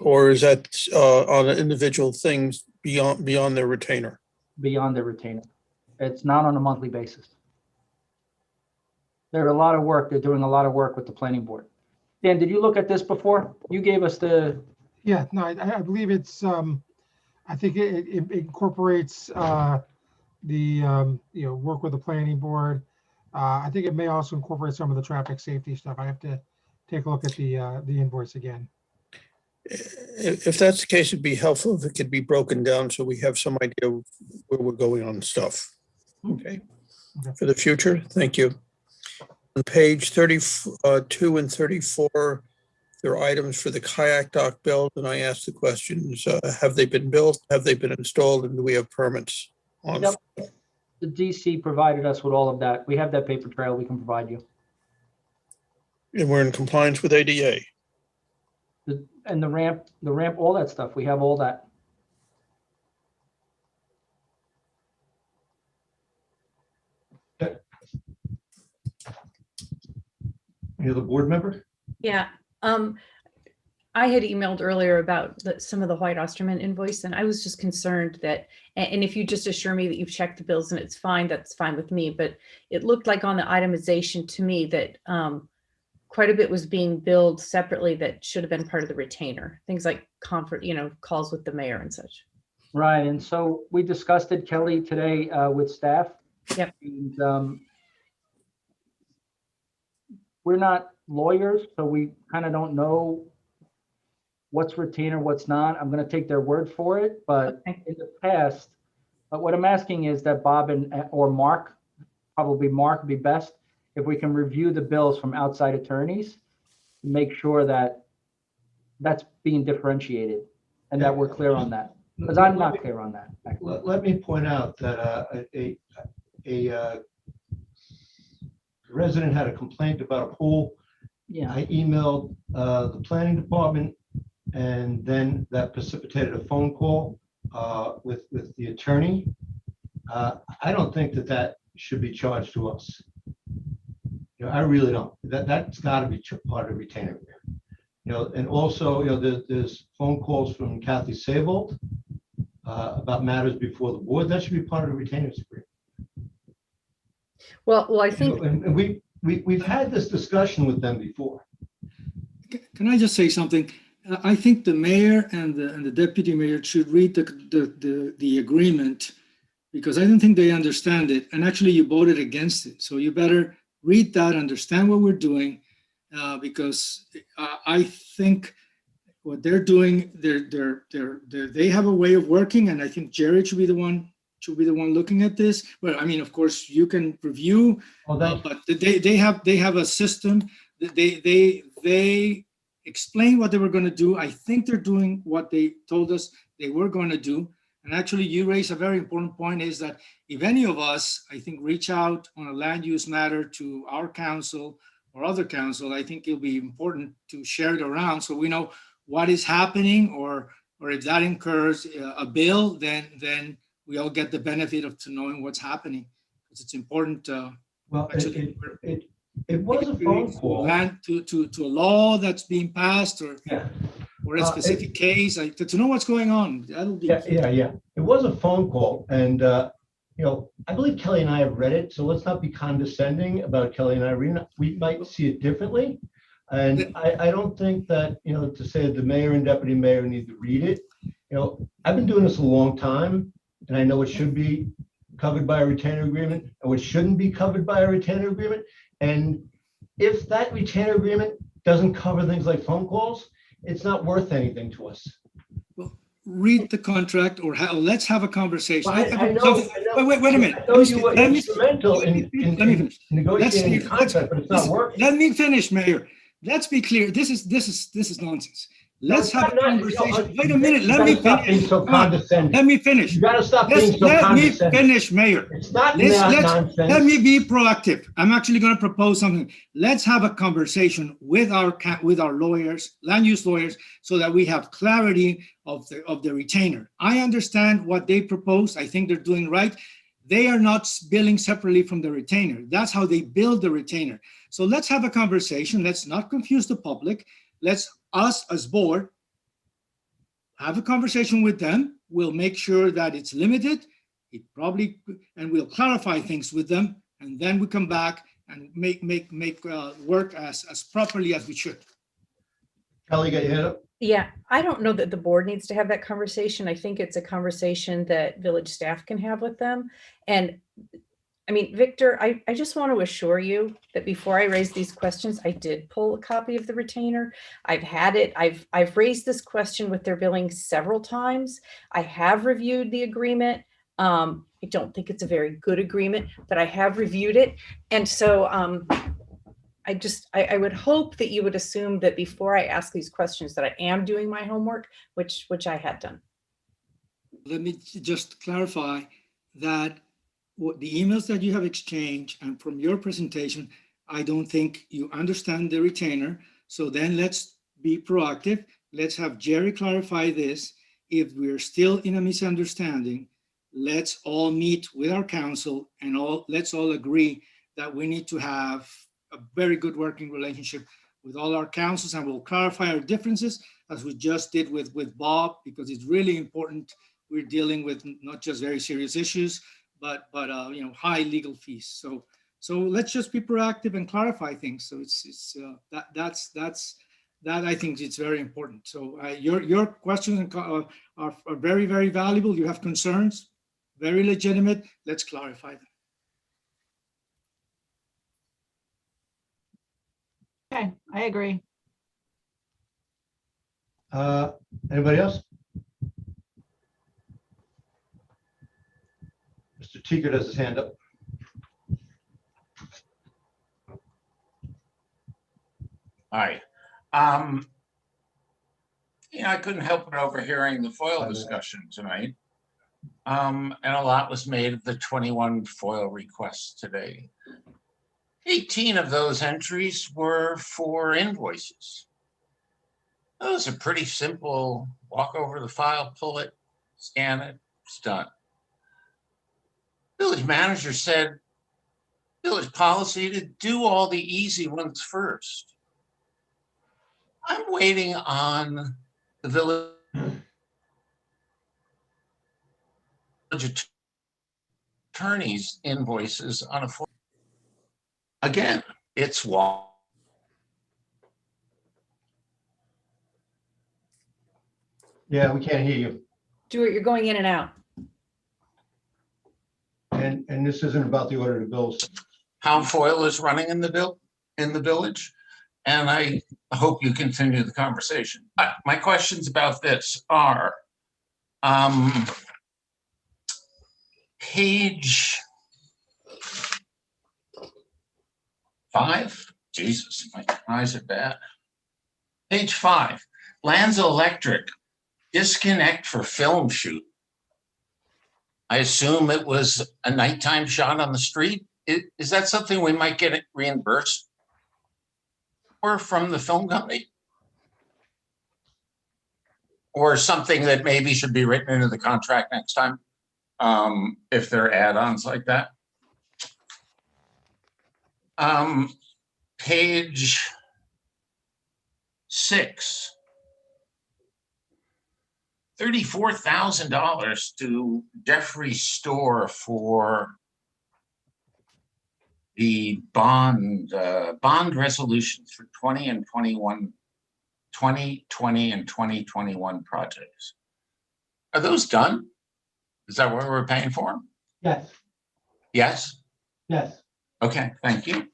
or is that on individual things beyond their retainer? Beyond their retainer. It's not on a monthly basis. They're doing a lot of work with the planning board. Dan, did you look at this before? You gave us the. Yeah, no, I believe it's, I think it incorporates work with the planning board. I think it may also incorporate some of the traffic safety stuff. I have to take a look at the invoice again. If that's the case, it'd be helpful if it could be broken down so we have some idea where we're going on stuff. Okay. For the future, thank you. On page 32 and 34, there are items for the kayak dock build, and I asked the questions, have they been built, have they been installed, and do we have permits on? Yep. The DC provided us with all of that. We have that paper trail we can provide you. And we're in compliance with ADA. And the ramp, all that stuff. We have all that. Any other board member? Yeah. I had emailed earlier about some of the White Osterman invoice, and I was just concerned that, and if you just assure me that you've checked the bills and it's fine, that's fine with me. But it looked like on the itemization to me that quite a bit was being billed separately that should have been part of the retainer. Things like calls with the mayor and such. Right. And so we discussed it, Kelly, today with staff. Yep. And we're not lawyers, so we kind of don't know what's retainer, what's not. I'm going to take their word for it. But in the past, what I'm asking is that Bob or Mark, probably Mark would be best, if we can review the bills from outside attorneys to make sure that that's being differentiated and that we're clear on that. Because I'm not clear on that. Let me point out that a resident had a complaint about a pool. Yeah. I emailed the planning department, and then that precipitated a phone call with the attorney. I don't think that should be charged to us. I really don't. That's got to be part of retainer. And also, there's phone calls from Kathy Savold about matters before the board. That should be part of the retainers agreement. Well, I think, and we've had this discussion with them before. Can I just say something? I think the mayor and the deputy mayor should read the agreement, because I don't think they understand it. And actually, you voted against it, so you better read that, understand what we're doing, because I think what they're doing, they have a way of working, and I think Jared should be the one looking at this. But I mean, of course, you can review, but they have a system that they explain what they were going to do. I think they're doing what they told us they were going to do. And actually, you raise a very important point, is that if any of us, I think, reach out on a land use matter to our council or other council, I think it'll be important to share it around so we know what is happening, or if that incurs a bill, then we all get the benefit of knowing what's happening, because it's important. Well, actually, it was a phone call. Land to a law that's being passed, or a specific case, to know what's going on. That'll be yeah. It was a phone call, and I believe Kelly and I have read it, so let's not be condescending about Kelly and I reading it. We might see it differently, and I don't think that to say the mayor and deputy mayor need to read it. I've been doing this a long time, and I know it should be covered by a retainer agreement, and what shouldn't be covered by a retainer agreement. And if that retainer agreement doesn't cover things like phone calls, it's not worth anything to us. Well, read the contract, or let's have a conversation. Well, I know. Wait a minute. I know you were instrumental in negotiating the contract, but it's not working. Let me finish, Mayor. Let's be clear. This is nonsense. Let's have a conversation. Wait a minute. Let me finish. Let me finish. You got to stop being so condescending. Let me finish, Mayor. It's not nonsense. Let me be proactive. I'm actually going to propose something. Let's have a conversation with our lawyers, land use lawyers, so that we have clarity of the retainer. I understand what they propose. I think they're doing right. They are not billing separately from the retainer. That's how they build the retainer. So let's have a conversation. Let's not confuse the public. Us as board have a conversation with them. We'll make sure that it's limited. And we'll clarify things with them, and then we come back and make work as properly as we should. Kelly, got your hand up? Yeah, I don't know that the board needs to have that conversation. I think it's a conversation that village staff can have with them. And I mean, Victor, I just want to assure you that before I raise these questions, I did pull a copy of the retainer. I've had it. I've raised this question with their billing several times. I have reviewed the agreement. I don't think it's a very good agreement, but I have reviewed it. And so I would hope that you would assume that before I ask these questions that I am doing my homework, which I had done. Let me just clarify that what the emails that you have exchanged and from your presentation, I don't think you understand the retainer. So then let's be proactive. Let's have Jerry clarify this. If we're still in a misunderstanding, let's all meet with our council and let's all agree that we need to have a very good working relationship with all our councils, and we'll clarify our differences as we just did with Bob, because it's really important. We're dealing with not just very serious issues, but you know, high legal fees. So let's just be proactive and clarify things. So that I think it's very important. So your questions are very, very valuable. You have concerns, very legitimate. Let's clarify them. Okay, I agree. Anybody else? Mr. Teager has his hand up. Hi. I couldn't help but overhearing the FOIL discussion tonight. And a lot was made of the 21 FOIL requests today. 18 of those entries were for invoices. That was a pretty simple walk over the file, pull it, scan it, it's done. Village manager said village policy to do all the easy ones first. I'm waiting on the village attorney's invoices on a form. Again, it's walk. Yeah, we can't hear you. Stuart, you're going in and out. And this isn't about the order of bills. How FOIL is running in the village, and I hope you continue the conversation. My questions about this are page 5. Jesus, my eyes are bad. Page 5, Lanza Electric disconnect for film shoot. I assume it was a nighttime shot on the street. Is that something we might get reimbursed for from the film company? Or something that maybe should be written into the contract next time, if there are add-ons like that? Page 6. $34,000 to Jeffrey Store for the bond resolutions for 2020 and 2021 projects. Are those done? Is that what we're paying for? Yes. Yes? Yes. Okay, thank you.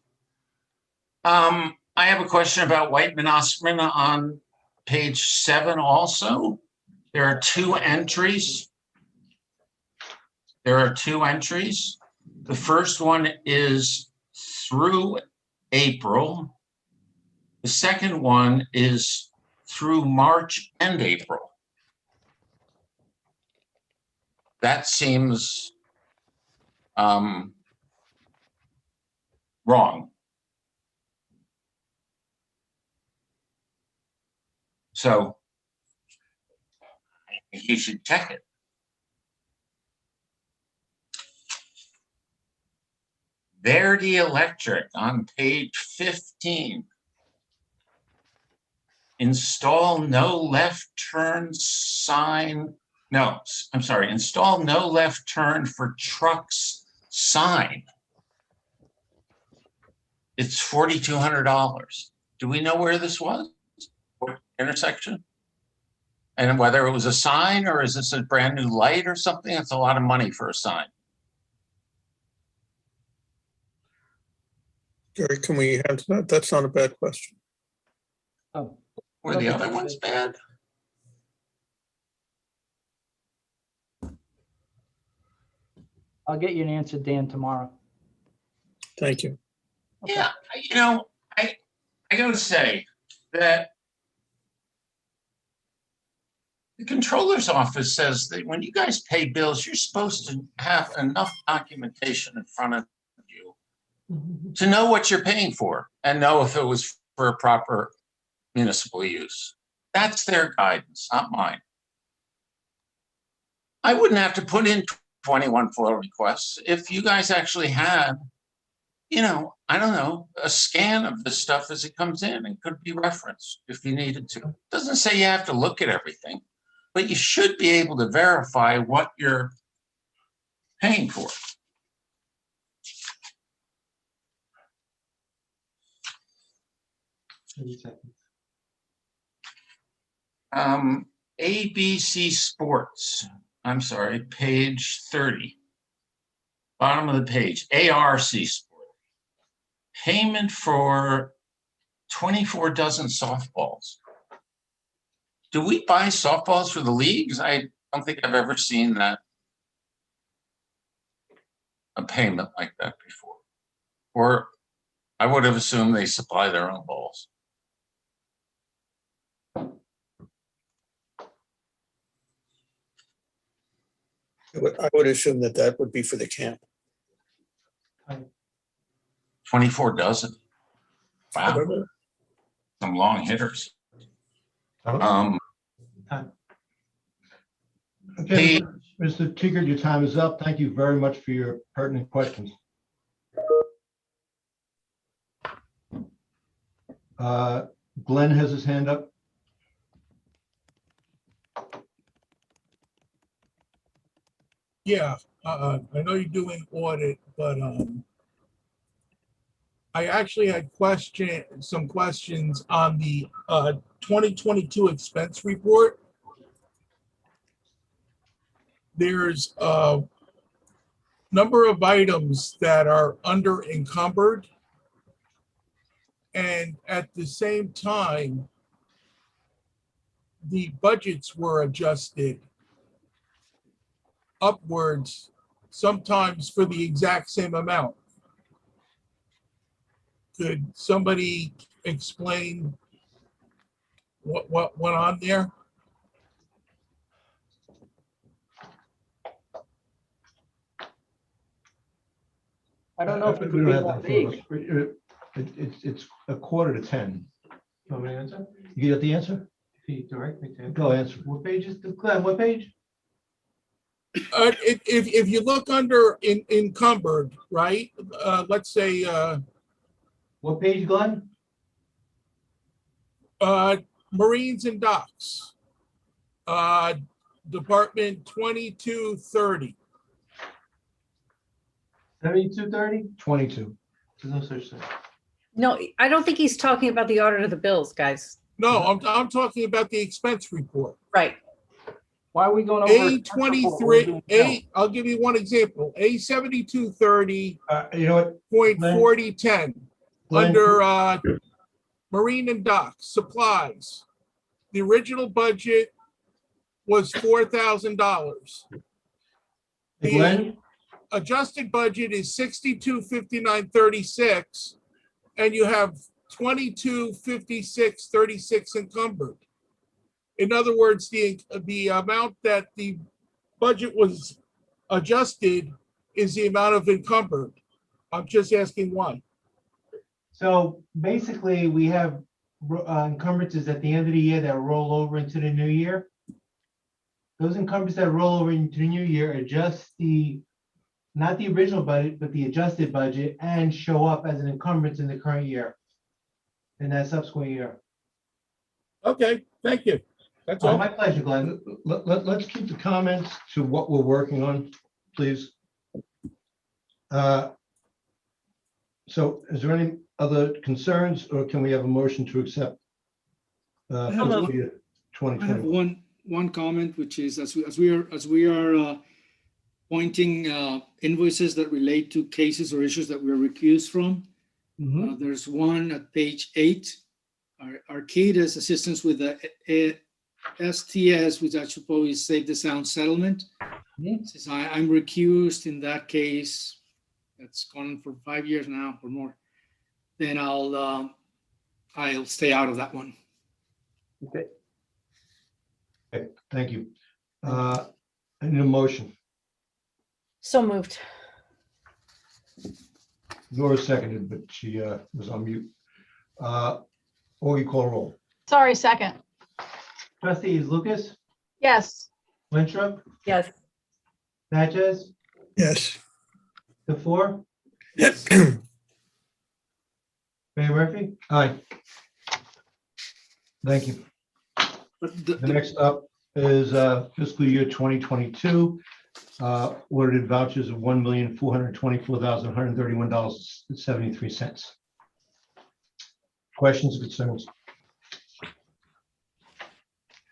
I have a question about Whiteman Osman on page 7 also. There are 2 entries. The first one is through April. The second one is through March and April. That seems wrong. So I think you should check it. Verdi Electric on page 15. Install no left turn sign. No, I'm sorry. Install no left turn for trucks sign. It's $4,200. Do we know where this was? What intersection? And whether it was a sign or is this a brand new light or something, it's a lot of money for a sign. Gary, can we answer that? That's not a bad question. Oh, Were the other ones bad? I'll get you an answer, Dan, tomorrow. Thank you. Okay. Yeah, you know, I gotta say that the controller's office says that when you guys pay bills, you're supposed to have enough documentation in front of you to know what you're paying for and know if it was for a proper municipal use. That's their guidance, not mine. I wouldn't have to put in 21 FOIL requests if you guys actually had, you know, I don't know, a scan of this stuff as it comes in and could be referenced if you needed to. It doesn't say you have to look at everything, but you should be able to verify what you're paying for. ABC Sports, I'm sorry, page 30. Bottom of the page, ARC Sport. Payment for 24 dozen softballs. Do we buy softballs for the leagues? I don't think I've ever seen that, a payment like that before. Or I would have assumed they supply their own balls. I would assume that that would be for the camp. 24 dozen. Wow. Some long hitters. Okay, Mr. Tigard, your time is up. Thank you very much for your pertinent questions. Glenn has his hand up. Yeah, I know you're doing audit, but I actually had some questions on the 2022 expense report. There's a number of items that are under encumbered. And at the same time, the budgets were adjusted upwards, sometimes for the exact same amount. Could somebody explain what went on there? I don't know if it We could don't be have that that in big. front of us. It's a quarter to 10. You want me to answer? You got the answer? If you direct me to. Go answer. What page is the, Glenn, what page? If you look under encumbered, right? Let's say What page, Glenn? Marines and Docks, Department 2230. 7230? 22. There's no such thing. No, I don't think he's talking about the audit of the bills, guys. No, I'm talking about the expense report. Right. Why are we going over? A23, I'll give you one example. A7230. You know what? Point 4010 Glenn? under Marine and Docks supplies. The original budget was $4,000. Hey, Glenn? Adjusted budget is 6259.36, and you have 2256.36 encumbered. In other words, the amount that the budget was adjusted is the amount of encumbered. I'm just asking why. So basically, we have encumbrances at the end of the year that roll over into the new year. Those encumbrances that roll over into the new year adjust not the original budget, but the adjusted budget, and show up as an encumbrance in the current year, in that subsequent year. Okay, thank you. That's all. My pleasure, Glenn. Let's keep the comments to what we're working on, please. So is there any other concerns, or can we have a motion to accept I have fiscal year I have 2021? one comment, which is as we are pointing invoices that relate to cases or issues that we're recused from. There's one at page 8. Arcada's assistance with the STS, which I suppose is Save the Sound settlement. Since I'm recused in that case, that's gone for 5 years now or more, then I'll stay out of that one. Okay. Okay, thank you. I need a motion. So moved. Nora seconded, but she was on mute. Augie, call roll. Sorry, second. Trustees Lucas, Yes. Winthrop, Yes. Natchez, Yes. DeFour, Yes. Mayor Murphy. Aye. Thank you. But The next up is fiscal year 2022. Ordered vouchers of $1,424,131.73. Questions or concerns?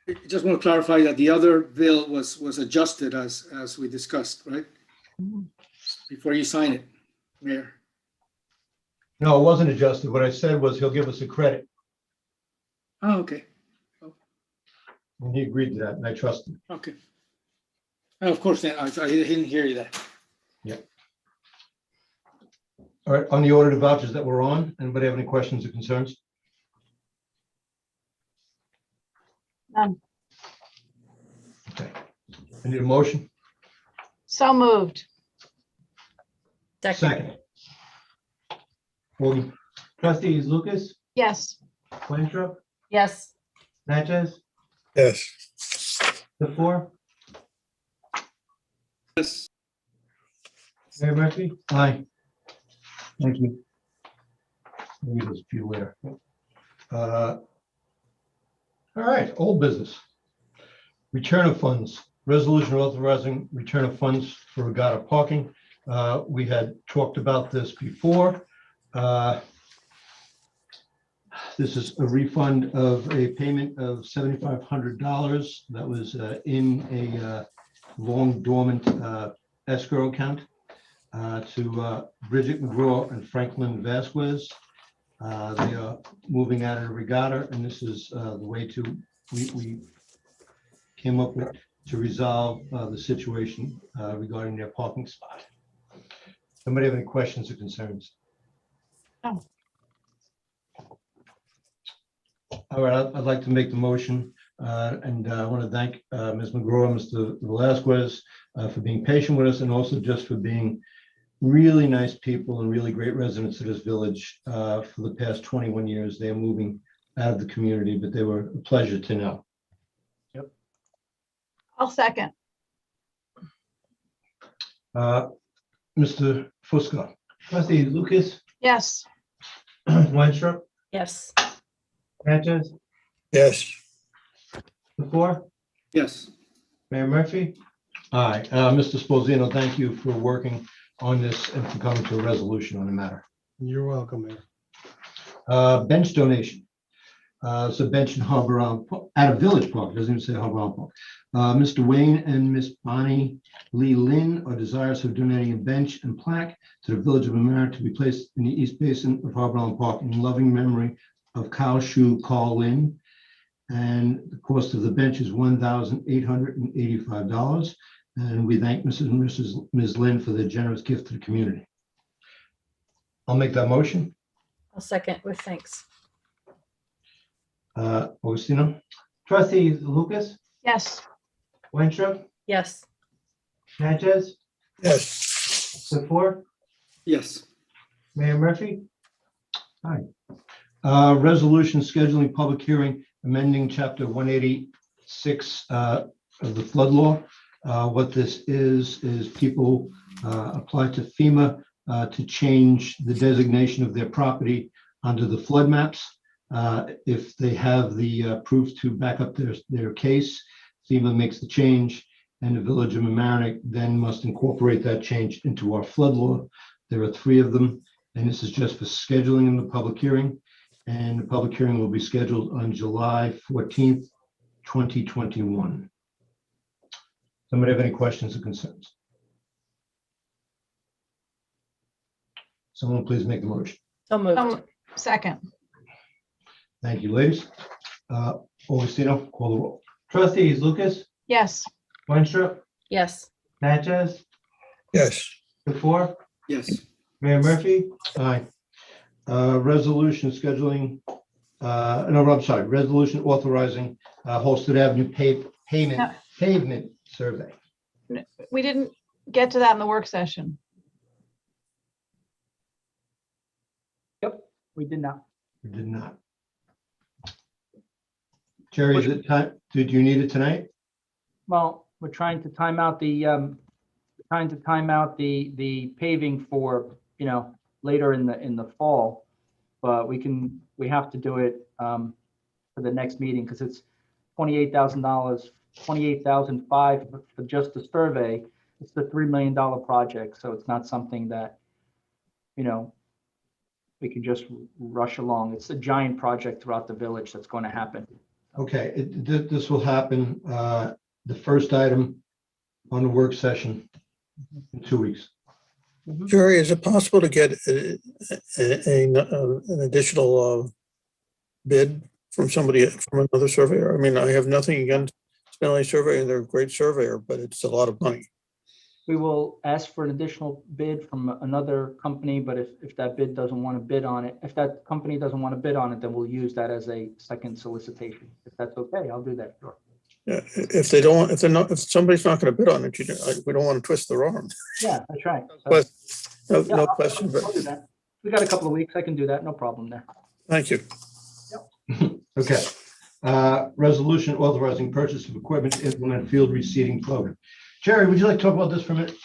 I just want to clarify that the other bill was adjusted as we discussed, right? Before you sign it, Mayor. No, it wasn't adjusted. What I said was he'll give us a credit. Oh, okay. And he agreed to that, and I trust him. Okay. Of course, I didn't hear you that. Yeah. All right, on the order of vouchers that we're on, anybody have any questions or concerns? None. Okay. I need a motion. So moved. Second. Augie. Trustees Lucas, Yes. Winthrop, Yes. Natchez, Yes. DeFour, Yes. Mayor Murphy. Aye. Thank you. Maybe there's a few later. All right, old business. Return of funds. Resolution authorizing return of funds for regatta parking. We had talked about this before. This is a refund of a payment of $7,500 that was in a long dormant escrow account to Bridget McGraw and Franklin Vasquez. They are moving out of the regatta, and this is the way we came up with to resolve the situation regarding their parking spot. Somebody have any questions or concerns? No. All right, I'd like to make the motion, and I want to thank Ms. McGraw and Mr. Velasquez for being patient with us, and also just for being really nice people and really great residents of this village for the past 21 years. They are moving out of the community, but they were a pleasure to know. Yep. I'll second. Mr. Fusco. Trustees Lucas, Yes. Winthrop, Yes. Natchez, Yes. DeFour, Yes. Mayor Murphy. Aye. Mr. Sposino, thank you for working on this and for coming to a resolution on the matter. You're welcome, Mayor. Bench donation. It's a bench in Harbor Island, at a Village Park, doesn't even say Harbor Island Park. Mr. Wayne and Miss Bonnie Lee Lynn are desirous of donating a bench and plaque to the Village of Mamaroneck to be placed in the East Basin of Harbor Island Park in loving memory of Cow Shoe Carl Lynn. And the cost of the bench is $1,885. And we thank Ms. Lynn for their generous gift to the community. I'll make that motion. I'll second with thanks. Augustino? Trustees Lucas, Yes. Winthrop, Yes. Natchez, Yes. DeFour, Yes. Mayor Murphy. Aye. Resolution scheduling public hearing, amending chapter 186 of the flood law. What this is people apply to FEMA to change the designation of their property under the flood maps. If they have the proof to back up their case, FEMA makes the change, and the Village of Mamaroneck then must incorporate that change into our flood law. There are 3 of them, and this is just for scheduling in the public hearing. And the public hearing will be scheduled on July 14th 2021. Somebody have any questions or concerns? Someone please make the motion. So moved. Second. Thank you, ladies. Augustino, call the roll. Trustees Lucas, Yes. Winstrup, Yes. Natchez, Yes. the four, Yes. Mayor Murphy, Aye. Resolution scheduling, no, I'm sorry, resolution authorizing Holsted Avenue pavement survey. We didn't get to that in the work session. Yep, we did not. We did not. Jerry, is it time? Did you need it tonight? Well, we're trying to time out the paving for, later in the fall. But we have to do it for the next meeting because it's $28,000, $28,500 for just the survey. It's the $3 million project, so it's not something that, we can just rush along. It's a giant project throughout the village that's going to happen. Okay, this will happen, the first item on the work session in 2 weeks. Jerry, is it possible to get an additional bid from somebody, from another surveyor? I mean, I have nothing against Spinelli Survey, they're a great surveyor, but it's a lot of money. We will ask for an additional bid from another company, but if that bid doesn't want to bid on it, if that company doesn't want to bid on it, then we'll use that as a second solicitation. If that's okay, I'll do that. Sure. Yeah, if somebody's not going to bid on it, we don't want to twist their arm. Yeah, that's right. But no Yeah, question, but I'll do that. We got a couple of weeks. I can do that. No problem there. thank you. Okay. Resolution authorizing purchase of equipment to implement field reseeding program. Jerry, would you like to talk about this for a minute?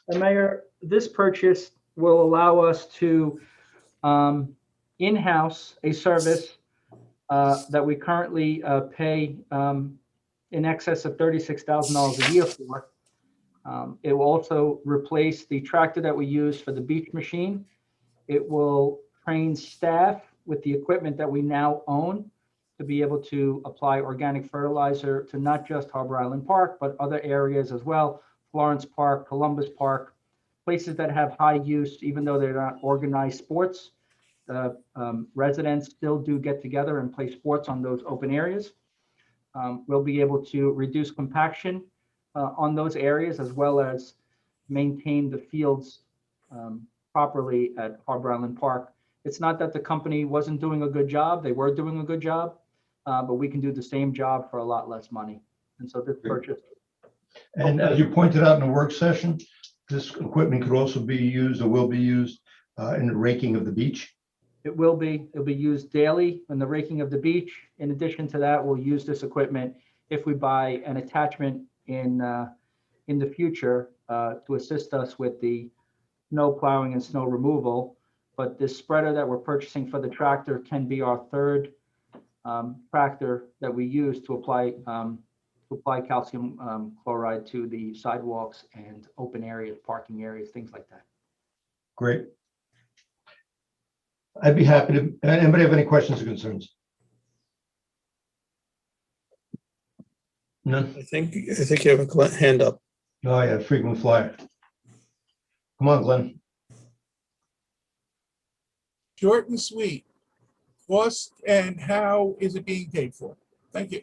Mayor, this purchase will allow us to in-house a service that we currently pay in excess of $36,000 a year for. It will also replace the tractor that we use for the beach machine. It will train staff with the equipment that we now own to be able to apply organic fertilizer to not just Harbor Island Park, but other areas as well, Florence Park, Columbus Park, places that have high use, even though they're not organized sports. The residents still do get together and play sports on those open areas. We'll be able to reduce compaction on those areas, as well as maintain the fields properly at Harbor Island Park. It's not that the company wasn't doing a good job. They were doing a good job, but we can do the same job for a lot less money. And so this purchase. And as you pointed out in the work session, this equipment could also be used or will be used in the raking of the beach. It'll be used daily in the raking of the beach. In addition to that, we'll use this equipment if we buy an attachment in the future to assist us with the snow plowing and snow removal. But this spreader that we're purchasing for the tractor can be our third tractor that we use to apply calcium chloride to the sidewalks and open areas, parking areas, things like that. Great. I'd be happy to, anybody have any questions or concerns? None? I think you have a hand up. Oh yeah, frequent flyer. Come on, Glenn. Short and sweet. Cost and how is it being paid for? Thank you.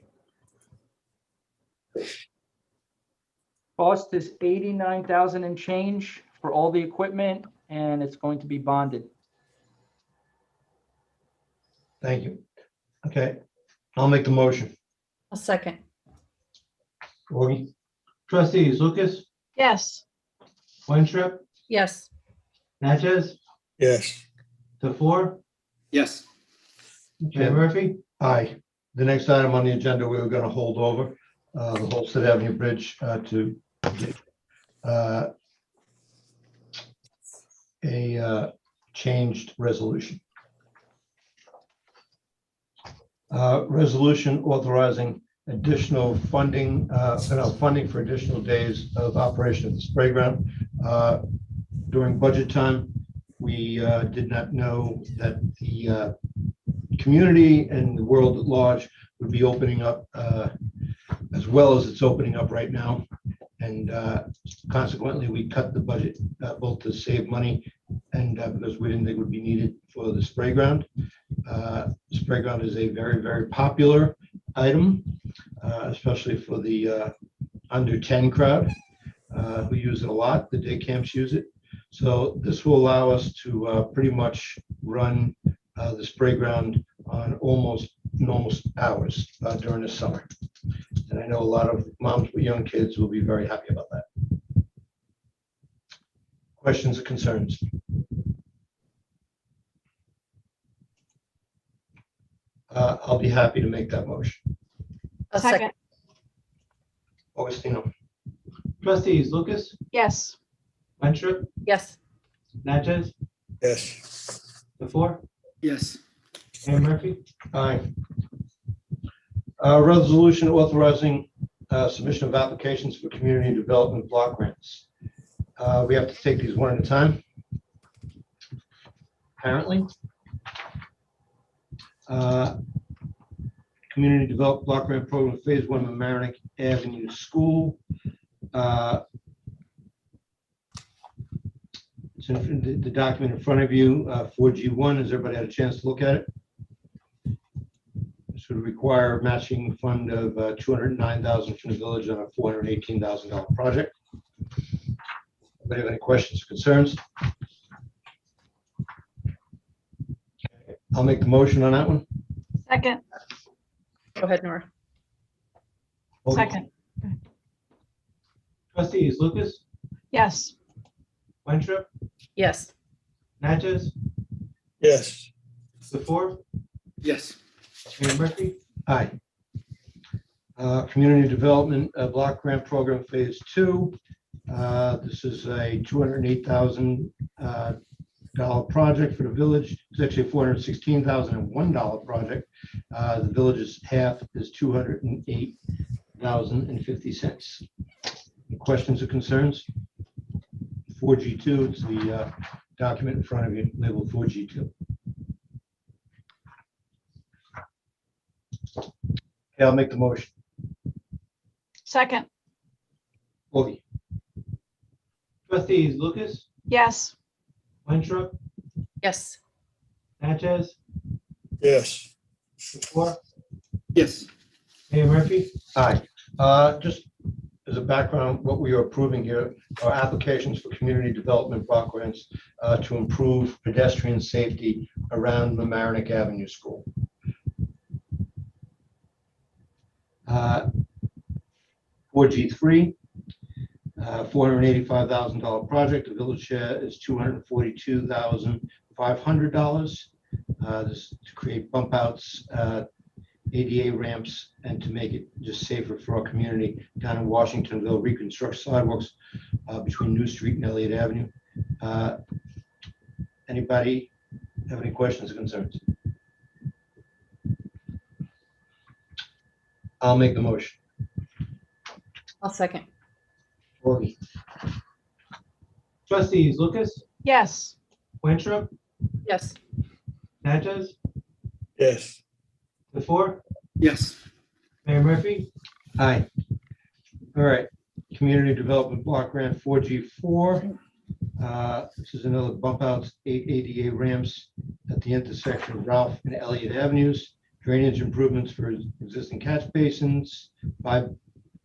Cost is $89,000 and change for all the equipment, and it's going to be bonded. Thank you. Okay, I'll make the motion. A second. Augie? trustees Lucas, Yes. Winstrup, Yes. Natchez, Yes. the four, Yes. Mayor Murphy. Aye. The next item on the agenda, we were going to hold over the Holsted Avenue Bridge to get a changed resolution. Resolution authorizing additional funding, funding for additional days of operation of the spray ground. During budget time, we did not know that the community and the world at large would be opening up as well as it's opening up right now. And consequently, we cut the budget both to save money and because we didn't think it would be needed for the spray ground. Spray ground is a very, very popular item, especially for the under 10 crowd who use it a lot. The day camps use it. So this will allow us to pretty much run the spray ground on almost normal hours during the summer. And I know a lot of moms with young kids will be very happy about that. Questions or concerns? I'll be happy to make that motion. A second. Augustino. Trustees Lucas, Yes. Winstrup, Yes. Natchez, Yes. the four, Yes. Mayor Murphy. Aye. Resolution authorizing submission of applications for community development block grants. We have to take these one at a time, apparently. Community Development Block Grant Program, Phase 1, Mamaroneck Avenue School. It's in the document in front of you, 4G1. Has everybody had a chance to look at it? This would require a matching fund of $209,000 from the village on a $418,000 project. Anybody have any questions or concerns? I'll make the motion on that one. Second. Go ahead, Nora. Second. Trustees Lucas, Yes. Winstrup, Yes. Natchez, Yes. the four, Yes. Mayor Murphy. Aye. Community Development Block Grant Program Phase 2. This is a $208,000 project for the village. It's actually a $416,001 project. The village's half is $208,050. Any questions or concerns? 4G2, it's the document in front of you labeled 4G2. Okay, I'll make the motion. Second. Augie. Trustees Lucas, Yes. Winstrup, Yes. Natchez, Yes. the four, Yes. Mayor Murphy. Aye. Just as a background, what we are approving here are applications for community development block grants to improve pedestrian safety around Mamaroneck Avenue School. 4G3, $485,000 project. The village share is $242,500. This is to create bump outs, ADA ramps, and to make it just safer for our community down in Washingtonville, reconstruct sidewalks between New Street and Elliott Avenue. Anybody have any questions or concerns? I'll make the motion. I'll second. Augie. Trustees Lucas, Yes. Winstrup, Yes. Natchez, Yes. the four, Yes. Mayor Murphy. Aye. All right. Community Development Block Grant 4G4. This is another bump outs, 8 ADA ramps at the intersection of Ralph and Elliott Avenues, drainage improvements for existing catch basins, 5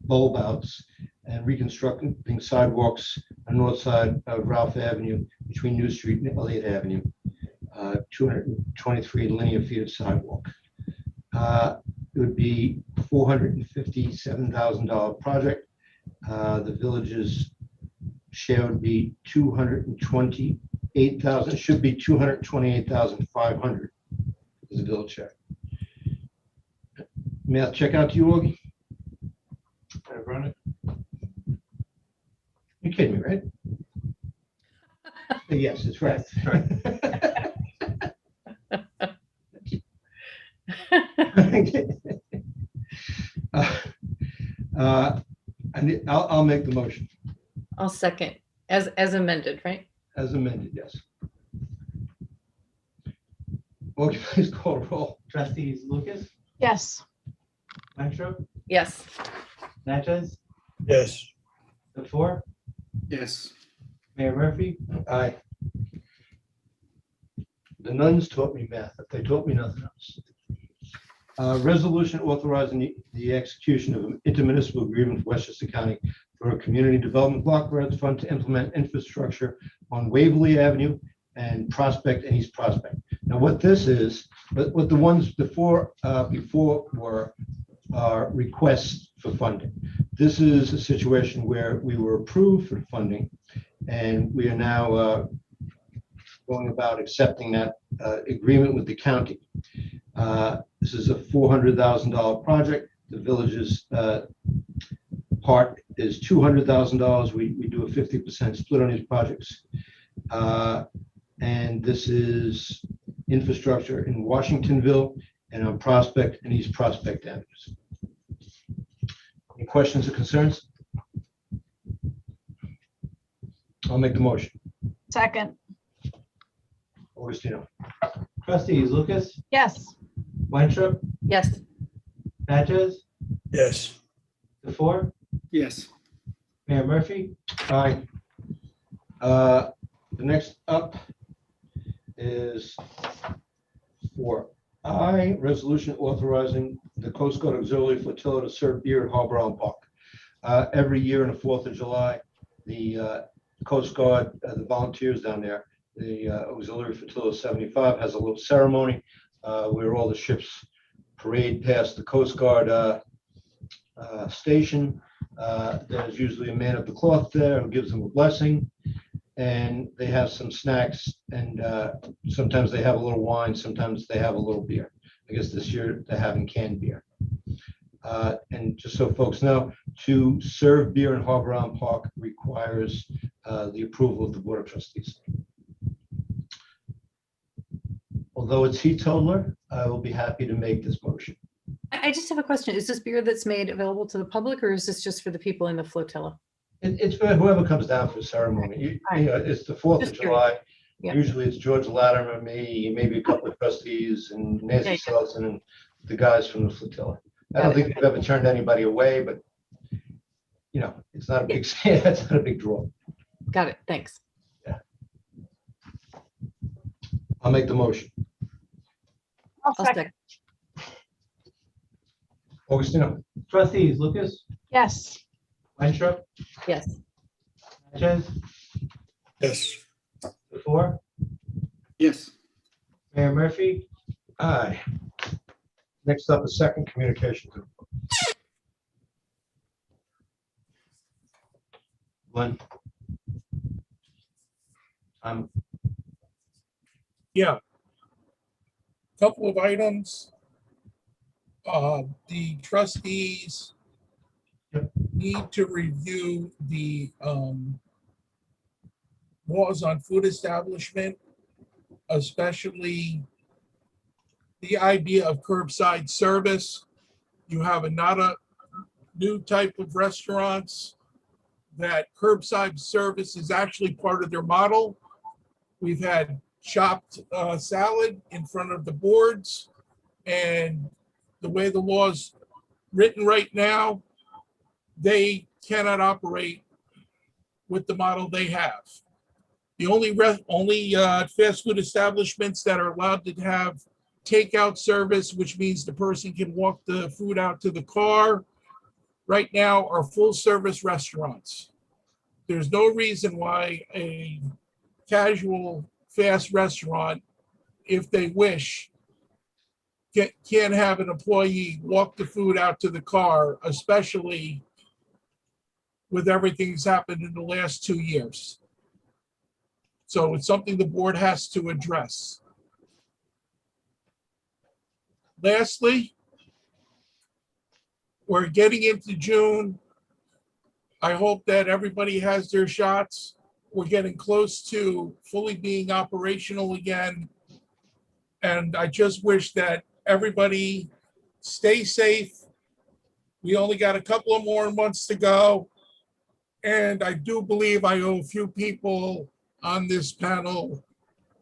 bulb outs, and reconstructing sidewalks on the north side of Ralph Avenue between New Street and Elliott Avenue. 223 linear feet of sidewalk. It would be $457,000 project. The village's share would be 228,000. It should be 228,500 is the village share. May I check out to you, Augie? Can I run it? You're kidding me, right? Yes, it's right. I'll make the motion I'll second as amended, right? as amended, yes. Okay, please call roll. Trustees Lucas, Yes. Winthrop, Yes. Natchez, Yes. the four, Yes. Mayor Murphy, Aye. The nuns taught me math, but they taught me nothing else. Resolution authorizing the execution of an intermunicipal agreement with Westchester County for a community development block grant fund to implement infrastructure on Waverly Avenue and Prospect and East Prospect. Now, what this is, what the ones before were requests for funding. This is a situation where we were approved for funding, and we are now going about accepting that agreement with the county. This is a $400,000 project. The village's part is $200,000. We do a 50% split on these projects. And this is infrastructure in Washingtonville and on Prospect and East Prospect Avenues. Any questions or concerns? I'll make the motion. Second. Augustino. Trustees Lucas, Yes. Winthrop, Yes. Natchez, Yes. the four, Yes. Mayor Murphy, Aye. The next up is for I, resolution authorizing the Coast Guard Auxiliary Flotilla to serve beer at Harbor Island Park. Every year on the 4th of July, the Coast Guard, the volunteers down there, the Auxiliary Flotilla 75 has a little ceremony where all the ships parade past the Coast Guard station. There's usually a man of the cloth there who gives them a blessing, and they have some snacks, and sometimes they have a little wine, sometimes they have a little beer. I guess this year they're having canned beer. And just so folks know, to serve beer in Harbor Island Park requires the approval of the Board of Trustees. Although it's teetotaler, I will be happy to make this motion. I just have a question. Is this beer that's made available to the public, or is this just for the people in the flotilla? It's for whoever comes down for the ceremony. You know, it's the 4th of Just curious. July. Yeah. Usually it's George Latimer, me, maybe a couple of trustees, and Nancy Sullivan, and the guys from the flotilla. I don't think they've ever turned anybody away, but you know, it's not a big, it's not a big draw. Got it. Thanks. I'll make the motion. I'll I'll second. Augustino. trustees Lucas, Yes. Winthrop, Yes. Natchez, Yes. the four, Yes. Mayor Murphy, Aye. Next up is second communication. Glenn. Yeah. Couple of items. The trustees need to review the laws on food establishment, especially the idea of curbside service. You have another new type of restaurants that curbside service is actually part of their model. We've had chopped salad in front of the boards, and the way the law's written right now, they cannot operate with the model they have. The only fast food establishments that are allowed to have takeout service, which means the person can walk the food out to the car, right now are full service restaurants. There's no reason why a casual fast restaurant, if they wish, can't have an employee walk the food out to the car, especially with everything that's happened in the last 2 years. So it's something the board has to address. Lastly, we're getting into June. I hope that everybody has their shots. We're getting close to fully being operational again. And I just wish that everybody stay safe. We only got a couple of more months to go. And I do believe I owe a few people on this panel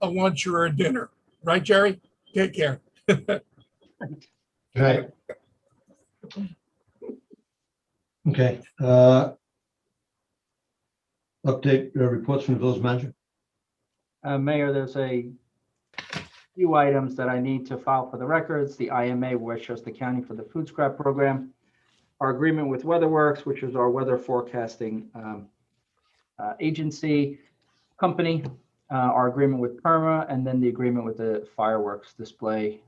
a lunch or a dinner. Right, Jerry? Take care. Good night. Okay. Update reports from the village manager. Mayor, there's a few items that I need to file for the records. The IMA Westchester County for the food scrap program, our agreement with WeatherWorks, which is our weather forecasting agency company, our agreement with PERMA, and then the agreement with the fireworks display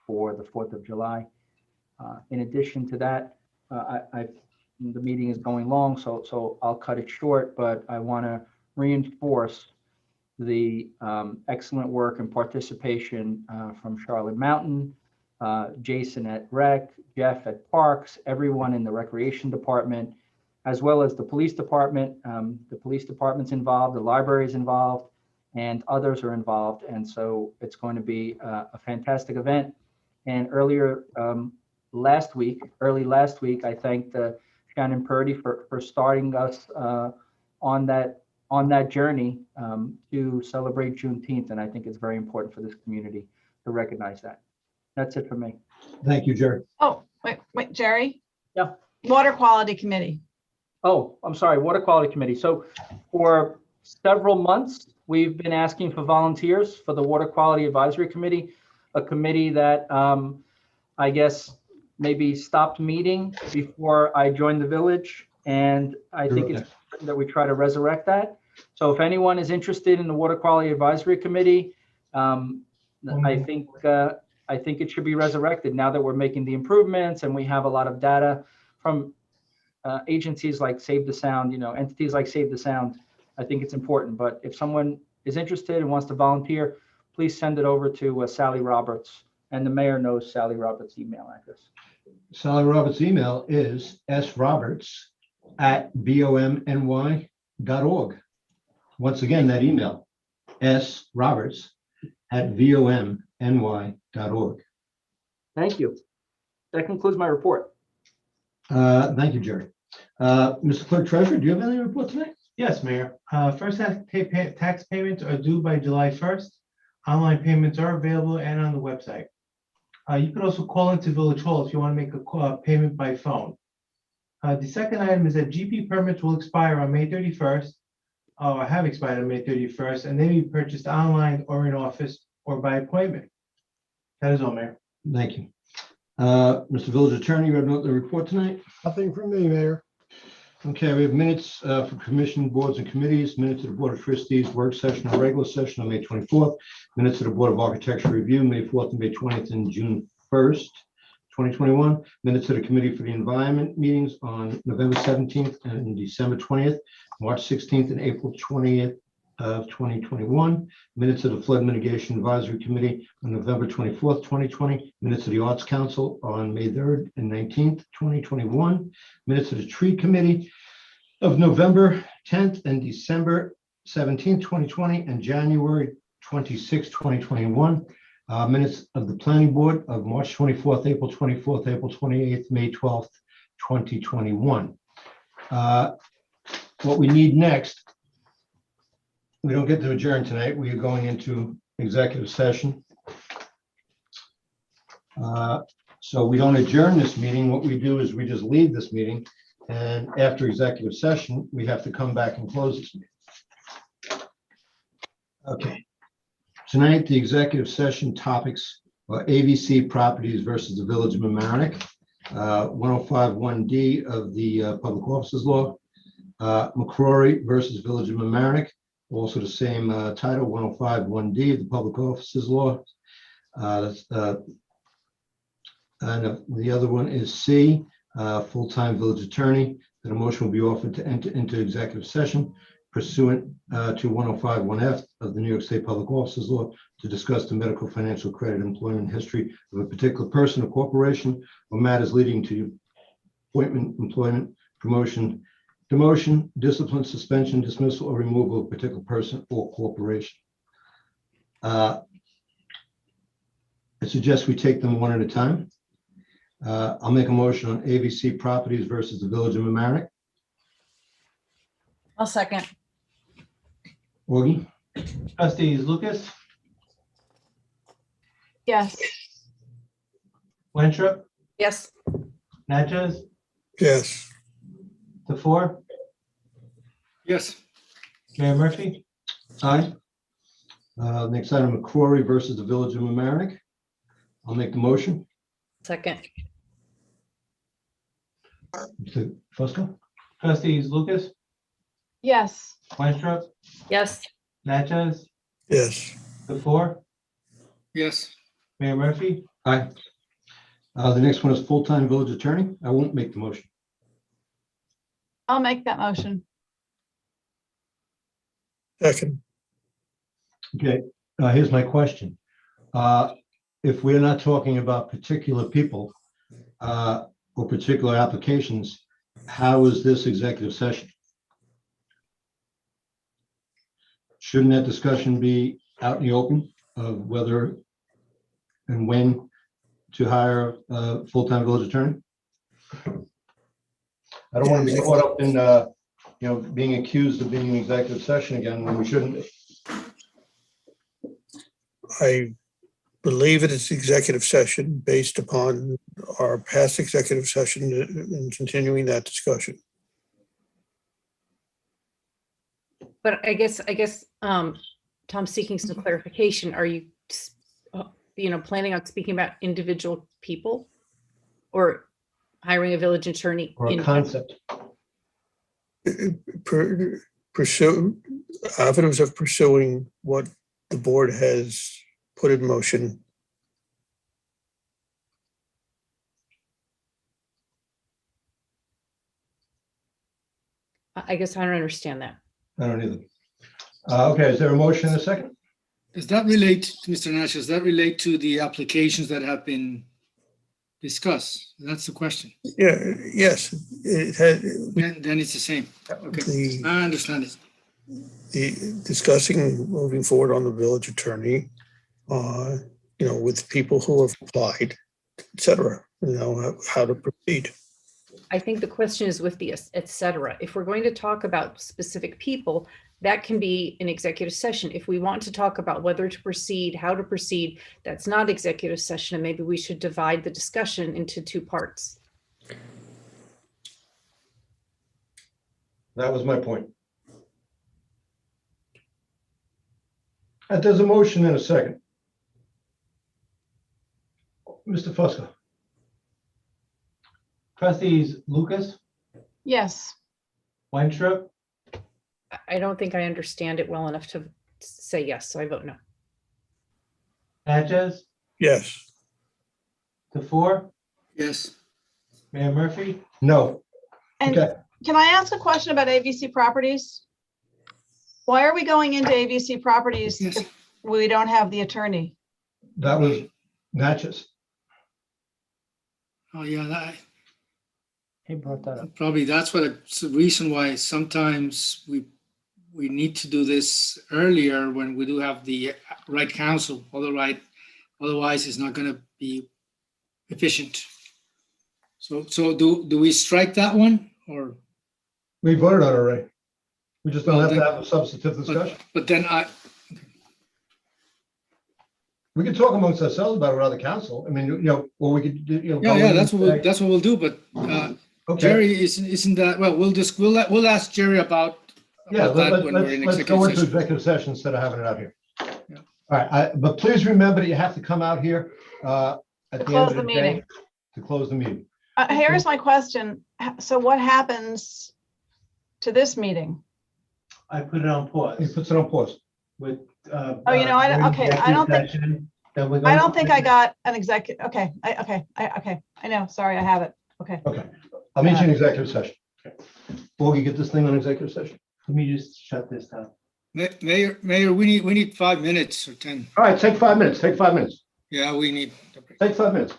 for the 4th of July. In addition to that, the meeting is going long, so I'll cut it short, but I want to reinforce the excellent work and participation from Charlotte Mountain, Jason at Rec, Jeff at Parks, everyone in the Recreation Department, as well as the Police Department. The Police Department's involved, the library's involved, and others are involved. And so it's going to be a fantastic event. And early last week, I thanked Shannon Purdy for starting us on that journey to celebrate Juneteenth. And I think it's very important for this community to recognize that. That's it for me. Thank you, Jerry. Oh, wait, Jerry? Yeah. Water Quality Committee. Oh, I'm sorry, Water Quality Committee. So for several months, we've been asking for volunteers for the Water Quality Advisory Committee, a committee that I guess maybe stopped meeting before I joined the village. And I think it's important that we try to resurrect that. So if anyone is interested in the Water Quality Advisory Committee, I think it should be resurrected now that we're making the improvements and we have a lot of data from agencies like Save the Sound, entities like Save the Sound. I think it's important. But if someone is interested and wants to volunteer, please send it over to Sally Roberts. And the mayor knows Sally Roberts' email address. Sally Roberts' email is sroberts@vomny.org. Once again, that email, sroberts@vomny.org. Thank you. That concludes my report. Thank you, Jerry. Mr. Clerk Treasurer, do you have any report tonight? Yes, Mayor. First tax payments are due by July 1st. Online payments are available and on the website. You can also call into Village Hall if you want to make a payment by phone. The second item is that GP permits will expire on May 31st, or have expired on May 31st, and they may be purchased online or in office or by appointment. That is all, Mayor. Thank you. Mr. Village Attorney, you have no report tonight? Nothing from me, Mayor. Okay, we have minutes for commission, boards, and committees, minutes of the Board of Trustees work session or regular session on May 24th, minutes of the Board of Architecture review, May 4th and May 20th and June 1st, 2021, minutes of the Committee for the Environment meetings on November 17th and December 20th, March 16th and April 20th of 2021, minutes of the Flood Mitigation Advisory Committee on November 24th, 2020, minutes of the Arts Council on May 3rd and 19th, 2021, minutes of the Tree Committee of November 10th and December 17th, 2020, and January 26th, 2021, minutes of the Planning Board of March 24th, April 24th, April 28th, May 12th, 2021. What we need next, we don't get to adjourn tonight. We are going into executive session. So we don't adjourn this meeting. What we do is we just leave this meeting. And after executive session, we have to come back and close this meeting. Okay. Tonight, the executive session topics are AVC properties versus the Village of Mamaroneck, 105(1)D of the Public Officers Law, McCrory versus Village of Mamaroneck, also the same title, 105(1)D of the Public Officers Law. And the other one is C, full-time village attorney, that a motion will be offered to enter into executive session pursuant to 105(1)F of the New York State Public Officers Law to discuss the medical, financial, credit, employment history of a particular person or corporation or matters leading to appointment, employment, promotion, demotion, discipline, suspension, dismissal, or removal of a particular person or corporation. I suggest we take them one at a time. I'll make a motion on AVC properties versus the Village of Mamaroneck. I'll second. Augie? Trustees Lucas, Yes. Winthrop, Yes. Natchez, Yes. DeFour, Yes. Mayor Murphy? Aye. Next item, McCrory versus the Village of Mamaroneck. I'll make the motion. Second. Mr. Fusco? Trustees Lucas, Yes. Weintraub, Yes. Natchez, Yes. DeFour, Yes. Mayor Murphy? Aye. The next one is full-time village attorney. I won't make the motion. I'll make that motion. Second. Okay, here's my question. If we're not talking about particular people or particular applications, how is this executive session? Shouldn't that discussion be out in the open of whether and when to hire a full-time village attorney? I don't want to be caught up in, being accused of being an executive session again when we shouldn't be. I believe it is executive session based upon our past executive session and continuing that discussion. But I guess, Tom's seeking some clarification. Are you, planning on speaking about individual people or hiring a village attorney? Or a concept. Pursue avenues of pursuing what the board has put in motion. I guess I don't understand that. I don't either. Okay, is there a motion and a second? Does that relate, Mr. Nash, does that relate to the applications that have been discussed? That's the question. Yeah, yes. It had, Then it's the same. Okay, I understand it. the discussing moving forward on the village attorney, with people who have applied, et cetera, how to proceed. I think the question is with the et cetera. If we're going to talk about specific people, that can be an executive session. If we want to talk about whether to proceed, how to proceed, that's not executive session. And maybe we should divide the discussion into two parts. That was my point. There's a motion and a second. Mr. Fusco? Trustees Lucas, Yes. Weintraub, I don't think I understand it well enough to say yes, so I vote no. Natchez, Yes. DeFour, Yes. Mayor Murphy? No. And Okay. can I ask a question about AVC properties? Why are we going into AVC properties if we don't have the attorney? That was Natchez. Oh, yeah, He brought that up. probably that's it's the reason why sometimes we need to do this earlier when we do have the right counsel. Otherwise it's not going to be efficient. So do we strike that one or? We voted on it already. We just don't have to have a substantive discussion. But then We can talk amongst ourselves about it with other council. I mean, or we could do, go yeah, in that's and what say, we'll do. But okay. Jerry isn't that well? We'll ask Jerry about Yeah, that when we're in let's go executive into session. executive session instead of having it out here. All right, but please remember that you have to come out here at the end close of the the meeting. day to close the meeting. Here's my question. So what happens to this meeting? I put it on pause. He puts it on pause. With. I don't think, I don't think I got an executive. Okay, I know. Sorry, I have it. Okay. Okay, I'll meet you in executive session. Before we get this thing on executive session. Let me just shut this down. Mayor, we need 5 minutes or 10. All right, take 5 minutes. Take 5 minutes. Yeah, we need. Take 5 minutes.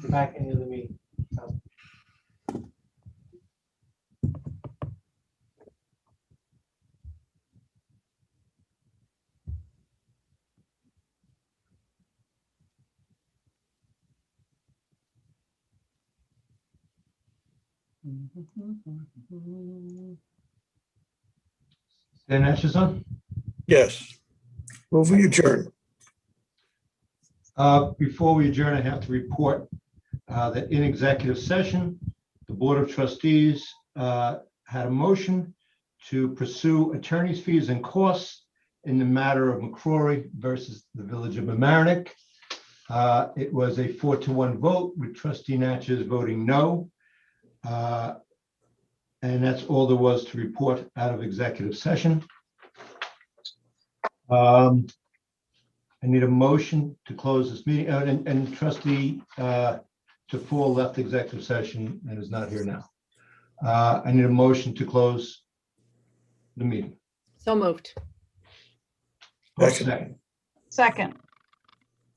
Back into the meeting. So, Dan Etchison? Yes. Move we adjourn. Before we adjourn, I have to report that in executive session, the Board of Trustees had a motion to pursue attorney's fees and costs in the matter of McCrory versus the Village of Mamaroneck. It was a 4-1 vote with Trustee Natchez voting no. And that's all there was to report out of executive session. I need a motion to close this meeting, and Trustee Tefor left executive session and is not here now. I need a motion to close the meeting. So moved. Second. Second.